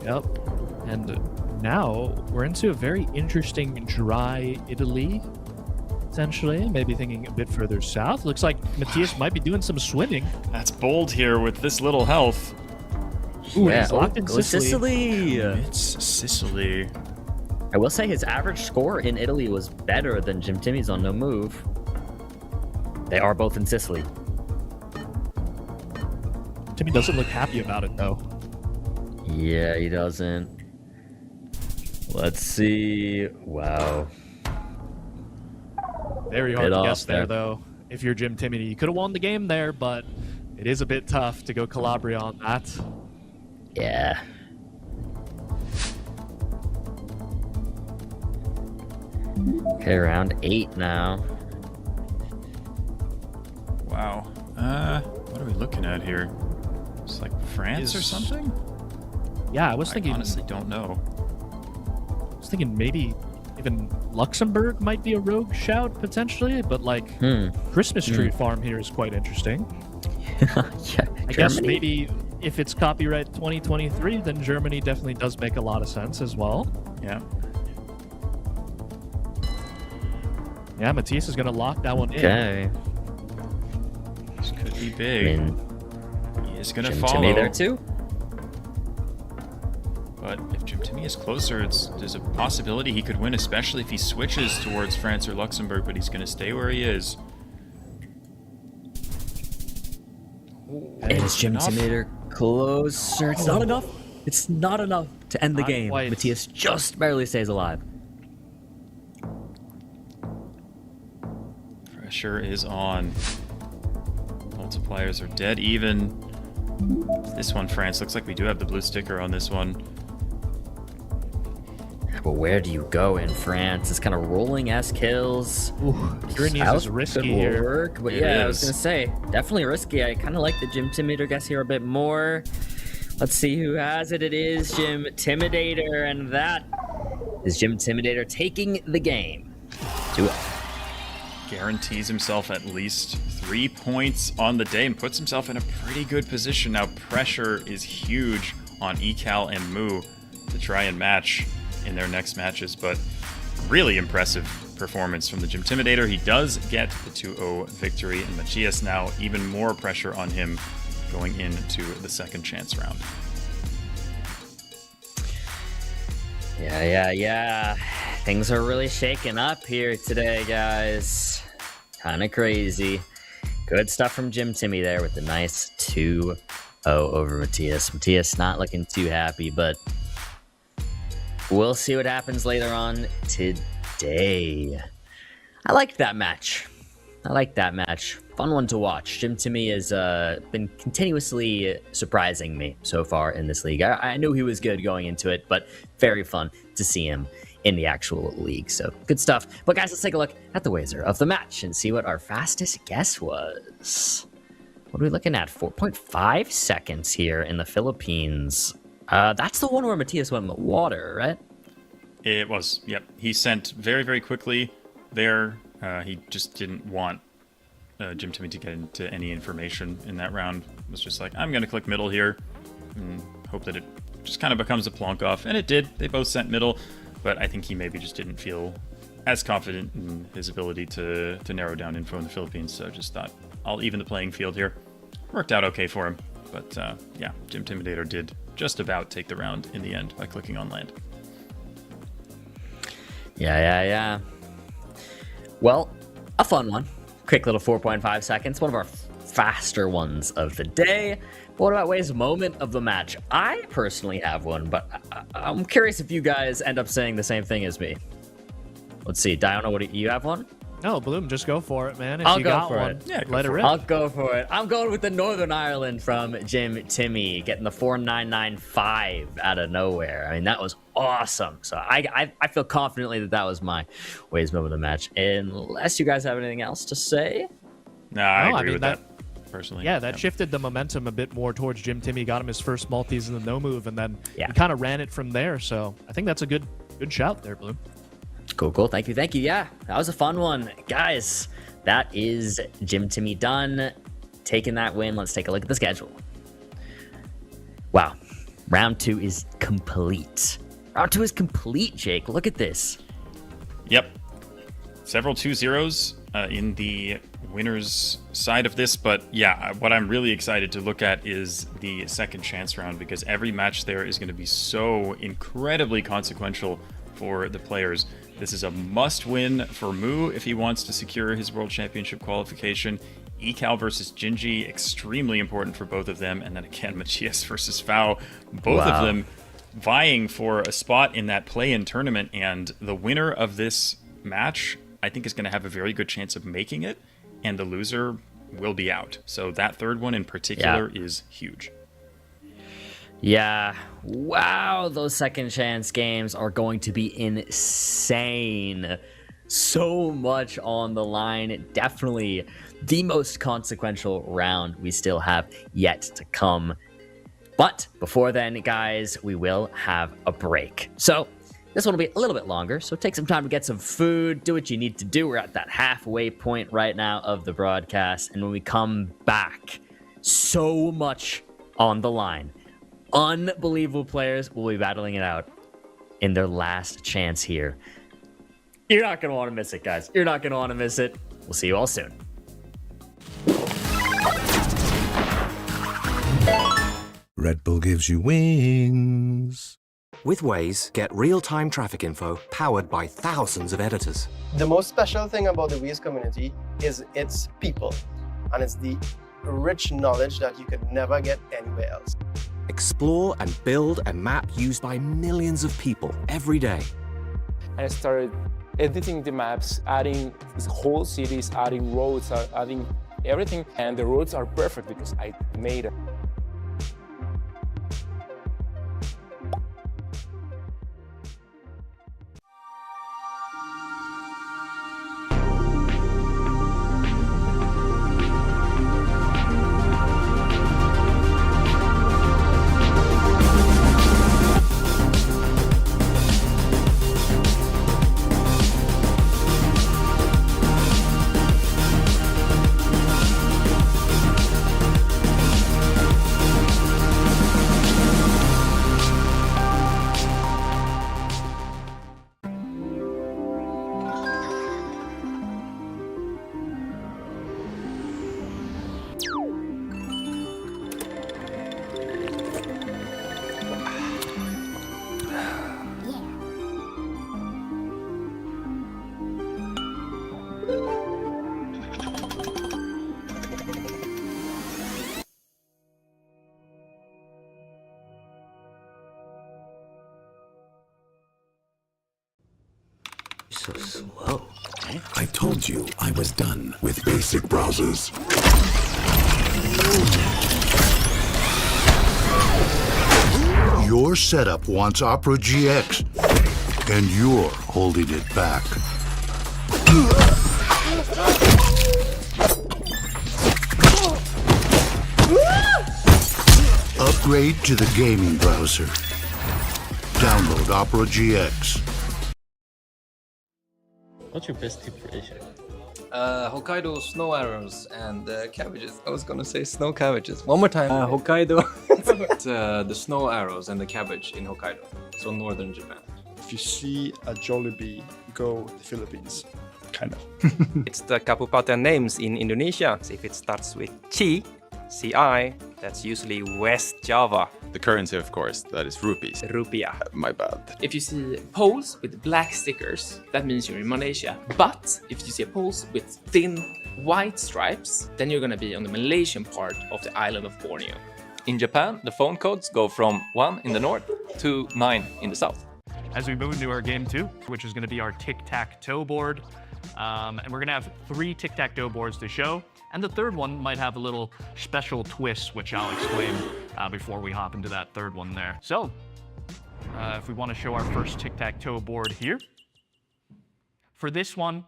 Yep. And now we're into a very interesting dry Italy, potentially. Maybe thinking a bit further south. Looks like Matias might be doing some swimming. That's bold here with this little health. Ooh, yeah, he's locked in Sicily. It's Sicily. I will say his average score in Italy was better than Jim Timmy's on No Move. They are both in Sicily. Timmy doesn't look happy about it, though. Yeah, he doesn't. Let's see. Wow. Very hard Bit to off guess there, though. If you're Jim Timmy, you could have won the game there, but it is a bit tough to go Calabria on that. Yeah. Okay, round 8 now. Wow. What are we looking at here? It's like France or something? Yeah, I was thinking. I honestly don't know. I was thinking maybe even Luxembourg might be a rogue shout potentially, but like Christmas tree farm here is quite interesting. Yeah, I guess maybe if it's copyright 2023, then Germany definitely does make a lot of sense as well. Yeah. Yeah, Matias is going to lock that one in. Okay. This could be big. I mean, he is going to Jim follow. Timmy there too. But if Jim Timmy is closer, there's a possibility he could win, especially if he switches towards France or Luxembourg, but he's going to stay where he is. Is Gym Intimidator closer? It's not enough. It's not enough to end the Not game. quite. Matias just barely stays alive. Pressure is on. Multipliers are dead even. This one, France, looks like we do have the blue sticker on this one. But where do you go in France? It's kind of rolling ass kills. Pyrenees is risky could here. work, but It yeah, I was is. gonna say definitely risky. I kind of like the Gym Intimidator guess here a bit more. Let's see who has it. It is Gym Intimidator, and that is Gym Intimidator taking the game. 2-0. Guarantees himself at least 3 points on the day and puts himself in a pretty good position. Now pressure is huge on Ecal and Moo to try and match in their next matches, but really impressive performance from the Gym Intimidator. He does get the 2-0 victory, and Matias now even more pressure on him going into the second chance round. Yeah. Things are really shaking up here today, guys. Kind of crazy. Good stuff from Jim Timmy there with the nice 2-0 over Matias. Matias not looking too happy, but we'll see what happens later on today. I liked that match. Fun one to watch. Jim Timmy has been continuously surprising me so far in this league. I knew he was good going into it, but very fun to see him in the actual league. So good stuff. But guys, let's take a look at the wager of the match and see what our fastest guess was. What are we looking at? 4.5 seconds here in the Philippines. That's the one where Matias went in the water, right? It was, yep. He sent very, very quickly there. He just didn't want Jim Timmy to get into any information in that round. It was just like, I'm going to click middle here and hope that it just kind of becomes a plonk off. And it did. They both sent middle, but I think he maybe just didn't feel as confident in his ability to narrow down info in the Philippines. So just thought, I'll even the playing field here. Worked out okay for him. But yeah, Gym Intimidator did just about take the round in the end by clicking on land. Yeah. Well, a fun one. Quick little 4.5 seconds. One of our faster ones of the day. What about Way's moment of the match? I personally have one, but I'm curious if you guys end up saying the same thing as me. Let's see. Diana, what do you have one? No, Bloom, just go for it, man. If I'll you go got for one, it. Yeah, let it rip. I'll go for it. I'm going with the Northern Ireland from Jim Timmy, getting the 4995 out of nowhere. I mean, that was awesome. So I feel confidently that was my Way's moment of the match. Unless you guys have anything else to say. No, I agree with that. Personally. Yeah, that shifted the momentum a bit more towards Jim Timmy. Got him his first multis in the no move, and then he kind of ran it from there. So I think that's a good shout there, Bloom. Cool. Thank you. Yeah, that was a fun one. Guys, that is Jim Timmy done. Taking that win. Let's take a look at the schedule. Wow. Round 2 is complete. Round 2 is complete, Jake. Look at this. Yep. Several 2-0s in the winner's side of this, but yeah, what I'm really excited to look at is the second chance round, because every match there is going to be so incredibly consequential for the players. This is a must-win for Mu if he wants to secure his World Championship qualification. Ecal versus Gingi, extremely important for both of them. And then again, Matias versus Fao, both of them vying for a spot in that play-in tournament. And the winner of this match, I think, is going to have a very good chance of making it. And the loser will be out. So that third one in particular is huge. Yeah. Wow, those second chance games are going to be insane. So much on the line. Definitely the most consequential round we still have yet to come. But before then, guys, we will have a break. So this one will be a little bit longer, so take some time to get some food, do what you need to do. We're at that halfway point right now of the broadcast, and when we come back, so much on the line. Unbelievable players will be battling it out in their last chance here. You're not going to want to miss it, guys. You're not going to want to miss it. We'll see you all soon. Red Bull gives you wings. With Waze, get real-time traffic info powered by thousands of editors. The most special thing about the Waze community is its people, and it's the rich knowledge that you could never get anywhere else. Explore and build a map used by millions of people every day. I started editing the maps, adding whole cities, adding roads, adding everything, and the roads are perfect because I made it. So slow. I told you I was done with basic browsers. Your setup wants Opera GX, and you're holding it back. Upgrade to the gaming browser. Download Opera GX. What's your best tip for Asia? Hokkaido snow arrows and cabbages. I was gonna say snow cabbages. One more time. Hokkaido. The snow arrows and the cabbage in Hokkaido, so northern Japan. If you see a Jollibee, go the Philippines. Kind of. It's the Kabupaten names in Indonesia. So if it starts with Ci, CI, that's usually West Java. The currency, of course, that is rupees. Rupiah. My bad. If you see poles with black stickers, that means you're in Malaysia. But if you see poles with thin white stripes, then you're gonna be on the Malaysian part of the island of Borneo. In Japan, the phone codes go from 1 in the north to 9 in the south. As we move into our game 2, which is going to be our tic-tac-toe board. And we're going to have 3 tic-tac-toe boards to show. And the third one might have a little special twist, which I'll explain before we hop into that third one there. So, if we want to show our first tic-tac-toe board here. For this one,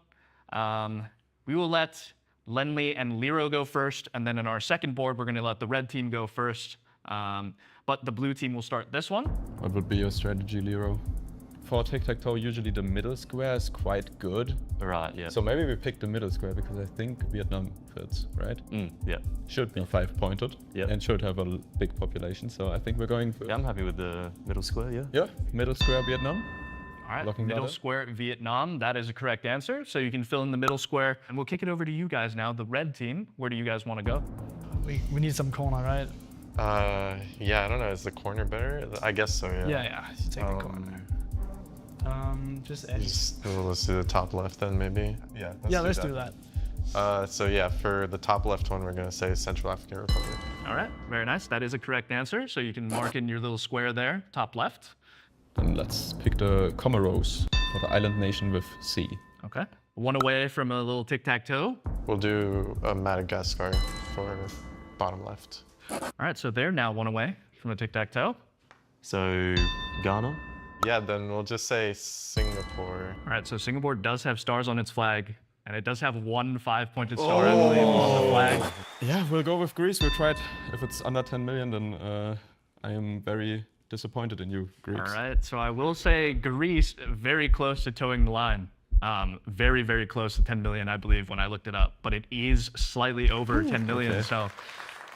we will let Lenley and Lero go first, and then in our second board, we're going to let the red team go first. But the blue team will start this one. What would be your strategy, Lero? For tic-tac-toe, usually the middle square is quite good. Right, yeah. So maybe we pick the middle square because I think Vietnam fits, right? Yeah. Should be 5-pointed and should have a big population. So I think we're going for... Yeah, I'm happy with the middle square, yeah. Yeah, middle square Vietnam. All right, middle square Vietnam, that is a correct answer. So you can fill in the middle square. And we'll kick it over to you guys now, the red team. Where do you guys want to go? We need some corner, right? Yeah, I don't know. Is the corner better? I guess so, yeah. Yeah, you take the corner. Just edge. Let's do the top left then, maybe. Yeah, let's do that. So yeah, for the top left one, we're going to say Central African Republic. All right, very nice. That is a correct answer. So you can mark in your little square there, top left. Then let's pick the Comoros for the island nation with C. Okay. One away from a little tic-tac-toe. We'll do Madagascar for bottom left. All right, so they're now one away from a tic-tac-toe. So, Ghana? Yeah, then we'll just say Singapore. All right, so Singapore does have stars on its flag, and it does have 1 5-pointed star, I believe, on the flag. Yeah, we'll go with Greece. We'll try it. If it's under 10 million, then I am very disappointed in you, Greeks. All right, so I will say Greece very close to towing the line. Very, very close to 10 million, I believe, when I looked it up. But it is slightly over 10 million, okay. So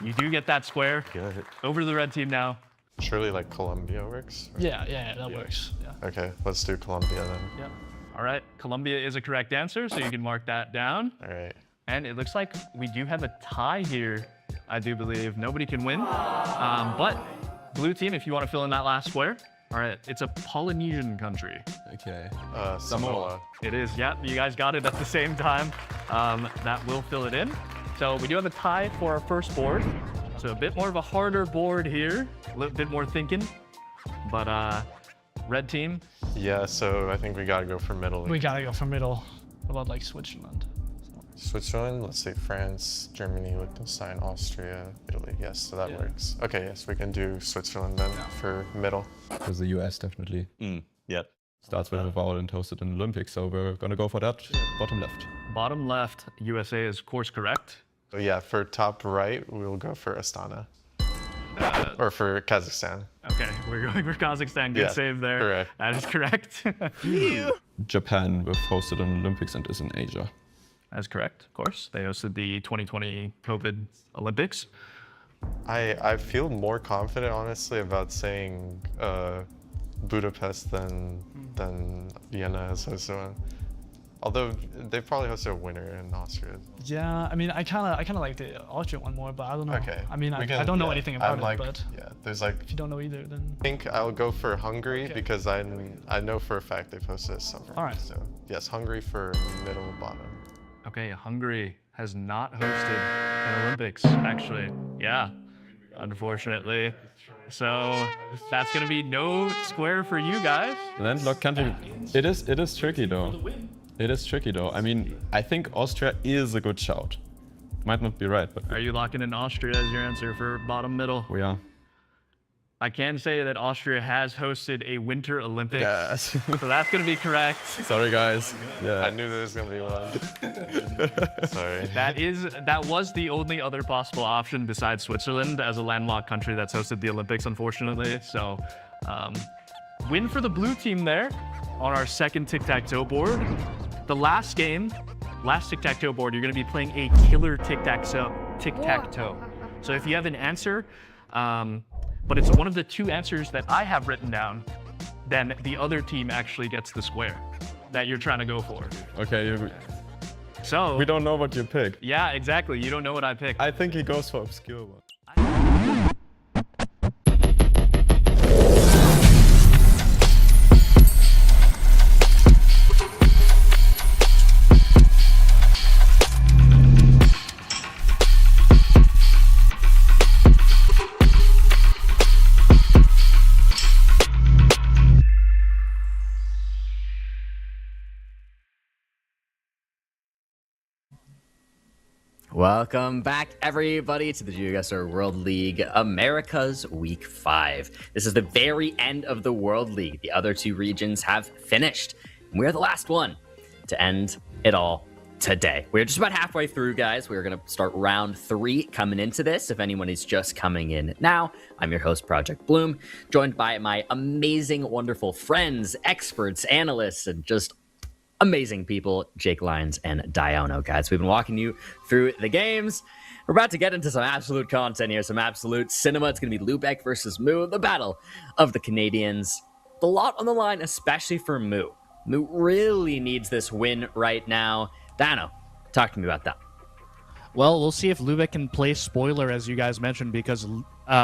you do get that square. Good. Over to the red team now. Surely like Colombia works? Yeah, that works. Yeah. Okay, let's do Colombia then. Yeah. All right, Colombia is a correct answer, so you can mark that down. All right. And it looks like we do have a tie here, I do believe. Nobody can win. But blue team, if you want to fill in that last square. All right, it's a Polynesian country. Okay. Samoa. It is, yeah, you guys got it at the same time. That will fill it in. So we do have a tie for our first board. So a bit more of a harder board here, a little bit more thinking. But red team. Yeah, so I think we gotta go for middle. We gotta go for middle. What about like Switzerland? Switzerland, let's say France, Germany, Liechtenstein, Austria, Italy. Yes, so that works. Okay, yes, we can do Switzerland then for middle. Because the US definitely starts with a vowel and hosted an Olympics, so we're gonna go for that. Bottom left. Bottom left, USA is course correct. So yeah, for top right, we'll go for Astana. Or for Kazakhstan. Okay, we're going for Kazakhstan. Good save there. Correct. That is correct. Japan with hosted an Olympics and is in Asia. That's correct, of course. They hosted the 2020 COVID Olympics. I feel more confident, honestly, about saying Budapest than Vienna has hosted one. Although they probably hosted a winner in Austria. Yeah, I mean, I kind of like the Austrian one more, but I don't know. Okay. I mean, I don't know anything about like, it, but there's like. If you don't know either, then. I think I'll go for Hungary because I know for a fact they've hosted this summer. All right. So yes, Hungary for middle bottom. Okay, Hungary has not hosted an Olympics, actually. Yeah, unfortunately. So that's gonna be no square for you guys. Landlocked country. It is tricky though. It is tricky though. I mean, I think Austria is a good shout. Might not be right, but... Are you locking in Austria as your answer for bottom middle? We are. I can say that Austria has hosted a Winter Olympics. Yes. So that's going to be correct. Sorry, guys. Yeah. I knew there was going to be one. Sorry. That was the only other possible option besides Switzerland as a landlocked country that's hosted the Olympics, unfortunately. So, win for the blue team there on our second tic-tac-toe board. The last tic-tac-toe board, you're going to be playing a killer tic-tac-toe. So if you have an answer, but it's one of the 2 answers that I have written down, then the other team actually gets the square that you're trying to go for. Okay, So we don't know what you picked. Yeah, exactly. You don't know what I picked. I think he goes for obscure one. Welcome back, everybody, to the GeoGuessr World League Americas Week 5. This is the very end of the World League. The other two regions have finished. We're the last one to end it all today. We're just about halfway through, guys. We're going to start round 3 coming into this. If anyone is just coming in now, I'm your host, Project Bloom, joined by my amazing, wonderful friends, experts, analysts, and just amazing people, Jake Lyons and Diono, guys. We've been walking you through the games. We're about to get into some absolute content here, some absolute cinema. It's going to be Lubec versus Moo, the battle of the Canadians. A lot on the line, especially for Moo. Moo really needs this win right now. Dino, talk to me about that. Well, we'll see if Lubec can play spoiler, as you guys mentioned, because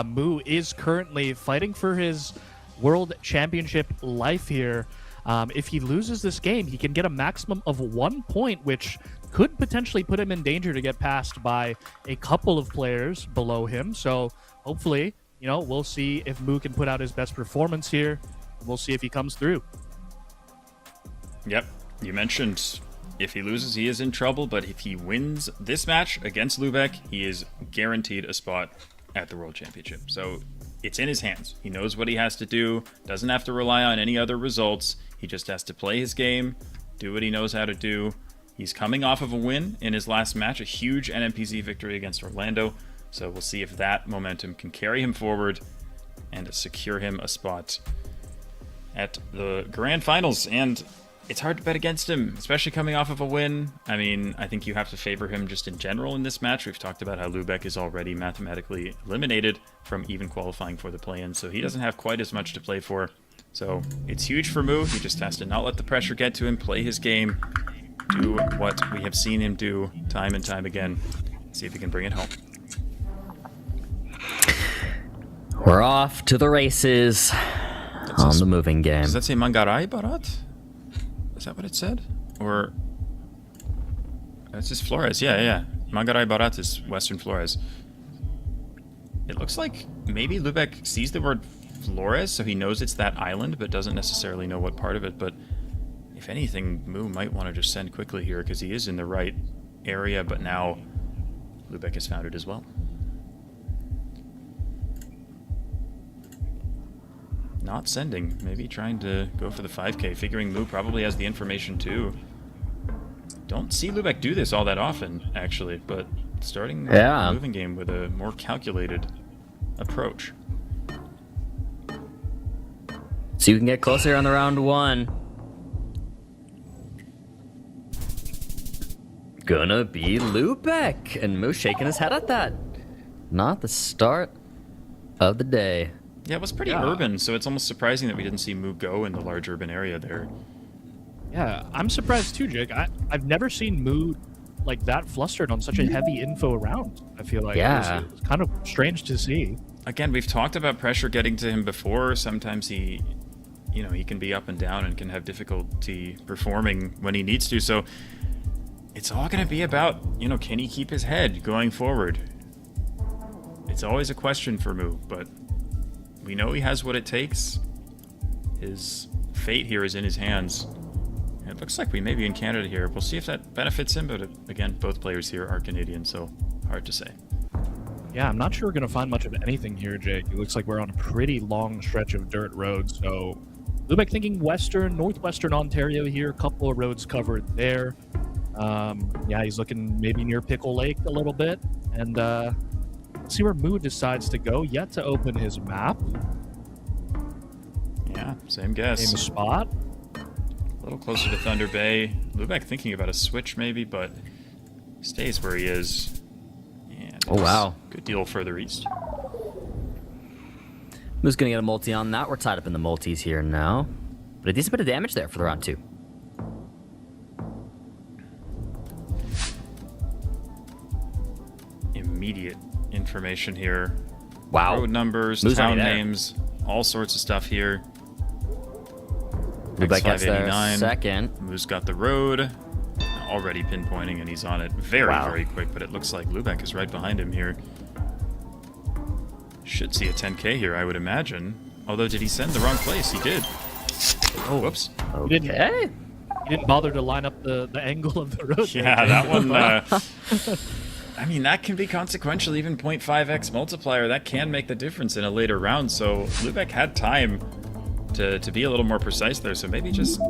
Moo is currently fighting for his World Championship life here. If he loses this game, he can get a maximum of 1 point, which could potentially put him in danger to get passed by a couple of players below him. So hopefully, we'll see if Moo can put out his best performance here. We'll see if he comes through. Yep, you mentioned if he loses, he is in trouble, but if he wins this match against Lubec, he is guaranteed a spot at the World Championship. So it's in his hands. He knows what he has to do, doesn't have to rely on any other results. He just has to play his game, do what he knows how to do. He's coming off of a win in his last match, a huge NMPZ victory against Orlando. So we'll see if that momentum can carry him forward and secure him a spot at the grand finals. And it's hard to bet against him, especially coming off of a win. I mean, I think you have to favor him just in general in this match. We've talked about how Lubec is already mathematically eliminated from even qualifying for the play-in, so he doesn't have quite as much to play for. So it's huge for Moo. He just has to not let the pressure get to him, play his game, do what we have seen him do time and time again. See if he can bring it home. We're off to the races on the moving game. Does that say Mangarai Barat? Is that what it said? Or that's just Flores. Yeah. Mangarai Barat is Western Flores. It looks like maybe Lubec sees the word Flores, so he knows it's that island, but doesn't necessarily know what part of it. But if anything, Moo might want to just send quickly here because he is in the right area, but now Lubec has found it as well. Not sending, maybe trying to go for the 5K, figuring Moo probably has the information too. Don't see Lubec do this all that often, actually, but starting the moving game with a more calculated approach. So you can get closer on the round 1. Gonna be Lubec, and Moo shaking his head at that. Not the start of the day. Yeah, it was pretty urban, so it's almost surprising that we didn't see Moo go in the large urban area there. Yeah, I'm surprised too, Jake. I've never seen Moo like that flustered on such a heavy info round. I feel like it was kind of strange to see. Again, we've talked about pressure getting to him before. Sometimes he can be up and down and can have difficulty performing when he needs to. So it's all going to be about, can he keep his head going forward? It's always a question for Moo, but we know he has what it takes. His fate here is in his hands. And it looks like we may be in Canada here. We'll see if that benefits him, but again, both players here are Canadian, so hard to say. Yeah, I'm not sure we're going to find much of anything here, Jake. It looks like we're on a pretty long stretch of dirt roads, so Lubec thinking northwestern Ontario here, a couple of roads covered there. Yeah, he's looking maybe near Pickle Lake a little bit, and let's see where Moo decides to go. Yet to open his map. Yeah, same guess. Same spot. A little closer to Thunder Bay. Lubec thinking about a switch maybe, but stays where he is. And oh, wow. Good deal further east. Moo's going to get a multi on that. We're tied up in the multis here now. But a decent bit of damage there for the round 2. immediate information here. Wow. Road numbers, Moo's town already there. names, all sorts of stuff here. Lubec gets there X589. second. Moo's got the road. Already pinpointing, and he's on it very, Wow. very quick, but it looks like Lubec is right behind him here. Should see a 10K here, I would imagine. Although, did he send the wrong place? He did. Oh, whoops. He didn't bother to line up the angle of the road. Yeah, that one, I mean, that can be consequential, even 0.5x multiplier. That can make the difference in a later round, so Lubec had time to be a little more precise there, so maybe just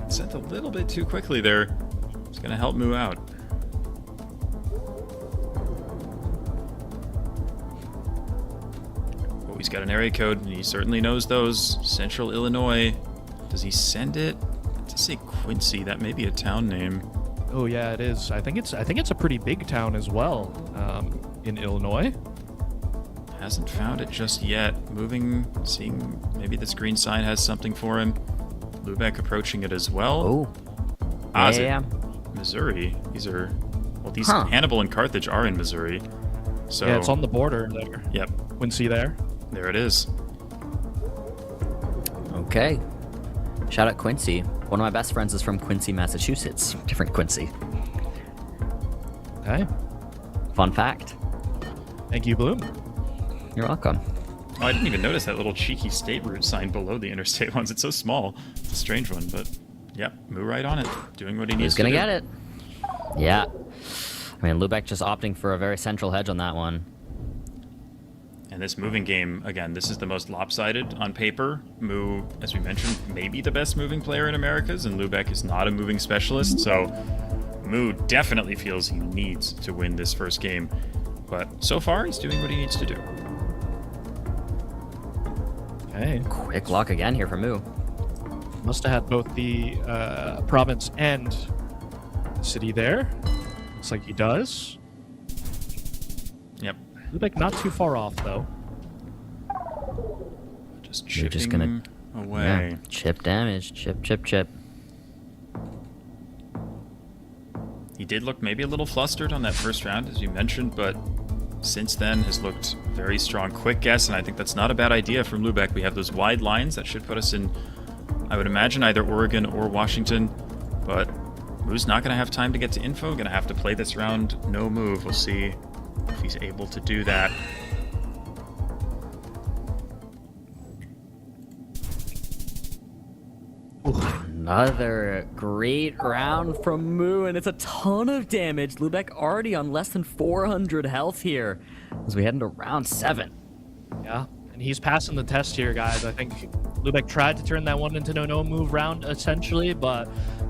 sent a little bit too quickly there. It's going to help Moo out. Oh, he's got an area code, and he certainly knows those. Central Illinois. Does he send it? To say Quincy, that may be a town name. Oh yeah, it is. I think it's a pretty big town as well, in Illinois. Hasn't found it just yet. Moving, seeing maybe this green sign has something for him. Lubec approaching it as well. Oh. Is Yeah. it Missouri? These are, well, these Hannibal and Carthage are in Missouri. So Yeah, it's on the border there. Yep. Quincy there. There it is. Okay. Shout out Quincy. One of my best friends is from Quincy, Massachusetts. Different Quincy. Okay. Fun fact. Thank you, Bloom. You're welcome. Oh, I didn't even notice that little cheeky state route sign below the interstate ones. It's so small. It's a strange one, but yep, Moo right on it, doing what he needs Who's gonna to do. get it? Yeah. I mean, Lubec just opting for a very central hedge on that one. And this moving game, again, this is the most lopsided on paper. Moo, as we mentioned, may be the best moving player in Americas, and Lubec is not a moving specialist, so Moo definitely feels he needs to win this first game. But so far, he's doing what he needs to do. Okay. Quick lock again here for Moo. Must have had both the province and city there. Looks like he does. Yep. Lubec not too far off though. Just You're just gonna away. Yeah, chip damage. Chip, chip, chip. He did look maybe a little flustered on that first round, as you mentioned, but since then has looked very strong. Quick guess, and I think that's not a bad idea from Lubec. We have those wide lines that should put us in, I would imagine, either Oregon or Washington, but Moo's not going to have time to get to info. Going to have to play this round no move. We'll see if he's able to do that. Another great round from Moo, and it's a ton of damage. Lubec already on less than 400 health here as we head into round 7. Yeah, and he's passing the test here, guys. I think Lubec tried to turn that one into no move round, essentially, but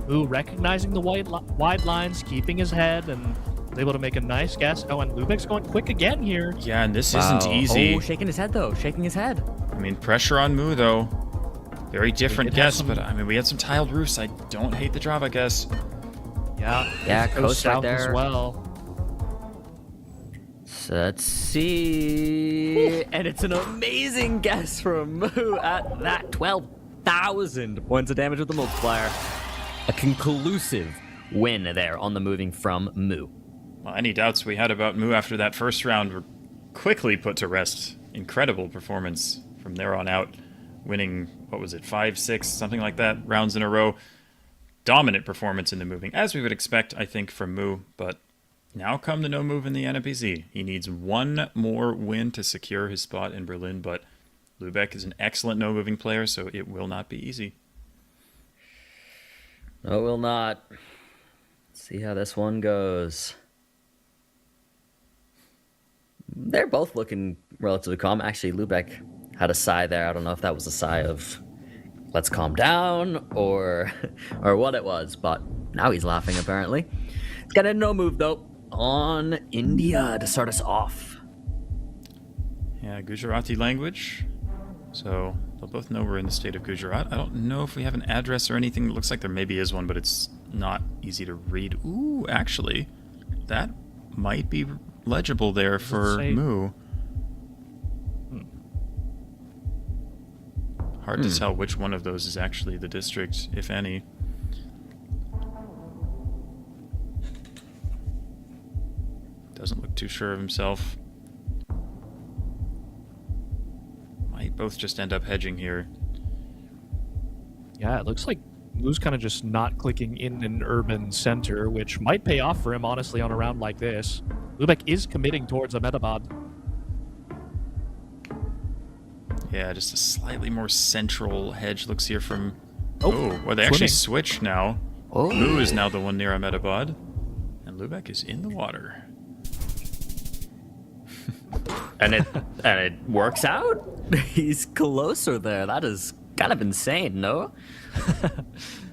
Moo recognizing the wide lines, keeping his head, and was able to make a nice guess. Oh, and Lubec's going quick again here. Yeah, and this isn't easy. Oh, shaking his head, though. Shaking his head. I mean, pressure on Moo, though. Very different guess, but I mean, we had some tiled roofs. I don't hate the drop, I guess. Yeah. Yeah, Goes coast right south there. as well. So let's see. And it's an amazing guess from Moo at that 12,000 points of damage with the multiplier. A conclusive win there on the moving from Moo. Well, any doubts we had about Moo after that first round were quickly put to rest. Incredible performance from there on out. Winning, what was it, 5, 6, something like that, rounds in a row. Dominant performance in the moving, as we would expect, I think, from Moo. But now come the no move in the NPZ. He needs one more win to secure his spot in Berlin, but Lubec is an excellent no moving player, so it will not be easy. No, it will not. Let's see how this one goes. They're both looking relatively calm. Actually, Lubec had a sigh there. I don't know if that was a sigh of let's calm down or what it was, but now he's laughing apparently. He's got a no move though on India to start us off. Yeah, Gujarati language. So they'll both know we're in the state of Gujarat. I don't know if we have an address or anything. It looks like there maybe is one, but it's not easy to read. Ooh, actually, that might be legible there for Moo. Hard to tell which one of those is actually the district, if any. Doesn't look too sure of himself. Might both just end up hedging here. Yeah, it looks like Moo's kind of just not clicking in an urban center, which might pay off for him, honestly, on a round like this. Lubec is committing towards a metabot. Yeah, just a slightly more central hedge looks here from... Oh, well, they actually switched now. Oh. Moo is now the one near a metabot. And Lubec is in the water. And it works out. He's closer there. That is kind of insane, no?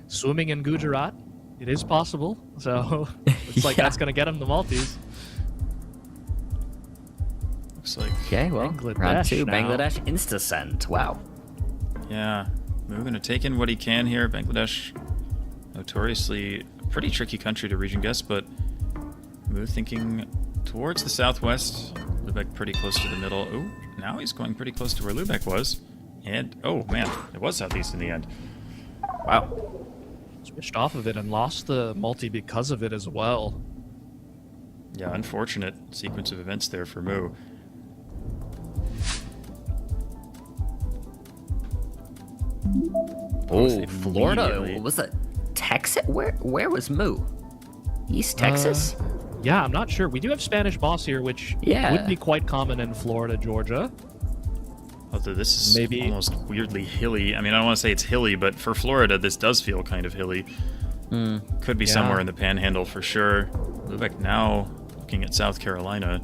Swimming in Gujarat, it is possible. So it's like that's going to get him the multis. Looks like... Okay, well, round 2, now. Bangladesh insta-send. Wow. Yeah, Moo going to take in what he can here. Bangladesh, notoriously a pretty tricky country to region guess, but Moo thinking towards the southwest. Lubec pretty close to the middle. Oh, now he's going pretty close to where Lubec was. And, oh man, it was southeast in the end. Wow. Switched off of it and lost the multi because of it as well. Yeah, unfortunate sequence of events there for Moo. Oh, Florida. What was that? Texas? Where was Moo? East Texas? Yeah, I'm not sure. We do have Spanish moss here, which would be quite common in Florida, Georgia. Although this is maybe almost weirdly hilly. I mean, I don't want to say it's hilly, but for Florida, this does feel kind of hilly. Could be somewhere in the Panhandle for sure. Lubec now looking at South Carolina.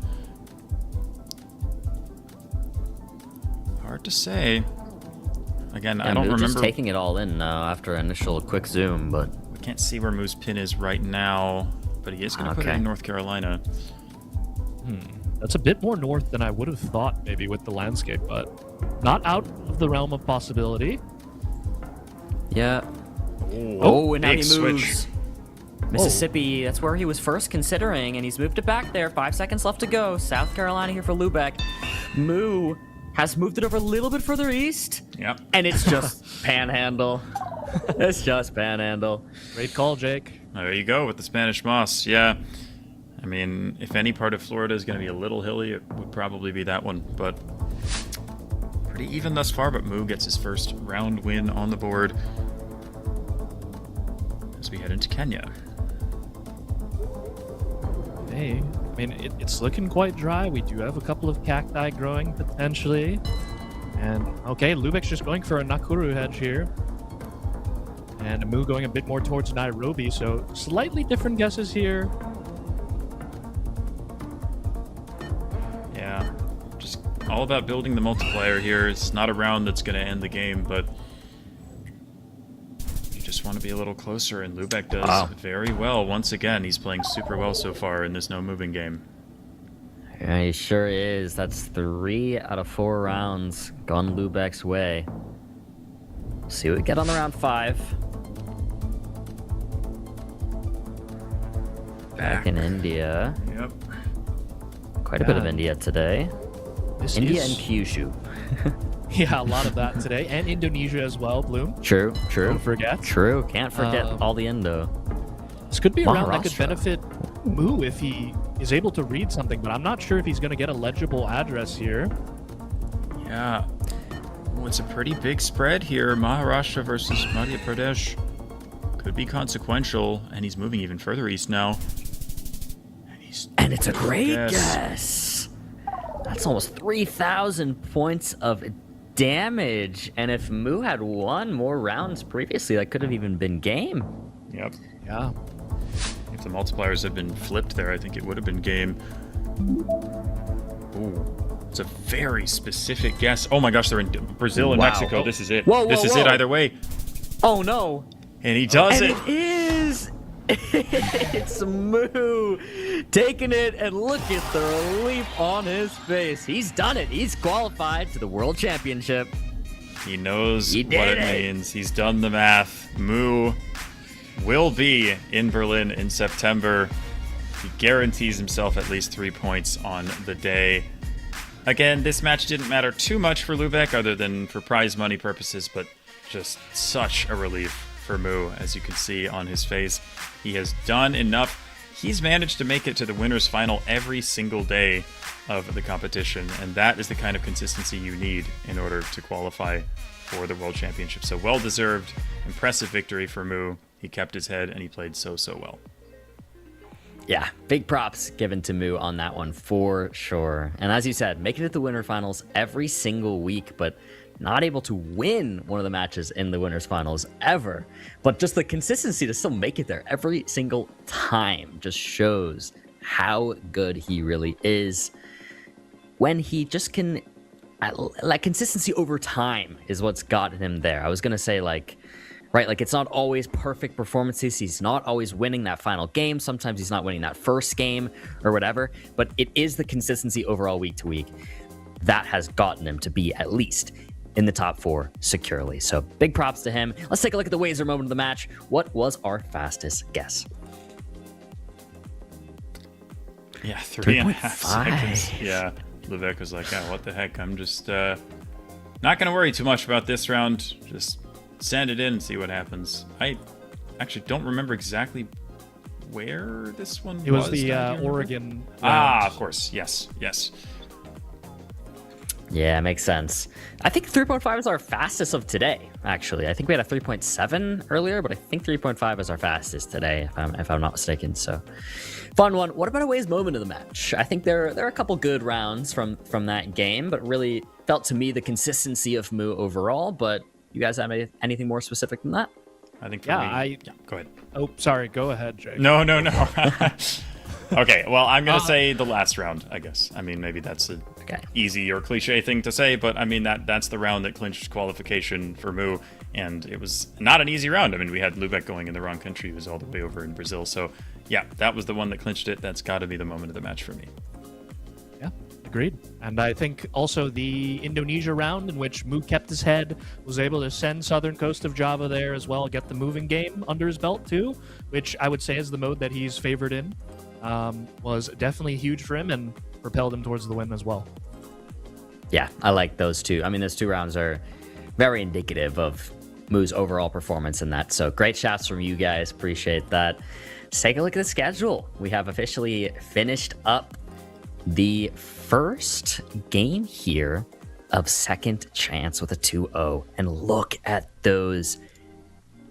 Hard to say. Again, I don't remember. Just taking it all in now after initial quick zoom, but we can't see where Moo's pin is right now. But he is going to put it in North Carolina. That's a bit more north than I would have thought, maybe, with the landscape, but not out of the realm of possibility. Yeah. Oh, and now he moves. Switch. Mississippi, that's where he was first considering, and he's moved it back there. 5 seconds left to go. South Carolina here for Lubec. Moo has moved it over a little bit further east. Yep. And it's just Panhandle. It's just Panhandle. Great call, Jake. There you go with the Spanish moss. Yeah. I mean, if any part of Florida is going to be a little hilly, it would probably be that one. But pretty even thus far, but Moo gets his first round win on the board as we head into Kenya. Hey, I mean, it's looking quite dry. We do have a couple of cacti growing, potentially. And, okay, Lubec's just going for a Nakuru hedge here. And Moo going a bit more towards Nairobi, so slightly different guesses here. Yeah, just all about building the multiplier here. It's not a round that's going to end the game, but you just want to be a little closer, and Lubec does very well. Once again, he's playing super well so far in this no-moving game. Yeah, he sure is. That's 3 out of 4 rounds gone Lubec's way. See what we get on the round 5. Back in India. Yep. Quite a bit of India today. India and Kyushu. Yeah, a lot of that today. And Indonesia as well, Bloom. True. Don't forget. True. Can't forget all the Indo. This could be a round that could benefit Moo if he is able to read something, but I'm not sure if he's going to get a legible address here. Yeah. Well, it's a pretty big spread here. Maharashtra versus Madhya Pradesh. Could be consequential, and he's moving even further east now. And it's a great guess. That's almost 3,000 points of damage. And if Moo had won more rounds previously, that could have even been game. Yep. Yeah. If the multipliers had been flipped there, I think it would have been game. Ooh. It's a very specific guess. Oh my gosh, they're in Brazil and Mexico. This is it. This is it either way. Oh no. And he does it. It is. It's Moo taking it, and look at the relief on his face. He's done it. He's qualified to the World Championship. He knows what it means. He's done the math. Moo will be in Berlin in September. He guarantees himself at least 3 points on the day. Again, this match didn't matter too much for Lubec other than for prize money purposes, but just such a relief for Moo, as you can see on his face. He has done enough he's managed to make it to the winners final every single day of the competition, and that is the kind of consistency you need in order to qualify for the World Championship. So well-deserved, impressive victory for Mu. He kept his head and he played so well. Yeah, big props given to Mu on that one for sure. And as you said, making it to the winner finals every single week, but not able to win one of the matches in the winners finals ever. But just the consistency to still make it there every single time just shows how good he really is. When he just can, like, consistency over time is what's gotten him there. I was going to say, like, right, like, it's not always perfect performances. He's not always winning that final game. Sometimes he's not winning that first game or whatever. But it is the consistency overall week to week that has gotten him to be at least in the top 4 securely. So big props to him. Let's take a look at the Wazer moment of the match. What was our fastest guess? Yeah, 3.5 seconds. Yeah, Lubec was like, what the heck? I'm just not going to worry too much about this round. Just send it in and see what happens. I actually don't remember exactly where this one was. It was the Oregon round. round. Of course. Yes. Yeah, makes sense. I think 3.5 is our fastest of today, actually. I think we had a 3.7 earlier, but I think 3.5 is our fastest today, if I'm not mistaken. So, fun one. What about a Waze moment of the match? I think there are a couple good rounds from that game, but really felt to me the consistency of Mu overall. But you guys have anything more specific than that? I think for me... Yeah, go ahead. Oh, sorry. Go ahead, Jake. No. Okay, well, I'm going to say the last round, I guess. I mean, maybe that's an easy or cliche thing to say, but I mean, that's the round that clinched qualification for Mu, and it was not an easy round. I mean, we had Lubec going in the wrong country. He was all the way over in Brazil. So, yeah, that was the one that clinched it. That's got to be the moment of the match for me. Yeah, agreed. And I think also the Indonesia round, in which Mu kept his head, was able to send Southern Coast of Java there as well, get the moving game under his belt too, which I would say is the mode that he's favored in. Was definitely huge for him and propelled him towards the win as well. Yeah, I like those two. I mean, those 2 rounds are very indicative of Mu's overall performance in that. So great shots from you guys. Appreciate that. Let's take a look at the schedule. We have officially finished up the first game here of Second Chance with a 2-0. And look at those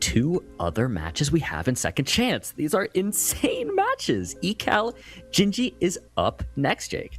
2 other matches we have in Second Chance. These are insane matches. Ecal, Gingi is up next, Jake.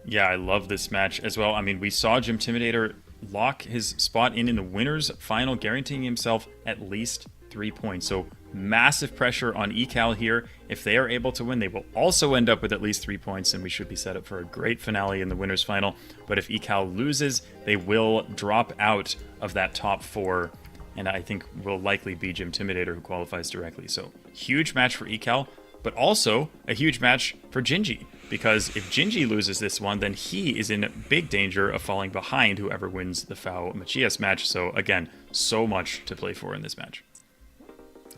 Yeah, I love this match as well. I mean, we saw Gym Intimidator lock his spot in the winners final, guaranteeing himself at least 3 points. So massive pressure on Ecal here. If they are able to win, they will also end up with at least 3 points, and we should be set up for a great finale in the winners final. But if Ecal loses, they will drop out of that top 4, and I think will likely be Gym Intimidator who qualifies directly. So huge match for Ecal, but also a huge match for Gingi, because if Gingi loses this one, then he is in big danger of falling behind whoever wins the FAO Matias match. So again, so much to play for in this match.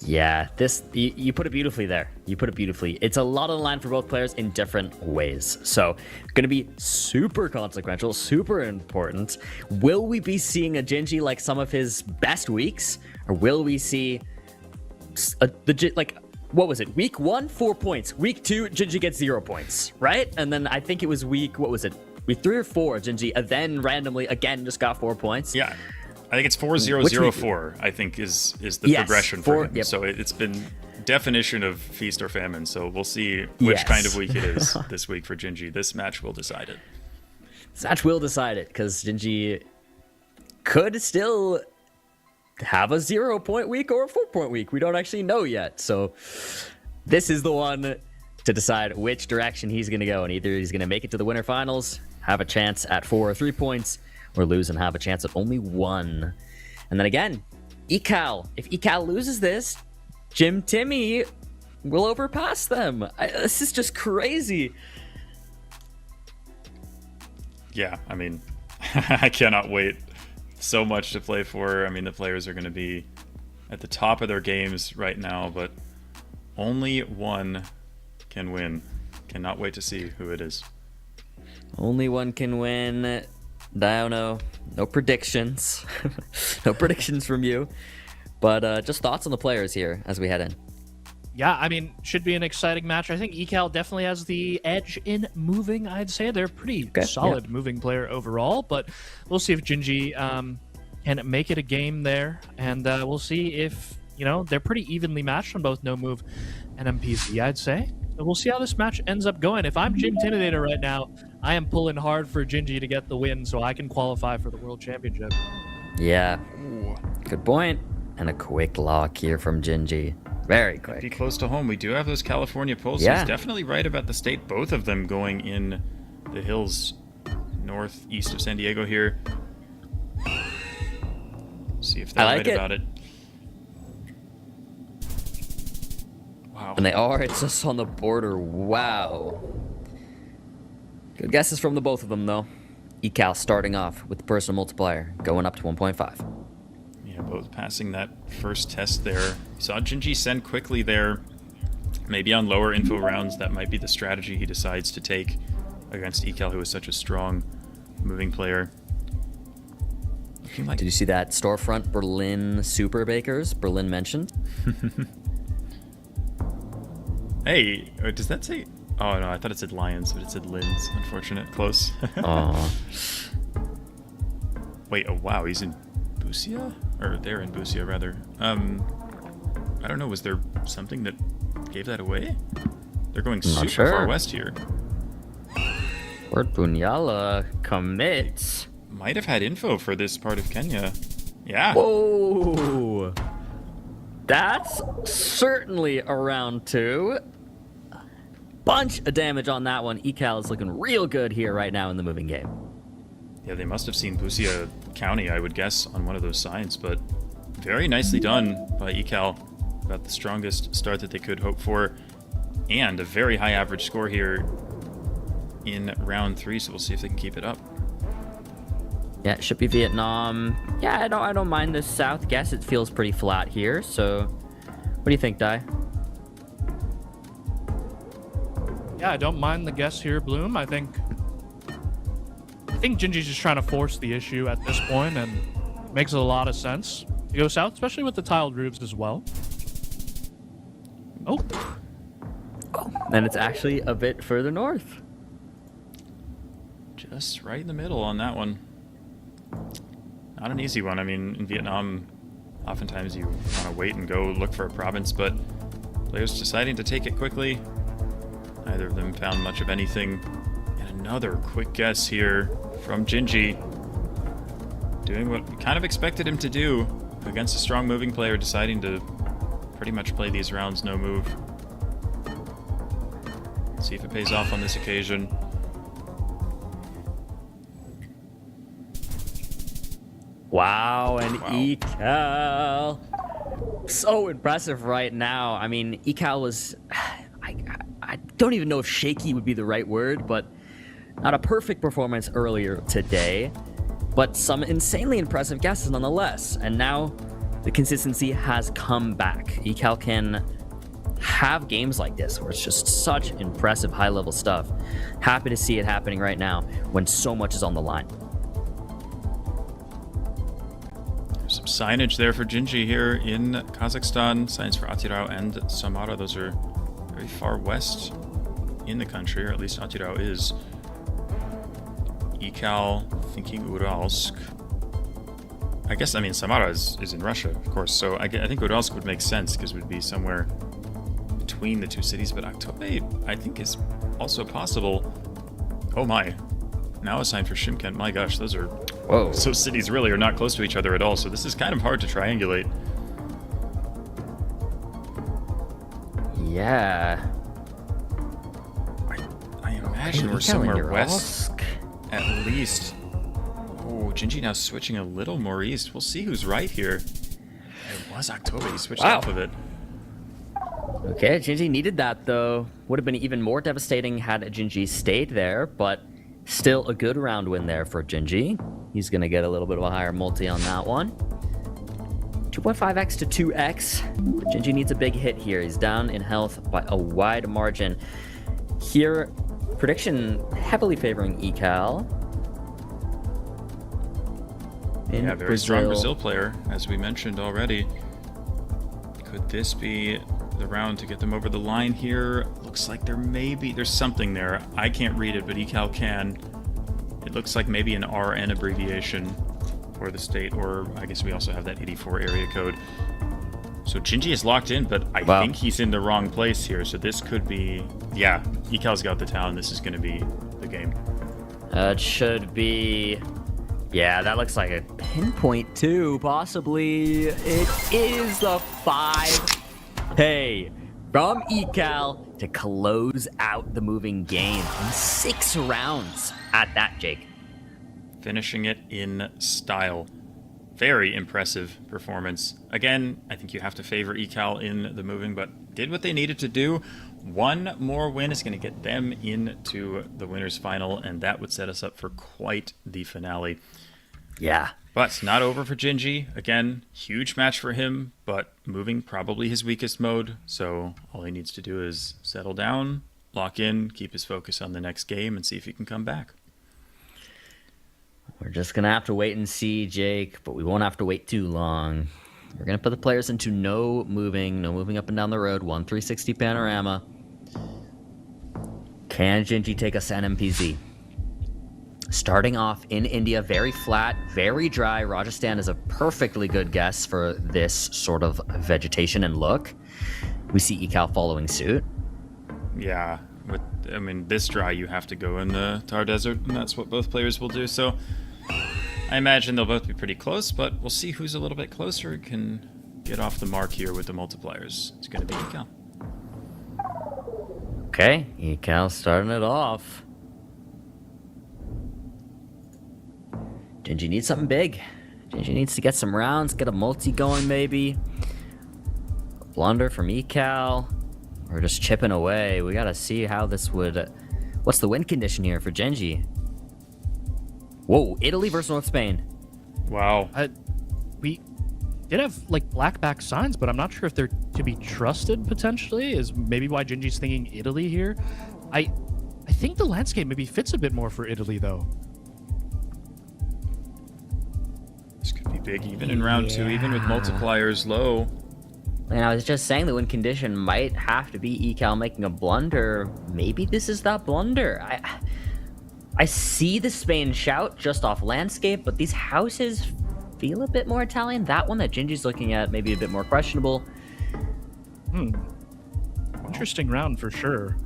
Yeah, you put it beautifully there. You put it beautifully. It's a lot on the line for both players in different ways. So, going to be super consequential, super important. Will we be seeing a Gingi like some of his best weeks? Or will we see what was it? Week 1, 4 points. Week 2, Gingi gets 0 points, right? And then I think it was week 3 or 4, Gingi, and then randomly again just got 4 points. Yeah. I think it's 4-0-0-4, I think is the progression for him. Yep. So it's been definition of feast or famine. So we'll see which kind of week it is this week for Gingi. This match will decide it. This match will decide it, because Gingi could still have a 0-point week or a 4-point week. We don't actually know yet. So this is the one to decide which direction he's going to go. And either he's going to make it to the winter finals, have a chance at 4 or 3 points, or lose and have a chance at only 1. And then again, Ecal. If Ecal loses this, Gym Timmy will overpass them. This is just crazy. Yeah, I mean, I cannot wait. So much to play for. I mean, the players are going to be at the top of their games right now, but only one can win. Cannot wait to see who it is. Only one can win. I don't know. No predictions. No predictions from you. But just thoughts on the players here as we head in. Yeah, I mean, should be an exciting match. I think Ecal definitely has the edge in moving, I'd say. They're pretty solid moving player overall, but we'll see if Gingi can make it a game there, and we'll see if, they're pretty evenly matched on both No Move and MPC, I'd say. So we'll see how this match ends up going. If I'm Gym Intimidator right now, I am pulling hard for Gingi to get the win so I can qualify for the World Championship. Yeah, good point. And a quick lock here from Gingi. Very quick. Be close to home. We do have those California pulls. Yeah. He's definitely right about the state. Both of them going in the hills northeast of San Diego here. See if they're right about it. Wow. And they are. It's just on the border. Wow. Good guesses from the both of them, though. Ecal starting off with the personal multiplier, going up to 1.5. Yeah, both passing that first test there. Saw Gingi send quickly there. Maybe on lower info rounds, that might be the strategy he decides to take against Ecal, who is such a strong moving player. Did you see that storefront Berlin Super Bakers? Berlin mentioned. Hey, does that say... Oh, no, I thought it said Lions, but it said Linz. Unfortunate. Close. Wait, oh, wow, he's in Busia? Or they're in Busia, rather. I don't know, was there something that gave that away? They're going super far west here. Word Bunyala commits. Might have had info for this part of Kenya. Yeah. Whoa! That's certainly a round 2. Bunch of damage on that one. Ecal is looking real good here right now in the moving game. Yeah, they must have seen Busia County, I would guess, on one of those signs, but very nicely done by Ecal. About the strongest start that they could hope for, and a very high average score here in round 3, so we'll see if they can keep it up. Yeah, it should be Vietnam. Yeah, I don't mind the south guess. It feels pretty flat here, so what do you think, Dai? Yeah, I don't mind the guess here, Bloom. I think Gingi's just trying to force the issue at this point, and makes a lot of sense to go south, especially with the tiled roofs as well. Oh. And it's actually a bit further north. Just right in the middle on that one. Not an easy one. I mean, in Vietnam, oftentimes you want to wait and go look for a province, but players deciding to take it quickly. Neither of them found much of anything. And another quick guess here from Gingi. Doing what we kind of expected him to do against a strong moving player, deciding to pretty much play these rounds no move. See if it pays off on this occasion. Wow, and Ecal. So impressive right now. I mean, Ecal was... I don't even know if shaky would be the right word, but not a perfect performance earlier today, but some insanely impressive guesses nonetheless. And now the consistency has come back. Ecal can have games like this where it's just such impressive high-level stuff. Happy to see it happening right now when so much is on the line. There's some signage there for Gingi here in Kazakhstan. Signs for Atirau and Samara. Those are very far west in the country, or at least Atirau is. Ecal, thinking Uralsk. I guess, I mean, Samara is in Russia, of course, so I think Uralsk would make sense because it would be somewhere between the two cities, but Aktobe, I think, is also possible. Oh my. Now a sign for Shymkent. My gosh, those are... Whoa. So cities really are not close to each other at all, so this is kind of hard to triangulate. Yeah. I imagine we're somewhere west, at least. Oh, Gingi now switching a little more east. We'll see who's right here. It was October. He switched off of it. Okay, Gingi needed that, though. Would have been even more devastating had Gingi stayed there, but still a good round win there for Gingi. He's going to get a little bit of a higher multi on that one. 2.5x to 2x. But Gingi needs a big hit here. He's down in health by a wide margin. Here, prediction heavily favoring Ecal. Yeah, very strong Brazil player, as we mentioned already. Could this be the round to get them over the line here. Looks like there's something there. I can't read it, but Ecal can. It looks like maybe an RN abbreviation for the state, or I guess we also have that 84 area code. So Gingi is locked in, but I think he's in the wrong place here. So this could be, yeah, Ecal's got the town. This is going to be the game. It should be, yeah, that looks like a pinpoint too, possibly. It is the 5. Hey, from Ecal to close out the moving game in 6 rounds at that, Jake. Finishing it in style. Very impressive performance. Again, I think you have to favor Ecal in the moving, but did what they needed to do. One more win is going to get them into the winners final, and that would set us up for quite the finale. Yeah. But not over for Gingi. Again, huge match for him, but moving probably his weakest mode. So all he needs to do is settle down, lock in, keep his focus on the next game, and see if he can come back. We're just going to have to wait and see, Jake, but we won't have to wait too long. We're going to put the players into no moving up and down the road, 1 360 panorama. Can Gingi take us NMPZ? Starting off in India, very flat, very dry. Rajasthan is a perfectly good guess for this sort of vegetation and look. We see Ecal following suit. Yeah, this dry, you have to go in the Thar Desert, and that's what both players will do. So I imagine they'll both be pretty close, but we'll see who's a little bit closer and can get off the mark here with the multipliers. It's going to be Ecal. Okay, Ecal starting it off. Gingi needs something big. Gingi needs to get some rounds, get a multi going maybe. A blunder from Ecal. We're just chipping away. We gotta see how this would... what's the win condition here for Gingi? Whoa, Italy versus North Spain. Wow. We did have like black back signs, but I'm not sure if they're to be trusted potentially, is maybe why Gingi's thinking Italy here. I think the landscape maybe fits a bit more for Italy though. This could be big even in round 2, even with multipliers low. And I was just saying the win condition might have to be Ecal making a blunder. Maybe this is that blunder. I see the Spain shout just off landscape, but these houses feel a bit more Italian. That one that Gingi's looking at maybe a bit more questionable. Interesting round for sure.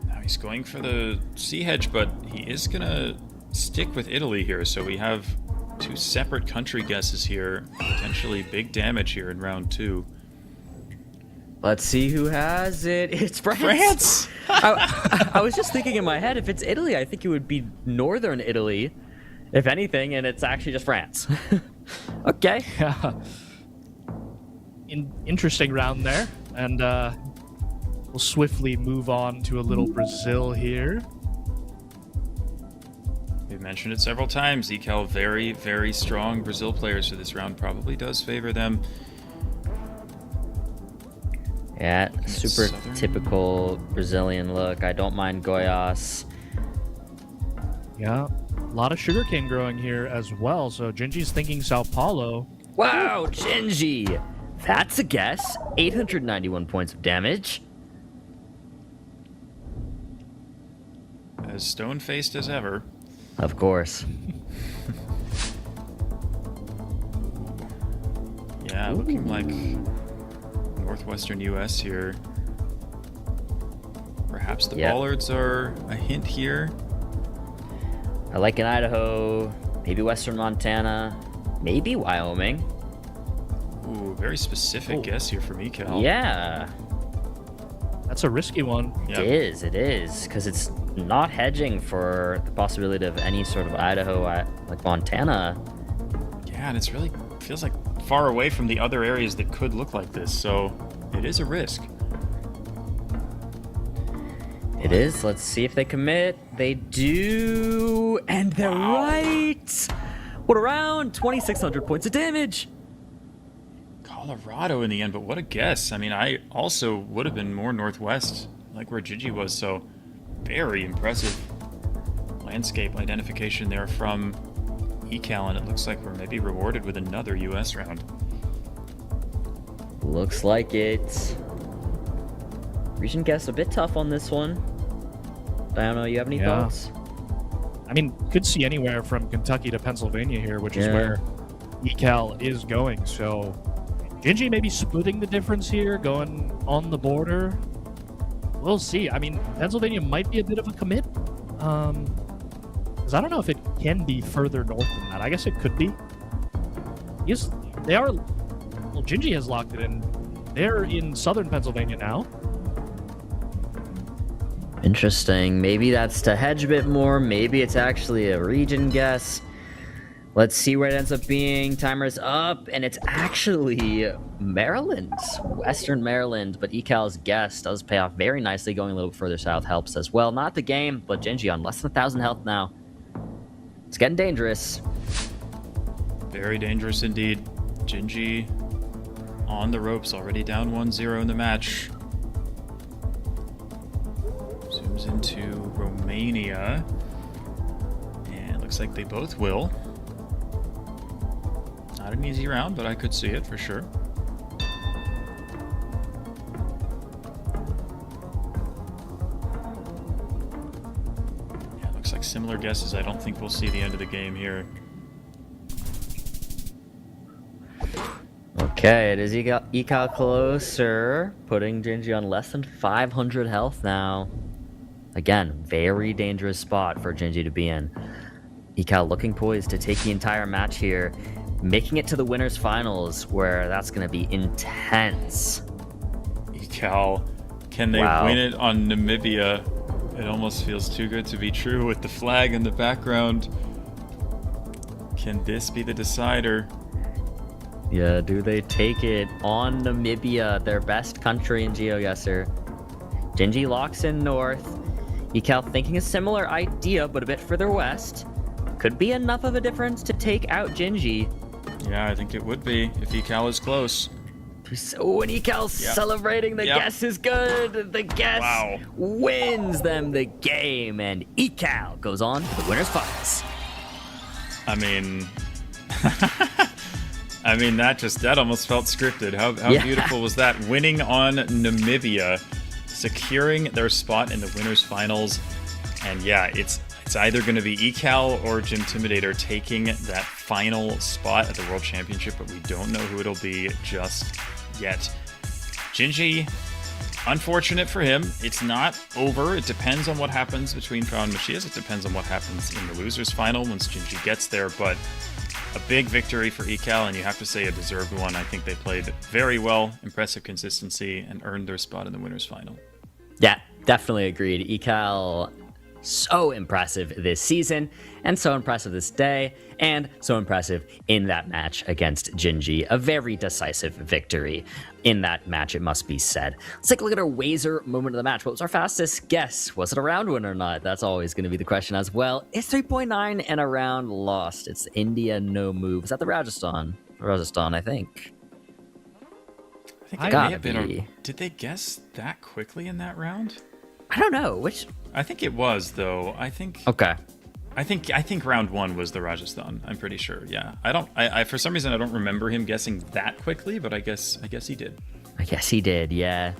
Now he's going for the sea hedge, but he is going to stick with Italy here. So we have 2 separate country guesses here. Potentially big damage here in round 2. Let's see who has it. It's France. I was just thinking in my head, if it's Italy, I think it would be northern Italy, if anything, and it's actually just France. Okay. Yeah. Interesting round there, and we'll swiftly move on to a little Brazil here. We've mentioned it several times. Ecal, very, very strong Brazil players for this round. Probably does favor them. Yeah, super typical Brazilian look. I don't mind Goiás. Yeah, a lot of sugarcane growing here as well. So Gingi's thinking Sao Paulo. Wow, Gingi! That's a guess. 891 points of damage. As stone-faced as ever. Of course. Yeah, looking like northwestern US here. Perhaps the bollards are a hint here. I like in Idaho, maybe western Montana, maybe Wyoming. Ooh, very specific guess here from Ecal. Yeah. That's a risky one. It is, because it's not hedging for the possibility of any sort of Idaho, like Montana. Yeah, and it's really feels like far away from the other areas that could look like this, so it is a risk. It is. Let's see if they commit. They do, and they're right. What a round! 2,600 points of damage. Colorado in the end, but what a guess. I mean, I also would have been more northwest, like where Gingi was, so very impressive landscape identification there from Ecal, and it looks like we're maybe rewarded with another US round. Looks like it. Region guess a bit tough on this one. I don't know, you have any thoughts? I mean, could see anywhere from Kentucky to Pennsylvania here, which is where Ecal is going. So Gingi maybe splitting the difference here, going on the border. We'll see. I mean, Pennsylvania might be a bit of a commit. Because I don't know if it can be further north than that. I guess it could be. Yes, they are. Well, Gingi has locked it in. They're in southern Pennsylvania now. Interesting. Maybe that's to hedge a bit more. Maybe it's actually a region guess. Let's see where it ends up being. Timer's up, and it's actually Maryland, Western Maryland. But Ecal's guess does pay off very nicely. Going a little further south helps as well. Not the game, but Gingi on less than 1,000 health now. It's getting dangerous. Very dangerous indeed. Gingi on the ropes, already down 1-0 in the match. Zooms into Romania. And it looks like they both will. Not an easy round, but I could see it for sure. Yeah, looks like similar guesses. I don't think we'll see the end of the game here. Okay, it is Ecal closer, putting Gingi on less than 500 health now. Again, very dangerous spot for Gingi to be in. Ecal looking poised to take the entire match here, making it to the winners finals, where that's going to be intense. Ecal, can they win it on Namibia? It almost feels too good to be true with the flag in the background. Can this be the decider? Yeah, do they take it on Namibia, their best country in GeoGuessr? Gingi locks in north. Ecal thinking a similar idea, but a bit further west. Could be enough of a difference to take out Gingi. Yeah, I think it would be if Ecal is close. So when Ecal's celebrating, the guess is good. The guess wins them the game, and Ecal goes on to the winners finals. I mean, that almost felt scripted. How beautiful was that? Winning on Namibia, securing their spot in the winners finals, and yeah, it's either going to be Ecal or Gym Intimidator taking that final spot at the World Championship, but we don't know who it'll be just yet. Gingi, unfortunate for him. It's not over. It depends on what happens between Fao and Matias. It depends on what happens in the losers final once Gingi gets there, but a big victory for Ecal, and you have to say a deserved one. I think they played very well, impressive consistency, and earned their spot in the winners final. Yeah, definitely agreed. Ecal, so impressive this season, and so impressive this day, and so impressive in that match against Gingi. A very decisive victory in that match, it must be said. Let's take a look at our Wazer moment of the match. What was our fastest guess? Was it a round win or not? That's always going to be the question as well. It's 3.9 and a round lost. It's India, no move. Is that the Rajasthan? Rajasthan, I think. I think it may have been. Did they guess that quickly in that round? I don't know. Which? I think it was, though. I think. Okay. I think round one was the Rajasthan. I'm pretty sure. Yeah. I for some reason I don't remember him guessing that quickly, but I guess he did. I guess he did. Yeah.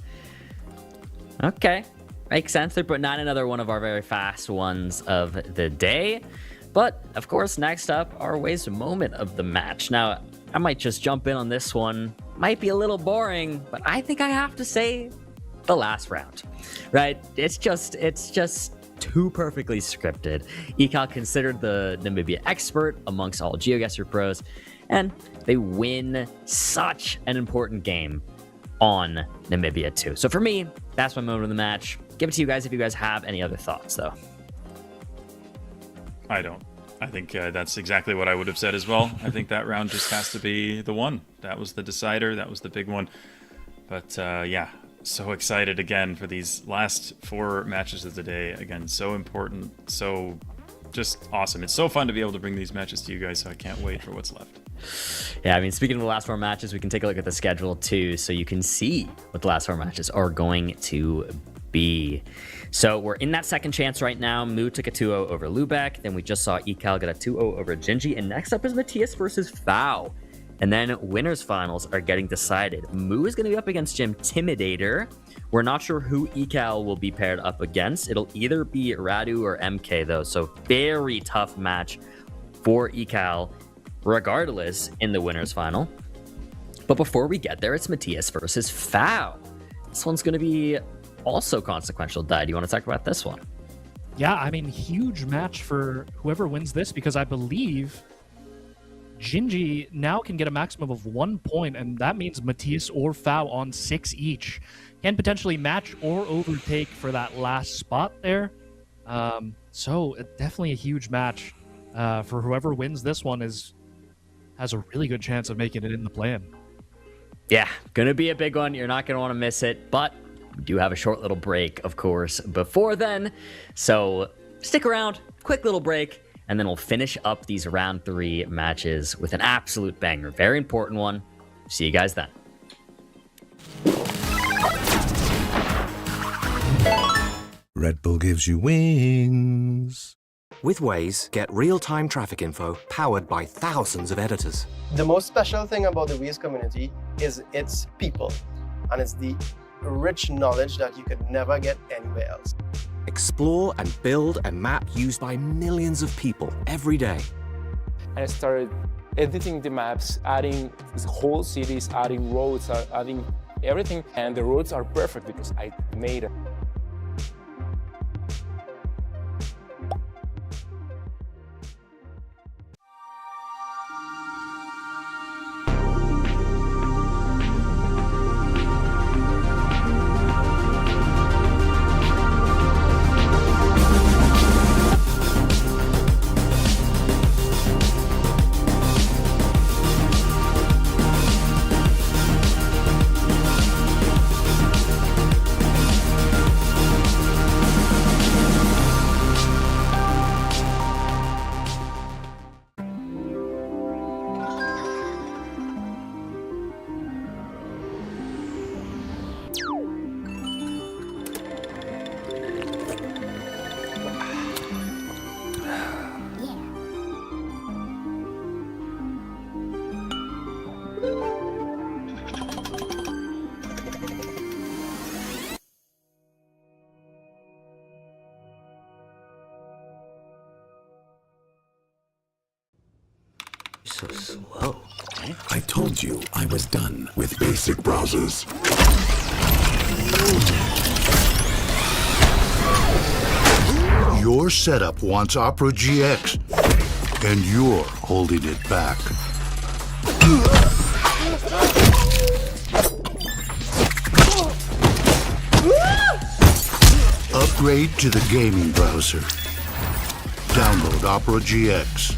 Okay. Makes sense. 3.9, another one of our very fast ones of the day. But of course, next up, our Waze moment of the match. Now, I might just jump in on this one. Might be a little boring, but I think I have to say the last round, right? It's just too perfectly scripted. Ecal considered the Namibia expert amongst all GeoGuessr pros, and they win such an important game on Namibia too. So for me, that's my moment of the match. Give it to you guys if you guys have any other thoughts, though. I don't. I think that's exactly what I would have said as well. I think that round just has to be the one. That was the decider. That was the big one. But yeah, so excited again for these last 4 matches of the day. Again, so important, so just awesome. It's so fun to be able to bring these matches to you guys, so I can't wait for what's left. Yeah, I mean, speaking of the last 4 matches, we can take a look at the schedule too, so you can see what the last 4 matches are going to be. So we're in that second chance right now. Mu took a 2-0 over Lubec. Then we just saw Ecal get a 2-0 over Gingi. And next up is Matias versus Fao. And then winners finals are getting decided. Mu is going to be up against Gym Intimidator, We're not sure who Ecal will be paired up against. It'll either be Radu or MK, though, so very tough match for Ecal, regardless, in the winners final. But before we get there, it's Matias versus Fau. This one's going to be also consequential. Dai, do you want to talk about this one? Yeah, I mean, huge match for whoever wins this, because I believe Gingi now can get a maximum of 1 point, and that means Matias or Fau on 6 each can potentially match or overtake for that last spot there. So definitely a huge match for whoever wins this one has a really good chance of making it in the play-in. Yeah, gonna be a big one. You're not gonna want to miss it, but we do have a short little break, of course, before then. So stick around, quick little break, and then we'll finish up these round 3 matches with an absolute banger. Very important one. See you guys then. Red Bull gives you wings. With Waze, get real-time traffic info powered by thousands of editors. The most special thing about the Waze community is its people, and it's the rich knowledge that you could never get anywhere else. Explore and build a map used by millions of people every day. And I started editing the maps, adding whole cities, adding roads, adding everything. And the roads are perfect because I made it. So slow. I told you I was done with basic browsers. Your setup wants Opera GX, and you're holding it back. Upgrade to the gaming browser. Download Opera GX.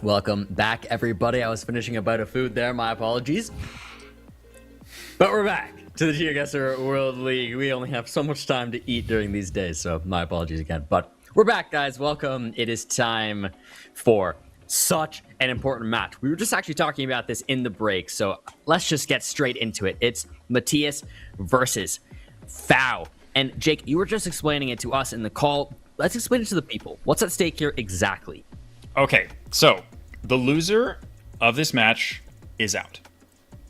Welcome back, everybody. I was finishing a bite of food there. My apologies. But we're back to the GeoGuessr World League. We only have so much time to eat during these days, so my apologies again. But we're back, guys. Welcome. It is time for such an important match. We were just actually talking about this in the break, so let's just get straight into it. It's Matias versus Fau. And Jake, you were just explaining it to us in the call. Let's explain it to the people. What's at stake here exactly? Okay, so the loser of this match is out.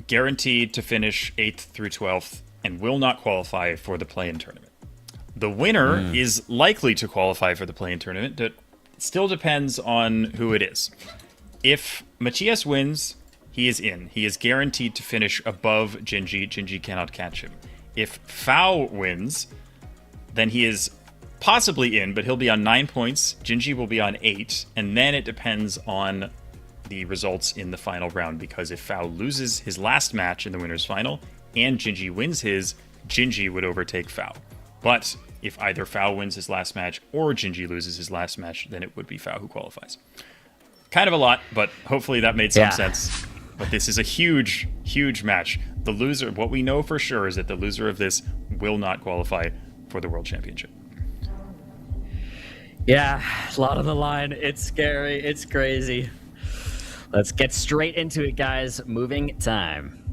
Guaranteed to finish 8th through 12th and will not qualify for the play-in tournament. The winner is likely to qualify for the play-in tournament. It still depends on who it is. If Matias wins, he is in. He is guaranteed to finish above Gingi. Gingi cannot catch him. If Fau wins, then he is possibly in, but he'll be on 9 points. Gingi will be on 8, and then it depends on the results in the final round, because if Fau loses his last match in the winner's final and Gingi wins his, Gingi would overtake Fau. But if either Fau wins his last match or Gingi loses his last match, then it would be Fau who qualifies. Kind of a lot, but hopefully that made some sense. But this is a huge, huge match. The loser, what we know for sure is that the loser of this will not qualify for the World Championship. Yeah, a lot on the line. It's scary. It's crazy. Let's get straight into it, guys. Moving time.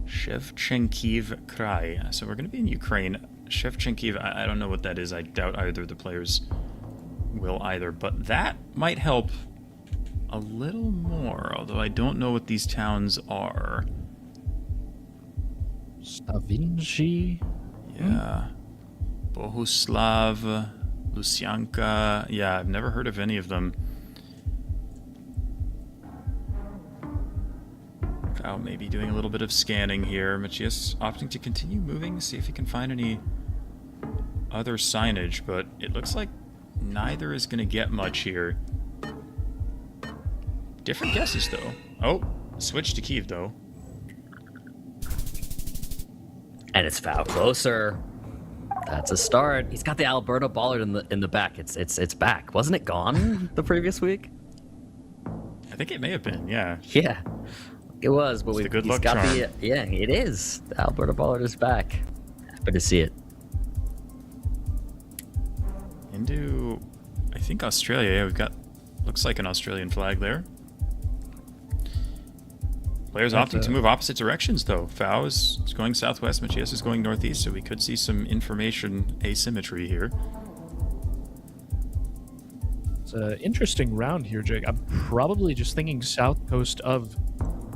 Shevchenkiv Krai. So we're going to be in Ukraine. Shevchenkiv, I don't know what that is. I doubt either of the players will either. But that might help a little more, although I don't know what these towns are. Stavinci. Yeah. Bohuslav, Lucianka. Yeah, I've never heard of any of them. Foul maybe doing a little bit of scanning here. Matias opting to continue moving, see if he can find any other signage, but it looks like neither is going to get much here. Different guesses, though. Oh, switch to Kiev, though. And it's foul closer. That's a start. He's got the Alberta bollard in the back. It's back. Wasn't it gone the previous week? I think it may have been, yeah. Yeah, it was. But it's the good he's luck got charm. yeah, it is. The Alberta bollard is back. Happy to see it. Into, I think, Australia. Yeah, we've got, looks like an Australian flag there. Players opting to move opposite directions, though. Fao is going southwest, Matias is going northeast, so we could see some information asymmetry here. It's an interesting round here, Jake. I'm probably just thinking south coast of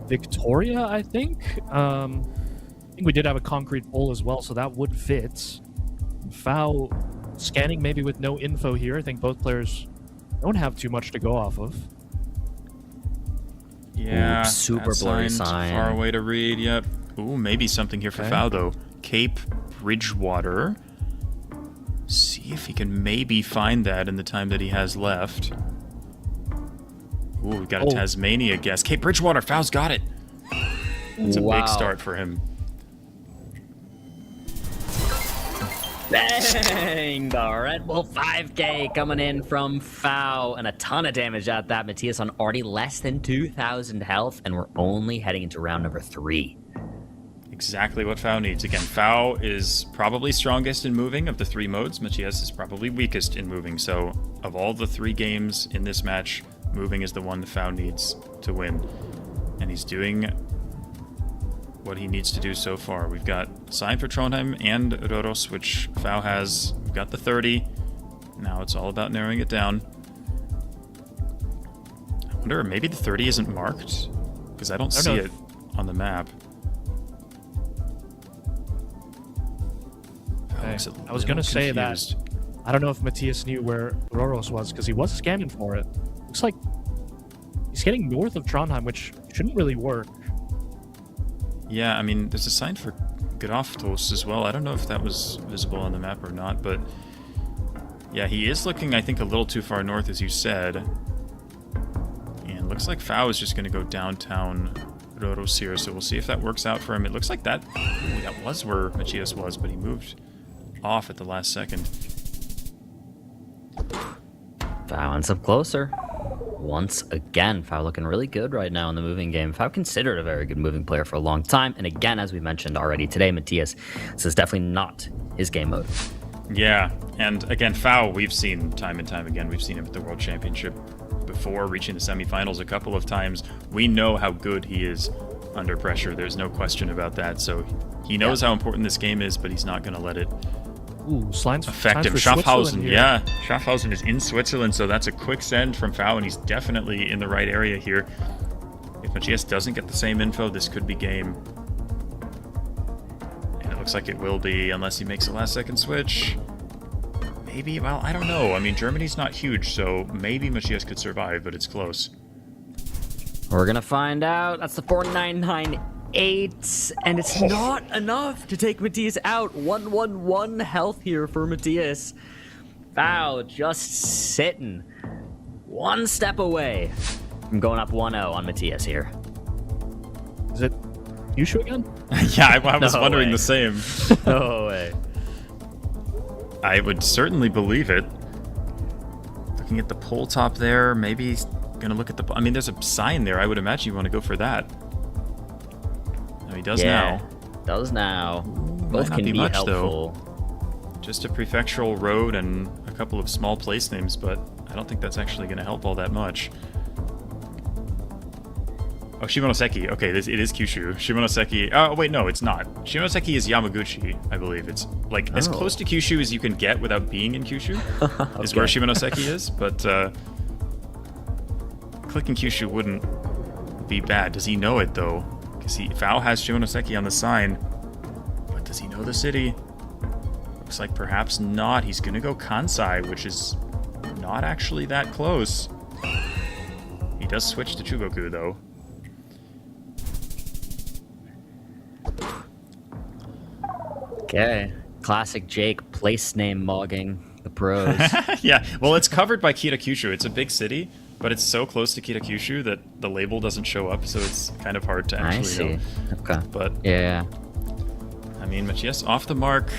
Victoria, I think. I think we did have a concrete pole as well, so that would fit. Fao scanning maybe with no info here. I think both players don't have too much to go off of. Yeah, ooh, super blurry sign. Far away to read, yep. Ooh, maybe something here for Fao, though. Cape Bridgewater. See if he can maybe find that in the time that he has left. Ooh, we got a Tasmania guess. Cape Bridgewater, Fao's got it. It's a big start for him. Bang! The Red Bull 5K coming in from Fao, and a ton of damage at that. Matias on already less than 2,000 health, and we're only heading into round number 3. Exactly what Fao needs. Again, Fao is probably strongest in moving of the 3 modes. Matias is probably weakest in moving. So of all the 3 games in this match, moving is the one that Fao needs to win. And he's doing what he needs to do so far. We've got sign for Trondheim and Røros, which Fao has. We've got the 30. Now it's all about narrowing it down. I wonder, maybe the 30 isn't marked? Because I don't see it on the map. Okay. I was going to say that I don't know if Matias knew where Røros was, because he was scanning for it. Looks like he's getting north of Trondheim, which shouldn't really work. Yeah, I mean, there's a sign for Graftos as well. I don't know if that was visible on the map or not, but yeah, he is looking, I think, a little too far north, as you said. And looks like Fao is just going to go downtown Røros here, so we'll see if that works out for him. It looks like that was where Matias was, but he moved off at the last second. Fao ends up closer. Once again, Fao looking really good right now in the moving game. Fao considered a very good moving player for a long time. And again, as we mentioned already today, Matias, this is definitely not his game mode. Yeah, and again, Fao, we've seen time and time again. We've seen him at the World Championship before, reaching the semifinals a couple of times. We know how good he is under pressure. There's no question about that. So he knows how important this game is, but he's not going to let it affect him. Schaffhausen, yeah. Schaffhausen is in Switzerland, so that's a quick send from Fao, and he's definitely in the right area here. If Matias doesn't get the same info, this could be game. And it looks like it will be, unless he makes a last-second switch. Maybe, well, I don't know. I mean, Germany's not huge, so maybe Matias could survive, but it's close. We're going to find out. That's the 4998, and it's not enough to take Matias out. 111 health here for Matias. Fao just sitting one step away from going up 1-0 on Matias here. Is it Yushu again? Yeah, I was wondering the same. No way. I would certainly believe it. Looking at the pole top there, maybe he's gonna look at the... I mean, there's a sign there. I would imagine you want to go for that. No, he does now. Does now. Both Might not can be much, helpful. Though. Just a prefectural road and a couple of small place names, but I don't think that's actually going to help all that much. Oh, Shimonoseki. Okay, it is Kyushu. Shimonoseki. Oh, wait, no, it's not. Shimonoseki is Yamaguchi, I believe. It's like as close to Kyushu as you can get without being in Kyushu, is where Shimonoseki is. But clicking Kyushu wouldn't be bad. Does he know it, though? Because Fao has Shimonoseki on the sign. Does he know the city? Looks like perhaps not. He's gonna go Kansai, which is not actually that close. He does switch to Chugoku, though. Okay. Classic Jake place name mogging the pros. Yeah, well, it's covered by Kitakyushu. It's a big city, but it's so close to Kitakyushu that the label doesn't show up, so it's kind of hard to actually I see. know. Okay. But yeah, I mean, Matias off the mark.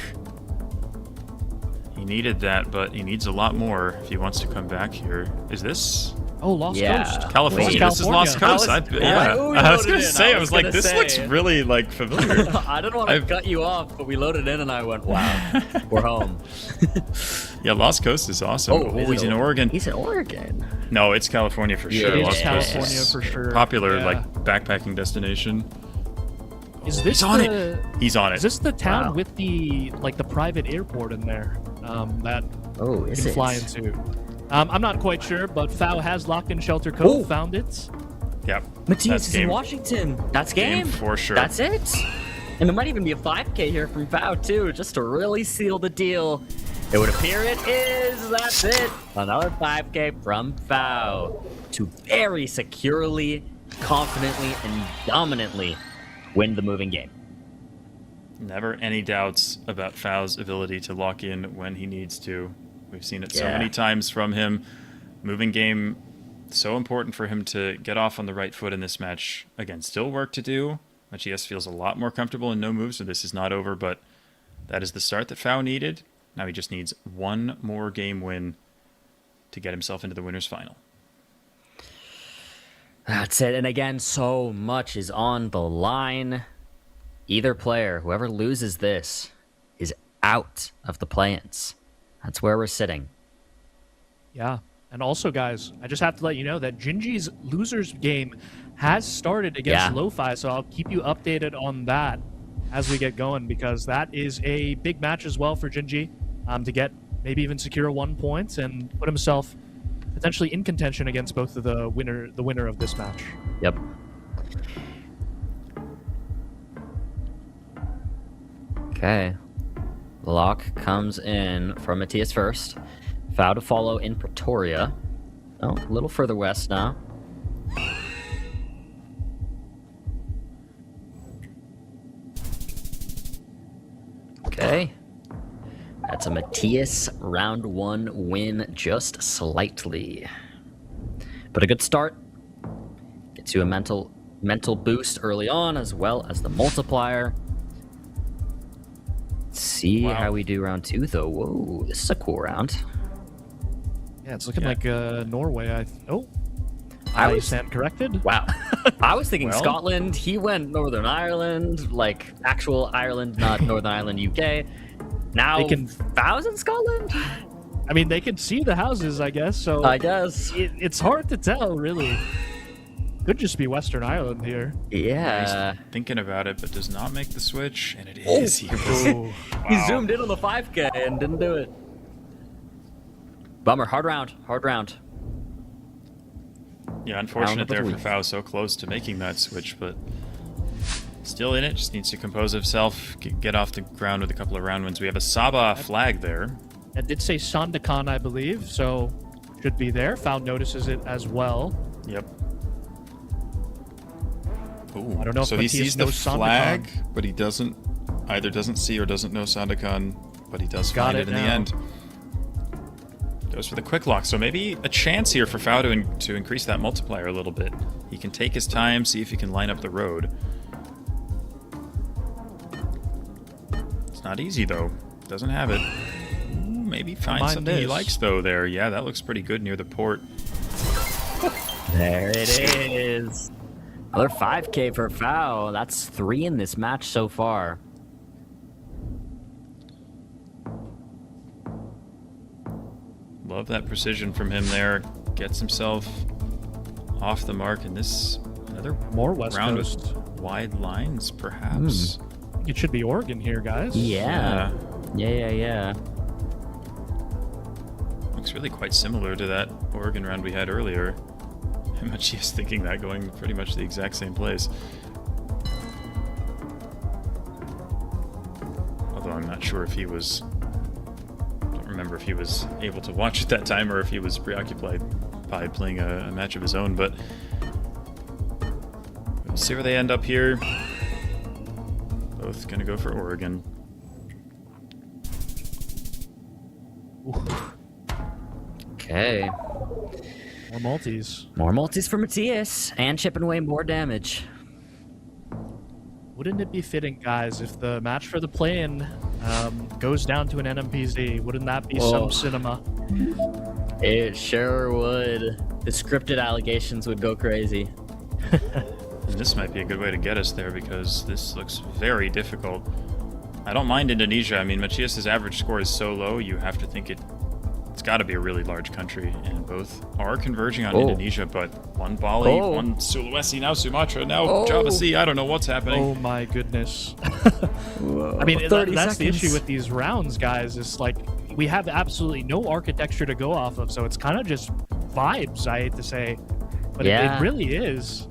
He needed that, but he needs a lot more if he wants to come back here. Is this? Oh, Lost Coast. California. This is Lost Coast. I was going to say, I was like, this looks really like familiar. I didn't want to cut you off, but we loaded in and I went, wow, we're home. Yeah, Lost Coast is awesome. Oh, he's in Oregon. He's in Oregon. No, it's California for sure. It is Lost California Coast is for sure. Popular, Yeah. like, backpacking destination. Is this He's on it. He's on it. Is this the town with the the private airport in there that you is can fly it? into? I'm not quite sure, but Fao has locked in Shelter Cove. Found it. Yep. Matias is in Washington. That's game. For sure. That's it. And there might even be a 5K here from Fao too, just to really seal the deal. It would appear it is. That's it. Another 5K from Fao to very securely, confidently, and dominantly win the moving game. Never any doubts about Fao's ability to lock in when he needs to. We've seen it so many times from him. Moving game, so important for him to get off on the right foot in this match. Again, still work to do. Matias feels a lot more comfortable in no moves, so this is not over, but that is the start that Fao needed. Now he just needs one more game win to get himself into the winner's final. That's it. And again, so much is on the line. Either player, whoever loses this, is out of the play-ins. That's where we're sitting. Yeah. And also, guys, I just have to let you know that Gingi's losers game has started against Lofi, so I'll keep you updated on that as we get going, because that is a big match as well for Gingi to get maybe even secure 1 point and put himself potentially in contention against both of the winner of this match. Yep. Okay. Lock comes in from Matias first. Fao to follow in Pretoria. Oh, a little further west now. Okay. That's a Matias round 1 win just slightly. But a good start. Gets you a mental boost early on, as well as the multiplier. See how we do round 2, though. Whoa, this is a cool round. Yeah, it's looking like Norway. I stand corrected. Wow. I was thinking Scotland. He went Northern Ireland, like actual Ireland, not Northern Ireland, UK. Now, Fao's in Scotland? I mean, they can see the houses, I guess. So I guess. It's hard to tell, really. Could just be Western Ireland here. Yeah. He's thinking about it, but does not make the switch, and it is. Wow. He zoomed in on the 5K and didn't do it. Bummer. Hard round. Yeah, unfortunate there for Fao, so close to making that switch, but still in it. Just needs to compose himself, get off the ground with a couple of round wins. We have a Saba flag there. It did say Sandakan, I believe, so should be there. Fao notices it as well. Yep. Ooh, I don't know if so he sees the Sandakan. flag, but he either doesn't see or doesn't know Sandakan, but he does find it in the end. Goes for the quick lock, so maybe a chance here for Fao to increase that multiplier a little bit. He can take his time, see if he can line up the road. It's not easy, though. Doesn't have it. Ooh, maybe find something he likes, though, there. Yeah, that looks pretty good near the port. There it is. Another 5K for Fao. That's 3 in this match so far. Love that precision from him there. Gets himself off the mark, and this another more West round Coast. with wide lines, perhaps. It should be Oregon here, guys. Yeah. Looks really quite similar to that Oregon round we had earlier. I'm Matias thinking that, going pretty much the exact same place. sure if he was... I don't remember if he was able to watch at that time or if he was preoccupied by playing a match of his own, but we'll see where they end up here. Both gonna go for Oregon. Okay. More multis. More multis for Matias, and chipping away more damage. Wouldn't it be fitting, guys, if the match for the play-in goes down to an NMPZ? Wouldn't that be some cinema? It sure would. The scripted allegations would go crazy. And this might be a good way to get us there because this looks very difficult. I don't mind Indonesia. I mean, Matias' average score is so low, you have to think it's got to be a really large country, and both are converging on Indonesia, but one Bali, one Sulawesi, now Sumatra, now Java Sea. I don't know what's happening. Oh my goodness. I mean, that's the issue with these rounds, guys, is like, we have absolutely no architecture to go off of, so it's kind of just vibes, I hate to say, but it really is.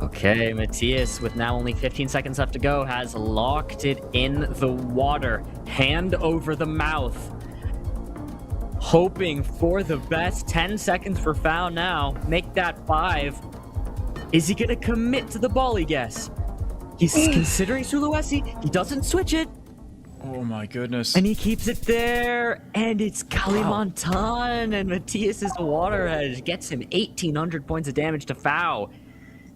Okay, Matias, with now only 15 seconds left to go, has locked it in the water. Hand over the mouth. Hoping for the best. 10 seconds for foul now. Make that 5. Is he going to commit to the volley guess? He's considering Sulawesi. He doesn't switch it. Oh my goodness. And he keeps it there. And it's Kalimantan. And Matias' water edge gets him 1,800 points of damage to foul.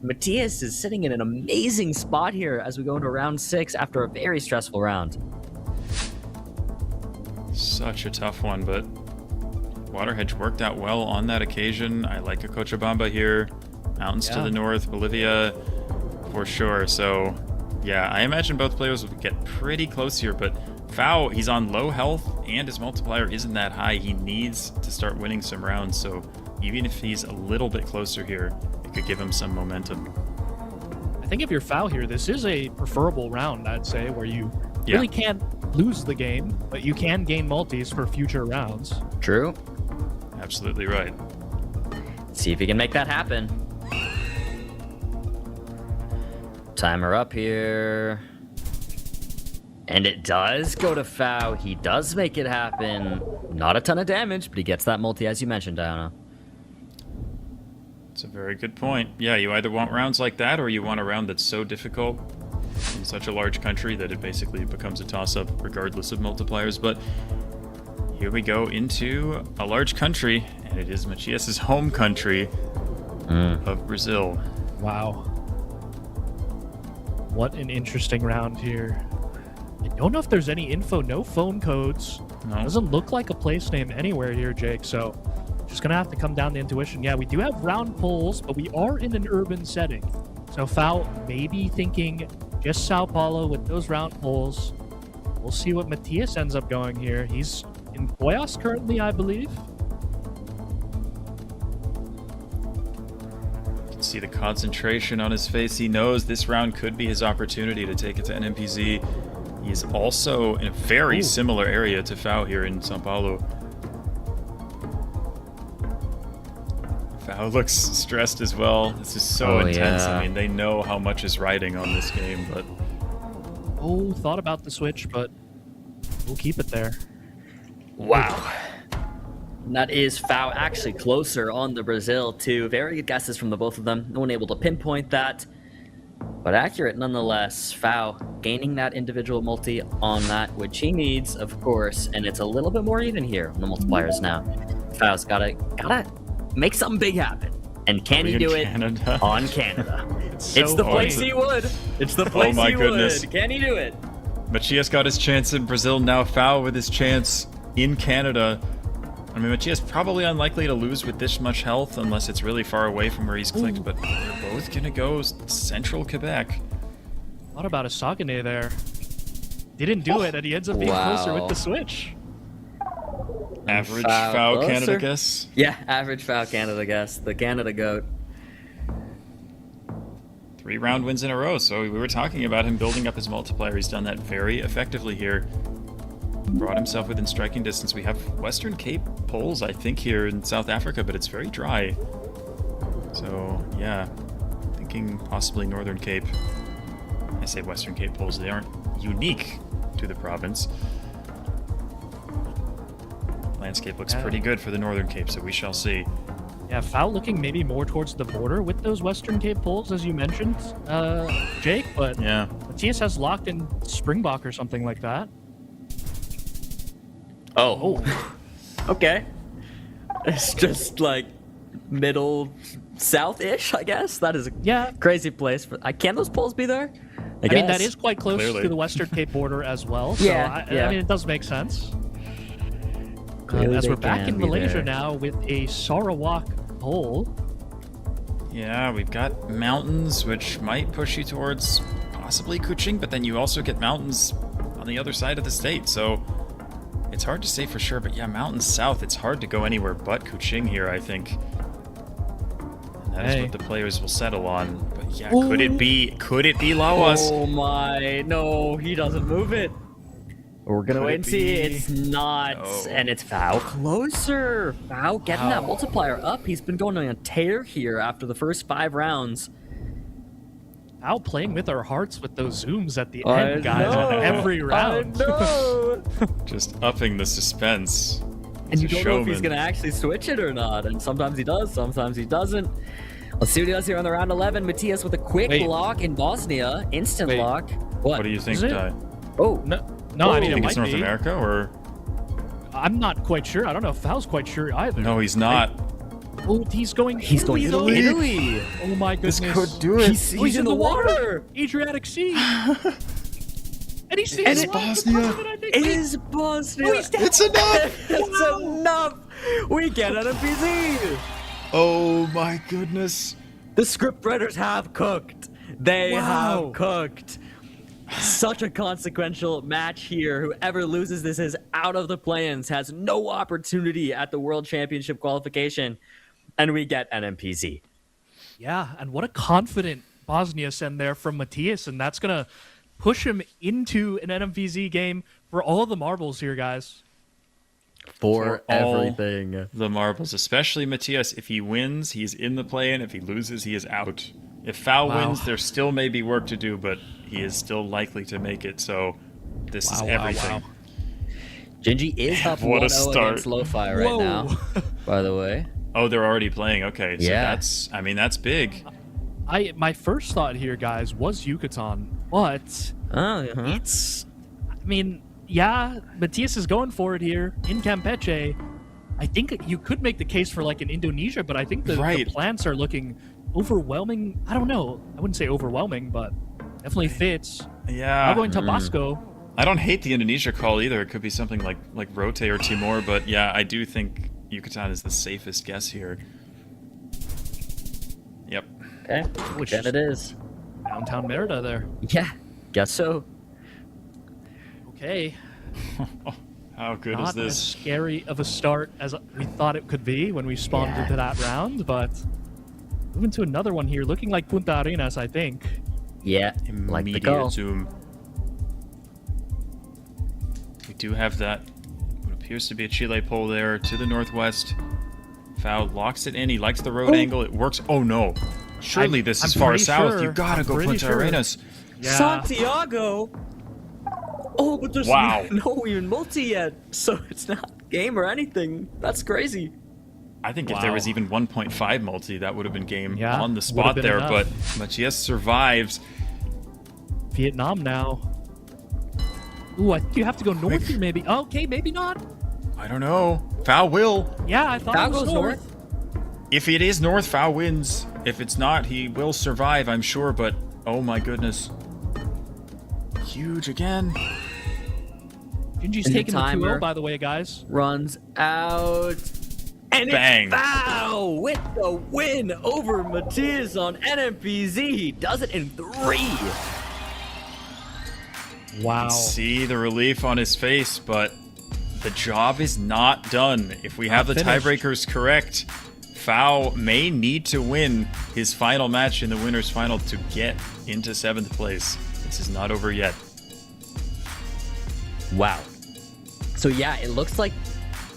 Matias is sitting in an amazing spot here as we go into round 6 after a very stressful round. Such a tough one, but Water Hedge worked out well on that occasion. I like a Cochabamba here. Mountains to the north, Bolivia for sure. So yeah, I imagine both players will get pretty close here, but Fao, he's on low health and his multiplier isn't that high. He needs to start winning some rounds, so even if he's a little bit closer here, it could give him some momentum. I think if you're Fao here, this is a preferable round, I'd say, where you really can't lose the game, but you can gain multis for future rounds. True. Absolutely right. See if he can make that happen. Timer up here. And it does go to Fao. He does make it happen. Not a ton of damage, but he gets that multi, as you mentioned, Diana. It's a very good point. Yeah, you either want rounds like that, or you want a round that's so difficult in such a large country that it basically becomes a toss-up regardless of multipliers. But here we go into a large country, and it is Matias' home country of Brazil. Wow. What an interesting round here. I don't know if there's any info, no phone codes. No. Doesn't look like a place name anywhere here, Jake, so just gonna have to come down to intuition. Yeah, we do have round polls, but we are in an urban setting. So Fao maybe thinking just Sao Paulo with those round polls. We'll see what Matias ends up going here. He's in Goiás currently, I believe. You can see the concentration on his face. He knows this round could be his opportunity to take it to NMPZ. He's also in a very similar area to Fao here in Sao Paulo. Fao looks stressed as well. This is so intense. I mean, they know how much is riding on this game, but... Thought about the switch, but we'll keep it there. Wow. And that is Fao actually closer on the Brazil, too. Very good guesses from the both of them. No one able to pinpoint that, but accurate nonetheless. Fao gaining that individual multi on that, which he needs, of course, and it's a little bit more even here on the multipliers now. Fao's gotta make something big happen. And can he do it on Canada? It's the place he would. It's the place he would. Can he do it? Matias got his chance in Brazil, now Fao with his chance in Canada. I mean, Matias probably unlikely to lose with this much health unless it's really far away from where he's clicked, but they're both gonna go central Quebec. What about a Saguenay there? Didn't do it, and he ends up being closer with the switch. Average Fao Canada guess? Yeah, average Fao Canada guess. The Canada GOAT. 3 round wins in a row, so we were talking about him building up his multiplier. He's done that very effectively here. Brought himself within striking distance. We have Western Cape polls, I think, here in South Africa, but it's very dry. So, yeah, thinking possibly Northern Cape. I say Western Cape polls, they aren't unique to the province. Landscape looks pretty good for the Northern Cape, so we shall see. Yeah, Foul looking maybe more towards the border with those Western Cape poles, as you mentioned, Jake, but yeah, Matias has locked in Springbok or something like that. Oh. Okay. It's just like middle south-ish, I guess. That is a crazy place. Can those poles be there? I mean, that is quite close to the Western Cape border as well. So I mean, it does make sense. As we're back in Malaysia now with a Sarawak pole. Yeah, we've got mountains, which might push you towards possibly Kuching, but then you also get mountains on the other side of the state, so it's hard to say for sure, but yeah, mountains south, it's hard to go anywhere but Kuching here, I think. And that is what the players will settle on. But yeah, could it be Lawas? Oh my, no, he doesn't move it. We're gonna wait and see. It's not, and it's Foul closer. Foul getting that multiplier up. He's been going on a tear here after the first 5 rounds. Foul playing with our hearts with those zooms at the end, guys, on every round. I know. Just upping the suspense. And you don't know if he's gonna actually switch it or not. And sometimes he does, sometimes he doesn't. Let's see what he does here on the round 11. Matias with a quick lock in Bosnia, instant lock. What do you think, Ty? Oh no, I mean, you think it it's might North be. America or? I'm not quite sure. I don't know if Foul's quite sure either. No, he's not. Oh, he's going. Going Italy. Oh my goodness! This could do it. He's in the water. Adriatic Sea. And he's It's Bosnia. It is Bosnia. Oh, he's dead. It's enough. It's enough. We get NMPZ. Oh my goodness. The scriptwriters have cooked. They have cooked. Such a consequential match here. Whoever loses this is out of the play-ins, has no opportunity at the World Championship qualification, and we get NMPZ. Yeah, and what a confident Bosnia send there from Matias, and that's going to push him into an NMVZ game for all the marbles here, guys. For everything. All the marbles, especially Matias. If he wins, he's in the play-in. If he loses, he is out. If Foul wins, there still may be work to do, but he is still likely to make it, so this is everything. Gingi is up 1-0 against Lofi right now, by the way. Oh, they're already playing. Okay, so that's big. My first thought here, guys, was Yucatan, but it's, I mean, yeah, Matias is going for it here in Campeche. I think you could make the case for like an Indonesia, but I think the plants are looking overwhelming. I don't know. I wouldn't say overwhelming, but definitely fits. Yeah. I'm going Tabasco. I don't hate the Indonesia call either. It could be something like Rote or Timor, but yeah, I do think Yucatan is the safest guess here. Yep. Okay. Which then it is. Downtown Merida there. Yeah, guess so. Okay. How good Not is this? as scary of a start as we thought it could be when we spawned into that round, but moving to another one here, looking like Punta Arenas, I think. Yeah, like the call. Zoom. We do have that, what appears to be a Chile pole there to the northwest. Foul locks it in. He likes the road angle. It works. Oh no. Surely this is far south. You gotta go Punta Arenas. Yeah. Santiago? Oh, but there's no even multi yet, so it's not game or anything. That's crazy. I think if there was even 1.5 multi, that would have been game on the spot there, but Matias survives. Vietnam now. Ooh, I think you have to go north here, maybe. Okay, maybe not. I don't know. Foul will. Yeah, I thought it was north. If it is north, Foul wins. If it's not, he will survive, I'm sure, but oh my goodness. Huge again. Gingi's taking the 2-0, by the way, guys. Runs out. And bang. It's Foul with the win over Matias on NMPZ. He does it in 3. Wow. See the relief on his face, but the job is not done. If we have the tiebreakers correct, Foul may need to win his final match in the winner's final to get into 7th place. This is not over yet. Wow. So yeah, it looks like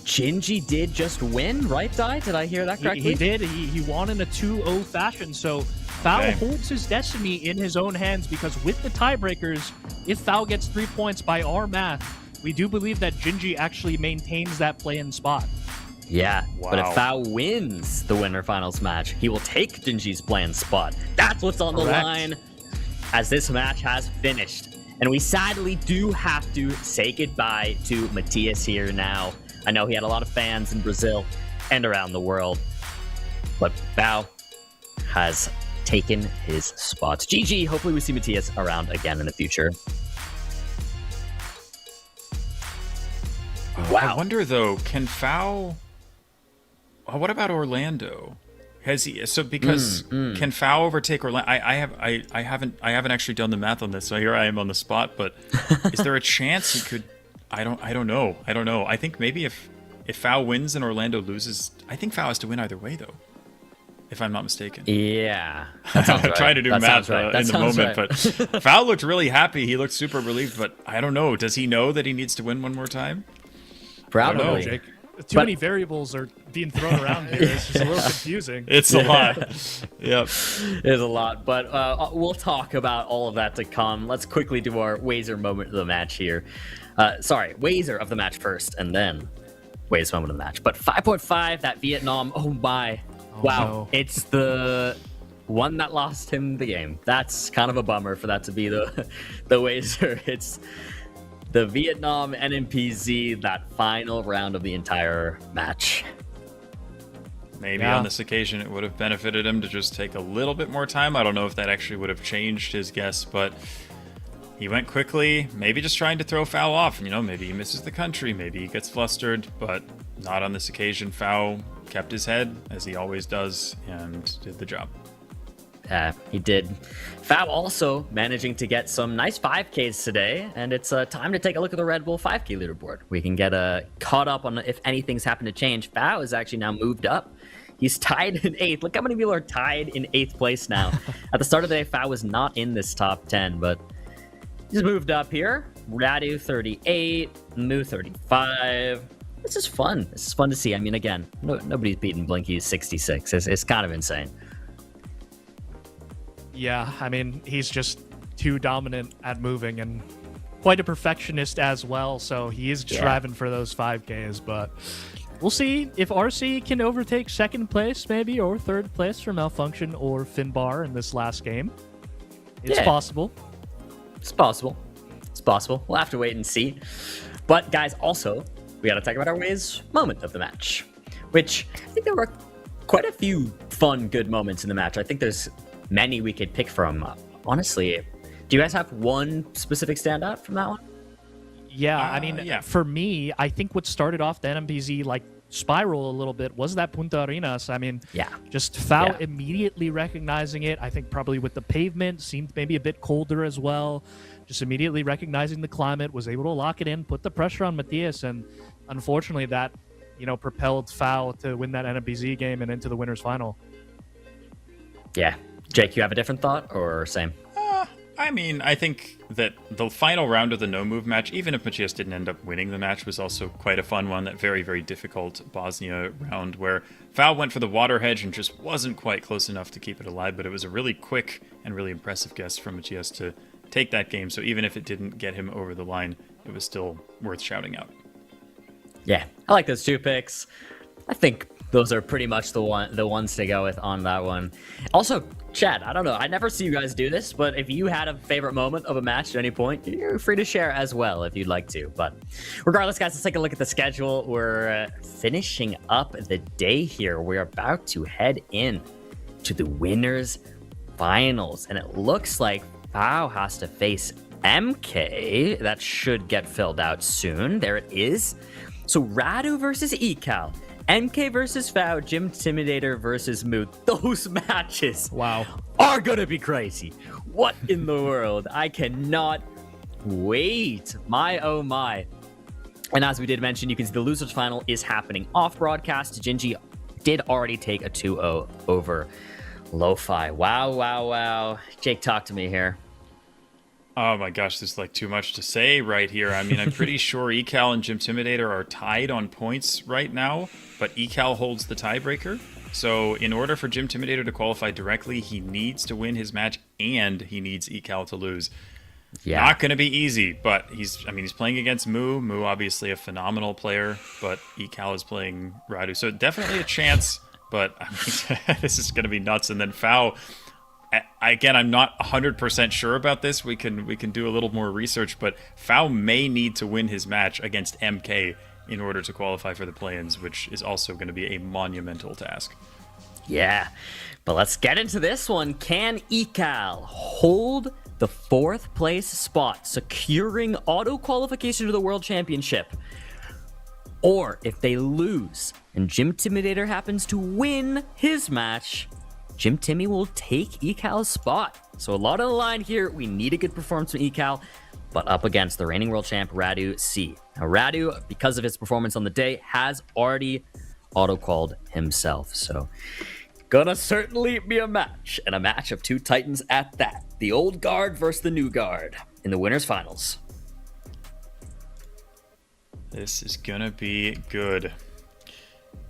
Gingi did just win, right, Dai? Did I hear that correctly? He did. He won in a 2-0 fashion. So Foul holds his destiny in his own hands because with the tiebreakers, if Foul gets 3 points by our math, we do believe that Gingi actually maintains that play-in spot. Yeah, Wow. but if Foul wins the winner finals match, he will take Gingi's play-in spot. That's what's on the line as this match has finished. And we sadly do have to say goodbye to Matias here now. I know he had a lot of fans in Brazil and around the world, but Foul has taken his spot. GG, hopefully we see Matias around again in the future. Wow. I wonder though, can Foul... What about Orlando? Has he? So because can Foul overtake Orlando? I haven't actually done the math on this, so here I am on the spot. But is there a chance he could? I don't know. I think maybe if Foul wins and Orlando loses, I think Foul has to win either way though, if I'm not mistaken. Yeah, I'm trying to do math in the moment, right. but Foul looked really happy. He looked super relieved, but I don't know. Does he know that he needs to win one more time? Probably. Jake. Too many variables are being thrown around here. It's just a little confusing. It's a lot. Yep. It's a lot, but we'll talk about all of that to come. Let's quickly do our Wazer moment of the match here. Sorry, Wazer of the match first, and then Waze moment of the match. But 5.5, that Vietnam, oh my. Wow, no. It's the one that lost him the game. That's kind of a bummer for that to be the Wazer. It's the Vietnam NMPZ, that final round of the entire match. Maybe on this occasion it would have benefited him to just take a little bit more time. I don't know if that actually would have changed his guess, but he went quickly, maybe just trying to throw Foul off. You know, maybe he misses the country, maybe he gets flustered, but not on this occasion. Foul kept his head, as he always does, and did the job. He did. Foul also managing to get some nice 5Ks today, and it's time to take a look at the Red Bull 5K leaderboard. We can get caught up on if anything's happened to change. Foul is actually now moved up. He's tied in 8th. Look how many people are tied in 8th place now. At the start of the day, Foul was not in this top 10, but he's moved up here. Radu 38, Moo 35. This is fun. This is fun to see. I mean, again, nobody's beaten Blinky's 66. It's kind of insane. Yeah, I mean, he's just too dominant at moving and quite a perfectionist as well, so he is striving for those 5Ks, but we'll see if RC can overtake 2nd place maybe, or 3rd place for Malfunction or Finbar in this last game. It's possible. It's possible. It's possible. We'll have to wait and see. But guys, also, we got to talk about our Waze moment of the match, which I think there were quite a few fun, good moments in the match. I think there's many we could pick from. Honestly, do you guys have one specific standout from that one? Yeah, I mean, for me, I think what started off the NMPZ like spiral a little bit was that Punta Arenas. I mean, just Foul immediately recognizing it. I think probably with the pavement, seemed maybe a bit colder as well. Just immediately recognizing the climate, was able to lock it in, put the pressure on Matias, and unfortunately that, propelled Foul to win that NMPZ game and into the winner's final. Yeah. Jake, you have a different thought or same? I mean, I think that the final round of the no-move match, even if Matias didn't end up winning the match, was also quite a fun one. That very, very difficult Bosnia round where Foul went for the water hedge and just wasn't quite close enough to keep it alive, but it was a really quick and really impressive guess from Matias to take that game. So even if it didn't get him over the line, it was still worth shouting out. Yeah, I like those 2 picks. I think those are pretty much the ones to go with on that one. Also, chat, I don't know, I never see you guys do this, but if you had a favorite moment of a match at any point, you're free to share as well if you'd like to. But regardless, guys, let's take a look at the schedule. We're finishing up the day here. We're about to head in to the winners finals, and it looks like Foul has to face MK. That should get filled out soon. There it is. So Radu versus Ecal. MK versus Foul, Gym Intimidator versus Mood. Those matches are gonna be crazy. What in the world? I cannot wait. My oh my. And as we did mention, you can see the losers final is happening off broadcast. Gingi did already take a 2-0 over Lofi. Wow. Jake, talk to me here. Oh my gosh, there's like too much to say right here. I mean, I'm pretty sure Ecal and Gym Intimidator are tied on points right now, but Ecal holds the tiebreaker. So in order for Gym Intimidator to qualify directly, he needs to win his match and he needs Ecal to lose. Yeah. Not going to be easy, but he's playing against Moo. Moo, obviously a phenomenal player, but Ecal is playing Radu. So definitely a chance, but I mean, this is going to be nuts. And then Fao, again, I'm not 100% sure about this. We can do a little more research, but Fao may need to win his match against MK in order to qualify for the play-ins, which is also going to be a monumental task. Yeah, but let's get into this one. Can Ecal hold the 4th place spot, securing auto qualification to the World Championship? Or if they lose and Gym Intimidator happens to win his match, Gym Timmy will take Ecal's spot. So a lot on the line here. We need a good performance from Ecal, but up against the reigning world champ, Radu C. Now, Radu, because of his performance on the day, has already auto-qualled himself. So, gonna certainly be a match, and a match of 2 titans at that. The old guard versus the new guard in the winners finals. This is gonna be good.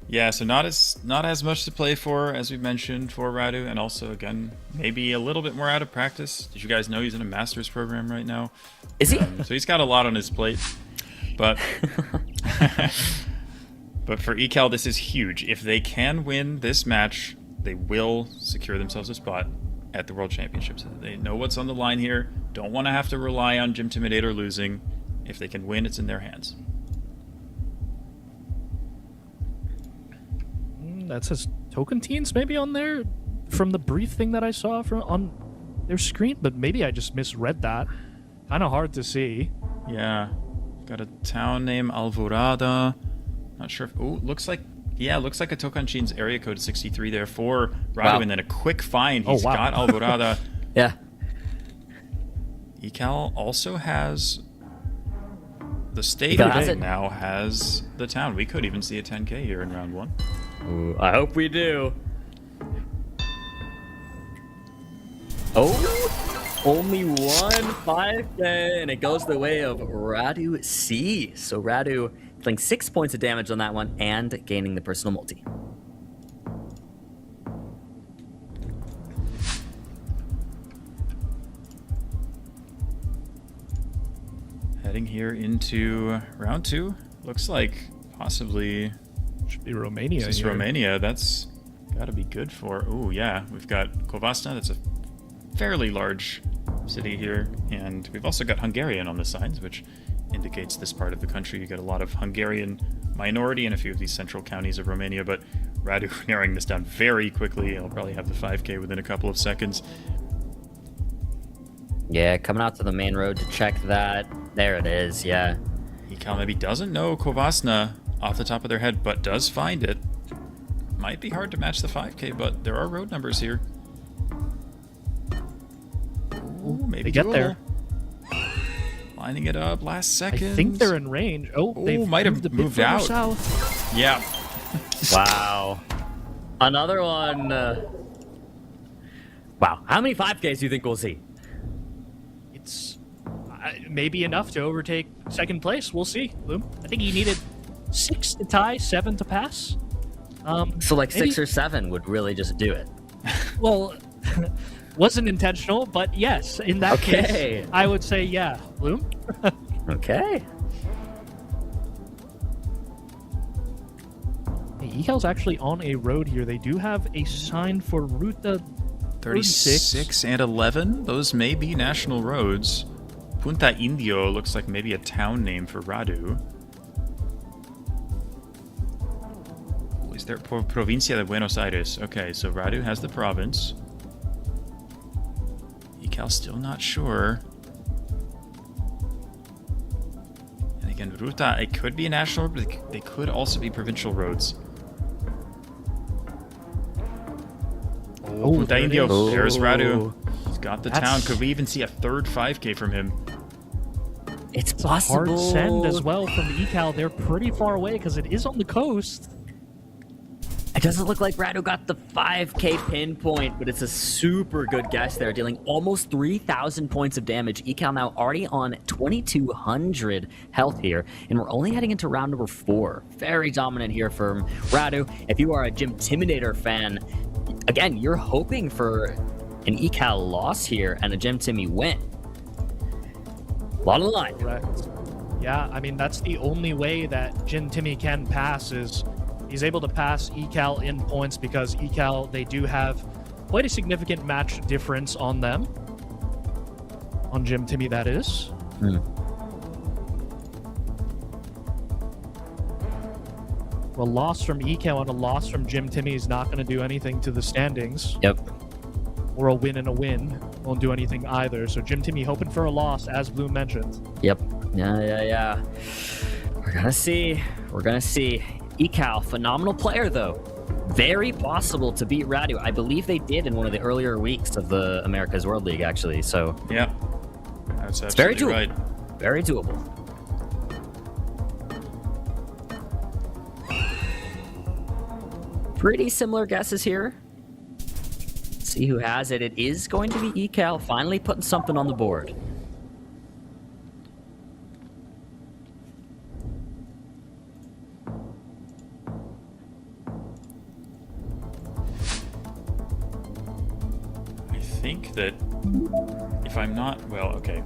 Yeah, so not as much to play for as we mentioned for Radu, and also again maybe a little bit more out of practice. Did you guys know he's in a master's program right now? Is he? So he's got a lot on his plate, but but for Ecal this is huge. If they can win this match, they will secure themselves a spot at the World Championships. They know what's on the line here. Don't want to have to rely on Gym Intimidator losing. If they can win, it's in their hands. That says token teens maybe on there from the brief thing that I saw on their screen, but maybe I just misread that. Kind of hard to see. Yeah, got a town named Alvorada. Not sure if, oh, looks like a Tocantins area code 63 there for Radu, Wow. and then a quick find. He's got Alvorada. Yeah. Ecal also has the state Ecal has it. now has the town. We could even see a 10K here in round 1. Ooh, I hope we do. Oh, only one 5K, and it goes the way of Radu C. So Radu dealing 6 points of damage on that one and gaining the personal multi. Heading here into round 2. Looks like possibly should be Romania. This is here. Romania. That's got to be good for. Oh yeah, we've got Kovasna. That's a fairly large city here, and we've also got Hungarian on the sides, which indicates this part of the country. You got a lot of Hungarian minority in a few of these central counties of Romania. But Radu narrowing this down very quickly. I'll probably have the 5K within a couple of seconds. Yeah, coming out to the main road to check that. There it is. Yeah. Ecal maybe doesn't know Kovasna off the top of their head, but does find it. Might be hard to match the 5K, but there are road numbers here. Ooh, maybe they get there. Lining it up last second. I think they're in range. Oh, they might have moved out. South. Yeah. Wow. Another one. Wow. How many 5Ks do you think we'll see? It's maybe enough to overtake second place. We'll see, Loom. I think he needed 6 to tie, 7 to pass. So like maybe, 6 or 7 would really just do it. Well, wasn't intentional, but yes, in that case, I would say yeah. Loom? Okay. Ecal's actually on a road here. They do have a sign for Ruta 36 and 11. Those may be national roads. Punta Indio looks like maybe a town name for Radu. Is there Provincia de Buenos Aires? Okay, so Radu has the province. Ecal still not sure. And again, Ruta, it could be a national road, but they could also be provincial roads. Oh, Punta Indio. There's Radu. He's got the town. Could we even see a third 5K from him? It's a hard send as well from Ecal. They're pretty far away because it is on the coast. doesn't look like Radu got the 5k pinpoint, but it's a super good guess there, dealing almost 3,000 points of damage. Ecal now already on 2,200 health here, and we're only heading into round number 4. Very dominant here from Radu. If you are a Gym Intimidator fan, again, you're hoping for an Ecal loss here and a Gym Timmy win. A lot on the line. Correct. Yeah, I mean, that's the only way that Gym Timmy can pass is he's able to pass Ecal in points because Ecal, they do have quite a significant match difference on them. On Gym Timmy, that is. A loss from Ecal and a loss from Gym Timmy is not going to do anything to the standings. Yep. Or a win and a win won't do anything either. So Gym Timmy hoping for a loss, as Bloom mentioned. Yep. Yeah. We're gonna see. Ecal, phenomenal player though. Very possible to beat Radu. I believe they did in one of the earlier weeks of the America's World League, actually. So yeah, that's it's very doable. right. Very doable. Pretty similar guesses here. Let's see who has it. It is going to be Ecal finally putting something on the board. I think that if I'm not, well, okay,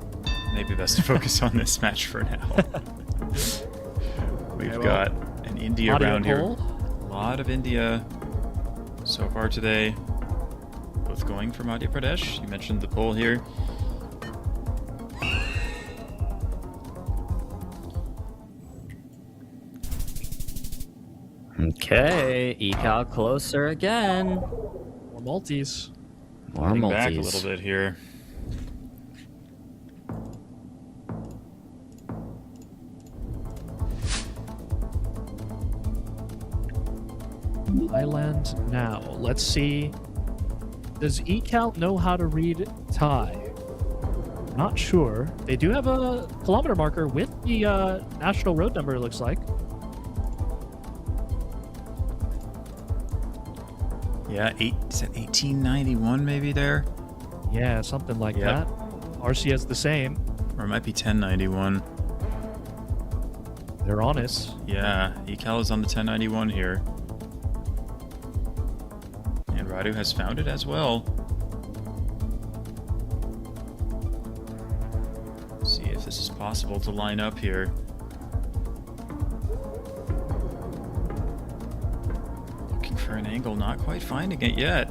maybe best to focus on this match for now. We've got an India round here. A lot of India so far today. Both going for Madhya Pradesh. You mentioned the poll here. Okay, Ecal closer again. More multis. More Heading multis. back a little bit here. Thailand now. Let's see. Does Ecal know how to read Thai? Not sure. They do have a kilometer marker with the national road number, it looks like. Yeah, is it 1891 maybe there? Yeah, something like that. RC has the same. Or it might be 1091. They're honest. Yeah, Ecal is on the 1091 here. And Radu has found it as well. See if this is possible to line up here. Looking for an angle, not quite finding it yet.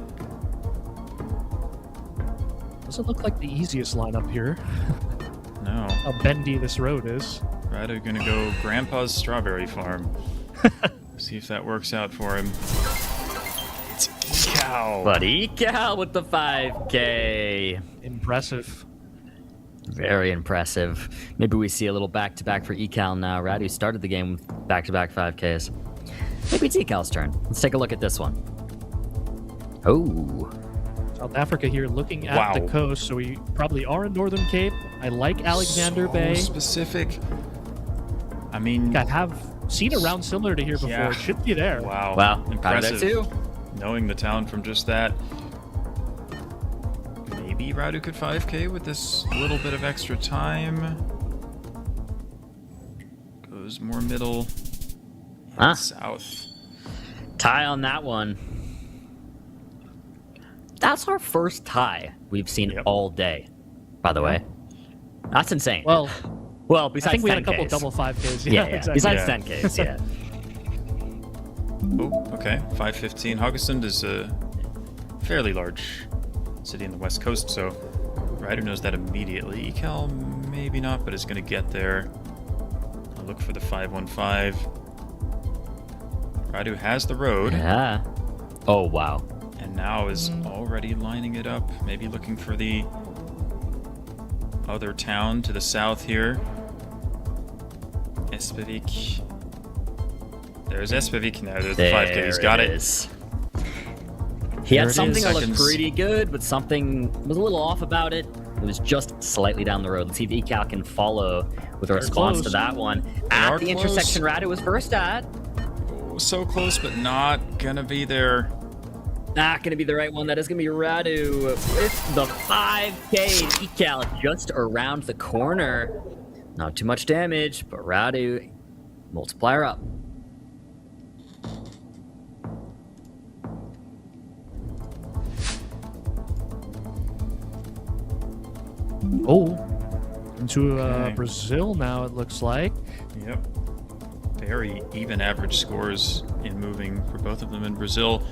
Doesn't look like the easiest lineup here. No. How bendy this road is. Radu gonna go Grandpa's strawberry farm. See if that works out for him. It's Ecal. But Ecal with the 5k. Impressive. Very impressive. Maybe we see a little back-to-back for Ecal now. Radu started the game with back-to-back 5ks. Maybe it's Ecal's turn. Let's take a look at this one. Oh. South Africa here looking at the coast, so we probably are in Northern Cape. I like Alexander Bay. Specific. I mean, I have seen a round similar to here before. Yeah. It should be there. Wow. Impressive. Too. Knowing the town from just that. Maybe Radu could 5k with this little bit of extra time. Goes more middle and south. Tie on that one. That's our first tie we've seen all day, by the way. That's insane. Well, besides I think we had a 10Ks. couple double 5Ks. Yeah, Exactly. Besides 10Ks, yeah. Oh, okay. 515. Haugesund is a fairly large city in the west coast, so Radu knows that immediately. Ecal, maybe not, but is going to get there. I'll look for the 515. Radu has the road. Yeah. Oh, wow. And now is already lining it up. Maybe looking for the other town to the south here. Espevik. There's Espevik now. There's the 5k. He's got it. He had something that looked pretty good, but something was a little off about it. It was just slightly down the road. Let's see if Ecal can follow with a response to that one. At the intersection Radu was first at. so close, but not gonna be there. Not gonna be the right one. That is gonna be Radu with the 5K. Ecal just around the corner. Not too much damage, but Radu, multiplier up. Oh, into Brazil now, it looks like. Yep. Very even average scores in moving for both of them in Brazil.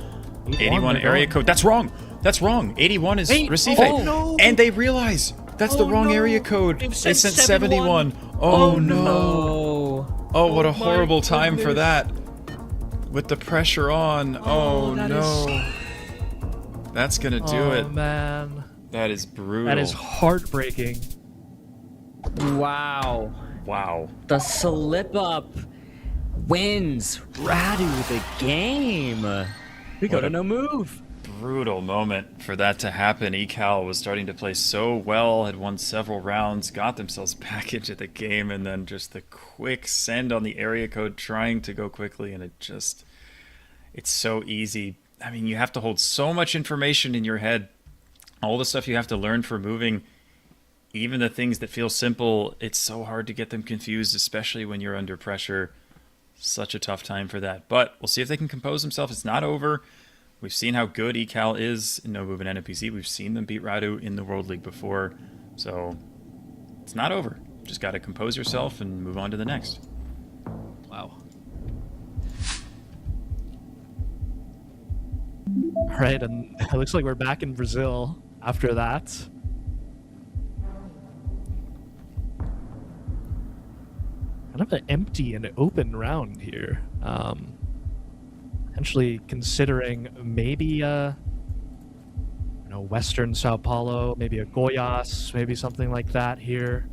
81 area code. That's wrong. That's wrong. 81 is Recife. Oh, no. And they realize that's the wrong area code. They sent 71. Oh, no. Oh, what a horrible time for that. With the pressure on. Oh, no. That's going to do it. Oh, man. That is brutal. That is heartbreaking. Wow. Wow. The slip up wins Radu the game. We got a no move. Brutal moment for that to happen. Ecal was starting to play so well, had won several rounds, got themselves back into the game, and then just the quick send on the area code trying to go quickly, and it's so easy. I mean, you have to hold so much information in your head. All the stuff you have to learn for moving, even the things that feel simple, it's so hard to get them confused, especially when you're under pressure. Such a tough time for that. But we'll see if they can compose themselves. It's not over. We've seen how good Ecal is in No Move and NPC. We've seen them beat Radu in the World League before. So it's not over. Just got to compose yourself and move on to the next. Wow. All right, and it looks like we're back in Brazil after that. Kind of an empty and open round here. Potentially considering maybe Western Sao Paulo, maybe a Goiás, maybe something like that here.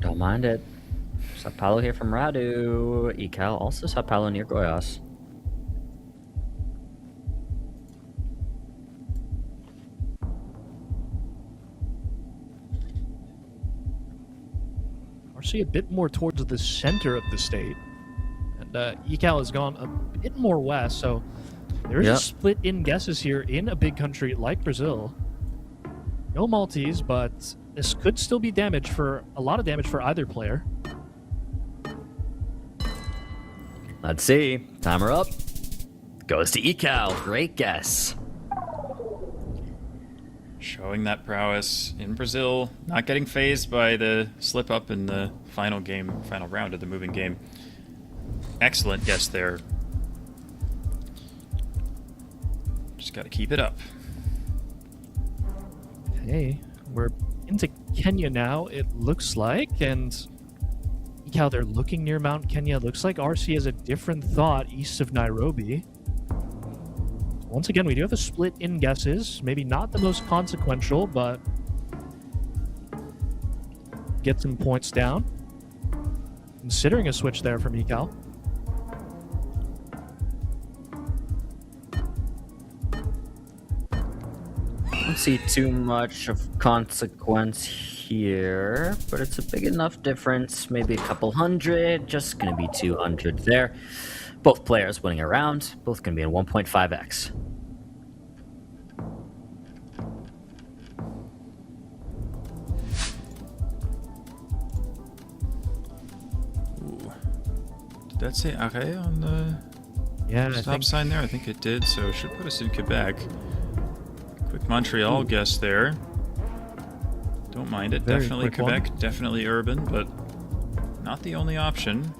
Don't mind it. Sao Paulo here from Radu. Ecal also Sao Paulo near Goiás. See a bit more towards the center of the state, and Ecal has gone a bit more west, so there's a split in guesses here in a big country like Brazil. No Maltese, but this could still be damage for a lot of damage for either player. Let's see. Timer up. Goes to Ecal. Great guess. Showing that prowess in Brazil, not getting phased by the slip up in the final round of the moving game. Excellent guess there. Just got to keep it up. Okay, we're into Kenya now, it looks like, and Ecal, they're looking near Mount Kenya. Looks like RC has a different thought east of Nairobi. Once again, we do have a split in guesses. Maybe not the most consequential, but get some points down. Considering a switch there from Ecal. Don't see too much of consequence here, but it's a big enough difference. Maybe a couple hundred, just gonna be 200 there. Both players winning a round, both gonna be in 1.5x. Did that say okay on the stop sign there? I think it did, so it should put us in Quebec. Quick Montreal guess there. Don't mind it. Very definitely quick Quebec, one. definitely urban, but not the only option.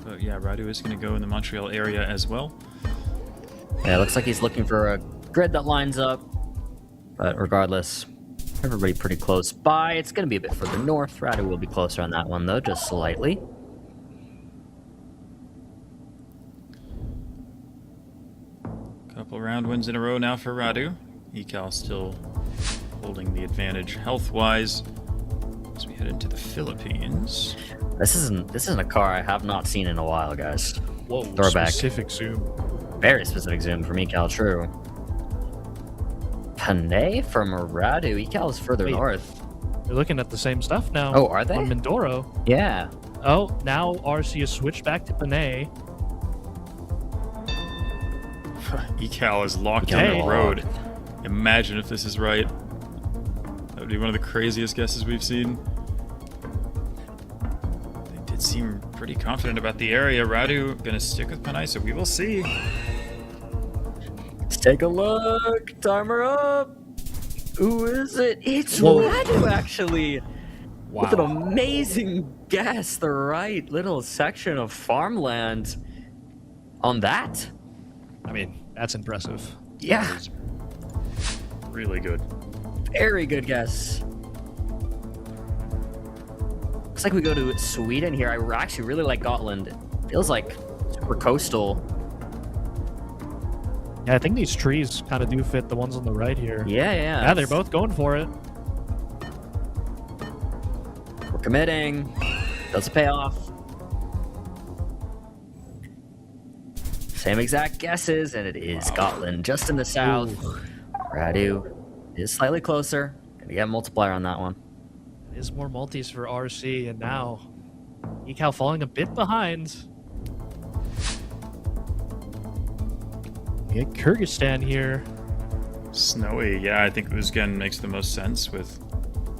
But yeah, Radu is going to go in the Montreal area as well. Yeah, it looks like he's looking for a grid that lines up. But regardless, everybody pretty close by. It's going to be a bit further north. Radu will be closer on that one, though, just slightly. Couple round wins in a row now for Radu. Ecal still holding the advantage health-wise as we head into the Philippines. This isn't a car I have not seen in a while, guys. Whoa, Throwback. specific zoom. Very specific zoom from Ecal, true. Panay from Radu. Ecal is further north. They're looking at the same stuff now. Oh, are they? On Mindoro. Yeah. Oh, now RC has switched back to Panay. Ecal is locked on the road. Imagine if this is right. That would be one of the craziest guesses we've seen. They did seem pretty confident about the area. Radu gonna stick with Panay, so we will see. Let's take a look. Timer up. Who is it? It's Radu, actually. Wow. With an amazing guess. The right little section of farmland on that. I mean, that's impressive. Yeah. Really good. Very good guess. Looks like we go to Sweden here. I actually really like Gotland. It feels like super coastal. Yeah, I think these trees kind of do fit the ones on the right here. Yeah. Yeah, they're both going for it. We're committing. Doesn't pay off. Same exact guesses, and it is Scotland, just in the south. Radu is slightly closer. Gonna get a multiplier on that one. It is more multis for RC, and now Ecal falling a bit behind. We get Kyrgyzstan here. Snowy, yeah, I think Uzgen makes the most sense with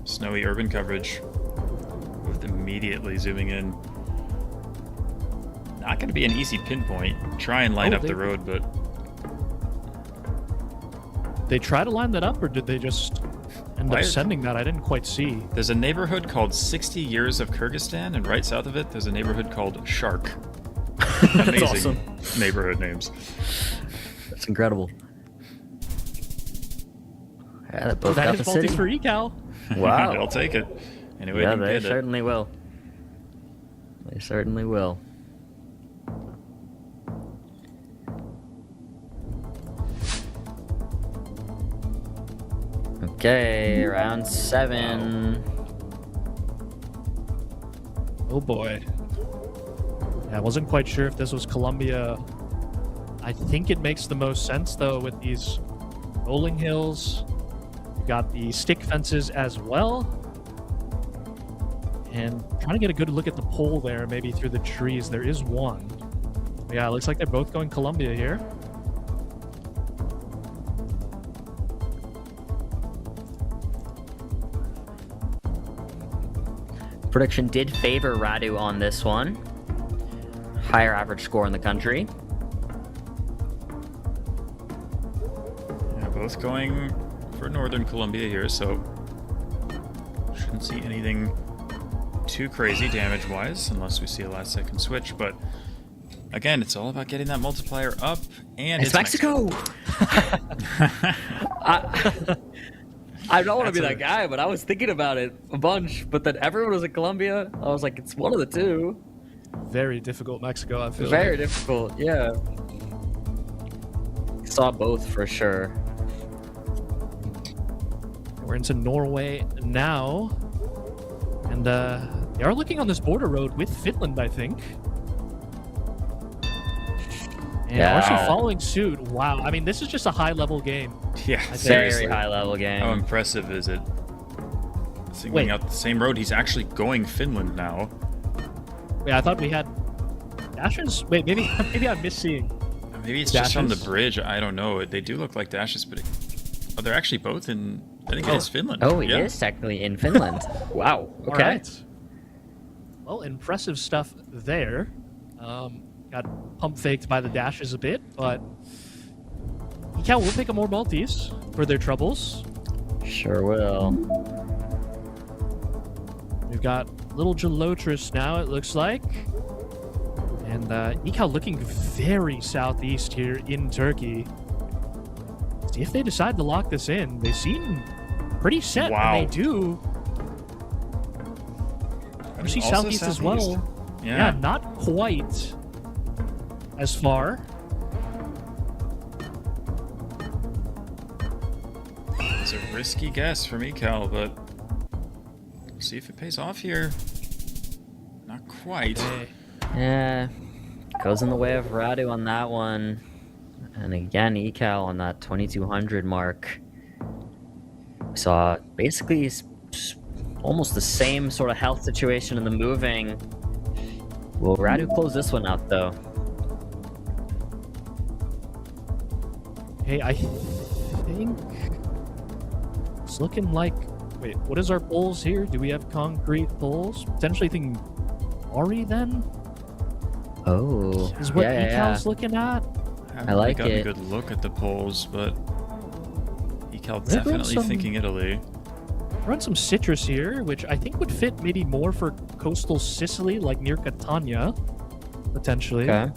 snowy urban coverage. With immediately zooming in. Not going to be an easy pinpoint. Try and light up the road, but... They try to line that up, or did they just end up sending that? I didn't quite see. There's a neighborhood called 60 Years of Kyrgyzstan, and right south of it, there's a neighborhood called Shark. Amazing awesome. Neighborhood names. That's incredible. Yeah, they both that got is the multis city. for Ecal. Wow. They'll take it. Anyway, yeah, they certainly will. They certainly will. Okay, round 7. Oh boy. Yeah, I wasn't quite sure if this was Colombia. I think it makes the most sense though with these rolling hills. You got the stick fences as well. And trying to get a good look at the pole there, maybe through the trees. There is one. But yeah, it looks like they're both going Colombia here. Prediction did favor Radu on this one. Higher average score in the country. Yeah, both going for Northern Colombia here, so shouldn't see anything too crazy damage-wise, unless we see a last-second switch, but again, it's all about getting that multiplier up, and it's Mexico! I don't want to be that guy, but I was thinking about it a bunch, but then everyone was in Colombia. I was like, it's one of the two. Very difficult Mexico, I feel Very like. difficult, yeah. Saw both for sure. We're into Norway now. And they are looking on this border road with Finland, I think. And actually following suit. Wow, I mean, this is just a high-level game. Yeah, very high-level game. How impressive is it? Singling out the same road. He's actually going Finland now. Wait, I thought we had dashes? Wait, maybe I'm misseeing. Maybe it's dashes? just on the bridge. I don't know. They do look like dashes, but they're actually both in. I think it is Finland. Oh, it is technically in Finland. Wow. Okay. All right. Well, impressive stuff there. Got pump faked by the dashes a bit, but Ecal will pick up more multis for their troubles. Sure will. We've got little Gelotris now, it looks like. And Ecal looking very southeast here in Turkey. See if they decide to lock this in. They seem pretty set when they do. I see southeast as well. Yeah, not quite as far. It's a risky guess from Ecal, but we'll see if it pays off here. Not quite. Yeah, goes in the way of Radu on that one. And again, Ecal on that 2200 mark. We saw basically almost the same sort of health situation in the moving. Will Radu close this one out, though? Okay, I think it's looking like. Wait, what is our polls here? Do we have concrete polls? Potentially thinking Ari then? Oh, Is what Ecal's looking at? I like gotten it. a good look at the polls, but Ecal They're doing definitely some- thinking Italy. Run some citrus here, which I think would fit maybe more for coastal Sicily, like near Catania, potentially. Okay.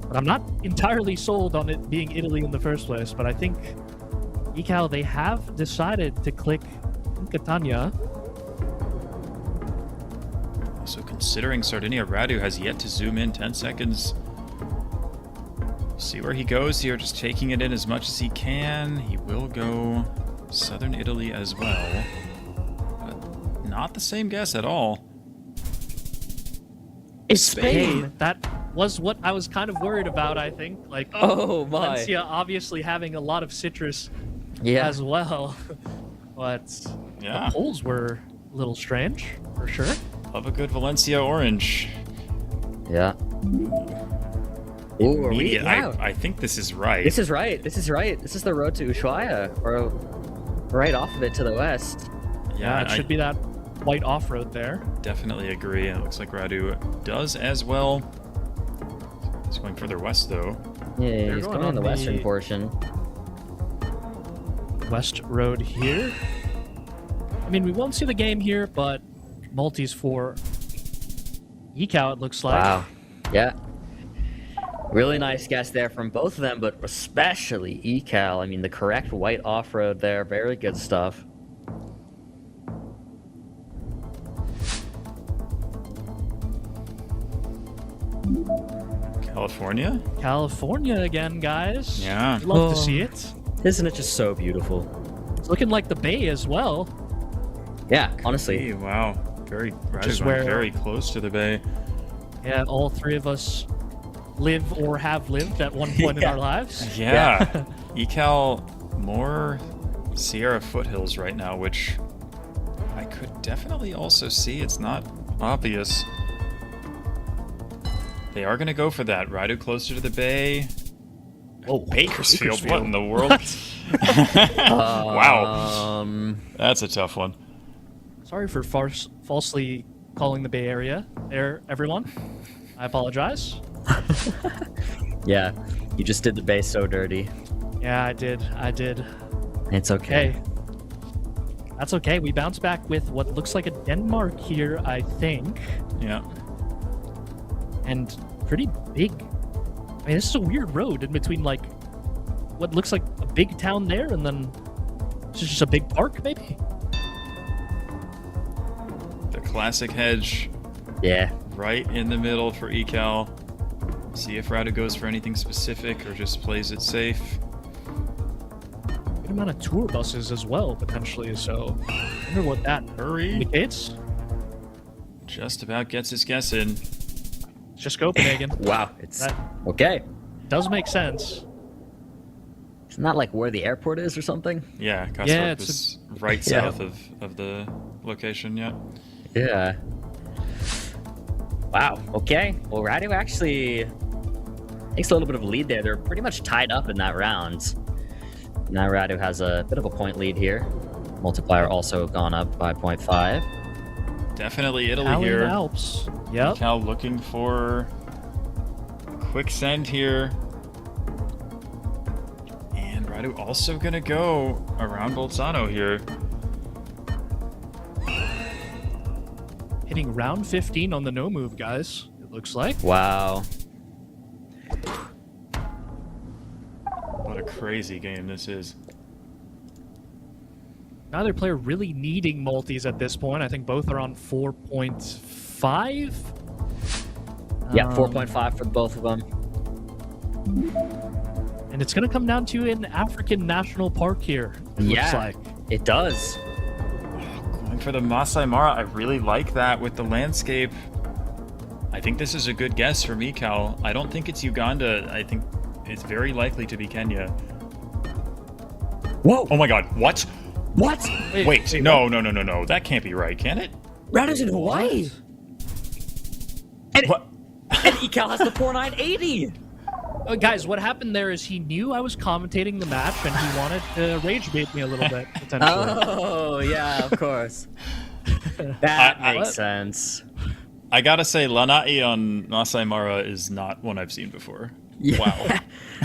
But I'm not entirely sold on it being Italy in the first place, but I think Ecal, they have decided to click in Catania. So considering Sardinia, Radu has yet to zoom in 10 seconds. See where he goes here, just taking it in as much as he can. He will go southern Italy as well. But not the same guess at all. It's Spain. Hey, that was what I was kind of worried about, I think. Like, Oh, my. Valencia obviously having a lot of citrus as well. But Yeah. the polls were a little strange, for sure. Love a good Valencia orange. Yeah. Ooh, are we? Immediate. Yeah. I think this is right. This is right. This is right. This is the road to Ushuaia, or right off of it to the west. Yeah, it should be that white off-road there. Definitely agree. And it looks like Radu does as well. He's going further west, though. Yeah, he's going on the western portion. West Road here. I mean, we won't see the game here, but multis for Ecal, it looks like. Wow. Yeah. Really nice guess there from both of them, but especially Ecal. I mean, the correct white off-road there. Very good stuff. California? California again, guys. Yeah. I'd love to see it. Isn't it just so beautiful? It's looking like the Bay as well. Yeah, honestly. Hey, wow. Very, Just Radu's where- very close to the bay. Yeah, all three of us live or have lived at one point in our lives. Yeah. Ecal, more Sierra foothills right now, which I could definitely also see. It's not obvious. They are going to go for that. Radu closer to the bay. Oh, Bakersfield. What in the world? Wow. That's a tough one. Sorry for falsely calling the Bay Area there, everyone. I apologize. Yeah, you just did the base so dirty. Yeah, I did. It's okay. Hey, that's okay. We bounce back with what looks like a Denmark here, I think. Yeah. And pretty big. I mean, this is a weird road in between, like, what looks like a big town there, and then this is just a big park, maybe? The classic hedge. Yeah. Right in the middle for Ecal. See if Radu goes for anything specific or just plays it safe. Good amount of tour buses as well, potentially, so I wonder what that indicates. Just about gets his guess in. It's just Copenhagen. Wow, it's That okay. does make sense. Isn't that like where the airport is or something? Yeah, Kastrup Yeah, is right Yeah. south of the location, yeah. Yeah. Wow. Okay. Well, Radu actually takes a little bit of a lead there. They're pretty much tied up in that round. Now Radu has a bit of a point lead here. Multiplier also gone up by 0.5. Definitely Italy Italian here. Alps. Yep. Cal looking for a quick send here. And Radu also gonna go around Bolzano here. Hitting round 15 on the no move, guys. It looks like. Wow. What a crazy game this is. Neither player really needing multis at this point. I think both are on 4.5. Yeah, 4.5 for both of them. And it's going to come down to an African national park here. It looks like. It does. Going for the Masai Mara, I really like that with the landscape. I think this is a good guess from Ecal. I don't think it's Uganda. I think it's very likely to be Kenya. Whoa! Oh my god, what? What? Wait, no. That can't be right, can it? Radu's in Hawaii. And, What? and Ecal has the 4980. Guys, what happened there is he knew I was commentating the match and he wanted to rage bait me a little bit, potentially. Oh, yeah, of course. That makes sense. I gotta say, Lanai on Masai Mara is not one I've seen before. Yeah. Wow.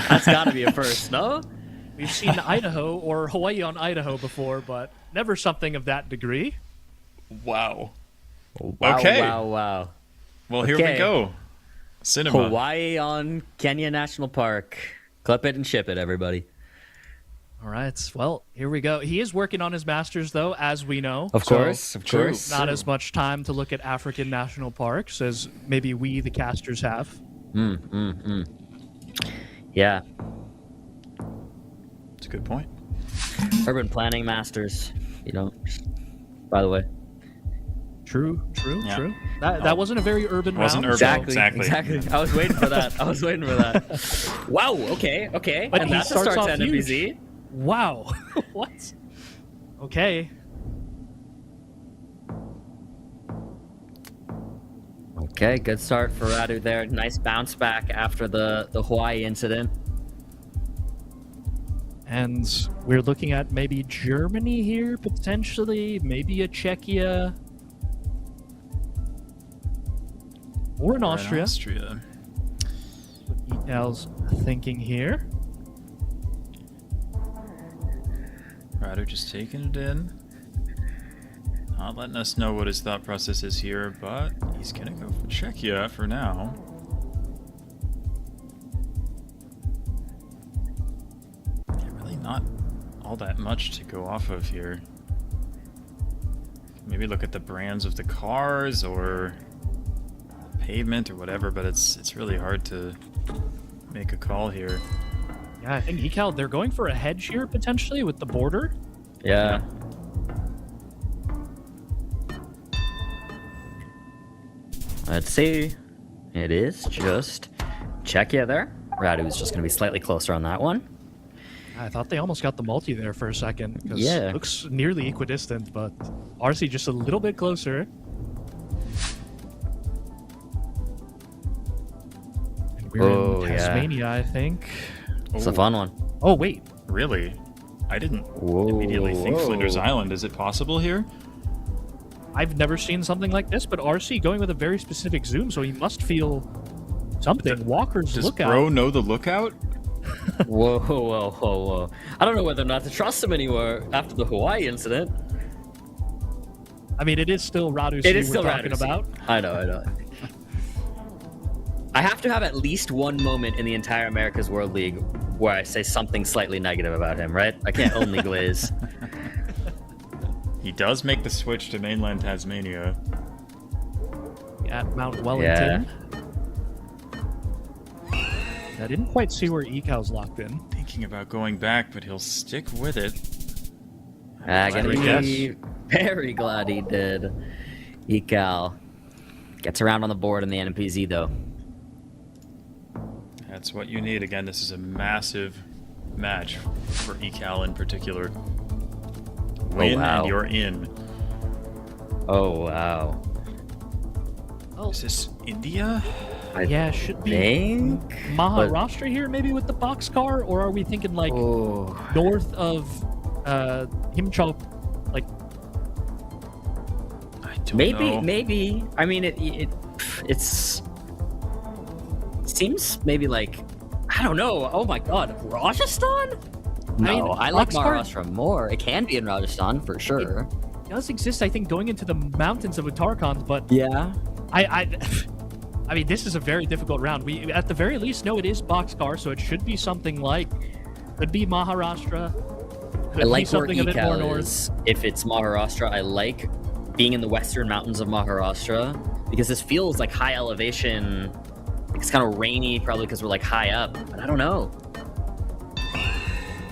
That's gotta be a first, no? We've seen Idaho or Hawaii on Idaho before, but never something of that degree. Wow. Wow, Okay. wow. Well, here we go. Cinema. Hawaii on Kenya National Park. Clip it and ship it, everybody. All right. Well, here we go. He is working on his masters, though, as we know. Of course. Not as much time to look at African national parks as maybe we, the casters, have. Yeah. That's a good point. Urban planning masters, by the way. True. That wasn't a very urban round. Exactly. I was waiting for that. Wow, okay. But and he that's a starts start off to huge. NPC. Wow. What? Okay. Okay, good start for Radu there. Nice bounce back after the Hawaii incident. And we're looking at maybe Germany here, potentially. Maybe a Czechia. Or an Austria. What Ecal's thinking here. Radu just taking it in. Not letting us know what his thought process is here, but he's gonna go for Czechia for now. Yeah, really not all that much to go off of here. Maybe look at the brands of the cars or pavement or whatever, but it's really hard to make a call here. Yeah, I think Ecal, they're going for a hedge here, potentially, with the border. Yeah. Let's see. It is just Czechia there. Radu's just going to be slightly closer on that one. I thought they almost got the multi there for a second. Yeah. It looks nearly equidistant, but RC just a little bit closer. And we're in Tasmania, I think. It's a fun one. Oh, wait. Really? I didn't immediately think Flinders Island. Is it possible here? I've never seen something like this, but RC going with a very specific zoom, so he must feel something. Walker's Does lookout. Bro know the lookout? Whoa. I don't know whether or not to trust him anymore after the Hawaii incident. I mean, it is still Radu we're talking about. I know. I have to have at least one moment in the entire America's World League where I say something slightly negative about him, right? I can't only glaze. He does make the switch to mainland Tasmania. At Mount Wellington. I didn't quite see where Ecal's locked in. Thinking about going back, but he'll stick with it. Gonna be very glad he did. Ecal gets around on the board in the NPZ though. That's what you need. Again, this is a massive match for Ecal in particular. Win and you're in. Oh, wow. Is this India? Yeah, should be Maharashtra here, maybe with the boxcar, or are we thinking like north of Himchal? Like, I don't know. Maybe. I mean, it seems maybe like, I don't know. Oh my God, Rajasthan? No, I like Maharashtra more. It can be in Rajasthan for sure. It does exist, I think, going into the mountains of Uttarakhand, but yeah, I mean, this is a very difficult round. We, at the very least, know it is boxcar, so it should be something like, could be Maharashtra. Could I like be something where a bit more Ecal north. is. If it's Maharashtra, I like being in the western mountains of Maharashtra because this feels like high elevation. It's kind of rainy, probably because we're like high up, but I don't know.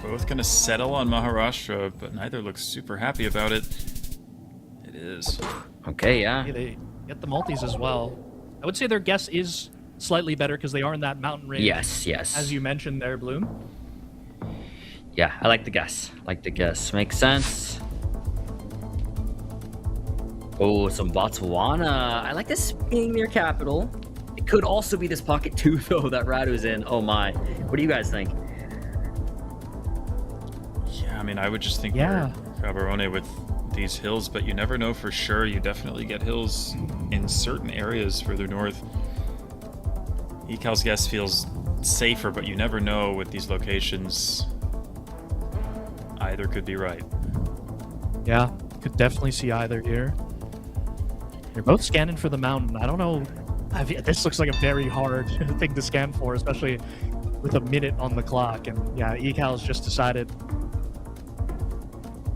Both gonna settle on Maharashtra, but neither looks super happy about it. It is. Okay, yeah. They get the multis as well. I would say their guess is slightly better because they are in that mountain range. Yes. As you mentioned there, Bloom. Yeah, I like the guess. Makes sense. Oh, some Botswana. I like this being near capital. It could also be this pocket 2, though, that Radu's in. Oh my. What do you guys think? Yeah, I mean, I would just think we're Gaborone with these hills, but you never know for sure. You definitely get hills in certain areas further north. Ecal's guess feels safer, but you never know with these locations. Either could be right. Yeah, could definitely see either here. They're both scanning for the mountain. I don't know. This looks like a very hard thing to scan for, especially with a minute on the clock. And yeah, Ecal's just decided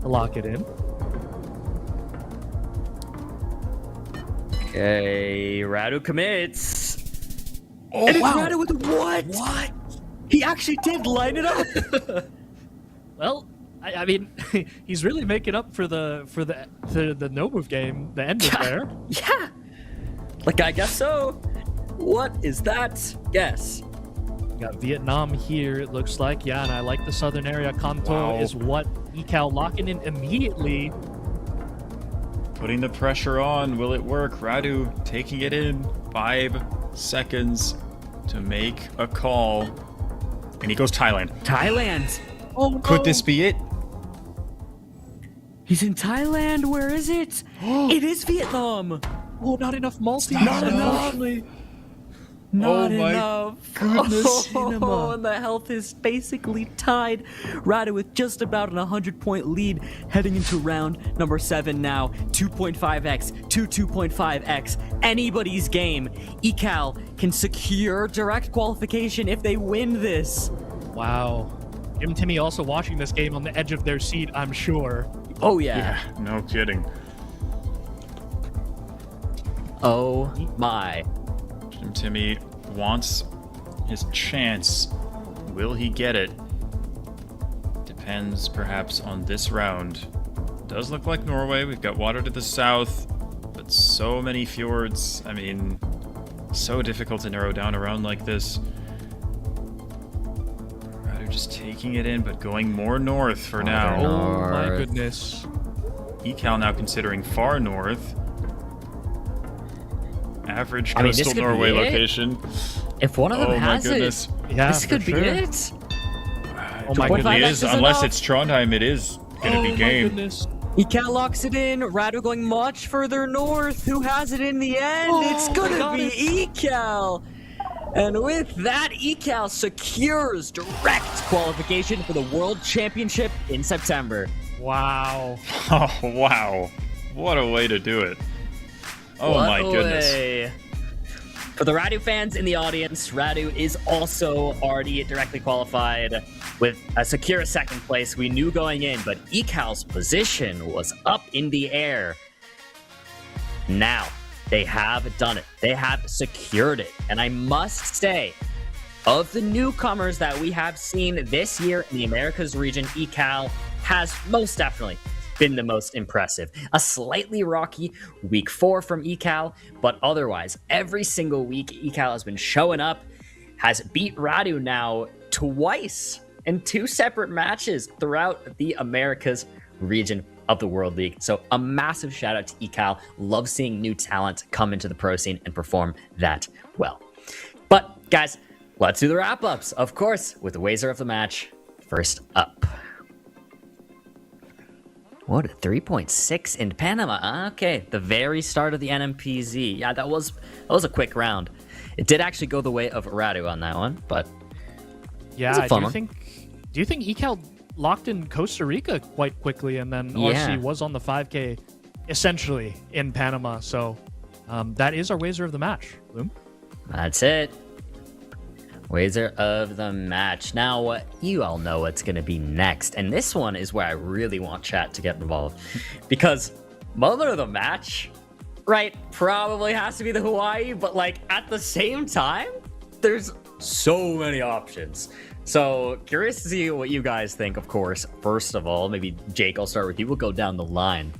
to lock it in. Okay, Radu commits. Oh, and it's wow. Radu with what? What? He actually did line it up. Well, I mean, he's really making up for the no move game. The end there. Yeah. Like, I guess so. What is that? Guess. Got Vietnam here, it looks like. Yeah, and I like the southern area. Kanto is what Ecal locking in immediately. Putting the pressure on. Will it work? Radu taking it in. 5 seconds to make a call. And he goes Thailand. Thailand. Oh, no. Could this be it? He's in Thailand. Where is it? It is Vietnam. Oh, not enough multi. Not enough. Not enough. Goodness. Oh, and the health is basically tied. Radu with just about an 100-point lead heading into round number 7 now. 2.5x to 2.5x. Anybody's game. Ecal can secure direct qualification if they win this. Wow. Jim Timmy also watching this game on the edge of their seat, I'm sure. Oh, yeah. No kidding. Oh, my. Jim Timmy wants his chance. Will he get it? Depends perhaps on this round. Does look like Norway. We've got water to the south, but so many fjords. I mean, so difficult to narrow down a round like this. Radu just taking it in, but going more north for now. Oh my goodness. Ecal now considering far north. Average I mean, this coastal could Norway be it. location. If one of them has it, this could be it. Oh my It goodness. is, unless it's Trondheim, it is gonna be game. Ecal locks it in. Radu going much further north. Who has it in the end? It's gonna be Ecal. And with that, Ecal secures direct qualification for the World Championship in September. Wow. Oh, wow. What a way to do it. Oh What my a goodness. way. For the Radu fans in the audience, Radu is also already directly qualified with a secure second place. We knew going in, but Ecal's position was up in the air. Now, they have done it. They have secured it. And I must say, of the newcomers that we have seen this year in the Americas region, Ecal has most definitely been the most impressive. A slightly rocky week 4 from Ecal, but otherwise, every single week Ecal has been showing up, has beat Radu now twice in 2 separate matches throughout the Americas region of the World League. So a massive shout out to Ecal. Love seeing new talent come into the pro scene and perform that well. But guys, let's do the wrap-ups, of course, with the Wazer of the match. First up. What, a 3.6 in Panama? Okay, the very start of the NMPZ. Yeah, that was a quick round. It did actually go the way of Radu on that one, but yeah, it was a fun one. Do you think Ecal locked in Costa Rica quite quickly, and then RC was on the 5K essentially in Panama? So that is our Wazer of the match. Boom. That's it. Wazer of the match. Now, you all know what's going to be next. And this one is where I really want chat to get involved. Because moment of the match, right, probably has to be the Hawaii. But, like, at the same time, there's so many options. So, curious to see what you guys think, of course. First of all, maybe Jake, I'll start with you. We'll go down the line.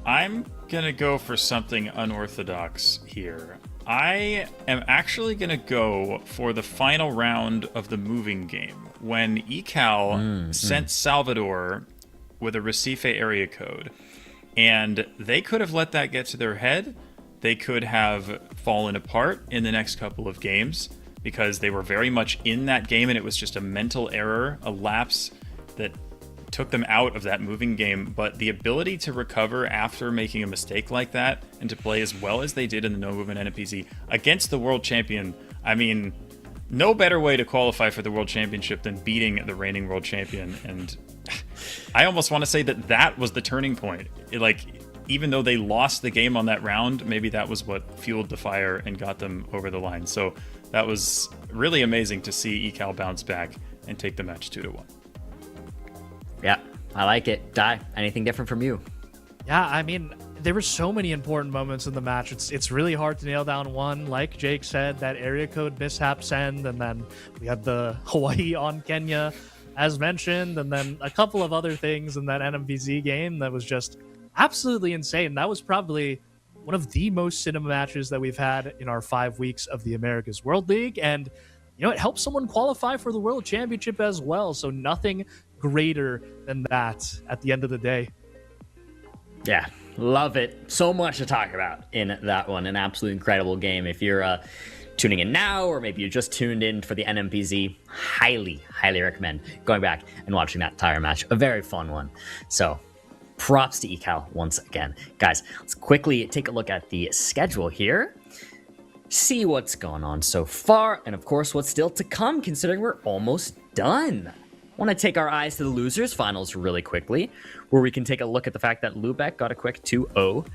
I'm gonna go for something unorthodox here. I am actually going to go for the final round of the moving game when Ecal sent Salvador with a Recife area code, and they could have let that get to their head. they could have fallen apart in the next couple of games because they were very much in that game and it was just a mental error, a lapse that took them out of that moving game. But the ability to recover after making a mistake like that and to play as well as they did in the no movement NPC against the world champion, I mean, no better way to qualify for the world championship than beating the reigning world champion. And I almost want to say that that was the turning point. Even though they lost the game on that round, maybe that was what fueled the fire and got them over the line. So that was really amazing to see Ecal bounce back and take the match 2-1. Yeah, I like it. Dai, anything different from you? Yeah, I mean, there were so many important moments in the match. It's really hard to nail down one. Like Jake said, that area code mishap send, and then we had the Hawaii on Kenya, as mentioned, and then a couple of other things in that NMVZ game that was just absolutely insane. That was probably one of the most cinema matches that we've had in our 5 weeks of the Americas World League, and it helps someone qualify for the World Championship as well. So nothing greater than that at the end of the day. Yeah, love it. So much to talk about in that one. An absolutely incredible game. If you're tuning in now, or maybe you just tuned in for the NMPZ, highly recommend going back and watching that entire match. A very fun one. So props to Ecal once again. Guys, let's quickly take a look at the schedule here. See what's gone on so far, and of course what's still to come, considering we're almost done. I want to take our eyes to the losers finals really quickly, where we can take a look at the fact that Lubec got a quick 2-0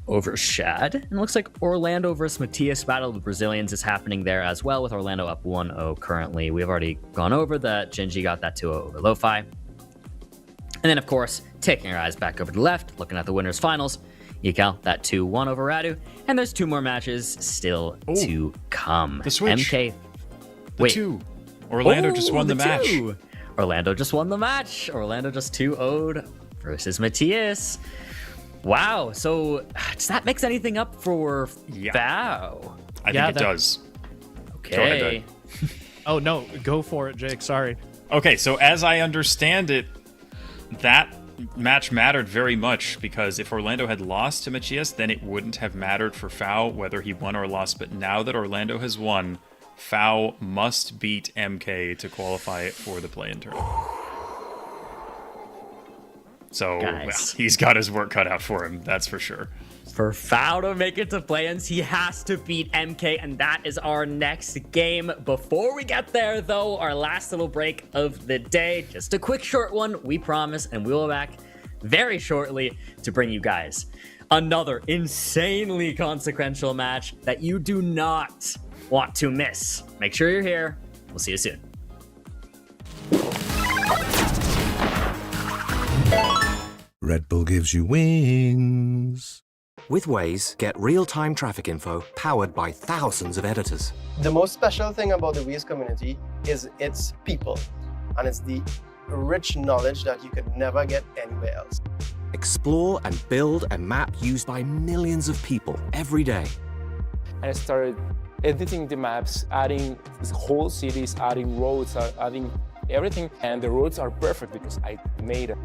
over Shad. And it looks like Orlando versus Matias battle of the Brazilians is happening there as well, with Orlando up 1-0 currently. We've already gone over that. Gingi got that 2-0 over Lofi. And then, of course, taking our eyes back over to the left, looking at the winners finals, Ecal, that 2-1 over Radu. And there's 2 more matches still to come. The switch. MK. The 2. Orlando just won the match. 2. Orlando just won the match. Orlando just 2-0'd versus Matias. Wow. So does that mix anything up for Vow? I think it does. Okay. Go ahead, Oh, no. Go for it, Jake. Sorry. Okay, so as I understand it, that match mattered very much, because if Orlando had lost to Matias, then it wouldn't have mattered for Fao whether he won or lost. But now that Orlando has won, Fao must beat MK to qualify for the play-in tournament. So he's got his work cut out for him, that's for sure. For Fao to make it to play-ins, he has to beat MK, and that is our next game. Before we get there, though, our last little break of the day, just a quick short one, we promise, and we will be back very shortly to bring you guys another insanely consequential match that you do not want to miss. Make sure you're here. We'll see you soon. Red Bull gives you wings. With Waze, get real-time traffic info powered by thousands of editors. The most special thing about the Waze community is its people, and it's the rich knowledge that you could never get anywhere else. Explore and build a map used by millions of people every day. And I started editing the maps, adding whole cities, adding roads, adding everything. And the roads are perfect because I made it.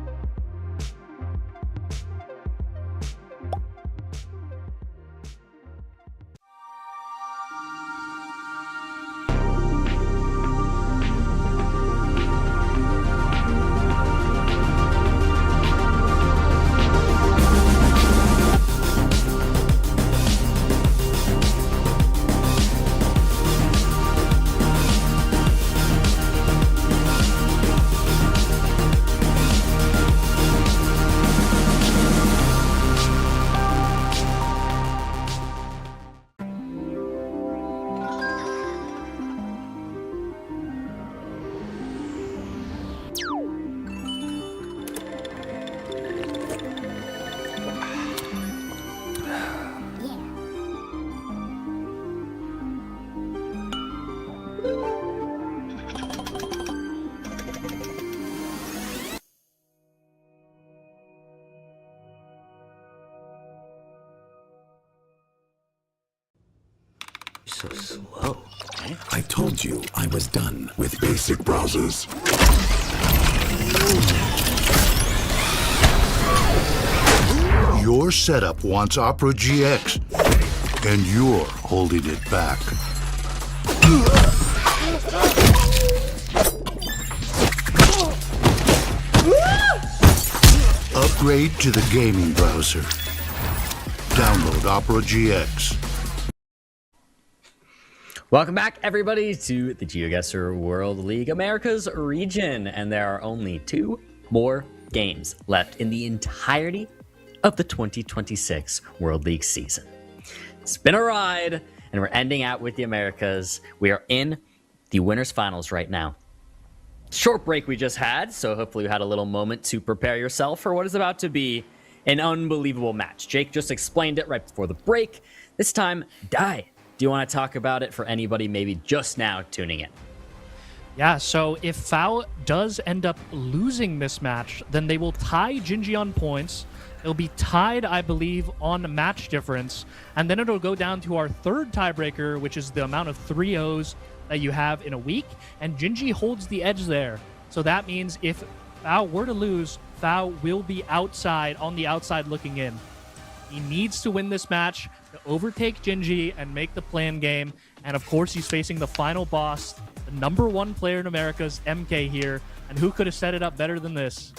So slow. I told you I was done with basic browsers. Your setup wants Opera GX, and you're holding it back. Upgrade to the gaming browser. Download Opera GX. Welcome back, everybody, to the GeoGuessr World League Americas region, and there are only 2 more games left in the entirety of the 2026 World League season. It's been a ride, and we're ending out with the Americas. We are in the winners finals right now. Short break we just had, so hopefully you had a little moment to prepare yourself for what is about to be an unbelievable match. Jake just explained it right before the break. This time, Dai, do you want to talk about it for anybody maybe just now tuning in? Yeah, so if Fao does end up losing this match, then they will tie Gingi on points. It'll be tied, I believe, on match difference. And then it'll go down to our third tiebreaker, which is the amount of 3-0s that you have in a week. And Gingi holds the edge there. So that means if Fao were to lose, Fao will be outside, on the outside looking in. He needs to win this match to overtake Gingi and make the play-in game. And of course, he's facing the final boss, the #1 player in America's MK here. And who could have set it up better than this?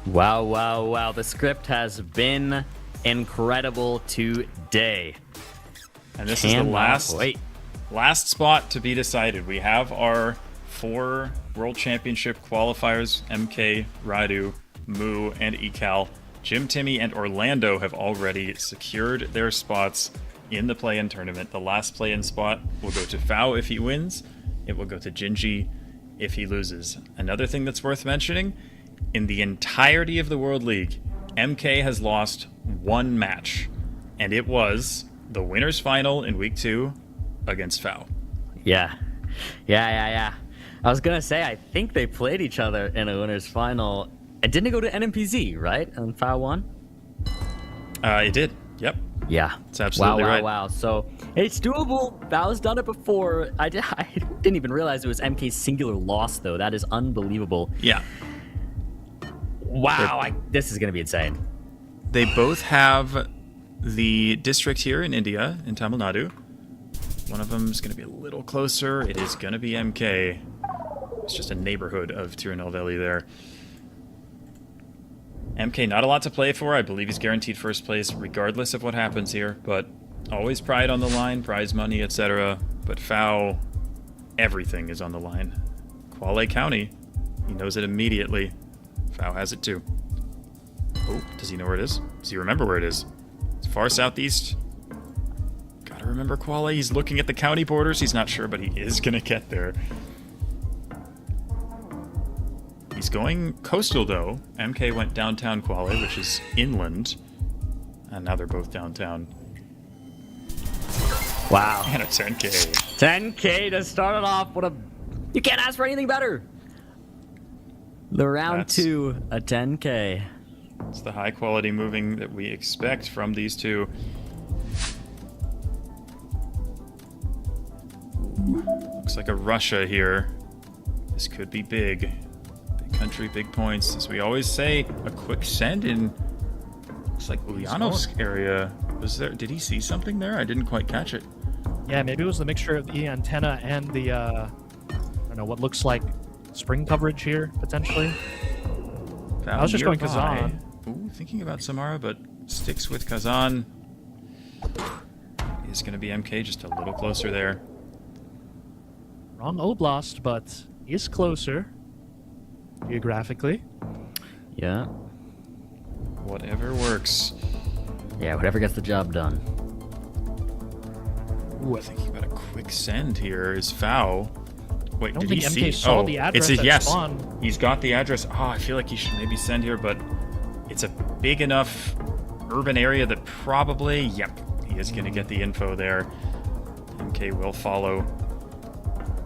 Wow, wow, wow. The script has been incredible today. And this is the last spot to be decided. We have our 4 World Championship qualifiers, MK, Radu, Mu, and Ecal. Gym Timmy and Orlando have already secured their spots in the play-in tournament. The last play-in spot will go to Fao if he wins. It will go to Gingi if he loses. Another thing that's worth mentioning, in the entirety of the World League, MK has lost 1 match, and it was the winners final in week 2 against Fao. Yeah. I was going to say, I think they played each other in a winners final. It didn't go to NMPZ, right? And Fao won? It did. Yep. Yeah. It's absolutely right. Wow. So it's doable. Fao's done it before. I didn't even realize it was MK's singular loss, though. That is unbelievable. Yeah. Wow. This is going to be insane. They both have the district here in India, in Tamil Nadu. One of them is going to be a little closer. It is going to be MK. It's just a neighborhood of Tirunelveli there. MK, not a lot to play for. I believe he's guaranteed first place regardless of what happens here, but always pride on the line, prize money, etc. But Fao, everything is on the line. Quale County, he knows it immediately. Fao has it too. Oh, does he know where it is? Does he remember where it is? It's far southeast. Gotta remember Quale. He's looking at the county borders. He's not sure, but he is gonna get there. He's going coastal, though. MK went downtown Quale, which is inland. And now they're both downtown. Wow. And a 10K. 10K to start it off. You can't ask for anything better. The round 2, a 10K. It's the high quality moving that we expect from these two. Looks like a Russia here. This could be big. Big country, big points. As we always say, a quick send in, looks like Ulyanovsk area. Was there, did he see something there? I didn't quite catch it. Yeah, maybe it was the mixture of the antenna and the, I don't know, what looks like spring coverage here, potentially. I was just going Kazan. Ooh, thinking about Samara, but sticks with Kazan. Is going to be MK just a little closer there. Wrong oblast, but he's closer geographically. Yeah. Whatever works. Yeah, whatever gets the job done. Ooh, thinking about a quick send here is Fao. Wait, did he see? MK saw the address it's a yes. Spawn. He's got the address. Oh, I feel like he should maybe send here, but it's a big enough urban area that probably, yep, he is going to get the info there. MK will follow.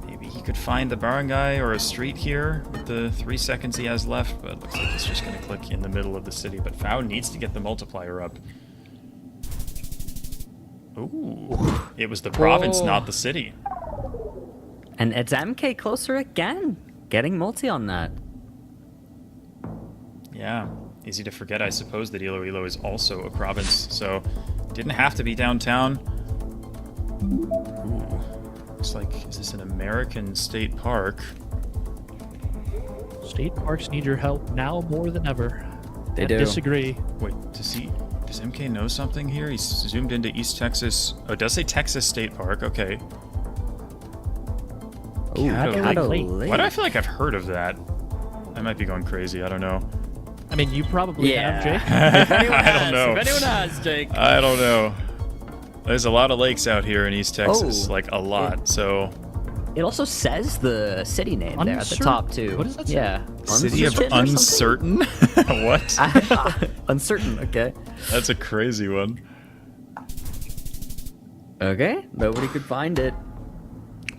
Maybe he could find the barangay or a street here with the 3 seconds he has left, but looks like he's just going to click in the middle of the city. But Fao needs to get the multiplier up. Ooh, it was the province, not the city. And it's MK closer again, getting multi on that. Yeah, easy to forget, I suppose, that Iloilo is also a province, so Didn't have to be downtown. Ooh. Looks like, is this an American state park? State parks need your help now more than ever. They I do. disagree. Wait, does MK know something here? He's zoomed into East Texas. Oh, it does say Texas State Park. Okay. Ooh, Caddo Lake. Why do I feel like I've heard of that? I might be going crazy. I don't know. I mean, you probably have, Jake. I don't know. If anyone has, Jake. I don't know. There's a lot of lakes out here in East Texas, like a lot. So it also says the city name there at the top too. What does that say? Yeah. City of Uncertain? What? Uncertain. Okay. That's a crazy one. Okay. Nobody could find it.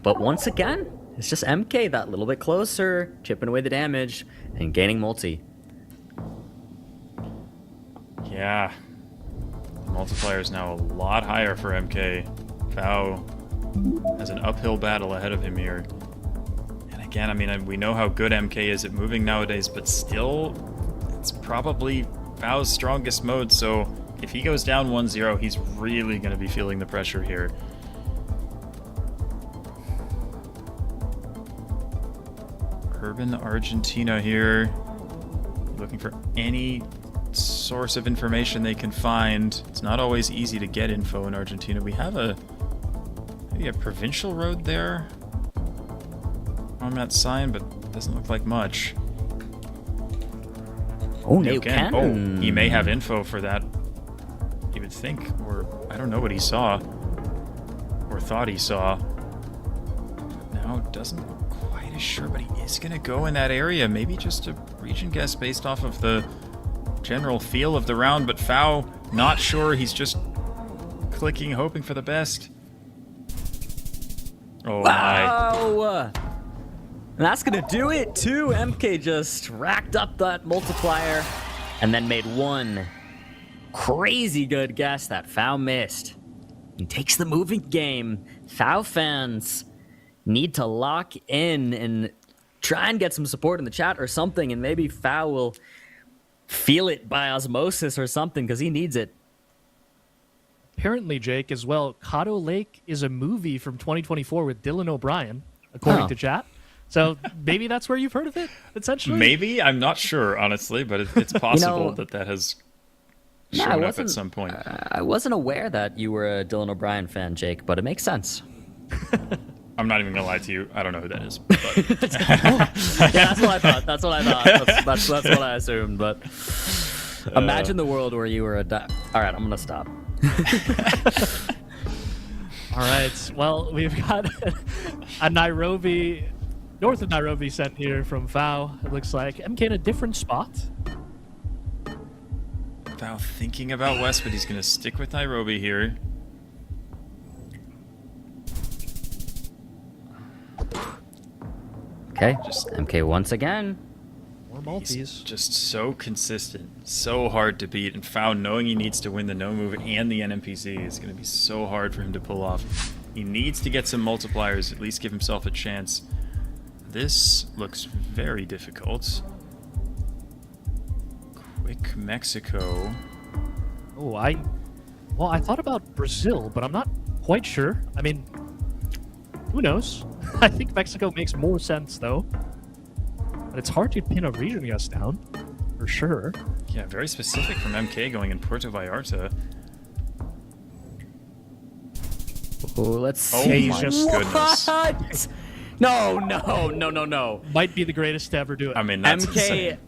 But once again, it's just MK that little bit closer, chipping away the damage and gaining multi. Yeah. The multiplier is now a lot higher for MK. Fao has an uphill battle ahead of him here. And again, I mean, we know how good MK is at moving nowadays, but still, it's probably Fao's strongest mode, so if he goes down 1-0, he's really going to be feeling the pressure here. Urban Argentina here, looking for any source of information they can find. It's not always easy to get info in Argentina. We have maybe a provincial road there on that sign, but it doesn't look like much. Oh, you can. Oh, he may have info for that, you would think, or I don't know what he saw or thought he saw. Now doesn't look quite as sure, but he is gonna go in that area. Maybe just a region guess based off of the general feel of the round, but Fao not sure. He's just clicking, hoping for the best. Oh wow! And that's gonna do it too. MK just racked up that multiplier and then made one crazy good guess that Fao missed. He takes the moving game. Fao fans need to lock in and try and get some support in the chat or something, and maybe Fao will feel it by osmosis or something, because he needs it. Apparently, Jake, as well, Caddo Lake is a movie from 2024 with Dylan O'Brien, according to chat. So maybe that's where you've heard of it, essentially? Maybe. I'm not sure, honestly, but it's possible that has shown up at some point. I wasn't aware that you were a Dylan O'Brien fan, Jake, but it makes sense. I'm not even gonna lie to you. I don't know who that is. But. Yeah, that's what I thought. That's what I thought. That's what I assumed. But imagine the world where you were a. All right, I'm gonna stop. All right. Well, we've got a Nairobi, north of Nairobi sent here from Fao. It looks like MK in a different spot. Fao thinking about West, but he's gonna stick with Nairobi here. Okay, just MK once again. More multis. He's just so consistent, so hard to beat, and Fao knowing he needs to win the no move and the NMPC is going to be so hard for him to pull off. He needs to get some multipliers, at least give himself a chance. This looks very difficult. Quick Mexico. Oh, I thought about Brazil, but I'm not quite sure. I mean, who knows? I think Mexico makes more sense, though. But it's hard to pin a region guess down, for sure. Yeah, very specific from MK going in Puerto Vallarta. Oh, let's see. Oh my goodness. What? No. Might be the greatest to ever do it. I mean, that's MK,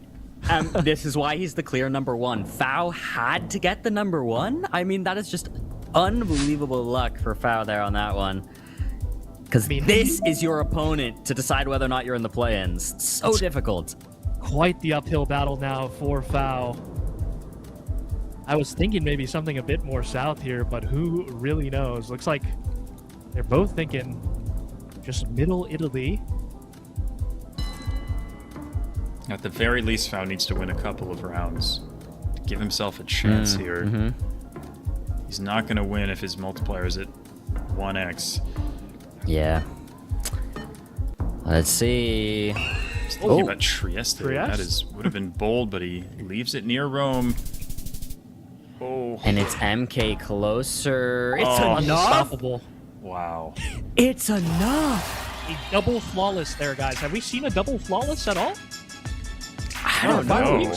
insane. this is why he's the clear number one. Fao had to get the number one? I mean, that is just unbelievable luck for Fao there on that one. Because this is your opponent to decide whether or not you're in the play-ins. So difficult. Quite the uphill battle now for Fao. I was thinking maybe something a bit more south here, but who really knows? Looks like they're both thinking just middle Italy. At the very least, Fao needs to win a couple of rounds to give himself a chance here. He's not going to win if his multiplier is at 1x. Yeah. Let's see. Just thinking about Trieste. That would have been bold, but he leaves it near Rome. Oh. And it's MK closer. It's enough. Unstoppable. Wow. It's enough. A double flawless there, guys. Have we seen a double flawless at all? I don't know.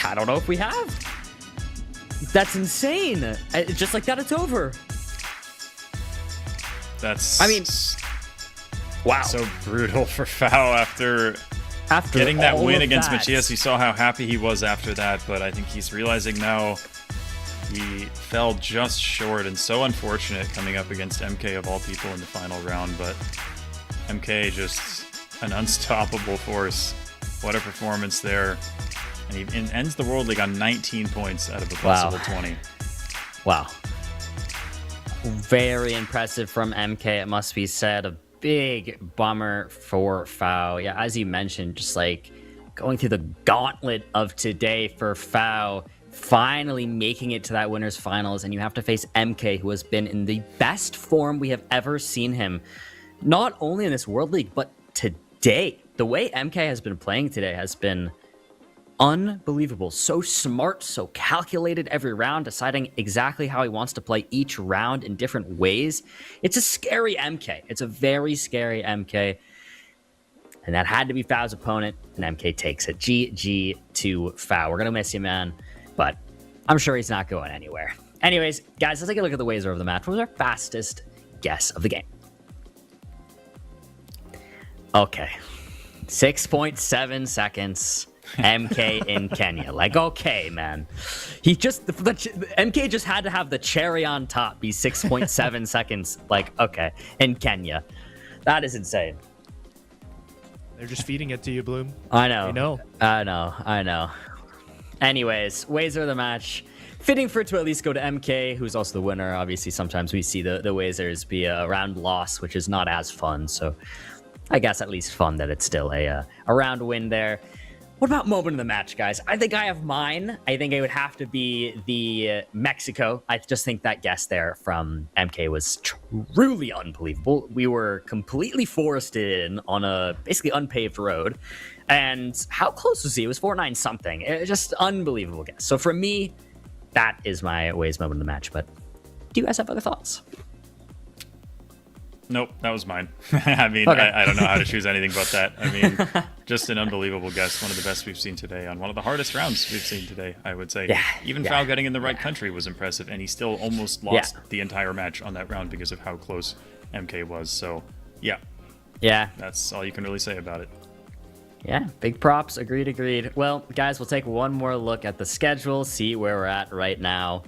I don't know if we have. That's insane. Just like that, it's over. That's. I mean, wow. So brutal for Fao after getting that win against Matias. You saw how happy he was after that, but I think he's realizing now he fell just short, and so unfortunate coming up against MK of all people in the final round. But MK just an unstoppable force. What a performance there. And he ends the World League on 19 points out of a possible 20. Wow. Very impressive from MK, it must be said. A big bummer for Fao. Yeah, as you mentioned, just like going through the gauntlet of today for Fao, finally making it to that winners finals, and you have to face MK, who has been in the best form we have ever seen him, not only in this World League, but today. The way MK has been playing today has been unbelievable. So smart, so calculated every round, deciding exactly how he wants to play each round in different ways. It's a scary MK. It's a very scary MK. And that had to be Fao's opponent, and MK takes it. GG to Fao. We're going to miss you, man, but I'm sure he's not going anywhere. Anyways, guys, let's take a look at the wager of the match. What was our fastest guess of the game? Okay. 6.7 seconds. MK in Kenya. Like, okay, man. MK just had to have the cherry on top be 6.7 seconds. Like, okay, in Kenya. That is insane. They're just feeding it to you, Bloom. I know. I know. I know. Anyways, wager of the match. Fitting for it to at least go to MK, who's also the winner. Obviously, sometimes we see the wagers be a round loss, which is not as fun. So I guess at least fun that it's still a round win there. What about moment of the match, guys? I think I have mine. I think it would have to be the Mexico. I just think that guess there from MK was truly unbelievable. We were completely forested in on a basically unpaved road. And how close was he? It was 4-9 something. It just unbelievable guess. So for me, that is my Waze moment of the match. But do you guys have other thoughts? Nope, that was mine. I mean, Okay. I don't know how to choose anything but that. I mean, just an unbelievable guess. One of the best we've seen today on one of the hardest rounds we've seen today, I would say. Even Fao getting in the right country was impressive, and he still almost lost the entire match on that round because of how close MK was. So, yeah. That's all you can really say about it. Yeah, big props. Agreed. Well, guys, we'll take one more look at the schedule, see where we're at right now.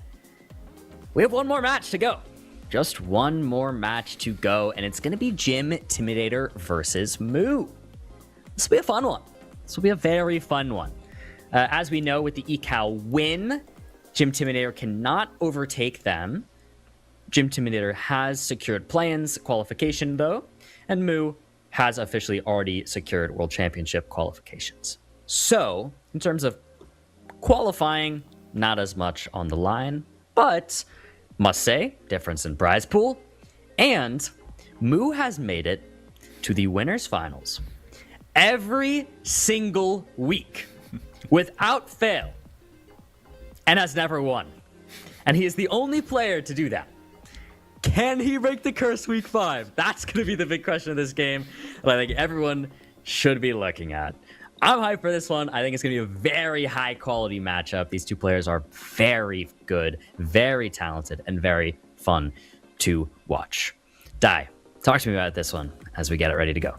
We have one more match to go. Just one more match to go, and it's going to be Gym Intimidator versus Moo. This will be a fun one. This will be a very fun one. As we know, with the Ecal win, Gym Intimidator cannot overtake them. Gym Intimidator has secured play-ins qualification, though, and Moo has officially already secured World Championship qualifications. So, in terms of qualifying, not as much on the line, but must say, difference in prize pool, and Moo has made it to the winners finals every single week without fail and has never won. And he is the only player to do that. Can he break the curse week 5? That's going to be the big question of this game, and I think everyone should be looking at. I'm hyped for this one. I think it's going to be a very high-quality matchup. These two players are very good, very talented, and very fun to watch. Dai, talk to me about this one as we get it ready to go.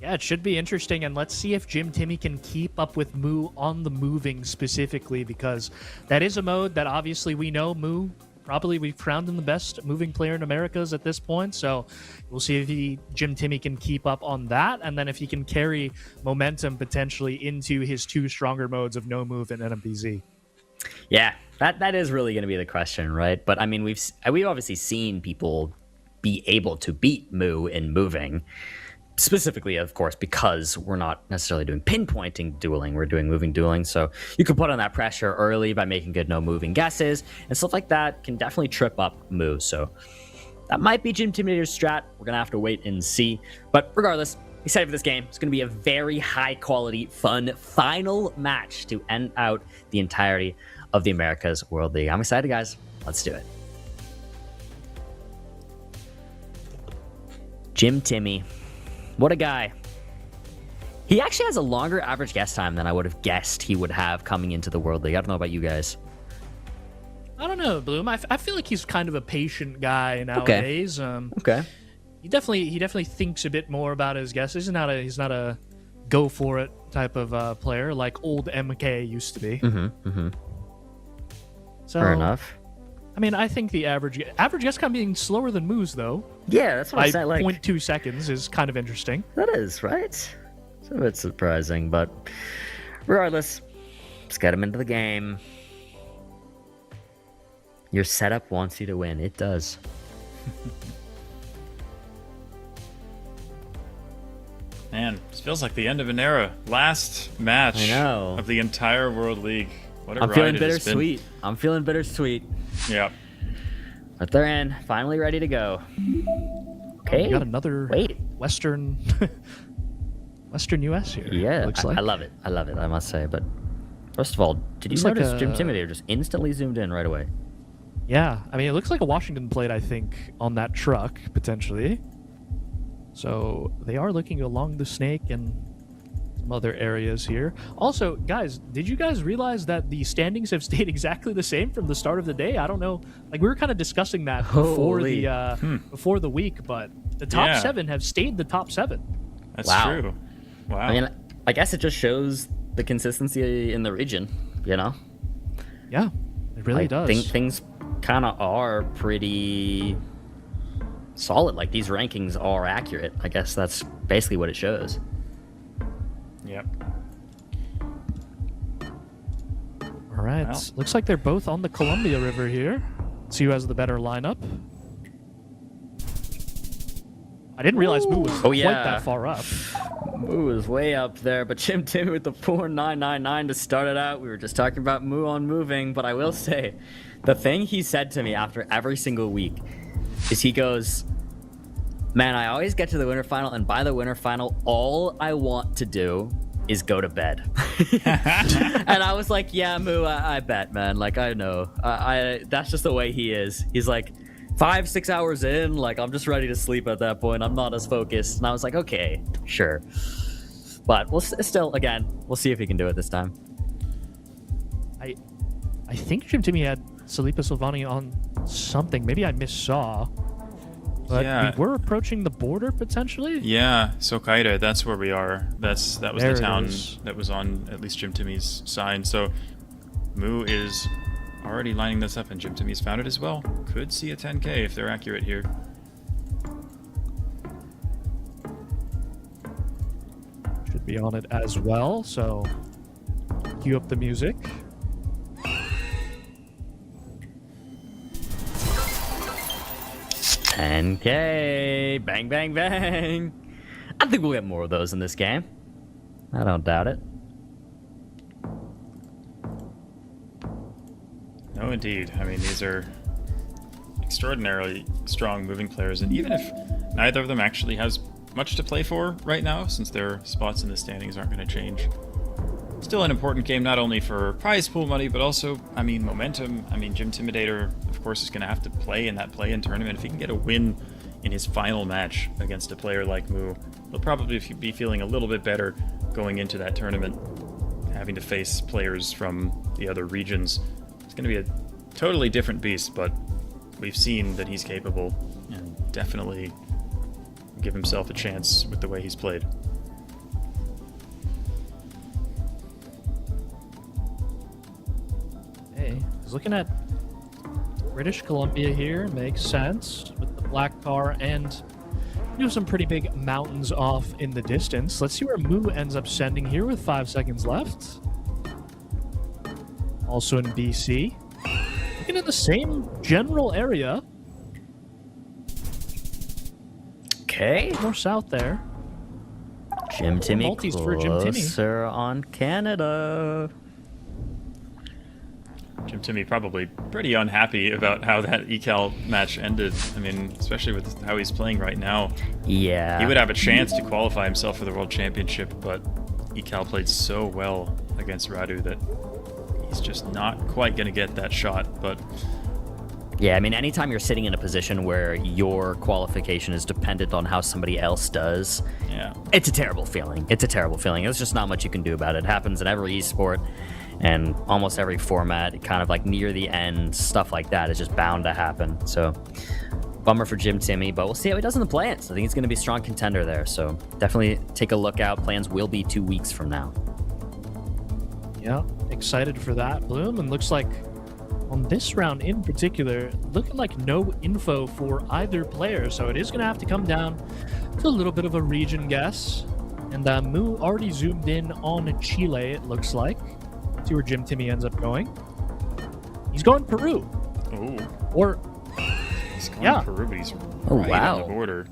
Yeah, it should be interesting, and let's see if Gym Timmy can keep up with Moo on the moving specifically, because that is a mode that obviously we know Moo, probably we've crowned him the best moving player in Americas at this point, so we'll see if Gym Timmy can keep up on that, and then if he can carry momentum potentially into his two stronger modes of no move and NMPZ. Yeah, that is really going to be the question, right? But I mean, we've obviously seen people be able to beat Moo in moving, specifically, of course, because we're not necessarily doing pinpointing dueling, we're doing moving dueling. So you can put on that pressure early by making good no moving guesses, and stuff like that can definitely trip up Moo. So that might be Gym Intimidator's strat. We're going to have to wait and see. But regardless, excited for this game. It's going to be a very high quality, fun final match to end out the entirety of the Americas World League. I'm excited, guys. Let's do it. Gym Timmy. What a guy. He actually has a longer average guess time than I would have guessed he would have coming into the World League. I don't know about you guys. I don't know, Bloom. I feel like he's kind of a patient guy nowadays. Okay. He definitely thinks a bit more about his guesses. He's not a go for it type of player like old MK used to be. So, fair enough. I mean, I think the average guess time being slower than Moo's though. Yeah, that's what I'm saying. Like 0.2 seconds is kind of interesting. That is right. It's a bit surprising, but regardless, let's get him into the game. Your setup wants you to win. It does. Man, this feels like the end of an era. Last match of the entire World League. What a I'm ride feeling it has been. bittersweet. I'm feeling bittersweet. Yeah. But they're in. Finally ready to go. Okay. We got another Western US here. Yeah, looks like. I love it. I love it, I must say. But first of all, did you notice Gym Intimidator just instantly zoomed in right away? Yeah, I mean, it looks like a Washington plate, I think, on that truck, potentially. So they are looking along the snake and some other areas here. Also, guys, did you guys realize that the standings have stayed exactly the same from the start of the day? I don't know. Like, we were kind of discussing that before before the week, but the top 7 have stayed the top 7. That's true. Wow. I mean, I guess it just shows the consistency in the region, you know? Yeah, it really does. Things kind of are pretty solid. Like, these rankings are accurate. I guess that's basically what it shows. Yep. All right. Wow. Looks like they're both on the Columbia River here. See who has the better lineup. I didn't realize Moo was quite that far up. Moo is way up there, but Gym Timmy with the 4999 to start it out. We were just talking about Moo on moving, but I will say, the thing he said to me after every single week is he goes, man, I always get to the winter final, and by the winter final, all I want to do is go to bed. And I was like, yeah, Moo, I bet, man. Like, I know. That's just the way he is. He's like, 5-6 hours in, like, I'm just ready to sleep at that point. I'm not as focused. And I was like, okay, sure. But we'll still, again, we'll see if he can do it this time. I think Gym Timmy had Salipa Silvani on something. Maybe I missaw. But we were approaching the border, potentially? Yeah, Sokaida, that's where we are. That was There the it town is. that was on at least Gym Timmy's side. So Moo is already lining this up, and Gym Timmy's found it as well. Could see a 10K if they're accurate here. Should be on it as well, so cue up the music. $10K! Bang, bang, bang! I think we'll get more of those in this game. I don't doubt it. No, indeed. I mean, these are extraordinarily strong moving players, and even if neither of them actually has much to play for right now, since their spots in the standings aren't going to change, still an important game not only for prize pool money, but also, I mean, momentum. I mean, Gym Intimidator, of course, is going to have to play in that play-in tournament. If he can get a win in his final match against a player like Moo, he'll probably be feeling a little bit better going into that tournament, having to face players from the other regions. It's going to be a totally different beast, but we've seen that he's capable and definitely give himself a chance with the way he's played. Hey, I was looking at British Columbia here. Makes sense with the black car and some pretty big mountains off in the distance. Let's see where Moo ends up sending here with 5 seconds left. Also in BC. Looking at the same general area. Okay. More south there. Gym Timmy Multis for Gym Timmy. closer on Canada. Gym Timmy probably pretty unhappy about how that Ecal match ended. I mean, especially with how he's playing right now. Yeah. He would have a chance to qualify himself for the World Championship, but Ecal played so well against Radu that he's just not quite going to get that shot, but... Yeah, I mean, anytime you're sitting in a position where your qualification is dependent on how somebody else does, yeah, it's a terrible feeling. It's a terrible feeling. There's just not much you can do about it. It happens in every esport and almost every format, kind of like near the end, stuff like that is just bound to happen. So, bummer for Gym Timmy, but we'll see how he does in the plans. I think he's going to be a strong contender there, so definitely take a look out. Plans will be 2 weeks from now. Yeah, excited for that, Bloom, and looks like on this round in particular, looking like no info for either player, so it is going to have to come down to a little bit of a region guess. And Moo already zoomed in on Chile, it looks like. See where Gym Timmy ends up going. He's going Peru. Oh. Or... He's going yeah. Peru, but he's right on the border.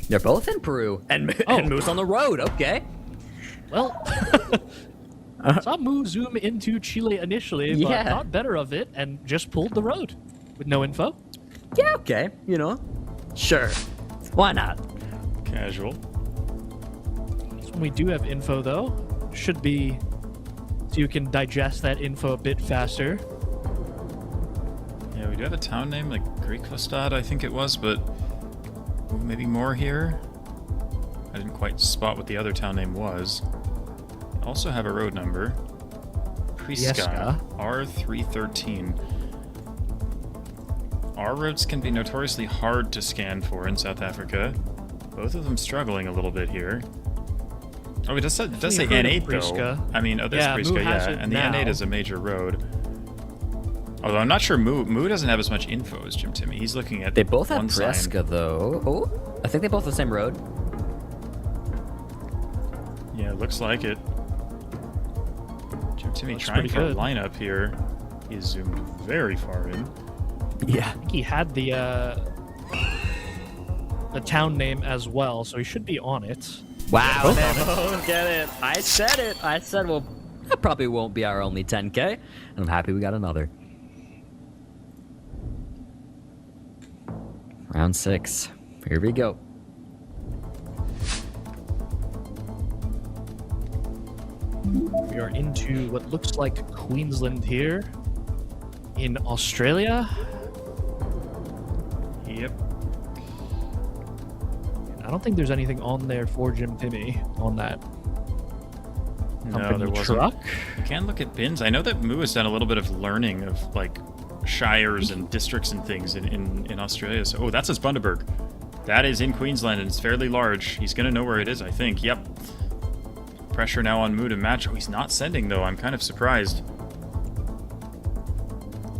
They're both in Peru, and Moo's on the road, okay. Well... Saw Moo zoom into Chile initially, but thought better of it and just pulled the road with no info. Yeah, okay, you know. Sure. Why not? Casual. So when we do have info, though, should be so you can digest that info a bit faster. Yeah, we do have a town name, like Greekostad, I think it was, but maybe more here. I didn't quite spot what the other town name was. Also have a road number. Priska, R313. Our roads can be notoriously hard to scan for in South Africa. Both of them struggling a little bit here. Oh, it does say N8 though. I mean, oh, there's Priska, yeah, and the N8 is a major road. Although I'm not sure Moo doesn't have as much info as Gym Timmy. He's looking at They both have one sign. Priska though. Oh, I think they both have the same road. Yeah, it looks like it. Gym Timmy Looks trying pretty for a good. lineup here. He's zoomed very far in. Yeah. I think he had the town name as well, so he should be on it. Wow, Both they on it. both get it. I said it. I said, well, that probably won't be our only 10K. And I'm happy we got another. Round 6. Here we go. We are into what looks like Queensland here in Australia. Yep. I don't think there's anything on there for Gym Timmy on that No, company there wasn't. truck. You can look at bins. I know that Moo has done a little bit of learning of like shires and districts and things in Australia. So, oh, that's his Bundaberg. That is in Queensland and it's fairly large. He's gonna know where it is, I think. Yep. Pressure now on Moo to match. Oh, he's not sending though. I'm kind of surprised.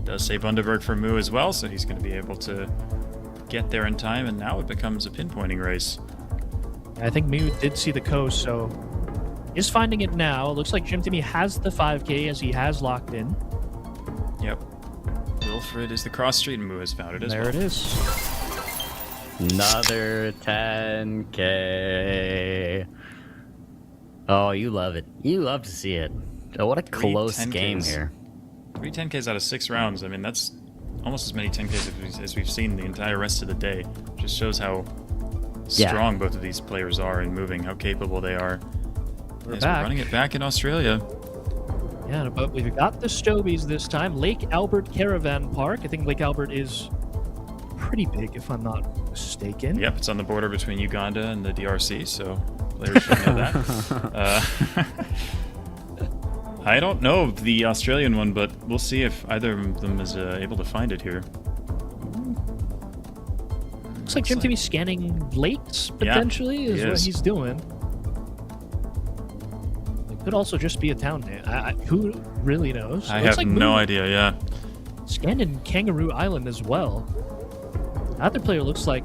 Does say Bundaberg for Moo as well, so he's going to be able to get there in time, and now it becomes a pinpointing race. I think Moo did see the coast, so is finding it now. Looks like Gym Timmy has the 5K as he has locked in. Yep. Wilfred is the cross street, and Moo has found it as well. There it is. Another 10K. Oh, you love it. You love to see it. Oh, what a close game here. 3 10Ks out of 6 rounds. I mean, that's almost as many 10Ks as we've seen the entire rest of the day. Just shows how strong both of these players are in moving, how capable they are. We're running it back in Australia. Yeah, but we've got the Stobies this time. Lake Albert Caravan Park. I think Lake Albert is pretty big, if I'm not mistaken. Yep, it's on the border between Uganda and the DRC, so players should know that. I don't know the Australian one, but we'll see if either of them is able to find it here. Looks like Gym Timmy's scanning lakes, potentially, is what he's doing. It could also just be a town name. Who really knows? I have no idea, yeah. Scanned in Kangaroo Island as well. Either player looks like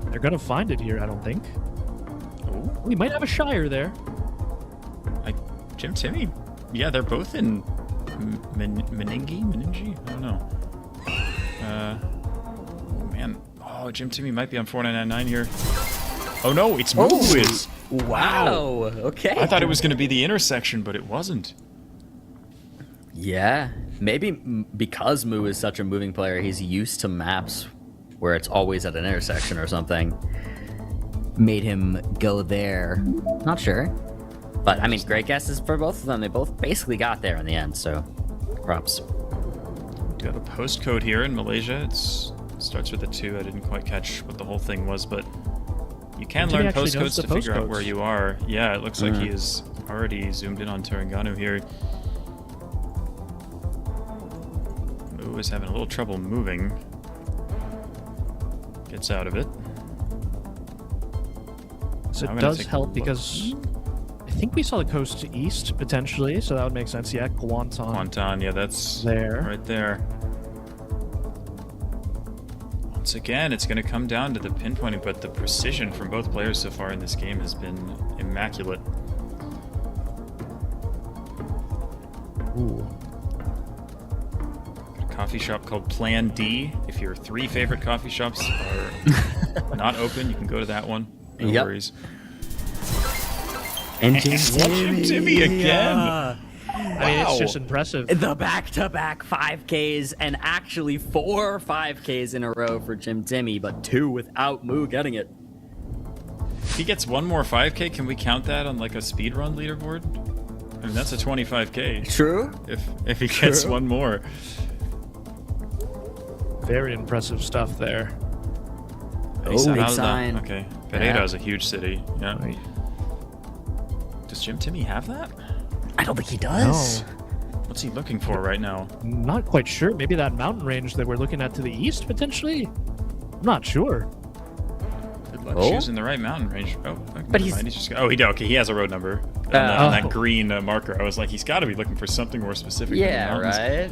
they're going to find it here, I don't think. Oh. We might have a Shire there. Gym Timmy? Yeah, they're both in Meningi? I don't know. Oh, man. Oh, Gym Timmy might be on 4999 here. Oh, no, it's Moo who is. Wow. Okay. I thought it was going to be the intersection, but it wasn't. Yeah. Maybe because Moo is such a moving player, he's used to maps where it's always at an intersection or something. Made him go there. Not sure. But I mean, great guesses for both of them. They both basically got there in the end, so props. We do have a postcode here in Malaysia. It starts with a 2. I didn't quite catch what the whole thing was, but you can learn postcodes to figure out where you are. Yeah, it looks like he is already zoomed in on Terengganu here. Moo is having a little trouble moving. Gets out of it. So it does help because I think we saw the coast to east potentially, so that would make sense. Yeah, Kuantan. Kuantan, yeah, that's there. Right there. Once again, it's going to come down to the pinpointing, but the precision from both players so far in this game has been immaculate. Ooh. Got a coffee shop called Plan D. If your 3 favorite coffee shops are not open, you can go to that one. No worries. And Jimmy again. I mean, it's just impressive. The back-to-back 5Ks and actually 4 5Ks in a row for Gym Timmy, but 2 without Moo getting it. If he gets 1 more 5K, can we count that on like a speedrun leaderboard? I mean, that's a 25K. True. If he gets 1 more. Very impressive stuff there. Oh, big sign. Okay. Pereira is a huge city. Yeah. Right. Does Gym Timmy have that? I don't think he does. No. What's he looking for right now? Not quite sure. Maybe that mountain range that we're looking at to the east, potentially? I'm not sure. Good luck choosing the right mountain range. Oh, but he's just... Oh, he has a road number. On that green marker. I was like, he's got to be looking for something more specific. Yeah, right?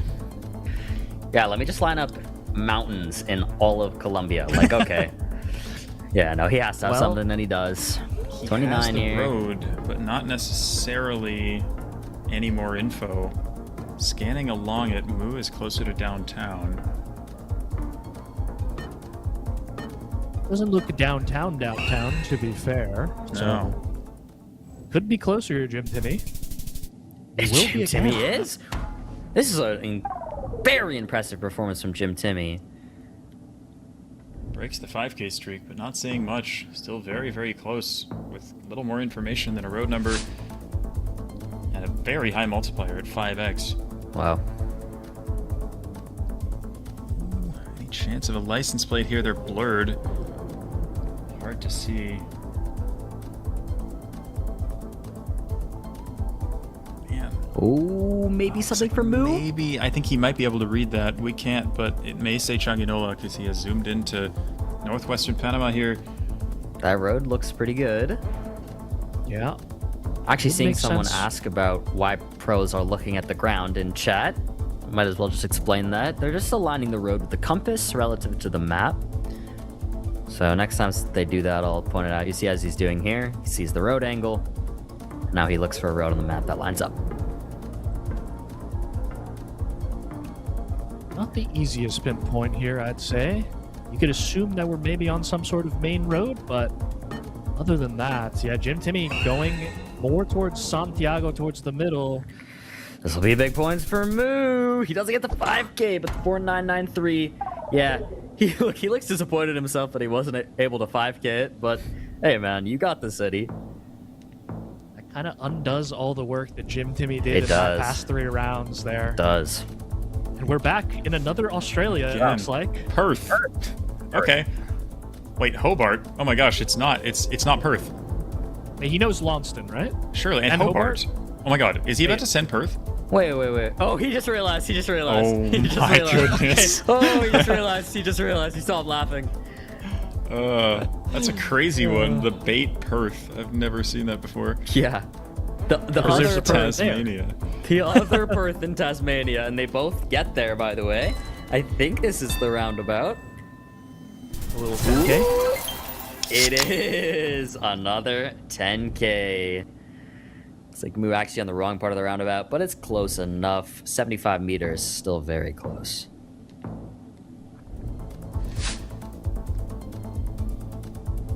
Yeah, let me just line up mountains in all of Colombia. Like, okay. Yeah, no, he has to have something, and he does. He 29 has the here. road, but not necessarily any more info. Scanning along it, Moo is closer to downtown. Doesn't look downtown, to be fair. No. Could be closer, Gym Timmy. Gym Timmy is? This is a very impressive performance from Gym Timmy. Breaks the 5K streak, but not saying much. Still very, very close, with a little more information than a road number. And a very high multiplier at 5x. Wow. Any chance of a license plate here? They're blurred. Hard to see. Man. Oh, maybe something for Moo? Maybe. I think he might be able to read that. We can't, but it may say Changuinola because he has zoomed into northwestern Panama here. That road looks pretty good. Yeah. Actually, seeing someone ask about why pros are looking at the ground in chat, might as well just explain that. They're just aligning the road with the compass relative to the map. So next time they do that, I'll point it out. You see as he's doing here, he sees the road angle. Now he looks for a road on the map that lines up. Not the easiest pinpoint here, I'd say. You could assume that we're maybe on some sort of main road, but other than that, yeah, Gym Timmy going more towards Santiago, towards the middle. This will be big points for Moo. He doesn't get the 5K, but the 4993. Yeah, he looks disappointed in himself that he wasn't able to 5K it, but hey, man, you got the city. That kind of undoes all the work that Gym Timmy did in the past 3 rounds there. It does. And we're back in another Australia, it looks like. Perth. Okay. Wait, Hobart? Oh my gosh, it's not. It's not Perth. Hey, he knows Launceston, right? Surely, and Hobart. Oh my god, is he about to send Perth? Wait. Oh, he just realized. Oh he just my realized. goodness. Oh, he just realized. He stopped laughing. That's a crazy one. The bait Perth. I've never seen that before. Yeah. The other Perth Tasmania. The other Perth in Tasmania, and they both get there, by the way. I think this is the roundabout. A little 10K? It is another 10K. It's like Moo actually on the wrong part of the roundabout, but it's close enough. 75 meters, still very close.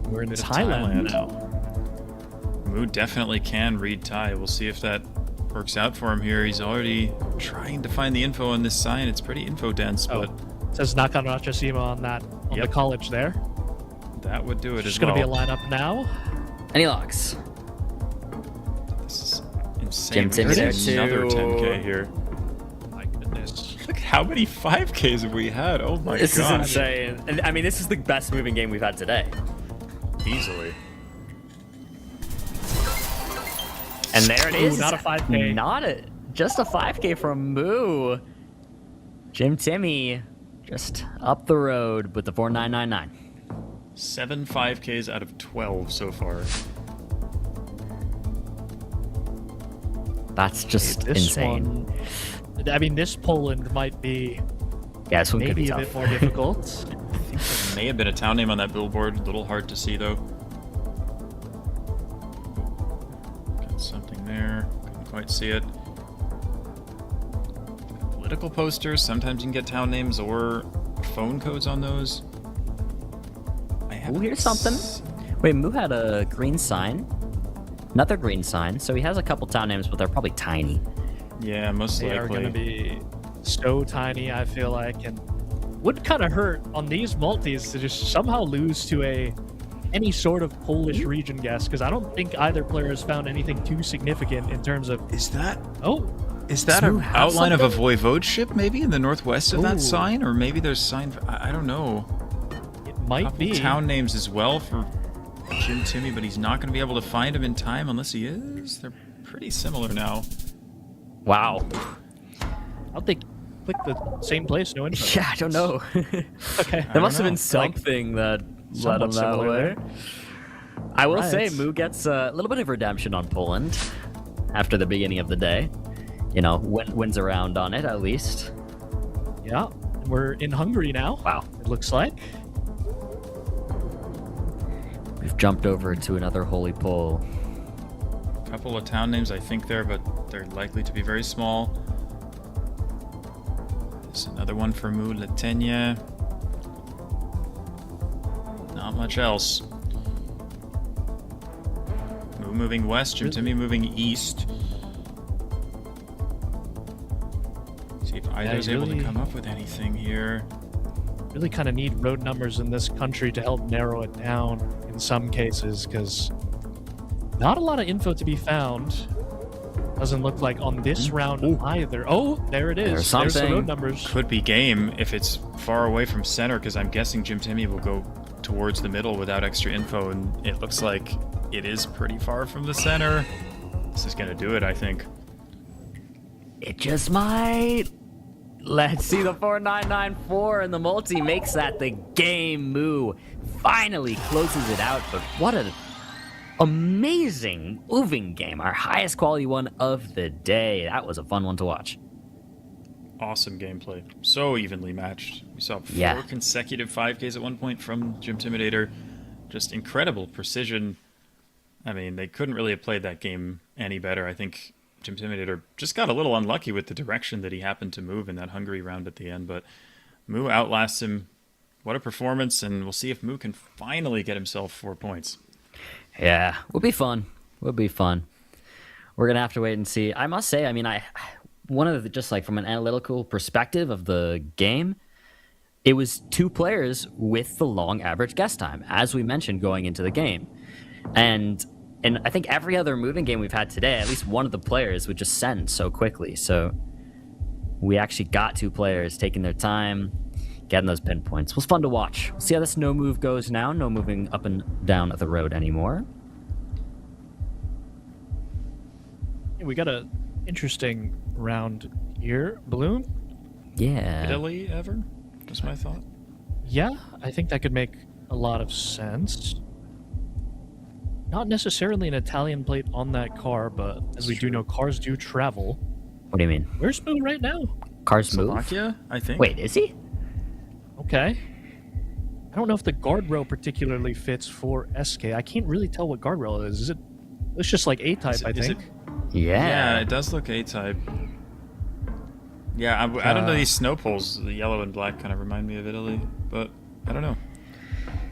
We're in Thailand now. Moo definitely can read Thai. We'll see if that works out for him here. He's already trying to find the info on this sign. It's pretty info dense, but it says Nakanachasima on that on the college there. That would do it Just as gonna well. be a lineup now. Any locks? This is insane. Gym We're getting Intimidator another 2. 10k here. My goodness. Look how many 5ks have we had. Oh my god. This is insane. And I mean, this is the best moving game we've had today. Easily. And there it is. Ooh, not a 5K. Just a 5K from Moo. Gym Timmy just up the road with the 4999. 7 5ks out of 12 so far. That's just insane. I mean, this Poland might be this one could be maybe a tough. bit more difficult. There may have been a town name on that billboard. A little hard to see though. Got something there. Couldn't quite see it. Political posters. Sometimes you can get town names or phone codes on those. Ooh, here's something. Wait, Moo had a green sign. Another green sign. So he has a couple town names, but they're probably tiny. Yeah, most They likely. are going to be so tiny, I feel like, and would kind of hurt on these multis to just somehow lose to any sort of Polish region guess, because I don't think either player has found anything too significant in terms of. Is that? Oh, Is that an outline of a voivodeship maybe in the northwest of that sign, or maybe there's sign? I don't know. It might be town names as well for Gym Timmy, but he's not going to be able to find him in time unless he is. They're pretty similar now. Wow. I'll think click the same place, no info. Yeah, I don't know. Okay. There must have been something that led him somewhat that similar way. there. I will Right. say, Moo gets a little bit of redemption on Poland after the beginning of the day. You know, wins a round on it at least. Yeah, we're in Hungary now. Wow. It looks like. We've jumped over to another holy pole. Couple of town names I think there, but they're likely to be very small. There's another one for Mu Latenia. Not much else. Mu moving west, Gym Timmy moving east. See if either's able to come up with anything here. Really kind of need road numbers in this country to help narrow it down in some cases, because not a lot of info to be found. Doesn't look like on this round either. Oh, there it is. There's the road numbers. Could be game if it's far away from center, because I'm guessing Gym Timmy will go towards the middle without extra info, and it looks like it is pretty far from the center. This is going to do it, I think. It just might. Let's see the 4994, and the multi makes that the game. Moo finally closes it out, but what an amazing moving game. Our highest quality one of the day. That was a fun one to watch. Awesome gameplay. So evenly matched. We saw 4 consecutive 5Ks at one point from Gym Intimidator. Just incredible precision. I mean, they couldn't really have played that game any better. I think Gym Intimidator just got a little unlucky with the direction that he happened to move in that Hungary round at the end, but Moo outlasts him. What a performance, and we'll see if Moo can finally get himself 4 points. Yeah, will be fun. Will be fun. We're gonna have to wait and see. I must say, I mean, one of the, just like from an analytical perspective of the game, it was 2 players with the long average guess time, as we mentioned going into the game. And I think every other moving game we've had today, at least one of the players would just send so quickly. So we actually got 2 players taking their time, getting those pinpoints. It was fun to watch. We'll see how this no move goes now. No moving up and down the road anymore. We got a interesting round here, Bloom. Yeah. Italy ever? That's my thought. Yeah, I think that could make a lot of sense. Not necessarily an Italian plate on that car, but as we do know, cars do travel. What do you mean? Where's Moo right now? Cars move? Slovakia, I think. Wait, is he? Okay. I don't know if the guardrail particularly fits for SK. I can't really tell what guardrail it is. Is it? It's just like A-type, I think. Yeah. Yeah, it does look A-type. Yeah, I don't know, these snow poles, the yellow and black kind of remind me of Italy, but I don't know.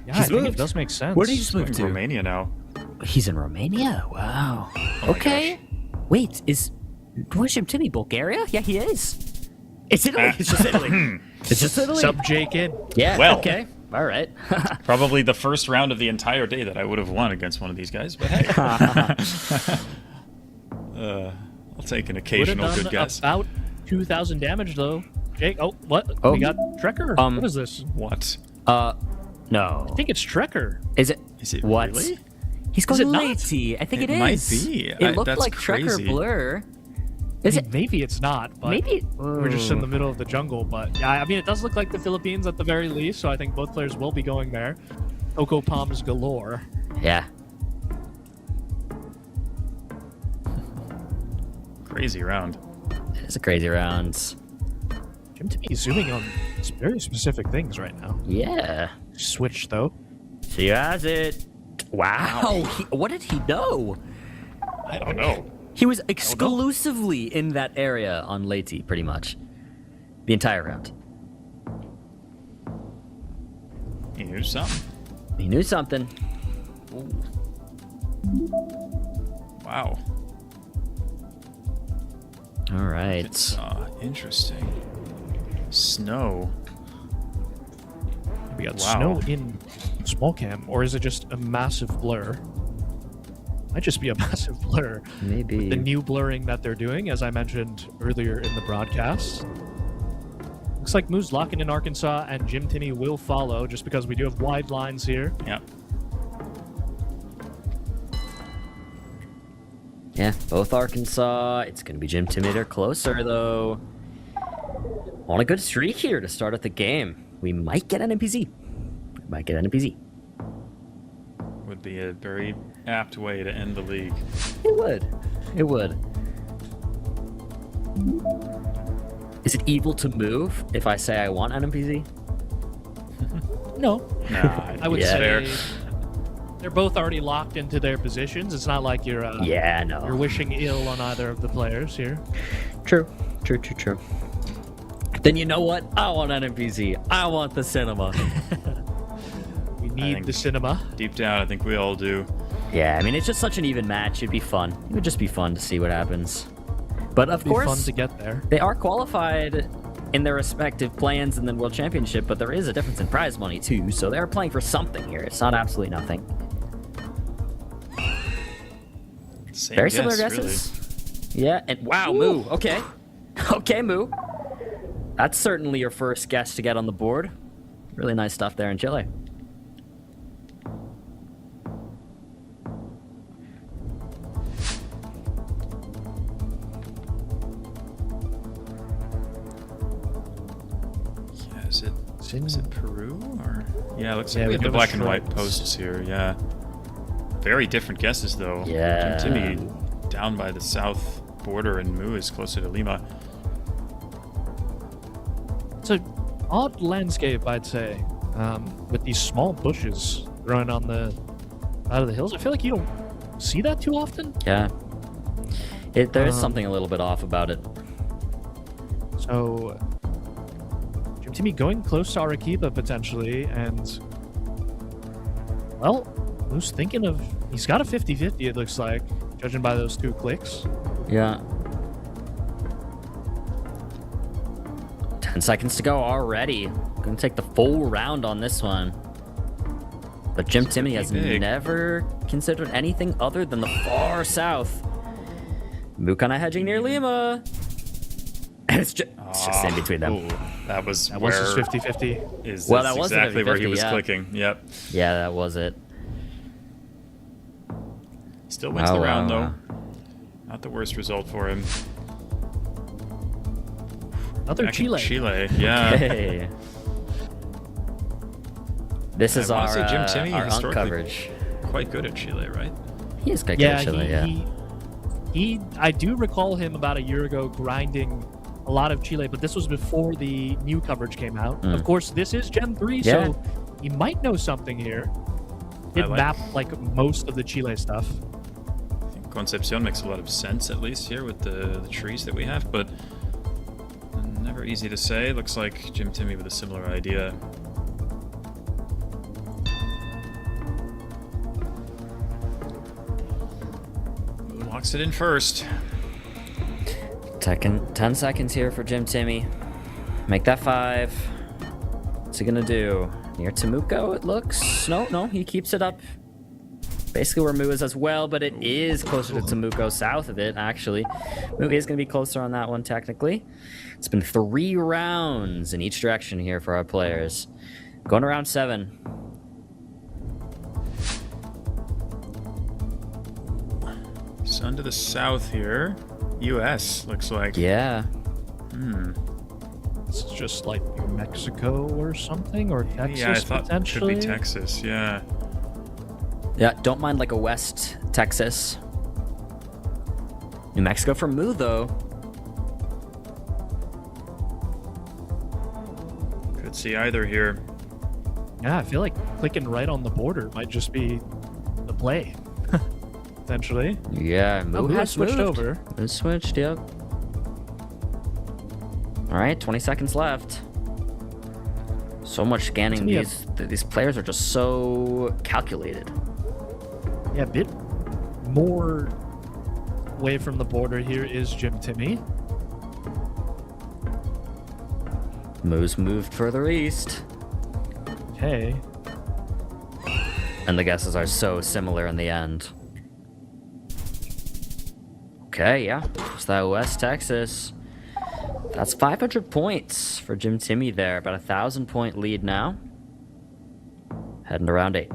Yeah, I think it does make sense. Where did he just move to? Romania now. He's in Romania? Wow. Oh Okay. Wait, where's Gym Timmy? Bulgaria? Yeah, he is. It's Italy. It's just Italy. It's just Italy. Sub J Kid. Yeah, Well. okay. All right. Probably the first round of the entire day that I would have won against one of these guys, but hey. I'll take an Would've occasional done good guess. about 2,000 damage though. Jake, oh, what? Oh. We got Trekker. What is this? What? No. I think it's Trekker. Is it? Is it what? really? He's Is it going not? Lady. I think it is. might be. It looked That's like Trekker crazy. Blur. Is it? Maybe it's not, but Maybe. we're just in the middle of the jungle. But yeah, I mean, it does look like the Philippines at the very least, so I think both players will be going there. Coco Palms galore. Yeah. Crazy round. It's a crazy round. Jim to be zooming on very specific things right now. Yeah. Switch though. She has it. Wow. What did he know? I don't know. He was exclusively in that area on Lady, pretty much. The entire round. He knew something. He knew something. Wow. All right. It's interesting. Snow. We got Wow. snow in small cam, or is it just a massive blur? Might just be a massive blur. Maybe. With the new blurring that they're doing, as I mentioned earlier in the broadcast. Looks like Moo's locking in Arkansas, and Jim Timmy will follow, just because we do have wide lines here. Yeah. Yeah, both Arkansas. It's going to be Gym Intimidator closer, though. On a good streak here to start at the game. We might get an NPC. Would be a very apt way to end the league. It would. It would. Is it evil to move if I say I want an NPC? No. Nah, I would Yeah. say they're both already locked into their positions. It's not like you're Yeah, no. you're wishing ill on either of the players here. True. Then you know what? I want an NPC. I want the cinema. We need think the cinema. Deep down, I think we all do. Yeah, I mean, it's just such an even match. It'd be fun. It would just be fun to see what happens. But of It'd be course, fun to get there. they are qualified in their respective plans and then World Championship, but there is a difference in prize money too, so they're playing for something here. It's not absolutely nothing. Same Very guess, similar guesses. Yeah, and wow, Moo. Okay. Okay, Moo. That's certainly your first guess to get on the board. Really nice stuff there in Chile. Yeah, is it Peru or? Yeah, it looks Yeah, like we we have the have black and white stripes. posts here. Yeah. Very different guesses though. Yeah. Jim Timmy down by the south border and Moo is closer to Lima. It's an odd landscape, I'd say, with these small bushes growing on the out of the hills. I feel like you don't see that too often. Yeah. There is something a little bit off about it. So, Jim Timmy going close to Arequipa potentially, and well, who's thinking of? He's got a 50-50. It looks like, judging by those two clicks. Yeah. 10 seconds to go already. Gonna take the full round on this one. But Jim Timmy has never considered anything other than the far south. Moo kinda hedging near Lima. And it's just in between them. Ooh, that was That where was his 50-50. is Well, that's that was exactly where he 50-50, was yeah. clicking. Yep. Yeah, that was it. Still wins the round though. Not the worst result for him. Another Back in Chile. Chile, yeah. Hey. This is I wanna our, say Jim Timmy our UNC historically coverage. quite good at Chile, right? He is quite good at Chile, yeah. I do recall him about a year ago grinding a lot of Chile, but this was before the new coverage came out. Of course, this is Gen 3, Yeah. so he might know something here. Did map like most of the Chile stuff. I think Concepcion makes a lot of sense, at least here with the trees that we have, but never easy to say. Looks like Jim Timmy with a similar idea. Locks it in first. 10 seconds here for Jim Timmy. Make that 5. What's he gonna do? Near Temuco, it looks. No, he keeps it up basically where Mu is as well, but it is closer to Temuco south of it, actually. Mu is going to be closer on that one, technically. It's been 3 rounds in each direction here for our players. Going to round 7. Sun to the south here. US, looks like. Yeah. It's just like New Mexico or something, or Texas, Yeah, I thought it could potentially. be Texas, yeah. Yeah, don't mind like a West Texas. New Mexico for Mu, though. Could see either here. Yeah, I feel like clicking right on the border might just be the play. Potentially. Yeah, Mu has switched moved. over. Mu switched, yep. All right, 20 seconds left. So much scanning. These players are just so calculated. Yeah, a bit more away from the border here is Gym Timmy. Mu's moved further east. Okay. And the guesses are so similar in the end. Okay, yeah. It's that West Texas. That's 500 points for Gym Timmy there. About a 1,000-point lead now. Heading to round 8.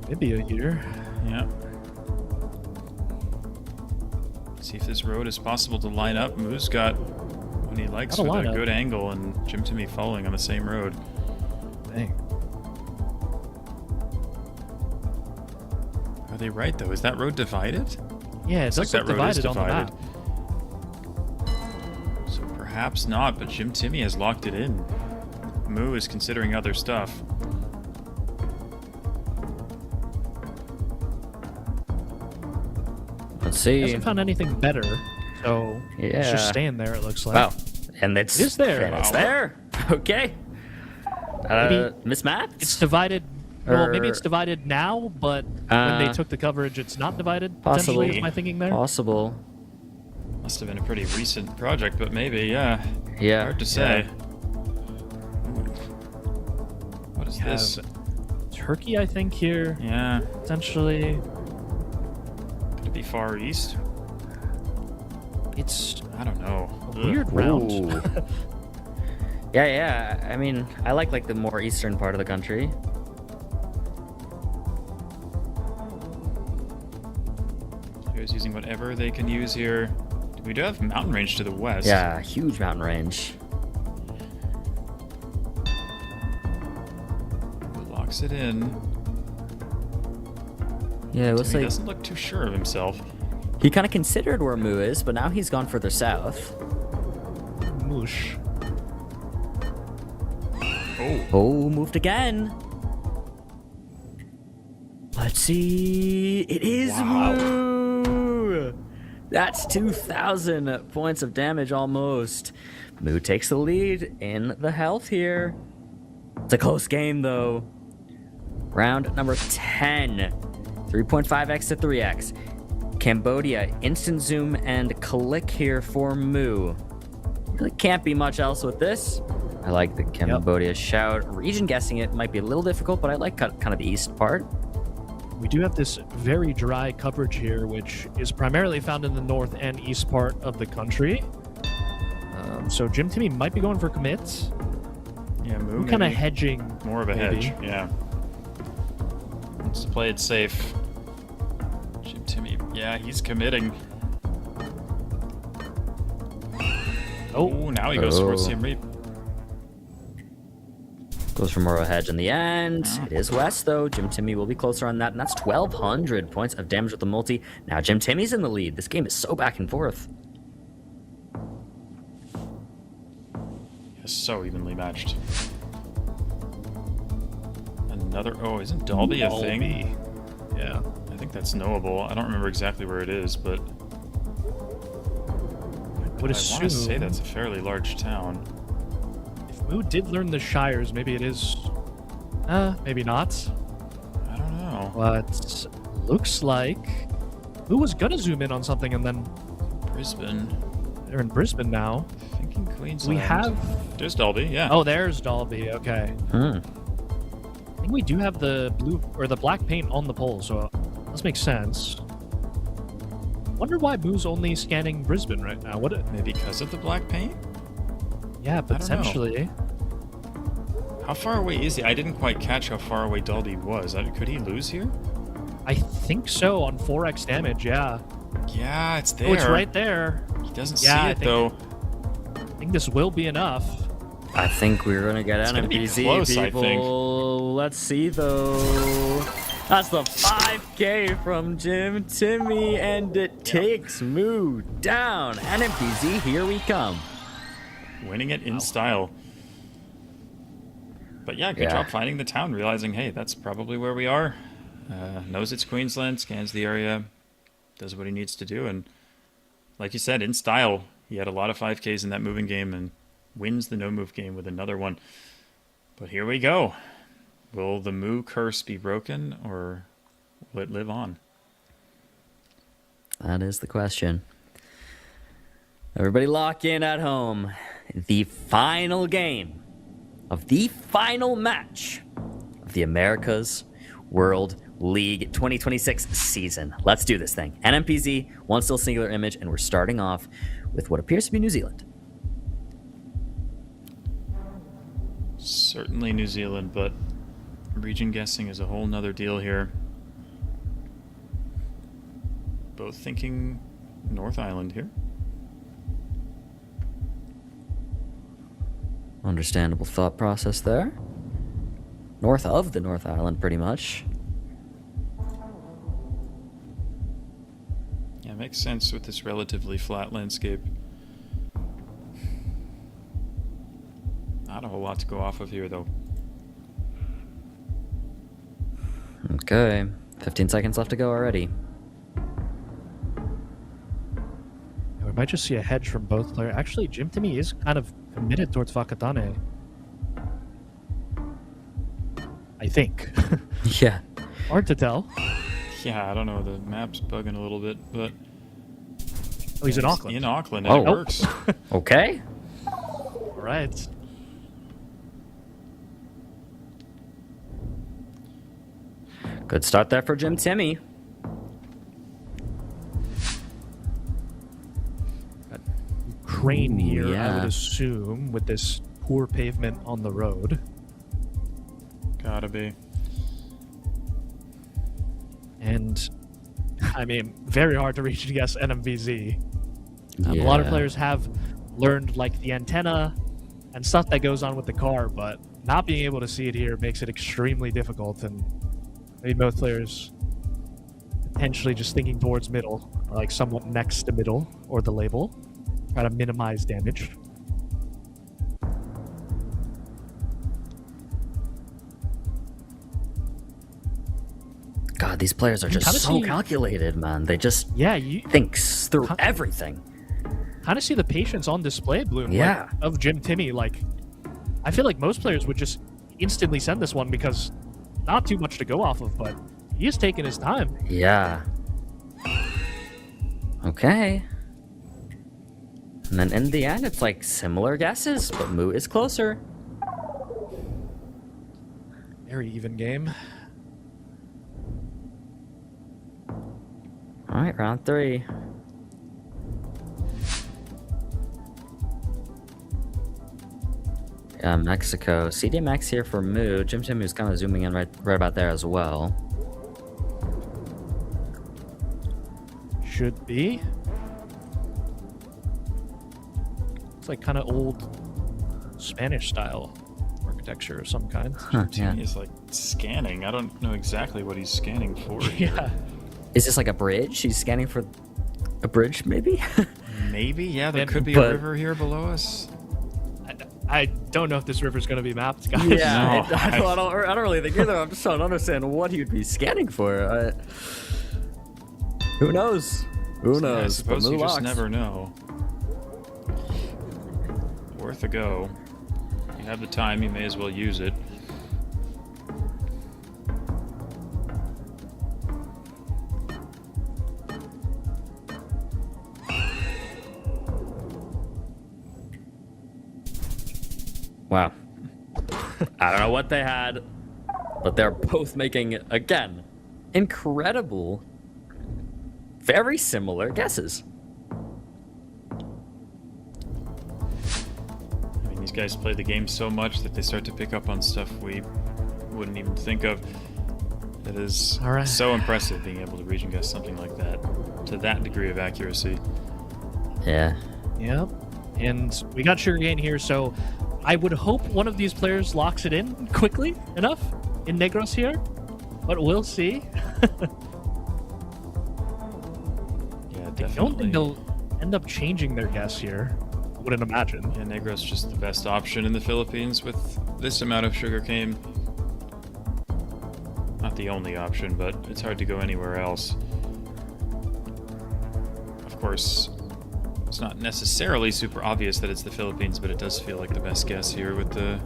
Maybe a year. Yeah. See if this road is possible to line up. Mu's got what he likes Got a with a lineup. good angle, and Gym Timmy following on the same road. Dang. Are they right, though? Is that road divided? Yeah, it's Looks like that road is divided on the divided. map. So perhaps not, but Gym Timmy has locked it in. Mu is considering other stuff. Let's see. Hasn't found anything better, so it's just Yeah. staying there, it looks like. Wow. And it's, It is there. And it's Wow. there. Okay. Maybe mismatched? It's divided. Well, maybe Or- it's divided now, but when they took the coverage, it's not divided. Potentially, is my thinking there. Possible. Must have been a pretty recent project, but maybe, yeah. Yeah. Hard to say. What is We have this? Turkey, I think, here. Yeah. Potentially. Could it be Far East? It's I don't know. a weird round. Ooh. Yeah. I mean, I like the more eastern part of the country. Players using whatever they can use here. We do have mountain range to the west. Yeah, huge mountain range. Locks it in. Yeah, it looks Timmy like doesn't look too sure of himself. he kind of considered where Mu is, but now he's gone further south. Moosh. Oh, moved again. Let's see. It is Mu. That's 2,000 points of damage almost. Mu takes the lead in the health here. It's a close game though. Round number 10. 3.5x to 3x. Cambodia, instant zoom and click here for Mu. Really can't be much else with this. I like the Cambodia shout. Region guessing it might be a little difficult, but I like kind of the east part. We do have this very dry coverage here, which is primarily found in the north and east part of the country. So Gym Timmy might be going for commits. Yeah, Mu Kind of maybe hedging. more of a maybe. hedge. Yeah. Wants to play it safe. Gym Timmy, yeah, he's committing. Oh, now he goes for Siem Reap. Goes for more of a hedge in the end. It is west, though. Gym Timmy will be closer on that, and that's 1,200 points of damage with the multi. Now Gym Timmy's in the lead. This game is so back and forth. So evenly matched. Another, oh, isn't Dalby a thing? Yeah. I think that's knowable. I don't remember exactly where it is, but would I want assume to say that's a fairly large town. if Mu did learn the Shires, maybe it is. Maybe not. I don't know. But looks like Mu was gonna zoom in on something and then Brisbane. They're in Brisbane now. Thinking Queensland. We have... There's Dalby, yeah. Oh, there's Dalby. Okay. I think we do have the blue or the black paint on the pole, so this makes sense. Wonder why Boo's only scanning Brisbane right now. Maybe because of the black paint? Yeah, potentially. How far away is he? I didn't quite catch how far away Dalby was. Could he lose here? I think so on 4x damage, yeah. Yeah, it's there. Oh, it's right there. He doesn't see it, though. I think this will be enough. I think we're going to get NMPZ, close, people. I think. Let's see, though. That's the 5K from Gym Timmy, and it takes Moo down. NMPZ, here we come. Winning it in style. But yeah, good job finding the town, realizing, hey, that's probably where we are. Knows it's Queensland, scans the area, does what he needs to do, and like you said, in style, he had a lot of 5Ks in that moving game and wins the no-move game with another one. But here we go. Will the Moo curse be broken, or will it live on? That is the question. Everybody lock in at home. The final game of the final match of the Americas World League 2026 season. Let's do this thing. NMPZ, one still singular image, and we're starting off with what appears to be New Zealand. Certainly New Zealand, but region guessing is a whole nother deal here. Both thinking North Island here. Understandable thought process there. North of the North Island, pretty much. Yeah, makes sense with this relatively flat landscape. Not a whole lot to go off of here, though. Okay, 15 seconds left to go already. We might just see a hedge from both players. Actually, Gym Timmy is kind of committed towards Wakatane. I think. Yeah. Hard to tell. Yeah, I don't know. The map's bugging a little bit, but... Oh, he's in Auckland. In Auckland, and it works. Okay. All right. Good start there for Gym Timmy. Crane here, I Yeah. would assume, with this poor pavement on the road. Gotta be. And, I mean, very hard to reach against NMVZ. A lot of players have learned, like, the antenna and stuff that goes on with the car, but not being able to see it here makes it extremely difficult, and maybe both players potentially just thinking towards middle, or like somewhat next to middle, or the label. Try to minimize damage. God, these players are just so calculated, man. They just think through everything. Kind of see the patience on display, Bloom. Yeah. Like, of Gym Timmy. Like, I feel like most players would just instantly send this one because not too much to go off of, but he is taking his time. Yeah. Okay. And then in the end, it's like similar guesses, but Moo is closer. Very even game. All right, round 3. Yeah, Mexico. CDMX here for Moo. Gym Timmy is kind of zooming in right about there as well. Should be. It's like kind of old Spanish style architecture of some kind. Yeah. He's like scanning. I don't know exactly what he's scanning for. Yeah. Is this like a bridge? He's scanning for a bridge, maybe? Maybe, yeah. There could be a river here below us. I don't know if this river's going to be mapped, guys. Yeah, no, I don't really think either. I'm just trying to understand what he'd be scanning for. Who knows? Who knows? Yeah, I suppose you just locks. never know. Worth a go. You have the time, you may as well use it. Wow. I don't know what they had, but they're both making, again, incredible, very similar guesses. I mean, these guys play the game so much that they start to pick up on stuff we wouldn't even think of. It is so impressive being able to region guess something like that to that degree of accuracy. Yeah. Yep. And we got Sugarcane here, so I would hope one of these players locks it in quickly enough in Negros here, but we'll see. Yeah, I don't think they'll end up changing their guess here. I wouldn't imagine. Yeah, Negros just the best option in the Philippines with this amount of sugarcane. Not the only option, but it's hard to go anywhere else. Of course, it's not necessarily super obvious that it's the Philippines, but it does feel like the best guess here with the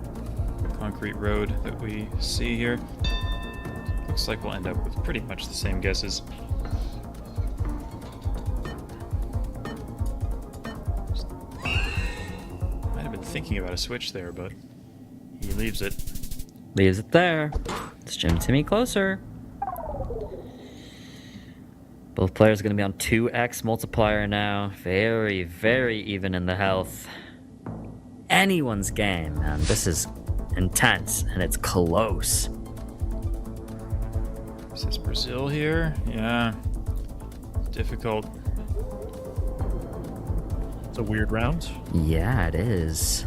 concrete road that we see here. Looks like we'll end up with pretty much the same guesses. Might have been thinking about a switch there, but he leaves it. Leaves it there. It's Gym Timmy closer. Both players are going to be on 2x multiplier now. Very, very even in the health. Anyone's game, man. This is intense, and it's close. Is this Brazil here? Yeah. It's difficult. It's a weird round. Yeah, it is.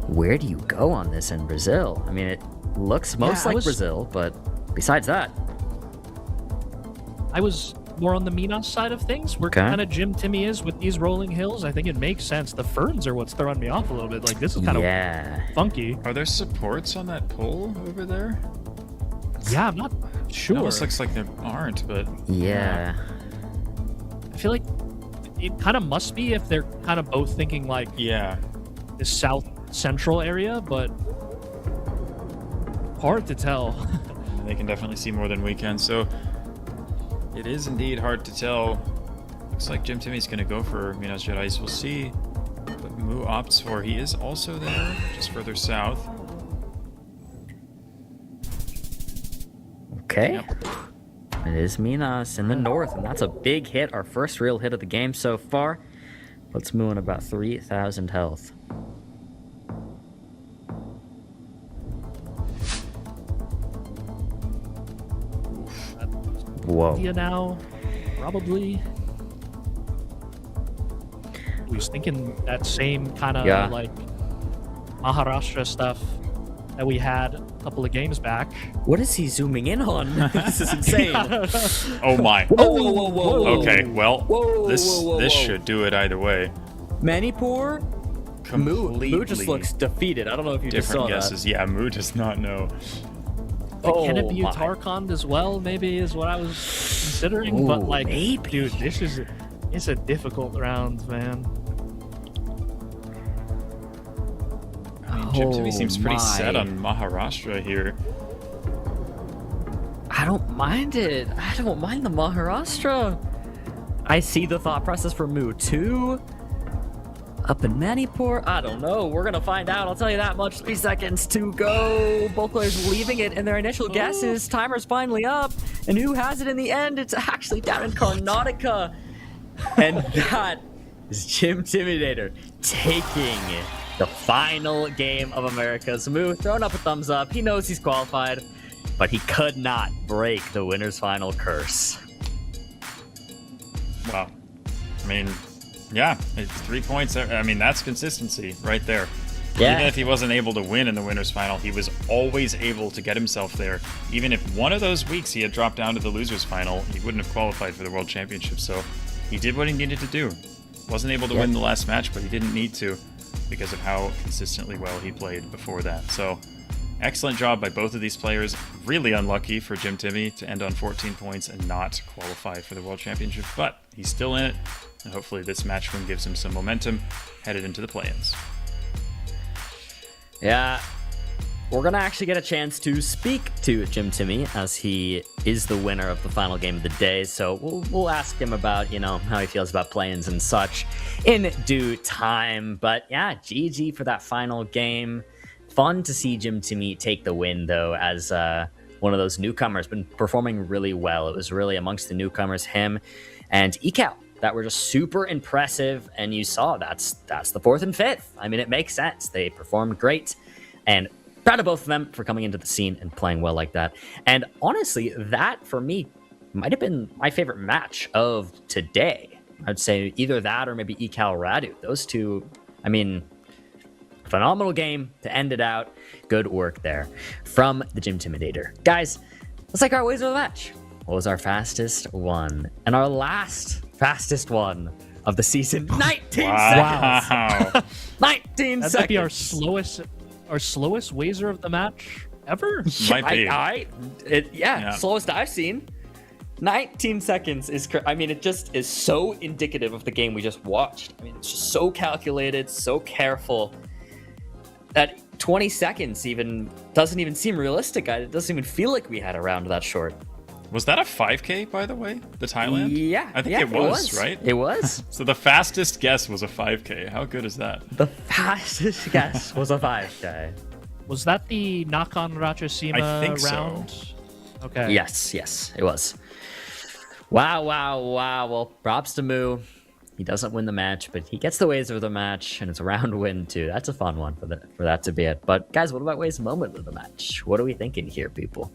Where do you go on this in Brazil? I mean, it looks most like Brazil, but besides that. I was more on the Minas side of things, where kind of Gym Timmy is with these rolling hills. I think it makes sense. The ferns are what's throwing me off a little bit. Like, this is kind of funky. Are there supports on that pole over there? Yeah, I'm not sure. It almost looks like there aren't, but... Yeah. I feel like it kind of must be if they're kind of both thinking, like, the south central area, but hard to tell. They can definitely see more than we can, so it is indeed hard to tell. Looks like Gym Timmy's going to go for Minas Gerais. We'll see what Mu opts for. He is also there, just further south. Okay. It is Minas in the north, and that's a big hit. Our first real hit of the game so far. Let's move on about 3,000 health. Whoa. India now, probably. We was thinking that same kind of like Maharashtra stuff that we had a couple of games back. What is he zooming in on? This is insane. Oh my. Whoa. Okay, well, this should do it either way. Manipur? Mu just looks defeated. I don't know if you just saw different guesses. that. Yeah, Mu does not know. Can it be Uttarakhand as well? Maybe is what I was considering. But like, dude, it's a difficult round, man. I mean, Gym Timmy seems pretty set on Maharashtra here. I don't mind it. I don't mind the Maharashtra. I see the thought process for Mu too. Up in Manipur, I don't know. We're gonna find out. I'll tell you that much. 3 seconds to go. Both players leaving it in their initial guesses. Timer's finally up. And who has it in the end? It's actually down in Karnataka. And that is Gym Intimidator taking the final game of America's Mu. Throwing up a thumbs up. He knows he's qualified, but he could not break the winner's final curse. Wow. I mean, yeah, it's 3 points. I mean, that's consistency right there. Yeah. Even if he wasn't able to win in the winner's final, he was always able to get himself there. Even if one of those weeks he had dropped down to the loser's final, he wouldn't have qualified for the World Championship. So he did what he needed to do. Wasn't able to win the last match, but he didn't need to because of how consistently well he played before that. So excellent job by both of these players. Really unlucky for Gym Timmy to end on 14 points and not qualify for the World Championship, but he's still in it. And hopefully this match win gives him some momentum headed into the play-ins. Yeah, we're going to actually get a chance to speak to Gym Timmy as he is the winner of the final game of the day. So we'll ask him about, how he feels about play-ins and such in due time. But yeah, GG for that final game. Fun to see Gym Timmy take the win, though, as one of those newcomers. Been performing really well. It was really amongst the newcomers, him and Ecal, that were just super impressive. And you saw that's the 4th and 5th. I mean, it makes sense. They performed great. And proud of both of them for coming into the scene and playing well like that. And honestly, that for me might have been my favorite match of today. I'd say either that or maybe Ecal Radu. Those two, I mean, phenomenal game to end it out. Good work there from the Gym Intimidator. Guys, let's take our ways of the match. What was our fastest one? And our last fastest one of the season, 19 seconds. Wow. 19 That seconds. might be our slowest wazer of the match ever. Might be. Slowest I've seen. 19 seconds is, I mean, it just is so indicative of the game we just watched. I mean, it's just so calculated, so careful, that 20 seconds even doesn't even seem realistic. It doesn't even feel like we had a round that short. Was that a 5K, by the way? The Thailand? Yeah. I think it was, right? It was. So the fastest guess was a 5K. How good is that? The fastest guess was a 5K. Was that the knock-on Rachasima I think round? so. Okay. Yes, it was. Wow. Well, props to Moo. He doesn't win the match, but he gets the ways of the match, and it's a round win, too. That's a fun one for that to be it. But, guys, what about ways moment of the match? What are we thinking here, people?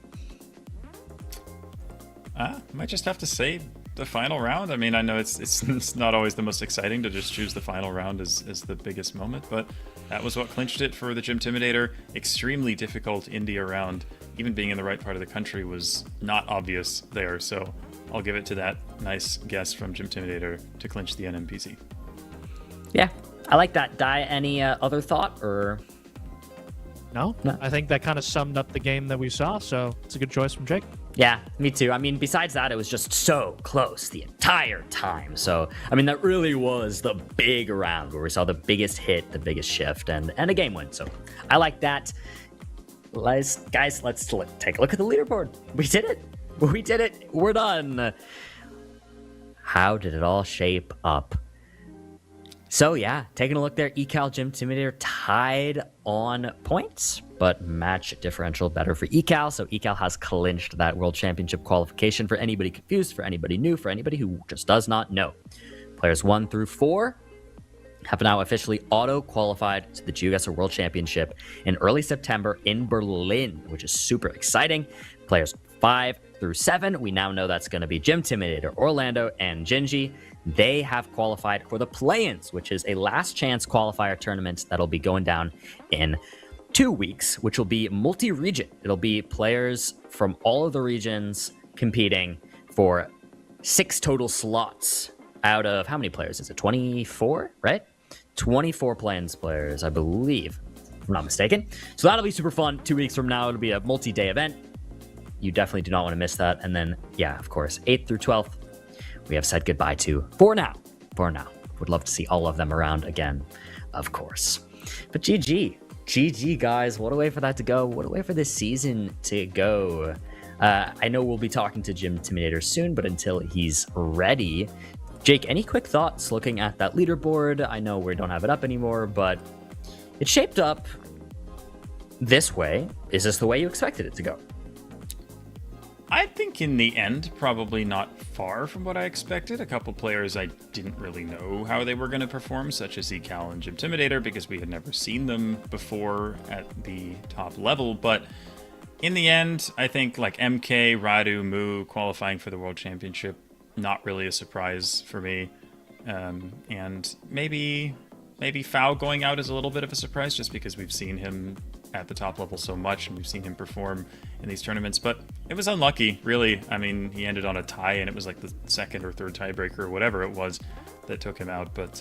Might just have to say the final round. I mean, I know it's not always the most exciting to just choose the final round as the biggest moment, but that was what clinched it for the Gym Intimidator. Extremely difficult India round. Even being in the right part of the country was not obvious there, so I'll give it to that nice guess from Gym Intimidator to clinch the NMPC. Yeah, I like that. Dai, any other thought, or...? No, I think that kind of summed up the game that we saw, so it's a good choice from Jake. Yeah, me too. I mean, besides that, it was just so close the entire time. So, I mean, that really was the big round where we saw the biggest hit, the biggest shift, and a game win. So, I like that. Guys, let's take a look at the leaderboard. We did it. We're done. How did it all shape up? So yeah, taking a look there, Ecal Gym Intimidator tied on points, but match differential better for Ecal. So Ecal has clinched that World Championship qualification. For anybody confused, for anybody new, for anybody who just does not know. Players 1 through 4 have now officially auto-qualified to the GeoGuessr World Championship in early September in Berlin, which is super exciting. Players 5 through 7, we now know that's going to be Gym Intimidator, Orlando, and Gingi. They have qualified for the play-ins, which is a last chance qualifier tournament that'll be going down in 2 weeks, which will be multi-region. It'll be players from all of the regions competing for 6 total slots out of, how many players is it? 24, right? 24 play-ins players, I believe, if I'm not mistaken. So that'll be super fun. 2 weeks from now, it'll be a multi-day event. You definitely do not want to miss that. And then, yeah, of course, 8th through 12th, we have said goodbye to for now. Would love to see all of them around again, of course. But GG, guys. What a way for that to go. What a way for this season to go. I know we'll be talking to Gym Intimidator soon, but until he's ready, Jake, any quick thoughts looking at that leaderboard? I know we don't have it up anymore, but it shaped up this way. Is this the way you expected it to go? I think in the end, probably not far from what I expected. A couple players I didn't really know how they were going to perform, such as Ecal and Gym Intimidator, because we had never seen them before at the top level. But in the end, I think like MK, Radu, Moo qualifying for the World Championship, not really a surprise for me. And maybe Fao going out is a little bit of a surprise, just because we've seen him at the top level so much and we've seen him perform in these tournaments, but it was unlucky, really. I mean, he ended on a tie and it was like the 2nd or 3rd tiebreaker or whatever it was that took him out, but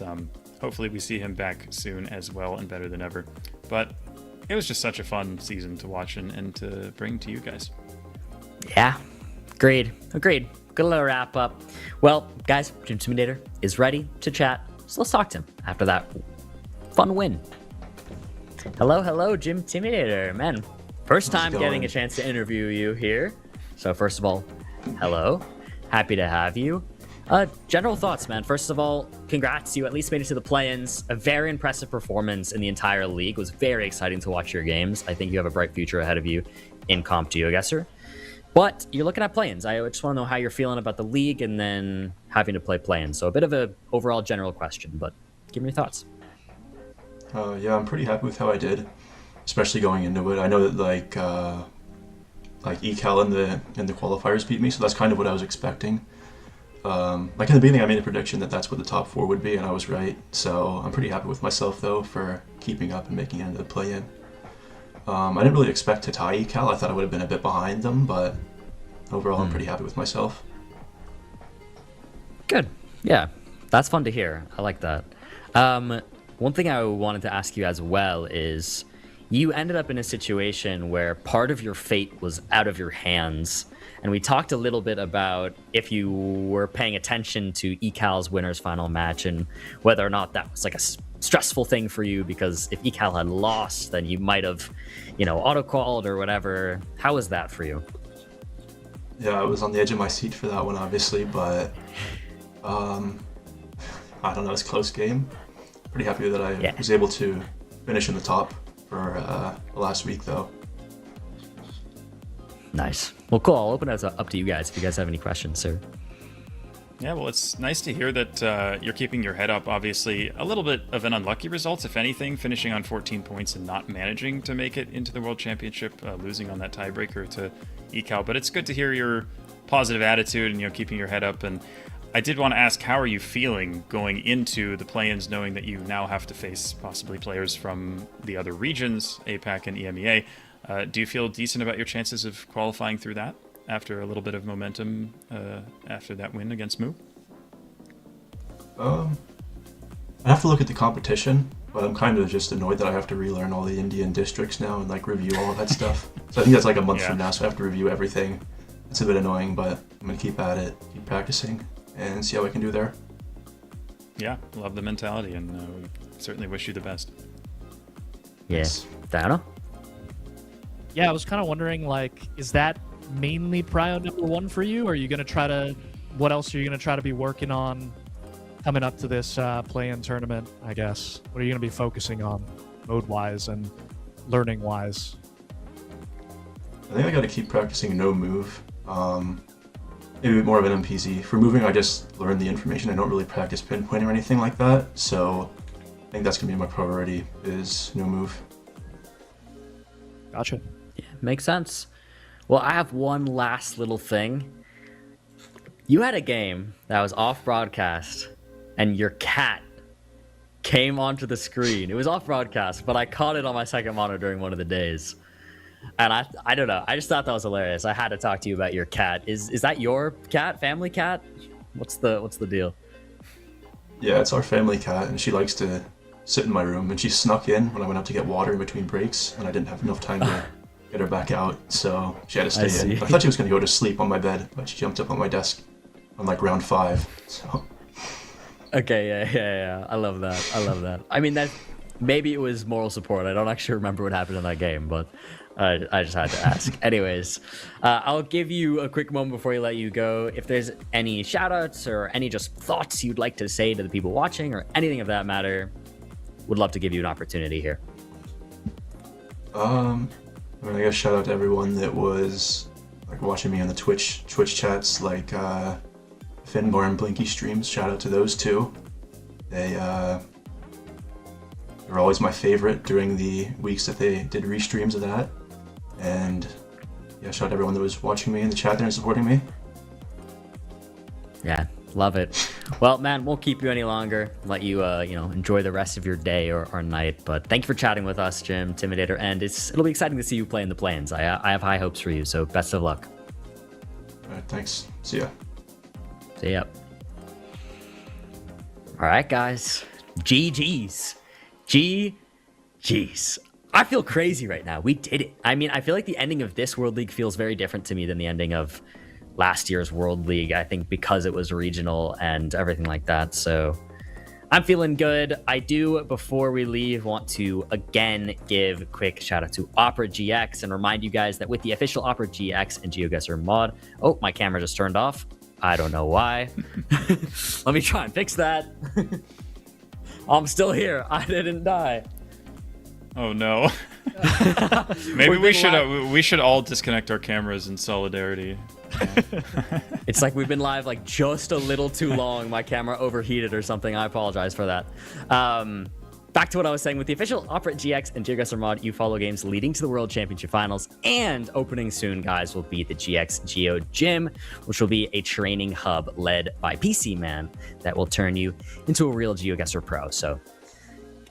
hopefully we see him back soon as well and better than ever. But it was just such a fun season to watch and to bring to you guys. Yeah, agreed. Good little wrap up. Well, guys, Gym Intimidator is ready to chat, so let's talk to him after that fun win. Hello, Gym Intimidator. Man, first time getting a chance to interview you here. So first of all, hello. Happy to have you. General thoughts, man. First of all, congrats. You at least made it to the play-ins. A very impressive performance in the entire league. It was very exciting to watch your games. I think you have a bright future ahead of you in Comp GeoGuessr. But you're looking at play-ins. I just want to know how you're feeling about the league and then having to play play-ins. So a bit of a overall general question, but give me your thoughts. Yeah, I'm pretty happy with how I did, especially going into it. I know that like Ecal and the qualifiers beat me, so that's kind of what I was expecting. Like in the beginning, I made a prediction that that's what the top 4 would be, and I was right. So I'm pretty happy with myself though for keeping up and making it into the play-in. I didn't really expect to tie Ecal. I thought I would have been a bit behind them, but overall, I'm pretty happy with myself. Good. Yeah, that's fun to hear. I like that. One thing I wanted to ask you as well is you ended up in a situation where part of your fate was out of your hands. And we talked a little bit about if you were paying attention to Ecal's winners final match and whether or not that was like a stressful thing for you, because if Ecal had lost, then you might have, auto-called or whatever. How was that for you? Yeah, I was on the edge of my seat for that one, obviously, but I don't know, it's a close game. Pretty happy that I was able to finish in the top for last week, though. Nice. Well, cool. I'll open it up to you guys if you guys have any questions, sir. Yeah, well, it's nice to hear that you're keeping your head up. Obviously, a little bit of an unlucky result, if anything, finishing on 14 points and not managing to make it into the World Championship, losing on that tiebreaker to Ecal. But it's good to hear your positive attitude and keeping your head up. And I did want to ask, how are you feeling going into the play-ins, knowing that you now have to face possibly players from the other regions, APAC and EMEA? Do you feel decent about your chances of qualifying through that after a little bit of momentum after that win against Moo? I'd have to look at the competition, but I'm kind of just annoyed that I have to relearn all the Indian districts now and review all of that stuff. So I think that's like a month from now, so I have to review everything. It's a bit annoying, but I'm going to keep at it, keep practicing, and see how I can do there. Yeah, love the mentality, and we certainly wish you the best. Yes. Diana? Yeah, I was kind of wondering, is that mainly prio number 1 for you? Or are you going to what else are you going to try to be working on coming up to this play-in tournament, I guess? What are you going to be focusing on mode-wise and learning-wise? I think I got to keep practicing no move. Maybe a bit more of an MPZ. For moving, I just learn the information. I don't really practice pinpoint or anything like that. So I think that's going to be my priority, is no move. Gotcha. Yeah, makes sense. Well, I have one last little thing. You had a game that was off broadcast, and your cat came onto the screen. It was off broadcast, but I caught it on my second monitor during one of the days. And I don't know. I just thought that was hilarious. I had to talk to you about your cat. Is that your cat? Family cat? What's the deal? Yeah, it's our family cat, and she likes to sit in my room. And she snuck in when I went out to get water in between breaks, and I didn't have enough time to get her back out, so she had to stay in. I thought she was going to go to sleep on my bed, but she jumped up on my desk on round 5. So. Okay, yeah. I love that. I mean, that maybe it was moral support. I don't actually remember what happened in that game, but I just had to ask. Anyways, I'll give you a quick moment before I let you go. If there's any shoutouts or any just thoughts you'd like to say to the people watching or anything of that matter, would love to give you an opportunity here. I guess shout out to everyone that was watching me on the Twitch chats, Finbar and Blinky streams. Shout out to those two. They were always my favorite during the weeks that they did restreams of that. And yeah, shout out to everyone that was watching me in the chat there and supporting me. Yeah, love it. Well, man, won't keep you any longer. Let you, enjoy the rest of your day or night. But thank you for chatting with us, Gym Intimidator. And it'll be exciting to see you play in the play-ins. I have high hopes for you, so best of luck. All right, thanks. See ya. See ya. All right, guys. GG's. GG's. I feel crazy right now. We did it. I mean, I feel like the ending of this World League feels very different to me than the ending of last year's World League, I think because it was regional and everything like that. So I'm feeling good. I do, before we leave, want to again give a quick shout out to Opera GX and remind you guys that with the official Opera GX and GeoGuessr mod, oh, my camera just turned off. I don't know why. Let me try and fix that. I'm still here. I didn't die. Oh no. Maybe we should all disconnect our cameras in solidarity. It's like we've been live like just a little too long. My camera overheated or something. I apologize for that. Back to what I was saying, with the official Operate GX and GeoGuessr mod, you follow games leading to the World Championship Finals, and opening soon, guys, will be the GX Geo Gym, which will be a training hub led by PC Man that will turn you into a real GeoGuessr pro. So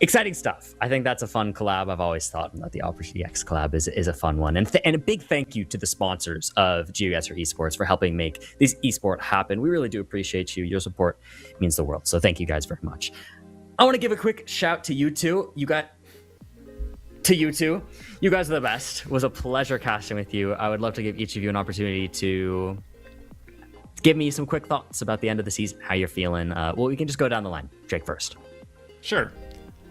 exciting stuff. I think that's a fun collab. I've always thought that the Operate GX collab is a fun one. And a big thank you to the sponsors of GeoGuessr Esports for helping make this esport happen. We really do appreciate you. Your support means the world. So thank you guys very much. I want to give a quick shout to you two. You guys are the best. It was a pleasure casting with you. I would love to give each of you an opportunity to give me some quick thoughts about the end of the season, how you're feeling. Well, we can just go down the line. Jake first. Sure.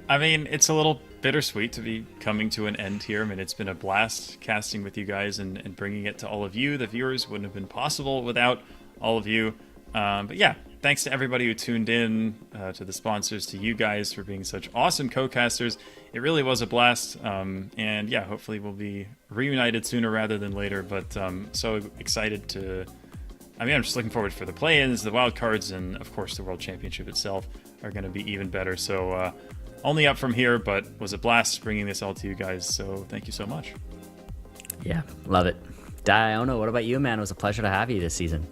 I mean, it's a little bittersweet to be coming to an end here. I mean, it's been a blast casting with you guys and bringing it to all of you. The viewers wouldn't have been possible without all of you. But yeah, thanks to everybody who tuned in, to the sponsors, to you guys for being such awesome co-casters. It really was a blast. And yeah, hopefully we'll be reunited sooner rather than later. But so excited to... I mean, I'm just looking forward for the play-ins, the wild cards, and of course the World Championship itself are going to be even better. So only up from here, but was a blast bringing this all to you guys. So thank you so much. Yeah, love it. Diona, what about you, man? It was a pleasure to have you this season.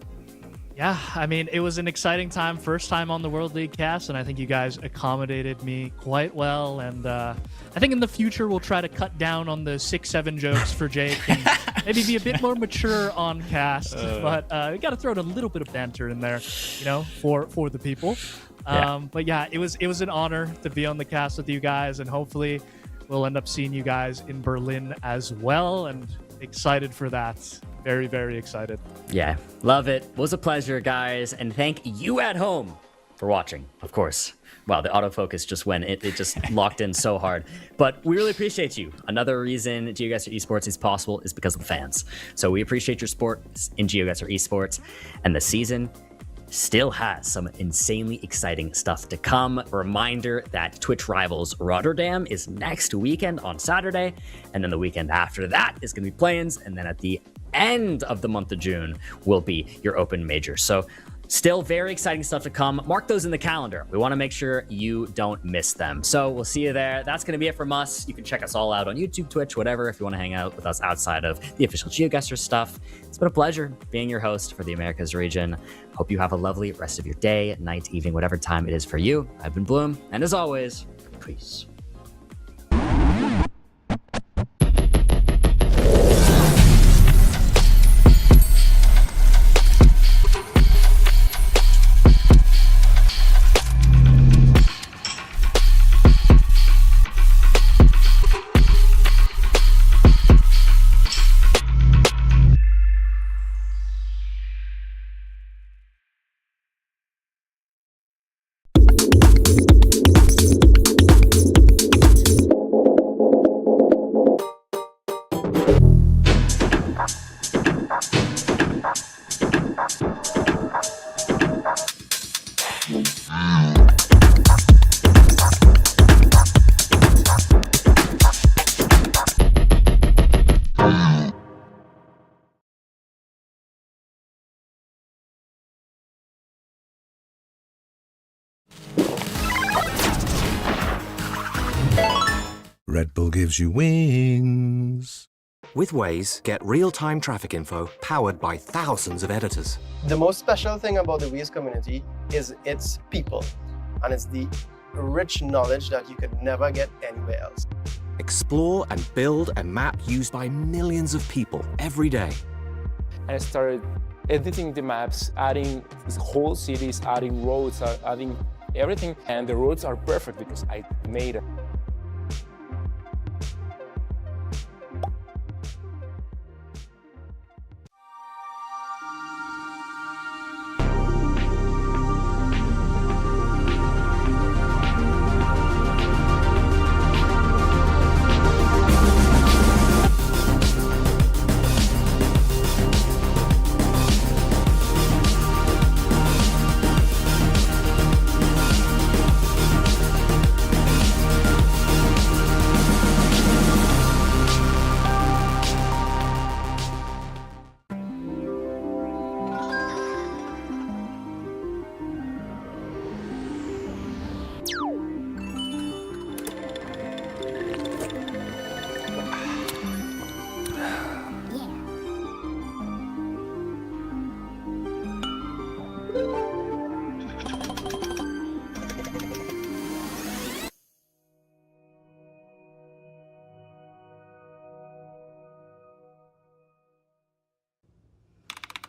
Yeah, I mean, it was an exciting time. First time on the World League cast, and I think you guys accommodated me quite well. And I think in the future we'll try to cut down on the 6-7 jokes for Jake and maybe be a bit more mature on cast. But we got to throw in a little bit of banter in there, you know, for the people. But yeah, it was an honor to be on the cast with you guys, and hopefully we'll end up seeing you guys in Berlin as well. And excited for that. Very, very excited. Yeah, love it. Was a pleasure, guys. And thank you at home for watching, of course. Wow, the autofocus just went. It just locked in so hard. But we really appreciate you. Another reason GeoGuessr Esports is possible is because of the fans. So we appreciate your support in GeoGuessr Esports. And the season still has some insanely exciting stuff to come. A reminder that Twitch Rivals Rotterdam is next weekend on Saturday. And then the weekend after that is going to be play-ins. And then at the end of the month of June will be your open major. So still very exciting stuff to come. Mark those in the calendar. We want to make sure you don't miss them. So we'll see you there. That's going to be it from us. You can check us all out on YouTube, Twitch, whatever, if you want to hang out with us outside of the official GeoGuessr stuff. It's been a pleasure being your host for the Americas region. Hope you have a lovely rest of your day, night, evening, whatever time it is for you. I've been Bloom, and as always, peace. Red Bull gives you wings. With Waze, get real-time traffic info powered by thousands of editors. The most special thing about the Waze community is its people, and it's the rich knowledge that you could never get anywhere else. Explore and build a map used by millions of people every day. And I started editing the maps, adding whole cities, adding roads, adding everything. And the roads are perfect because I made it.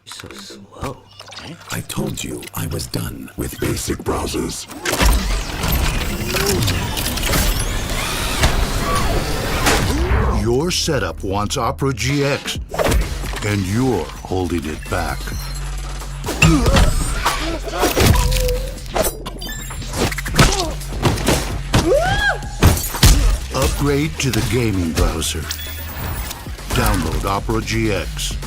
So slow. I told you I was done with basic browsers. Your setup wants Opera GX, and you're holding it back. Upgrade to the gaming browser. Download Opera GX.